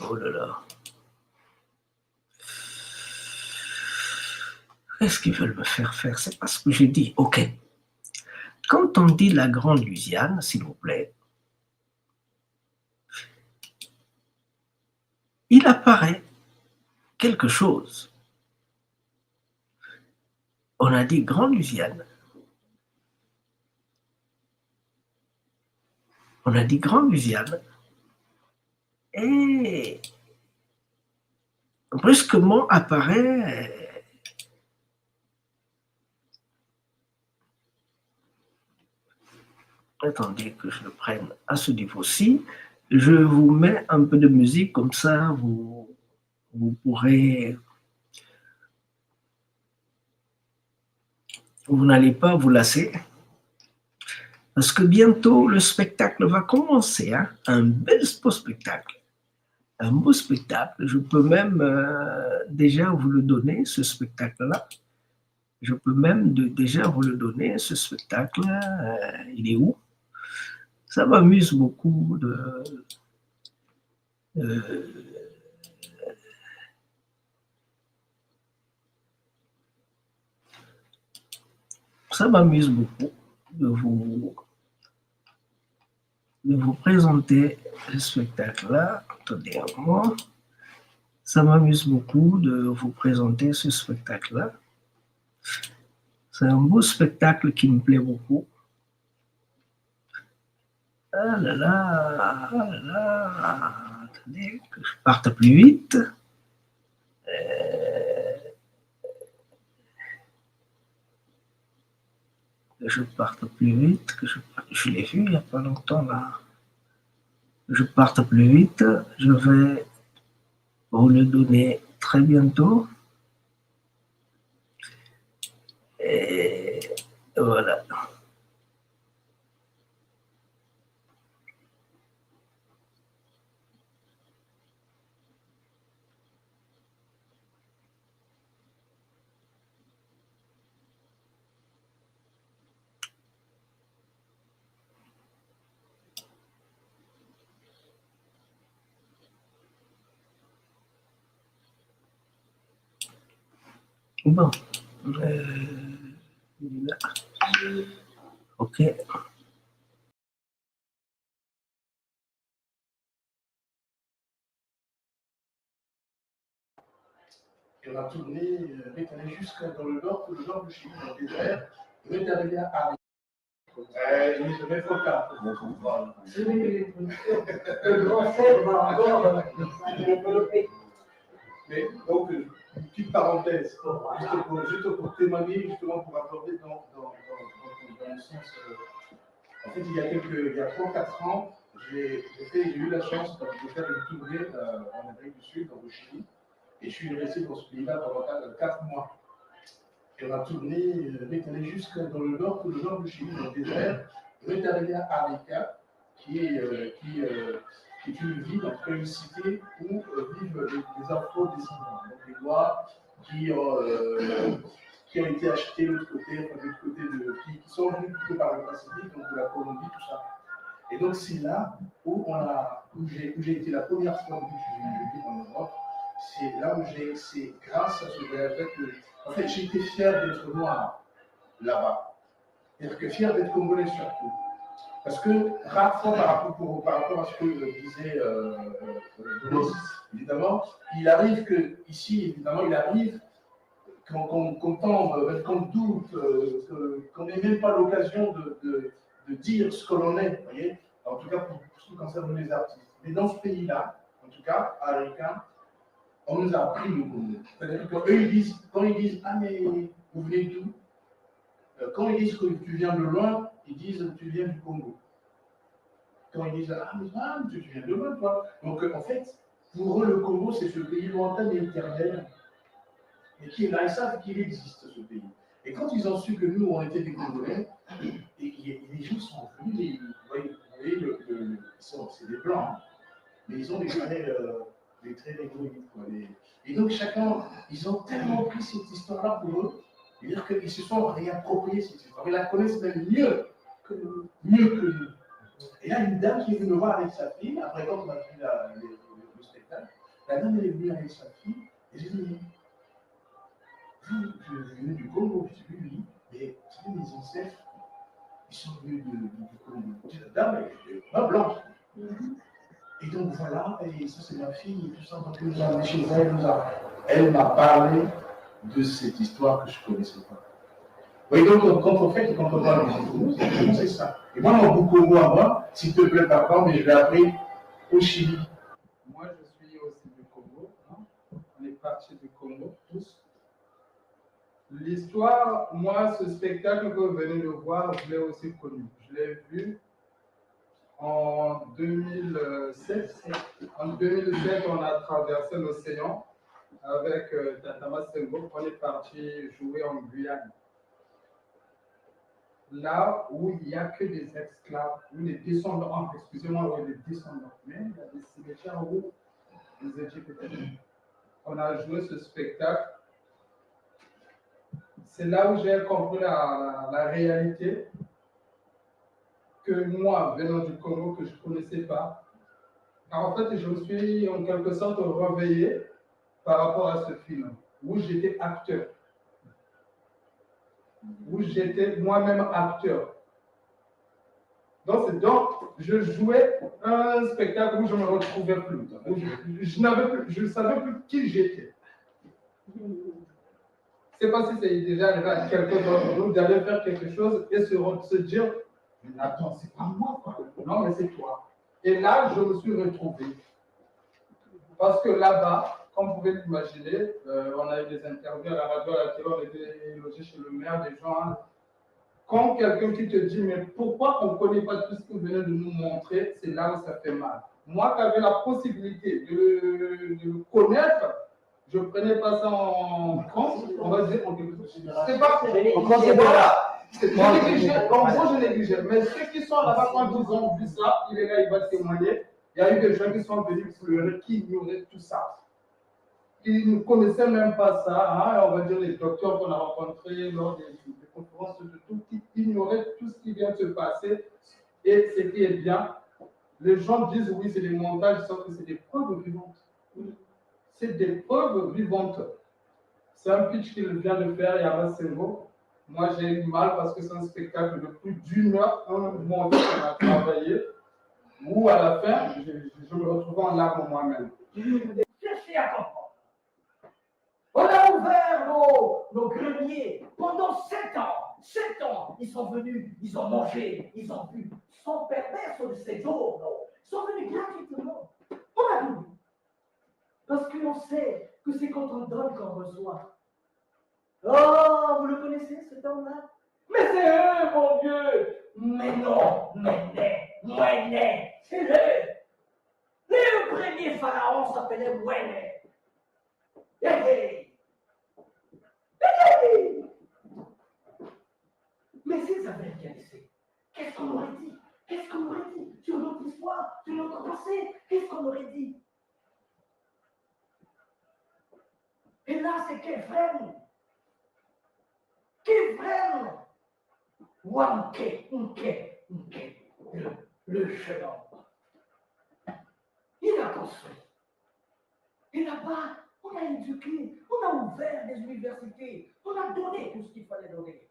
oh là là. Qu'est-ce qu'ils veulent me faire faire? C'est parce que j'ai dit, ok. Quand on dit la grande Louisiane, s'il vous plaît, il apparaît quelque chose. On a dit grande Louisiane. On a dit grande Louisiane. Et brusquement apparaît attendez que je le prenne à ce niveau-ci. Je vous mets un peu de musique, comme ça vous pourrez... Vous n'allez pas vous lasser. Parce que bientôt, le spectacle va commencer. Hein? Un bel beau spectacle. Un beau spectacle. Je peux même déjà vous le donner, ce spectacle-là. Je peux même déjà vous le donner, ce spectacle. Il est où? Ça m'amuse beaucoup ça m'amuse beaucoup de vous présenter ce spectacle-là. Attendez un moment. Ça m'amuse beaucoup de vous présenter ce spectacle-là. C'est un beau spectacle qui me plaît beaucoup. Ah là là, ah là là. Attendez que je parte plus vite. Que je parte plus vite. Je l'ai vu il n'y a pas longtemps là. Je parte plus vite. Je vais vous le donner très bientôt. Et voilà. Bon. Là. Ok. Et on a tourné, on est allé jusqu'à dans le nord du Chili, dans le désert, on est arrivé à Ari. Il se met trop tard. Le grand frère va encore développer. Mais donc, une petite parenthèse, juste pour témoigner, justement pour accorder dans le sens. En fait, il y a 3-4 ans, j'ai eu la chance de faire une tournée en Amérique du Sud, au Chili. Et je suis resté dans ce pays-là pendant 4 mois. Et on a tourné, on est allé jusqu'à dans le nord du Chili, dans le désert. On est arrivé à Arica, qui qui est une ville, en tout cas une cité où vivent les afro-descendants, donc les Noirs qui ont été achetés de l'autre côté, qui sont venus plutôt par le Pacifique, donc de la Colombie, tout ça. Et donc c'est là où j'ai été la première fois que je vis en Europe. C'est là où c'est grâce à ce voyage que, en fait, j'ai été fier d'être noir là-bas. C'est-à-dire que fier d'être congolais surtout. Parce que rarement par rapport à ce que disait Denis, évidemment, il arrive que ici, évidemment, il arrive qu'on tombe, qu'on doute, qu'on n'ait même pas l'occasion de dire ce que l'on est, vous voyez, en tout cas pour ce qui concerne les artistes. Mais dans ce pays-là, en tout cas, américain, on nous a appris le Congo. C'est-à-dire que eux, quand ils disent ah mais vous venez d'où? Quand ils disent que tu viens de loin, ils disent tu viens du Congo. Quand ils disent ah mais tu viens de loin toi. Donc en fait, pour eux le Congo c'est ce pays lointain et éternel. Et qui est là, ils savent qu'il existe ce pays. Et quand ils ont su que nous on était des Congolais, et les gens sont venus, vous voyez c'est des blancs, hein, mais ils ont des traits négroïdes. Et donc chacun, ils ont tellement pris cette histoire-là pour eux, c'est-à-dire qu'ils se sont réappropriés cette histoire. Ils la connaissent même mieux que nous. Et là, une dame qui est venue me voir avec sa fille, après quand on a fait le spectacle, la dame elle est venue avec sa fille, et j'ai dit, je venais du Congo, je suis lui, mais vous savez, mes ancêtres, ils sont venus du Congo. La dame, elle est pas blanche. Et donc voilà, et ça c'est ma fille, et tout ça, donc nous avons chez elle m'a parlé de cette histoire que je ne connaissais pas. Oui, donc quand on parle du Congo, c'est ça. Et moi, mon Bukongo à moi, s'il te plaît, papa, mais je l'ai appris au Chili. Moi, je suis aussi du Congo. Hein? On est partis du Congo, tous. L'histoire, moi, ce spectacle que vous venez de voir, je l'ai aussi connu. Je l'ai vu en 2007. En 2007, on a traversé l'océan avec Tatama Sengo. On est parti jouer en Guyane. Là où il n'y a que des esclaves, où les descendants, excusez-moi, les descendants, mais il y a des cimetières où les Égyptiens. On a joué ce spectacle. C'est là où j'ai compris la réalité que moi, venant du Congo, que je ne connaissais pas. Car en fait, je me suis en quelque sorte réveillé par rapport à ce film, où j'étais acteur. Où j'étais moi-même acteur. Donc, je jouais un spectacle où je ne me retrouvais plus. Où je ne savais plus qui j'étais. Je ne sais pas si c'est déjà arrivé à quelqu'un d'entre nous d'aller faire quelque chose et se dire mais attends, c'est pas moi, quoi. Non, mais c'est toi. Et là, je me suis retrouvé. Parce que là-bas, comme vous pouvez l'imaginer, on a eu des interviews à la radio, à la télé, on était logés chez le maire, des gens. Hein. Quand quelqu'un qui te dit, mais pourquoi on ne connaît pas tout ce que vous venez de nous montrer, c'est là où ça fait mal. Moi, qui avais la possibilité de le connaître, je ne prenais pas ça en compte, on va dire en quelque sorte. C'est pas voilà. En gros, je négligeais. Mais ceux qui sont là-bas, quand ils ont vu ça, il est là, il va témoigner. Il y a eu des gens qui sont venus pleurer, qui ignoraient tout ça. Ils ne connaissaient même pas ça. Hein, on va dire les docteurs qu'on a rencontrés lors des conférences, tout, qui ignoraient tout ce qui vient de se passer. Et ce qui est bien, les gens disent oui, c'est des montages, sauf que c'est des preuves vivantes. C'est des preuves vivantes. C'est un pitch qu'il vient de faire, Yaba Sengo. Moi, j'ai eu mal parce que c'est un spectacle de plus d'une heure, un mois qu'on a travaillé, où à la fin, je me retrouvais en larmes moi-même. Cherchez à comprendre. On a ouvert nos greniers pendant 7 ans. 7 ans, ils sont venus, ils ont mangé, ils ont bu, sans permettre de séjour. Ils sont venus gratuitement. On a voulu. Parce qu'on sait que c'est quand on donne qu'on reçoit. Oh, vous le connaissez, cet homme-là? Mais c'est eux, mon Dieu! Mais non, Mwene, c'est eux! Le premier pharaon s'appelait Mwene. Hey! Mais s'ils avaient réalisé, qu'est-ce qu'on aurait dit? Qu'est-ce qu'on aurait dit? sur notre histoire, sur notre passé. Qu'est-ce qu'on aurait dit? Et là, c'est Kefren. Kefren. Wanke, le chemin. Il a construit. Et là-bas, on a éduqué, on a ouvert des universités, on a donné tout ce qu'il fallait donner.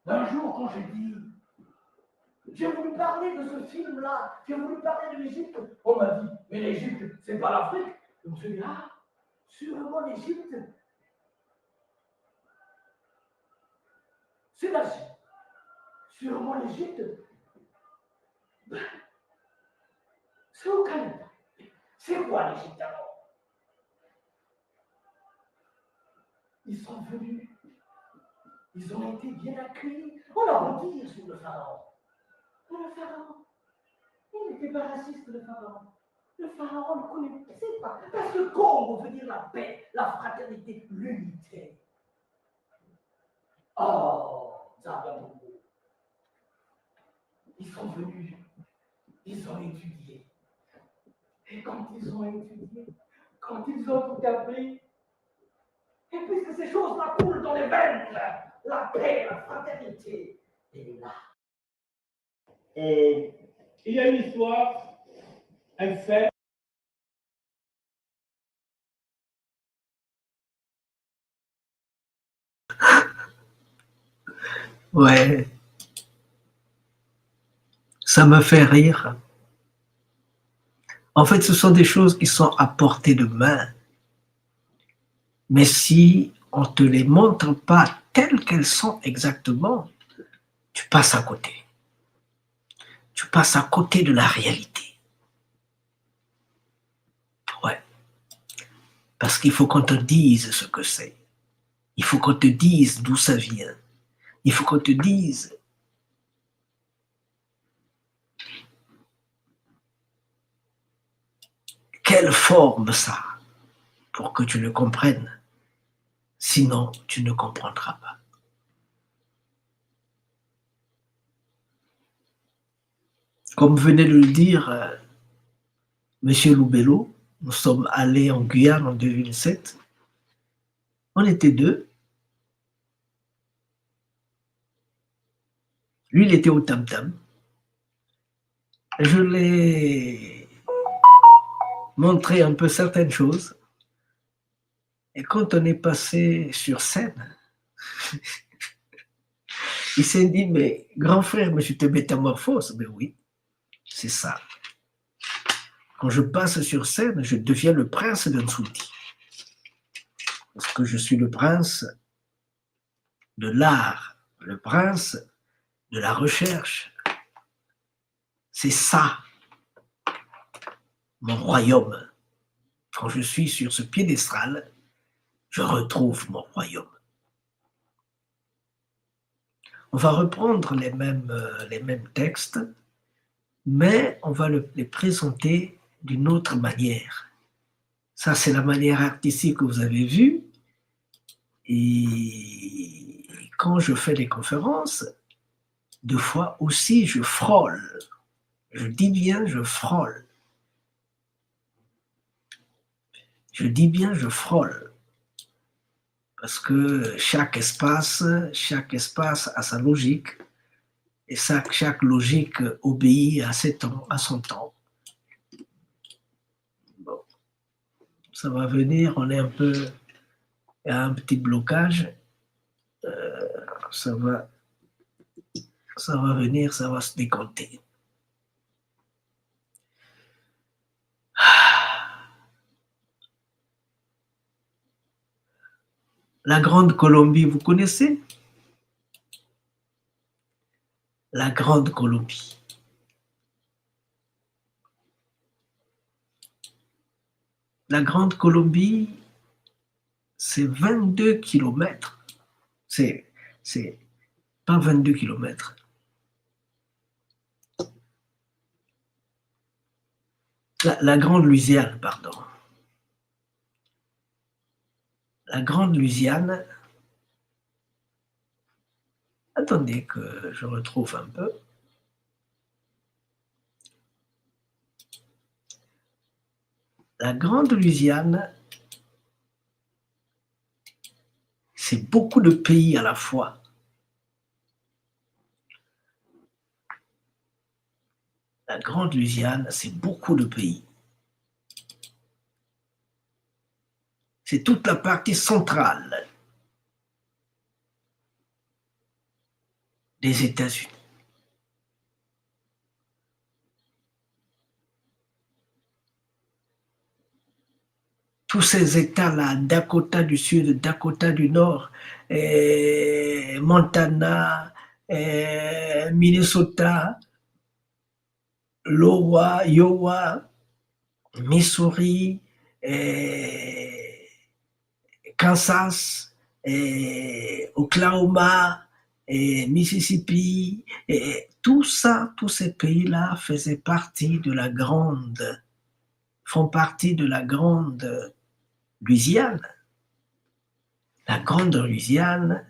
Un jour, quand j'ai voulu parler de ce film-là, j'ai voulu parler de l'Égypte, on m'a dit, mais l'Égypte, c'est pas l'Afrique. Je me suis dit, ah, sûrement l'Égypte, c'est l'Asie. Sûrement l'Égypte, ben, c'est au Canada. C'est quoi l'Égypte alors? Ils sont venus. Ils ont été bien accueillis. On a redit sur le pharaon. Mais le pharaon, il n'était pas raciste, le pharaon. Le pharaon ne connaissait pas. Parce que Congo veut dire la paix, la fraternité, l'unité. Oh, Zababongo. Ils sont venus. Ils ont étudié. Et quand ils ont étudié, quand ils ont tout appris, et puisque ces choses-là coulent dans les veines, la paix, la fraternité, est là. Il y a une histoire, un fait. Ouais, ça me fait rire. En fait, ce sont des choses qui sont à portée de main. Mais si on ne te les montre pas telles qu'elles sont exactement, tu passes à côté. Tu passes à côté de la réalité. Ouais. Parce qu'il faut qu'on te dise ce que c'est. Il faut qu'on te dise d'où ça vient. Il faut qu'on te dise quelle forme ça a pour que tu le comprennes. Sinon, tu ne comprendras pas. Comme venait de le dire Monsieur Loubello, nous sommes allés en Guyane en 2007. On était deux. Lui, il était au tam-tam. Je l'ai montré un peu certaines choses. Et quand on est passé sur scène, il s'est dit, mais grand frère, mais je te métamorphose. Mais oui, c'est ça. Quand je passe sur scène, je deviens le prince d'Ansouti. Parce que je suis le prince de l'art, le prince de la recherche. C'est ça, mon royaume. Quand je suis sur ce piédestal, je retrouve mon royaume. On va reprendre les mêmes textes, mais on va les présenter d'une autre manière. Ça, c'est la manière artistique que vous avez vue. Et quand je fais des conférences, deux fois aussi, je frôle. Je dis bien, je frôle. Je dis bien, je frôle. Parce que chaque espace a sa logique. Et chaque logique obéit à son temps. Bon. Ça va venir, on est un peu à un petit blocage. Ça va venir, ça va se décompter. La Grande Colombie, vous connaissez? La Grande Colombie. La Grande Colombie, c'est 22 kilomètres. C'est pas 22 kilomètres. La Grande Louisiane, pardon. La Grande Louisiane, attendez que je retrouve un peu. La Grande Louisiane, c'est beaucoup de pays à la fois. La Grande Louisiane, c'est beaucoup de pays. C'est toute la partie centrale des États-Unis. Tous ces États-là, Dakota du Sud, Dakota du Nord, Montana, Minnesota, Iowa, Missouri, Kansas, Oklahoma, Mississippi, tout ça, tous ces pays-là font partie de la grande Louisiane. La grande Louisiane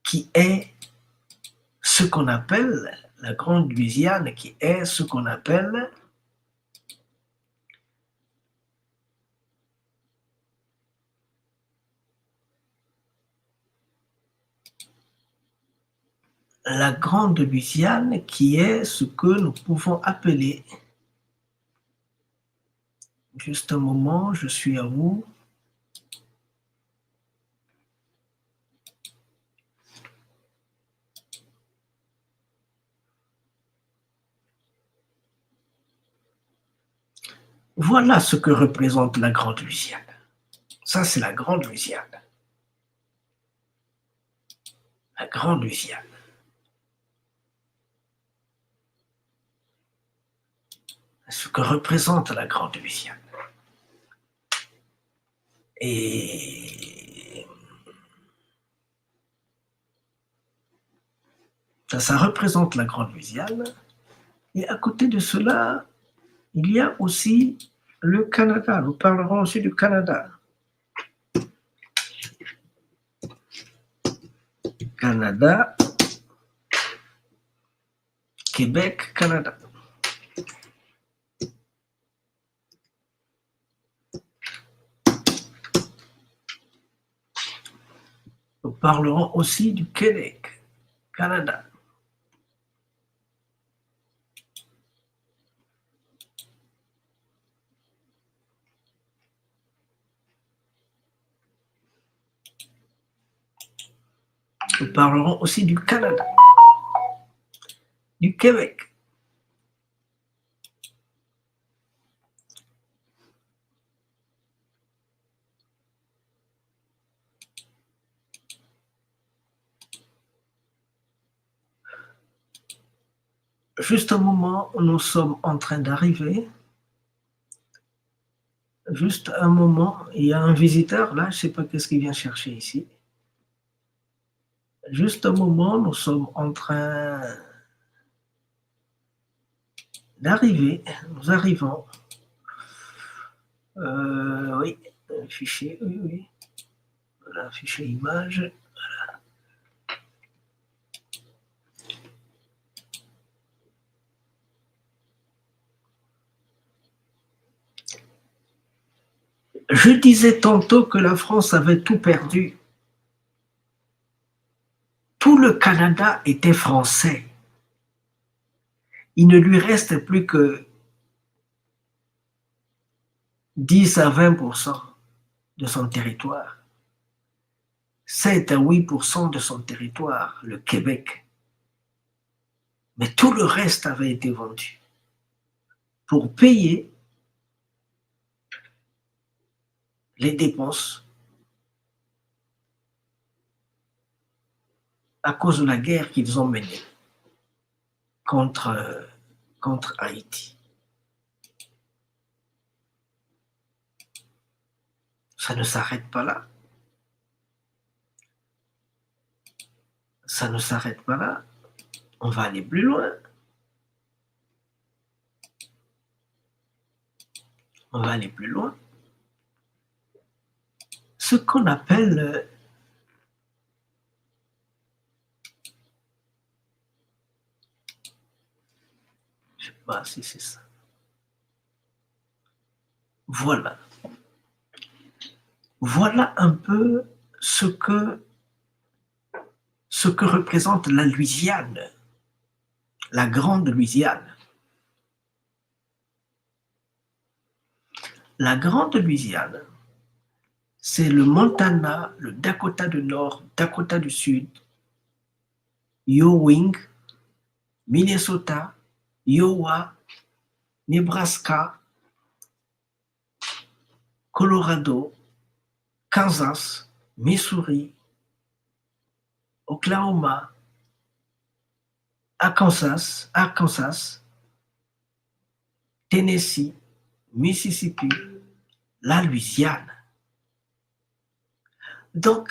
qui est ce qu'on appelle, la grande Louisiane qui est ce qu'on appelle la grande Louisiane qui est ce que nous pouvons appeler, juste un moment, je suis à vous. Voilà ce que représente la grande Louisiane. Ça, c'est la grande Louisiane. La grande Louisiane. Ce que représente la grande Louisiane. Et ça représente la grande Louisiane. Et à côté de cela, il y a aussi le Canada. Nous parlerons aussi du Canada. Canada, Québec, Canada. Nous parlerons aussi du Québec, Canada. Nous parlerons aussi du Canada, du Québec. Juste un moment, nous sommes en train d'arriver. Juste un moment, il y a un visiteur là, je ne sais pas qu'est-ce qu'il vient chercher ici. Juste un moment, nous sommes en train d'arriver. Nous arrivons. Oui, fichier, oui. Voilà, fichier image. Voilà. Je disais tantôt que la France avait tout perdu. Tout le Canada était français. Il ne lui reste plus que 10 à 20% de son territoire. 7 à 8% de son territoire, le Québec. Mais tout le reste avait été vendu pour payer les dépenses à cause de la guerre qu'ils ont menée contre Haïti. Ça ne s'arrête pas là. Ça ne s'arrête pas là. On va aller plus loin. On va aller plus loin. Ce qu'on appelle je ne sais pas si c'est ça. Voilà. Voilà un peu ce que représente la Louisiane, la grande Louisiane. La grande Louisiane, c'est le Montana, le Dakota du Nord, Dakota du Sud, Wyoming, Minnesota, Iowa, Nebraska, Colorado, Kansas, Missouri, Oklahoma, Arkansas, Tennessee, Mississippi, la Louisiane. Donc,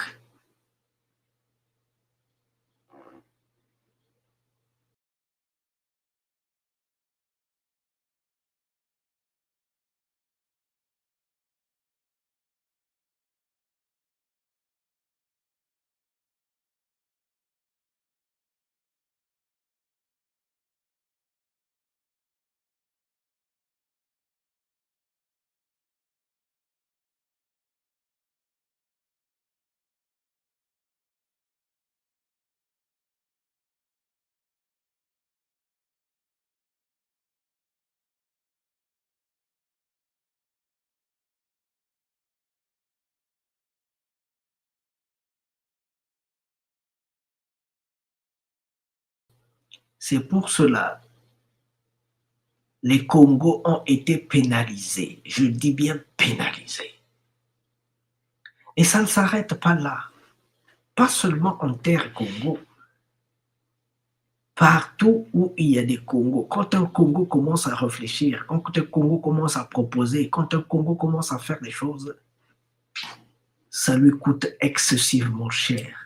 c'est pour cela les Congos ont été pénalisés. Je dis bien pénalisés. Et ça ne s'arrête pas là. Pas seulement en terre Congo. Partout où il y a des Congos, quand un Congo commence à réfléchir, quand un Congo commence à proposer, quand un Congo commence à faire des choses, ça lui coûte excessivement cher.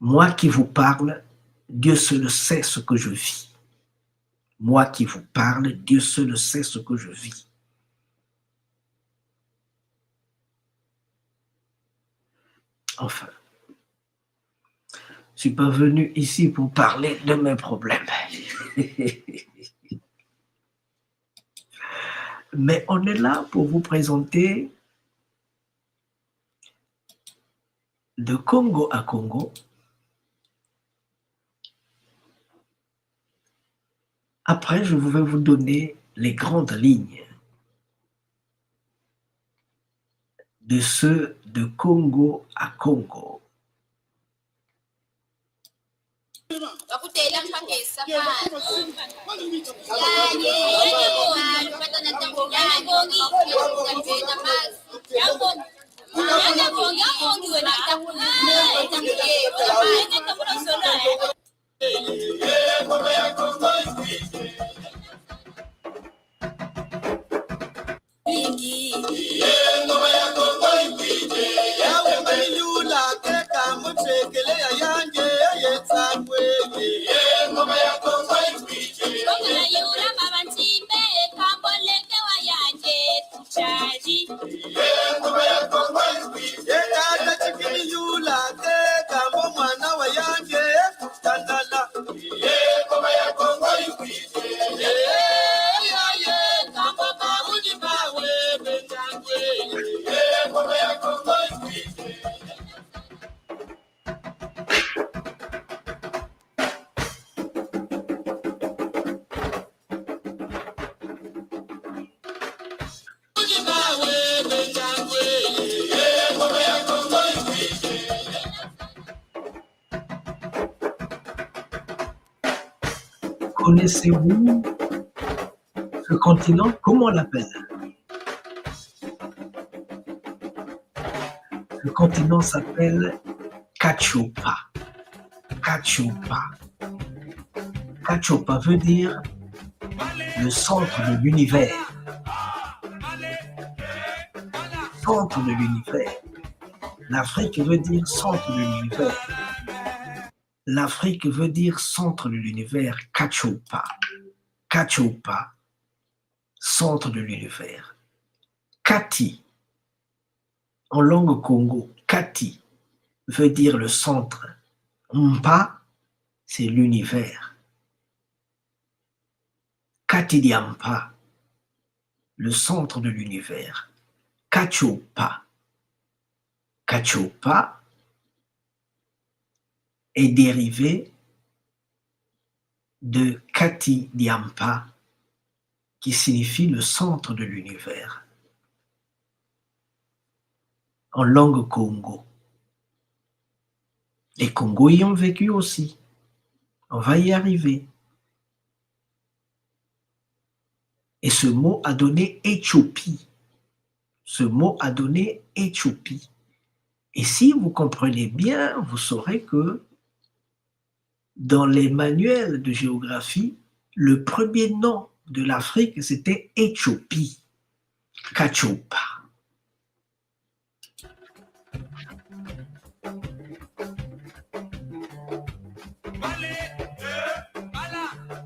Moi qui vous parle, Dieu seul sait ce que je vis. Moi qui vous parle, Dieu seul sait ce que je vis. Enfin, je ne suis pas venu ici pour parler de mes problèmes. Mais on est là pour vous présenter de Congo à Congo. Après, je vais vous donner les grandes lignes de ceux de Congo à Congo. Connaissez-vous ce continent? Comment on l'appelle? Le continent s'appelle Kachopa. Kachopa. Kachopa veut dire le centre de l'univers. Centre de l'univers. L'Afrique veut dire centre de l'univers. L'Afrique veut dire centre de l'univers, Kachopa. Kachopa, centre de l'univers. Kati, en langue Congo, Kati veut dire le centre. Mpa, c'est l'univers. Katidiampa, le centre de l'univers. Kachopa. Kachopa est dérivé de Katidiampa, qui signifie le centre de l'univers, en langue Congo. Les Congos y ont vécu aussi. On va y arriver. Et ce mot a donné Éthiopie. Ce mot a donné Éthiopie. Et si vous comprenez bien, vous saurez que dans les manuels de géographie, le premier nom de l'Afrique, c'était Éthiopie. Kachopa.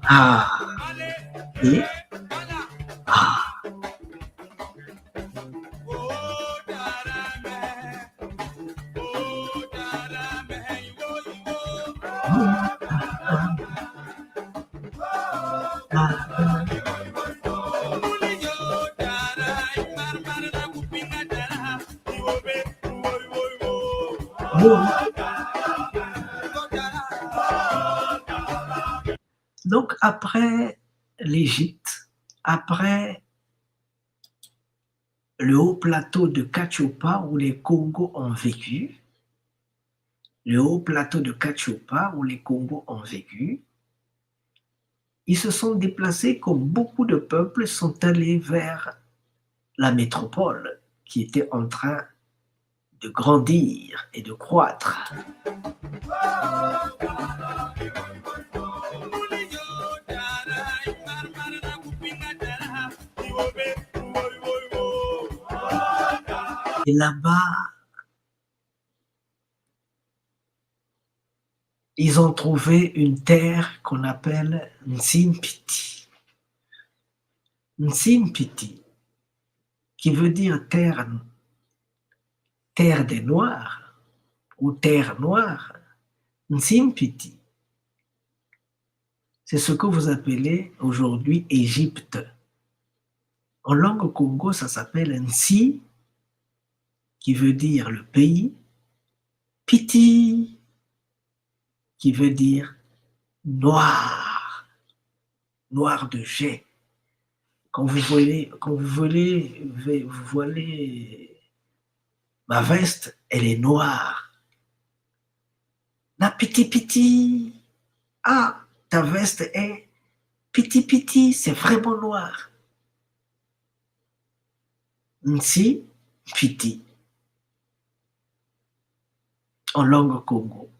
Ah. Et ah. Donc après l'Égypte, après le haut plateau de Kachopa où les Congos ont vécu, le haut plateau de Kachopa où les Congos ont vécu, ils se sont déplacés comme beaucoup de peuples sont allés vers la métropole qui était en train de grandir et de croître. Et là-bas, ils ont trouvé une terre qu'on appelle Nsimpiti. Nsimpiti, qui veut dire terre des Noirs ou terre noire. Nsimpiti, c'est ce que vous appelez aujourd'hui Égypte. En langue Congo, ça s'appelle Nsi, qui veut dire le pays, Piti, qui veut dire noir, noir de jet. Quand vous voyez ma veste, elle est noire. Na piti piti, ah, ta veste est piti piti, c'est vraiment noir. Nsi, piti, en langue Congo.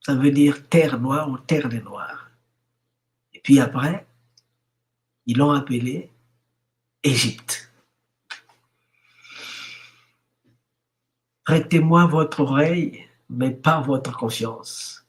Ça veut dire terre noire ou terre des Noirs. Et puis après, ils l'ont appelé Égypte. Prêtez-moi votre oreille, mais pas votre confiance.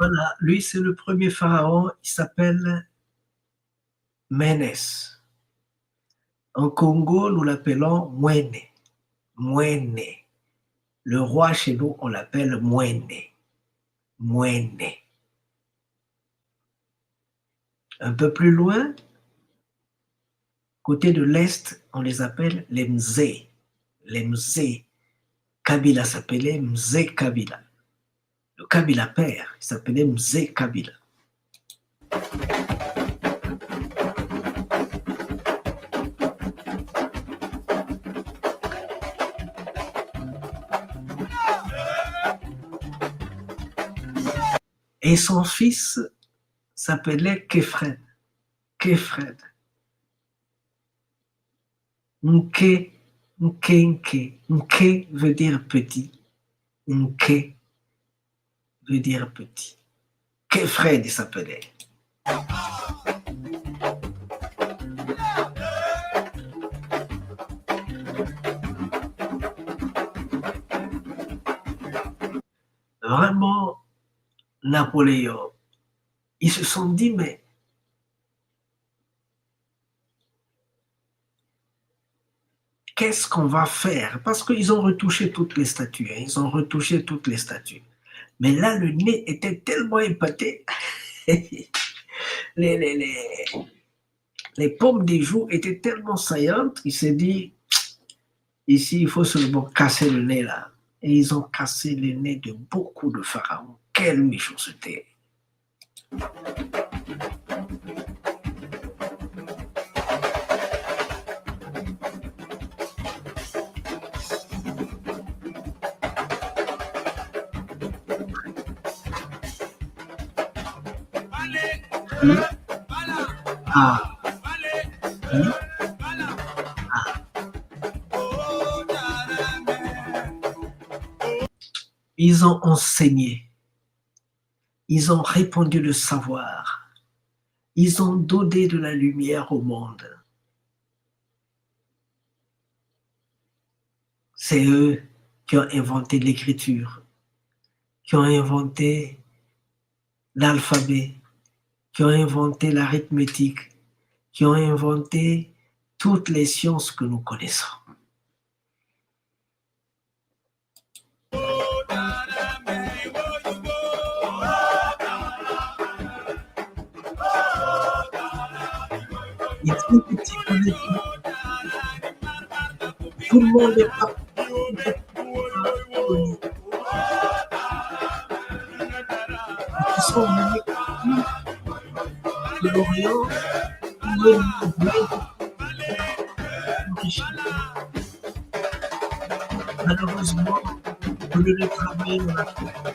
Voilà, lui c'est le premier pharaon, il s'appelle Ménès. En Congo, nous l'appelons Mwene. Mwene. Le roi chez nous, on l'appelle Mwene. Mwene. Un peu plus loin, côté de l'Est, on les appelle les Mzé. les Mzé. Kabila s'appelait Mzé Kabila. Le Kabila père, il s'appelait Mzé Kabila. Et son fils s'appelait Kefred. Kefred. Nke, Nke. Nke veut dire petit. Nke veut dire petit. Kefred, il s'appelait. Vraiment, Napoléon, ils se sont dit, mais qu'est-ce qu'on va faire? Parce qu'ils ont retouché toutes les statues, ils ont retouché toutes les statues. Mais là, le nez était tellement épaté, les paumes des joues étaient tellement saillantes qu'il s'est dit, ici, il faut seulement casser le nez là. Et ils ont cassé le nez de beaucoup de pharaons. Quelle méchanceté! Ils ont enseigné, ils ont répandu le savoir, ils ont donné de la lumière au monde. C'est eux qui ont inventé l'écriture, qui ont inventé l'alphabet, qui ont inventé l'arithmétique, qui ont inventé toutes les sciences que nous connaissons. Il faut que tu connaisses tout le monde est pas connu. Ils sont venus de l'Orient pour malheureusement, au lieu de travailler dans la terre,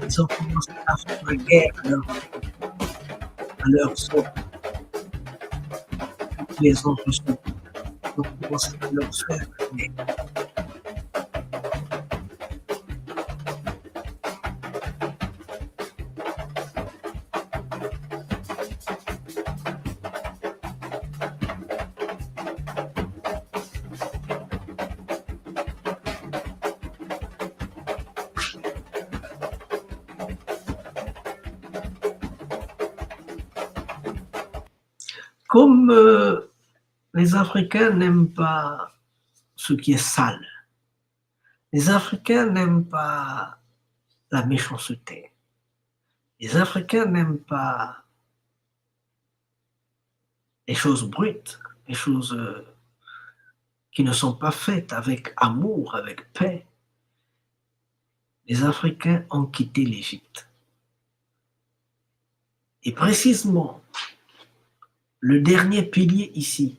ils ont commencé à faire la guerre à leur sort. Les autres ont commencé à leur faire la guerre. Comme les Africains n'aiment pas ce qui est sale, les Africains n'aiment pas la méchanceté, les Africains n'aiment pas les choses brutes, les choses qui ne sont pas faites avec amour, avec paix. Les Africains ont quitté l'Égypte. Et précisément, le dernier pilier ici,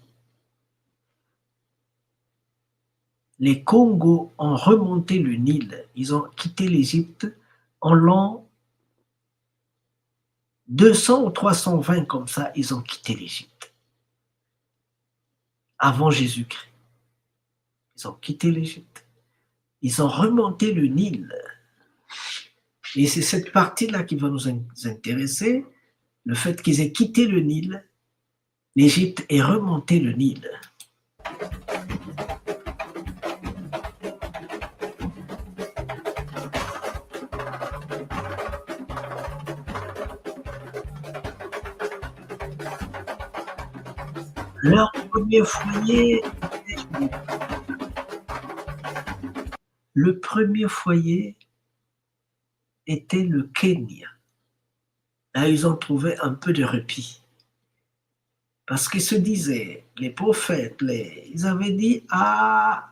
les Congos ont remonté le Nil. Ils ont quitté l'Égypte en l'an 200 ou 320, comme ça, ils ont quitté l'Égypte. Avant Jésus-Christ. Ils ont quitté l'Égypte. Ils ont remonté le Nil. Et c'est cette partie-là qui va nous intéresser, le fait qu'ils aient quitté le Nil. L'Égypte est remontée le Nil. Leur premier foyer, le premier foyer était le Kenya. Là, ils ont trouvé un peu de répit. Parce qu'ils se disaient, les prophètes, ils avaient dit, ah,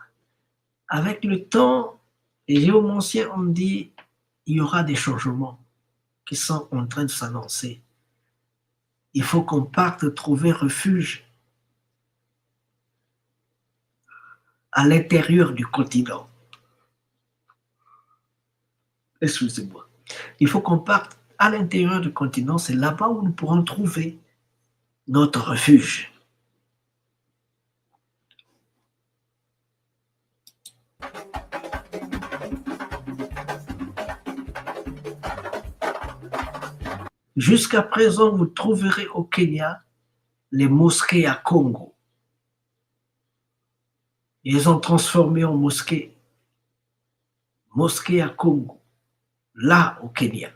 avec le temps, les géomanciens ont dit, il y aura des changements qui sont en train de s'annoncer. Il faut qu'on parte trouver refuge à l'intérieur du continent. Excusez-moi. Il faut qu'on parte à l'intérieur du continent, c'est là-bas où nous pourrons trouver notre refuge. Jusqu'à présent, vous trouverez au Kenya les mosquées à Congo. Ils ont transformé en mosquées. Mosquées à Congo, là au Kenya.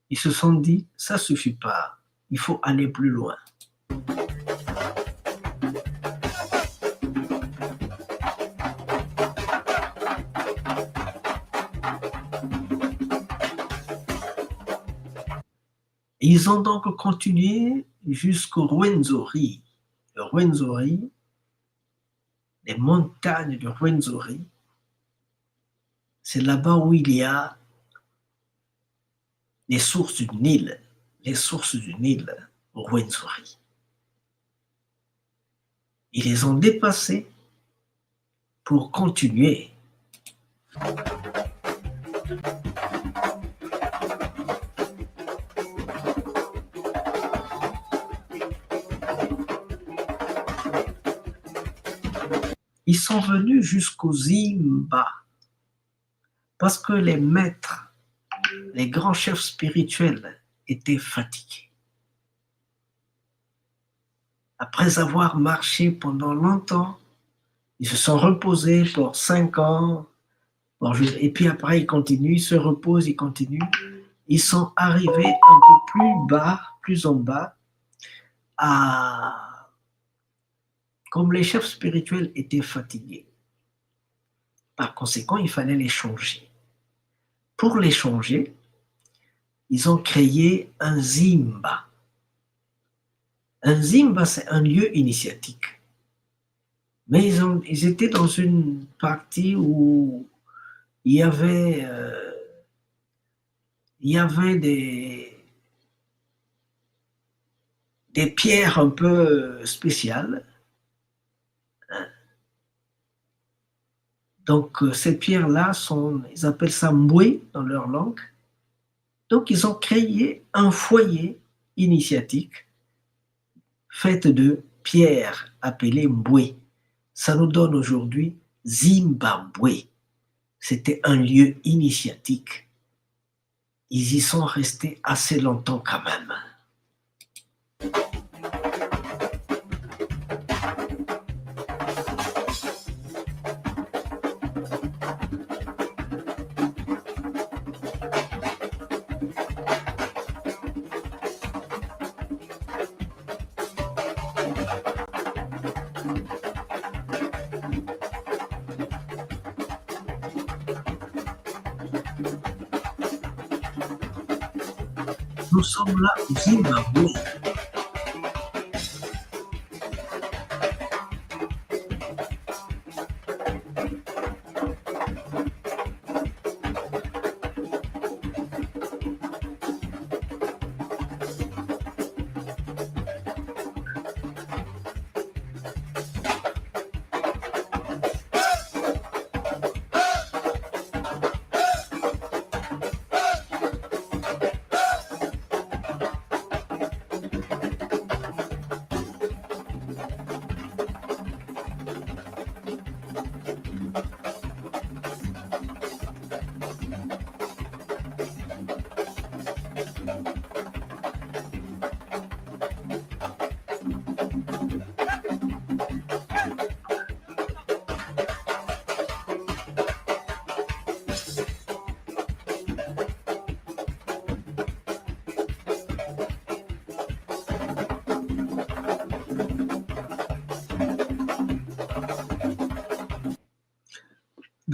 Ils se sont dit, ça ne suffit pas, il faut aller plus loin. Ils ont donc continué jusqu'au Rwenzori. Le Rwenzori, les montagnes du Rwenzori, c'est là-bas où il y a les sources du Nil, au Rwenzori. Ils les ont dépassés pour continuer. Ils sont venus jusqu'au Zimba parce que les maîtres, les grands chefs spirituels étaient fatigués. Après avoir marché pendant longtemps, ils se sont reposés pour 5 ans, et puis après ils continuent, ils se reposent, ils continuent. Ils sont arrivés un peu plus bas, plus en bas, comme les chefs spirituels étaient fatigués. Par conséquent, il fallait les changer. Pour les changer, ils ont créé un Zimba. Un Zimba, c'est un lieu initiatique. Mais ils étaient dans une partie où il y avait des pierres un peu spéciales. Donc, ces pierres-là ils appellent ça mbwe dans leur langue. Donc, ils ont créé un foyer initiatique fait de pierres appelées mbwe. Ça nous donne aujourd'hui Zimbabwe. C'était un lieu initiatique. Ils y sont restés assez longtemps quand même. Nous sommes là au Zimbabwe.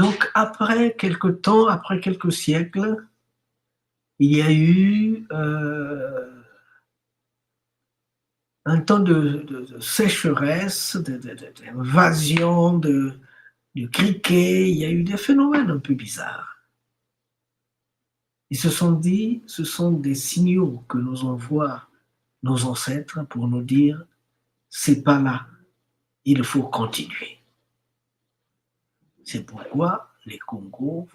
Donc, après quelque temps, après quelques siècles, il y a eu un temps de sécheresse, d'invasion, de criquets. Il y a eu des phénomènes un peu bizarres. Ils se sont dit, ce sont des signaux que nous envoient nos ancêtres pour nous dire, c'est pas là, il faut continuer. C'est pourquoi les Congos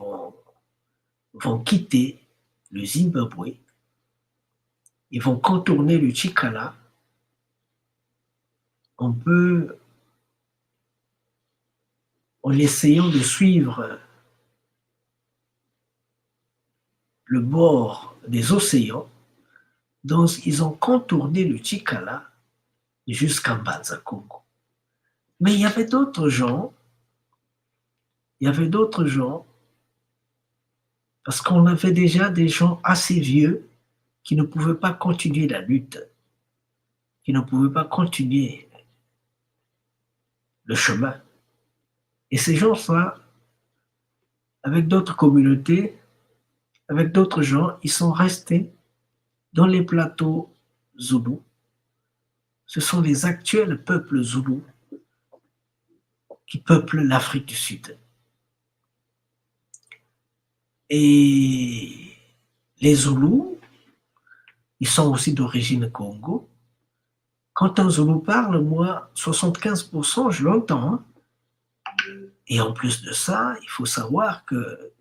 vont quitter le Zimbabwe, ils vont contourner le Chikala. On peut, en essayant de suivre le bord des océans, donc ils ont contourné le Chikala jusqu'à Mbanza Congo. Mais il y avait d'autres gens, parce qu'on avait déjà des gens assez vieux qui ne pouvaient pas continuer la lutte, qui ne pouvaient pas continuer le chemin. Et ces gens-là, avec d'autres communautés, avec d'autres gens, ils sont restés dans les plateaux zoulous. Ce sont les actuels peuples zoulous qui peuplent l'Afrique du Sud. Et les Zoulous, ils sont aussi d'origine Congo. Quand un Zoulou parle, moi, 75%, je l'entends. Hein. Et en plus de ça, il faut savoir que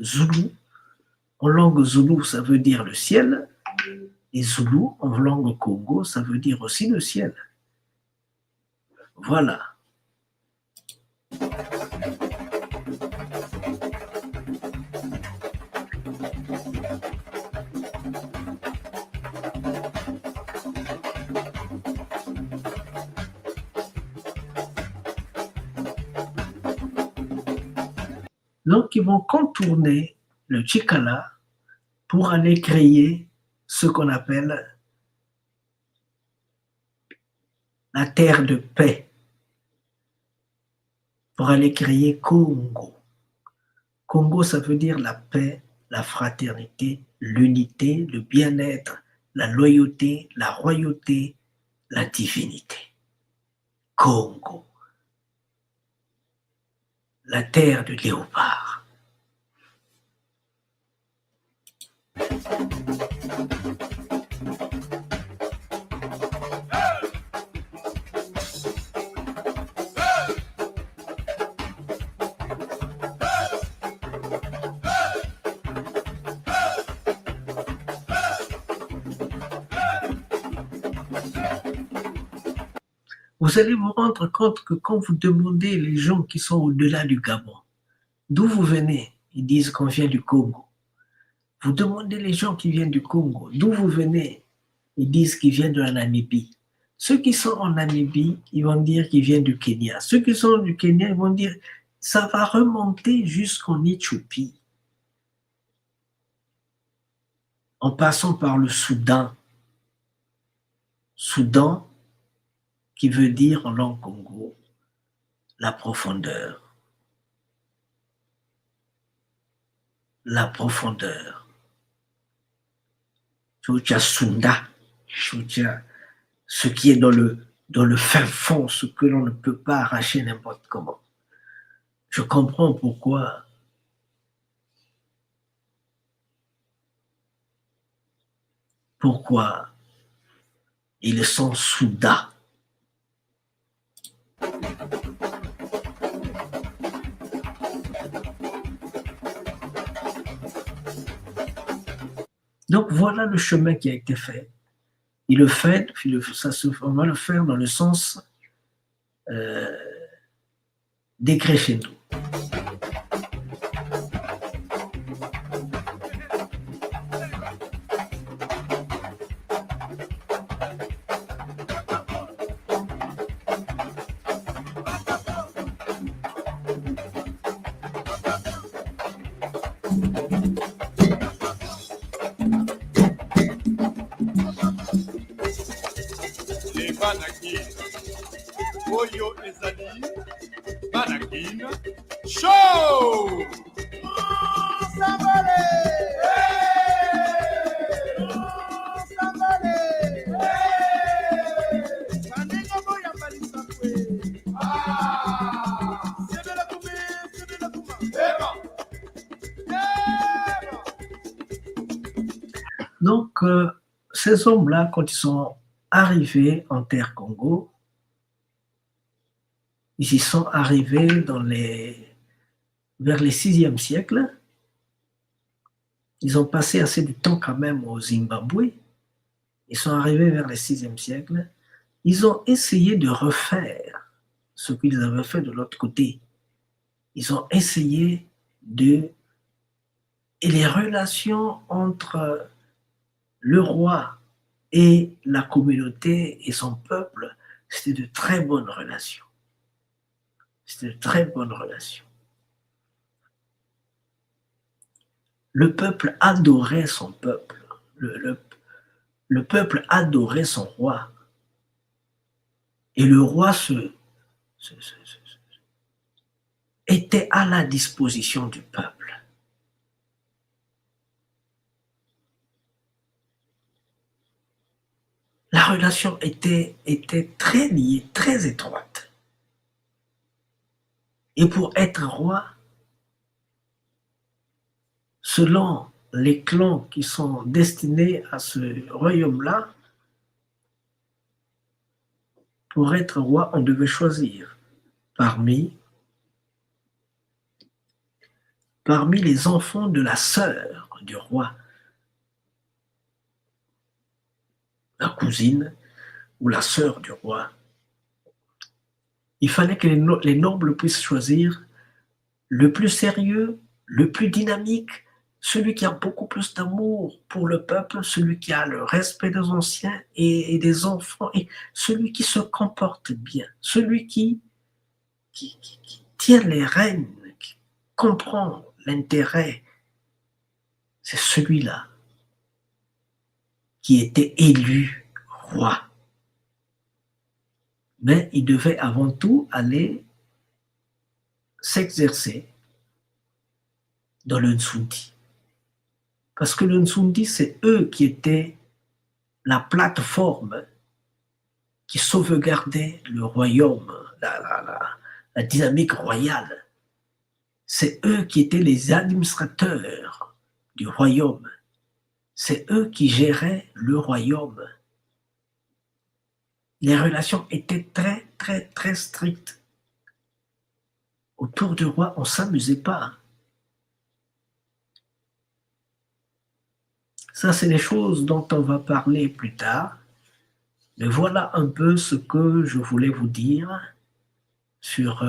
Zoulou, en langue Zoulou, ça veut dire le ciel, et Zoulou, en langue Congo, ça veut dire aussi le ciel. Voilà. Donc, ils vont contourner le Chikala pour aller créer ce qu'on appelle la terre de paix, pour aller créer Congo. Congo, ça veut dire la paix, la fraternité, l'unité, le bien-être, la loyauté, la royauté, la divinité. Congo, la terre de léopard. Vous allez vous rendre compte que quand vous demandez les gens qui sont au-delà du Gabon, d'où vous venez, ils disent qu'on vient du Congo. Vous demandez les gens qui viennent du Congo, d'où vous venez, ils disent qu'ils viennent de la Namibie. Ceux qui sont en Namibie, ils vont dire qu'ils viennent du Kenya. Ceux qui sont du Kenya, ils vont dire ça va remonter jusqu'en Éthiopie, en passant par le Soudan. Soudan, qui veut dire en langue Congo, la profondeur. La profondeur. Choucha Sunda, Choucha, ce qui est dans le fin fond, ce que l'on ne peut pas arracher n'importe comment. Je comprends pourquoi ils sont Souda. Donc voilà le chemin qui a été fait. Il le fait, on va le faire dans le sens décrescendo. Donc, ces hommes-là, quand ils sont arrivés en terre Congo, ils y sont arrivés vers les 6e siècle. Ils ont passé assez du temps quand même au Zimbabwe. Ils sont arrivés vers le 6e siècle. Ils ont essayé de refaire ce qu'ils avaient fait de l'autre côté. Ils ont essayé et les relations entre le roi et la communauté et son peuple, c'était de très bonnes relations. C'était de très bonnes relations. Le peuple adorait son peuple. Le peuple adorait son roi. Et le roi était à la disposition du peuple. La relation était très liée, très étroite. Et pour être roi, selon les clans qui sont destinés à ce royaume-là, pour être roi, on devait choisir parmi les enfants de la sœur du roi, la cousine ou la sœur du roi. Il fallait que les nobles puissent choisir le plus sérieux, le plus dynamique, celui qui a beaucoup plus d'amour pour le peuple, celui qui a le respect des anciens et des enfants, et celui qui se comporte bien, celui qui tient les rênes, qui comprend l'intérêt. C'est celui-là qui était élu roi. Mais il devait avant tout aller s'exercer dans le Nsundi. Parce que le Nsundi, c'est eux qui étaient la plateforme qui sauvegardait le royaume, la dynamique royale. C'est eux qui étaient les administrateurs du royaume. C'est eux qui géraient le royaume. Les relations étaient très, très, très strictes. Autour du roi, on ne s'amusait pas. Ça, c'est des choses dont on va parler plus tard. Mais voilà un peu ce que je voulais vous dire sur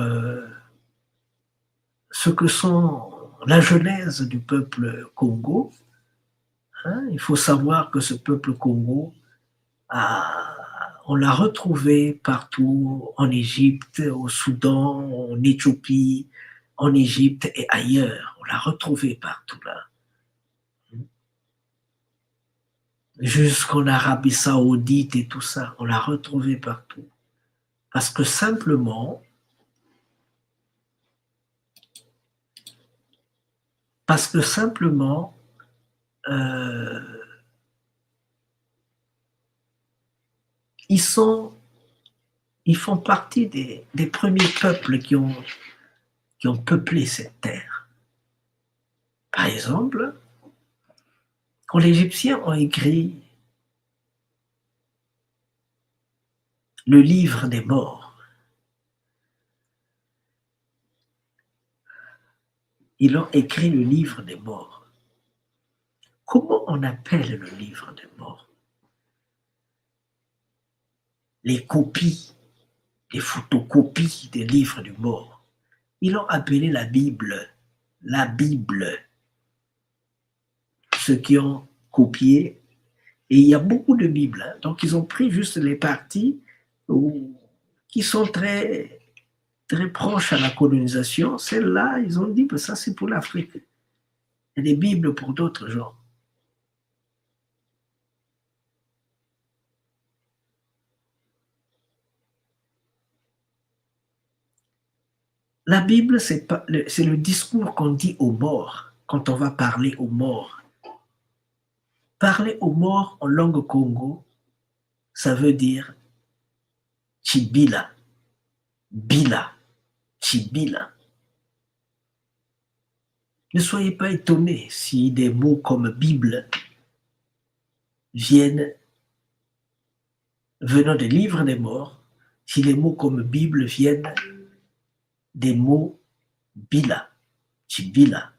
ce que sont la genèse du peuple Congo. Il faut savoir que ce peuple Congo, on l'a retrouvé partout en Égypte, au Soudan, en Éthiopie, en Égypte et ailleurs. On l'a retrouvé partout là. Jusqu'en Arabie Saoudite et tout ça, on l'a retrouvé partout. Parce que simplement, ils font partie des premiers peuples qui ont peuplé cette terre. Par exemple, quand les Égyptiens ont écrit le livre des morts, ils ont écrit le livre des morts. Comment on appelle le livre des morts? Les copies, les photocopies des livres du mort. Ils l'ont appelé la Bible. La Bible. Ceux qui ont copié. Et il y a beaucoup de Bibles. Hein. Donc, ils ont pris juste les parties qui sont très, très proches à la colonisation. Celles-là, ils ont dit que ça, c'est pour l'Afrique. Et des Bibles pour d'autres gens. La Bible, c'est le discours qu'on dit aux morts quand on va parler aux morts. Parler aux morts en langue Congo, ça veut dire Chibila, Bila, Chibila. Ne soyez pas étonnés si des mots comme Bible venant des livres des morts, si les mots comme Bible viennent des mots Bila, Chibila.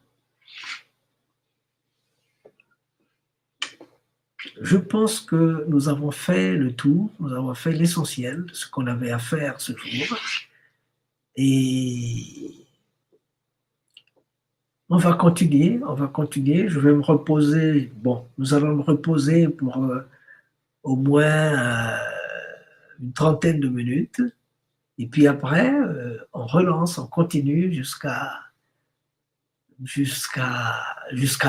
Je pense que nous avons fait le tour, nous avons fait l'essentiel de ce qu'on avait à faire ce jour. Et on va continuer. Je vais me reposer. Bon, nous allons me reposer pour au moins une trentaine de minutes. Et puis après, on relance, on continue jusqu'à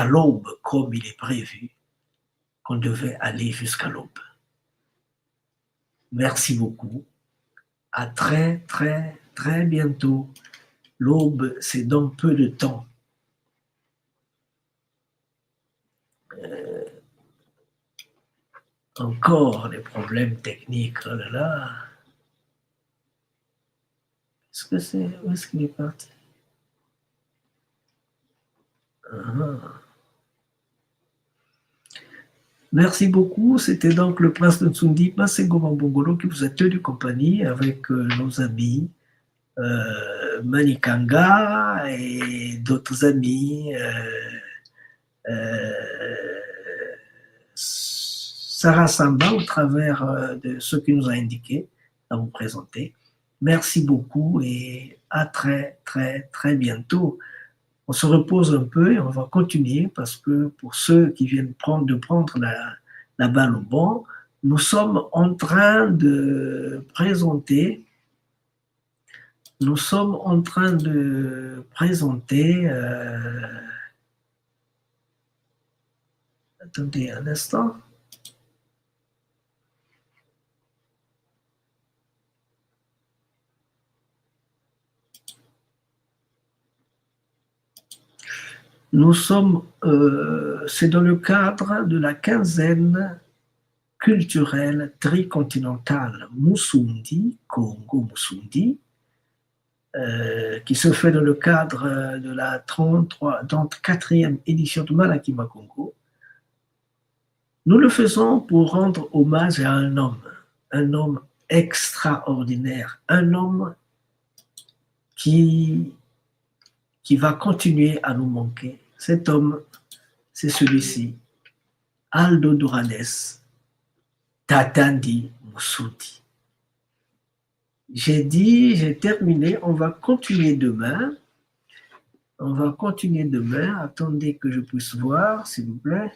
l'aube, comme il est prévu qu'on devait aller jusqu'à l'aube. Merci beaucoup. À très, très, très bientôt. L'aube, c'est dans peu de temps. Encore des problèmes techniques. Oh là là. Qu'est-ce que c'est? Où est-ce qu'il est parti? Merci beaucoup. C'était donc le prince de Nsundi, Masengo Mambongolo, qui vous a tenu compagnie avec nos amis Manikanga et d'autres amis. Sarah Samba, au travers de ce qu'il nous a indiqué à vous présenter. Merci beaucoup et à très, très, très bientôt. On se repose un peu et on va continuer parce que pour ceux qui viennent prendre la balle au bon, nous sommes en train de présenter attendez un instant. Nous sommes, c'est dans le cadre de la quinzaine culturelle tricontinentale Musundi, Congo Musundi, qui se fait dans le cadre de la 34e édition de Malakima Congo. Nous le faisons pour rendre hommage à un homme extraordinaire, un homme qui va continuer à nous manquer. Cet homme, c'est celui-ci, Aldo Durades, Tatandi Musudi. J'ai terminé, on va continuer demain. Attendez que je puisse voir, s'il vous plaît.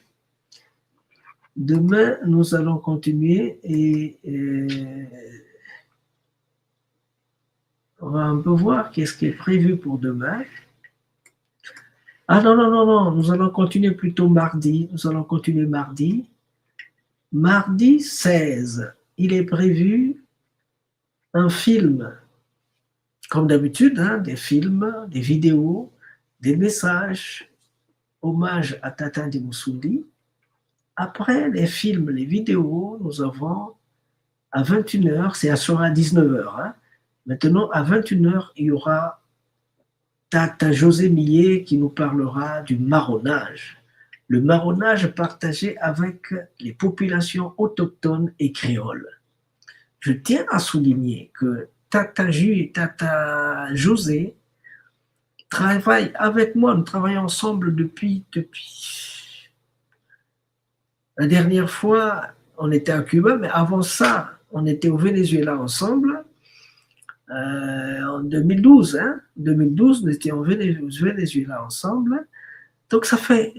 Demain, nous allons continuer et on va un peu voir qu'est-ce qui est prévu pour demain. Ah non, nous allons continuer plutôt mardi. Mardi 16, il est prévu un film, comme d'habitude, des films, des vidéos, des messages, hommage à Tatandi Musudi. Après les films, les vidéos, nous avons à 21h, ça sera à 19h. Maintenant, à 21h, il y aura Tata José Millet qui nous parlera du marronnage. Le marronnage partagé avec les populations autochtones et créoles. Je tiens à souligner que Tata José travaille avec moi, nous travaillons ensemble depuis. La dernière fois, on était à Cuba, mais avant ça, on était au Venezuela ensemble. En 2012, 2012, nous étions au Venezuela ensemble. Donc ça fait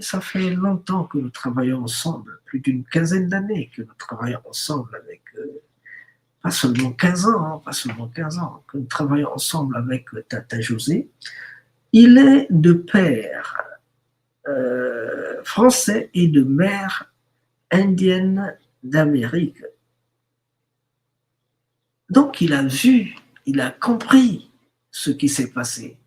longtemps que nous travaillons ensemble, plus d'une quinzaine d'années que nous travaillons ensemble avec, pas seulement 15 ans, que nous travaillons ensemble avec Tata José. Il est de père français et de mère indienne d'Amérique. Donc il a vu, il a compris ce qui s'est passé.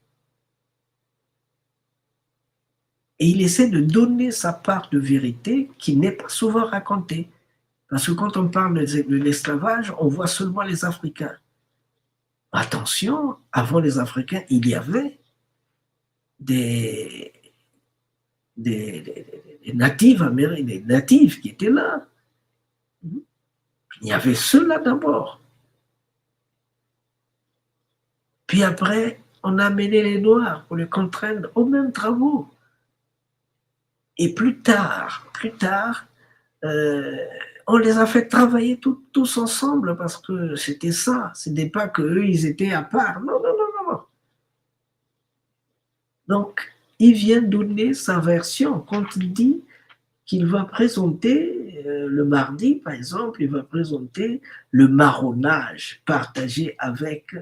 Et il essaie de donner sa part de vérité qui n'est pas souvent racontée. Parce que quand on parle de l'esclavage, on voit seulement les Africains. Attention, avant les Africains, il y avait des natifs américains, des natifs qui étaient là. Il y avait ceux-là d'abord. Puis après, on a amené les Noirs pour les contraindre aux mêmes travaux. Et plus tard, on les a fait travailler tous ensemble parce que c'était ça. Ce n'était pas qu'eux, ils étaient à part. Non. Donc, il vient donner sa version. Quand il dit qu'il va présenter, le mardi, par exemple, il va présenter le marronnage partagé avec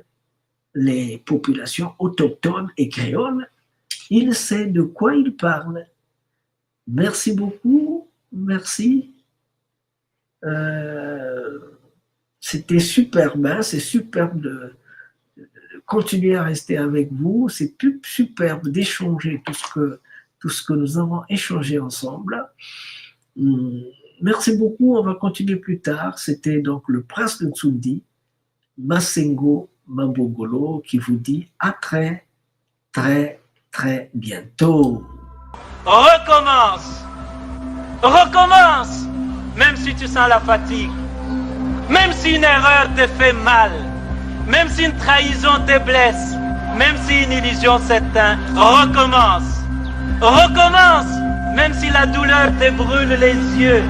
les populations autochtones et créoles, il sait de quoi il parle. Merci beaucoup, merci. C'était superbe, c'est superbe de continuer à rester avec vous, c'est superbe d'échanger tout ce que nous avons échangé ensemble. Merci beaucoup, on va continuer plus tard. C'était donc le prince de Nsoundi, Masengo Mabogolo, qui vous dit à très, très, très bientôt. Recommence, même si tu sens la fatigue, même si une erreur te fait mal, même si une trahison te blesse, même si une illusion s'éteint, recommence, même si la douleur te brûle les yeux,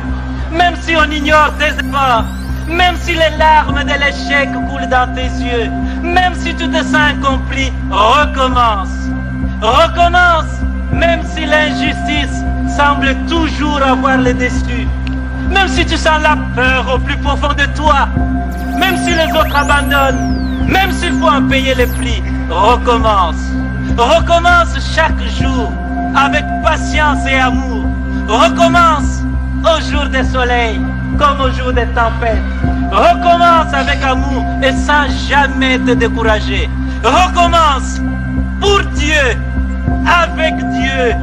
même si on ignore tes efforts, même si les larmes de l'échec coulent dans tes yeux, même si tu te sens incompris, recommence, même si l'injustice semble toujours avoir le dessus, même si tu sens la peur au plus profond de toi, même si les autres abandonnent, même s'il faut en payer les prix, recommence chaque jour avec patience et amour, recommence au jour des soleils comme au jour des tempêtes, recommence avec amour et sans jamais te décourager, recommence pour Dieu, avec Dieu,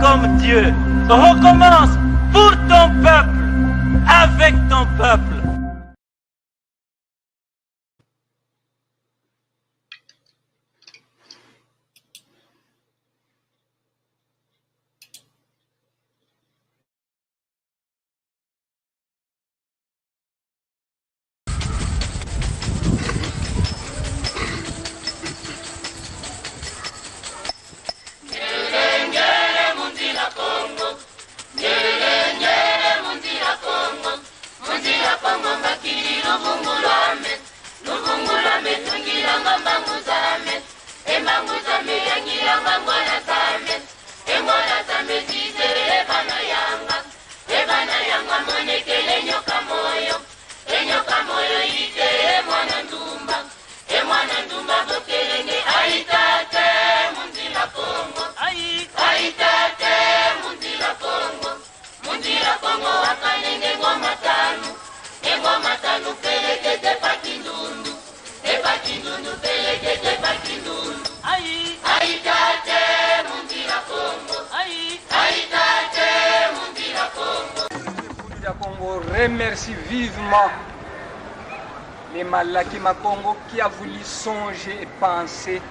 comme Dieu, recommence pour ton peuple, avec ton peuple. Remercie vivement les Malakima Congo qui a voulu songer et penser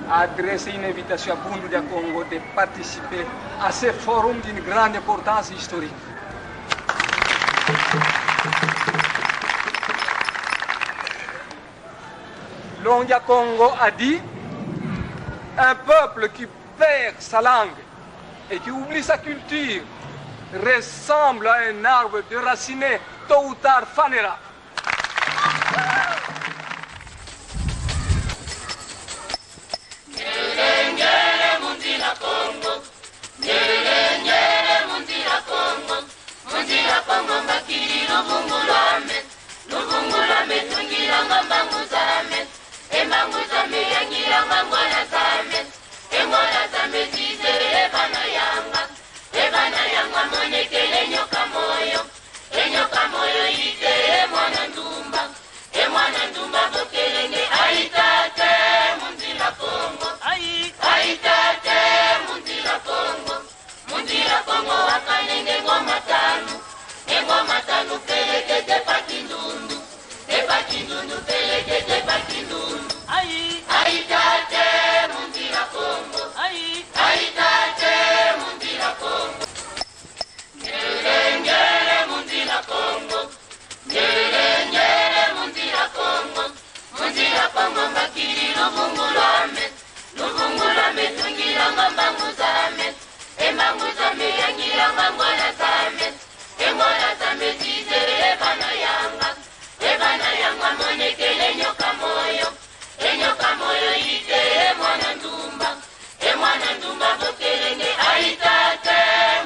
à adresser une invitation à Bundu de Congo de participer à ce forum d'une grande importance historique. Longia Congo a dit: un peuple qui perd sa langue et qui oublie sa culture ressemble à un arbre déraciné, tôt ou tard fanera. Enyoka moyo ite mwana Luvungulame tungilanga mbangu zame. Embangu zame yangilanga ngola zame. Ngola zame zizere ebana yanga. Ebana yanga monekele nyoka moyo. Enyoka moyo ite mwana ndumba. Mwana ndumba bokelenge aitate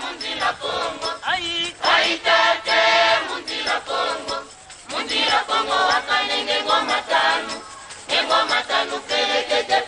mundila Kongo. Aitate mundila Kongo. Mundila Kongo wakanenge ngoma tanu. Ngoma tanu kelekete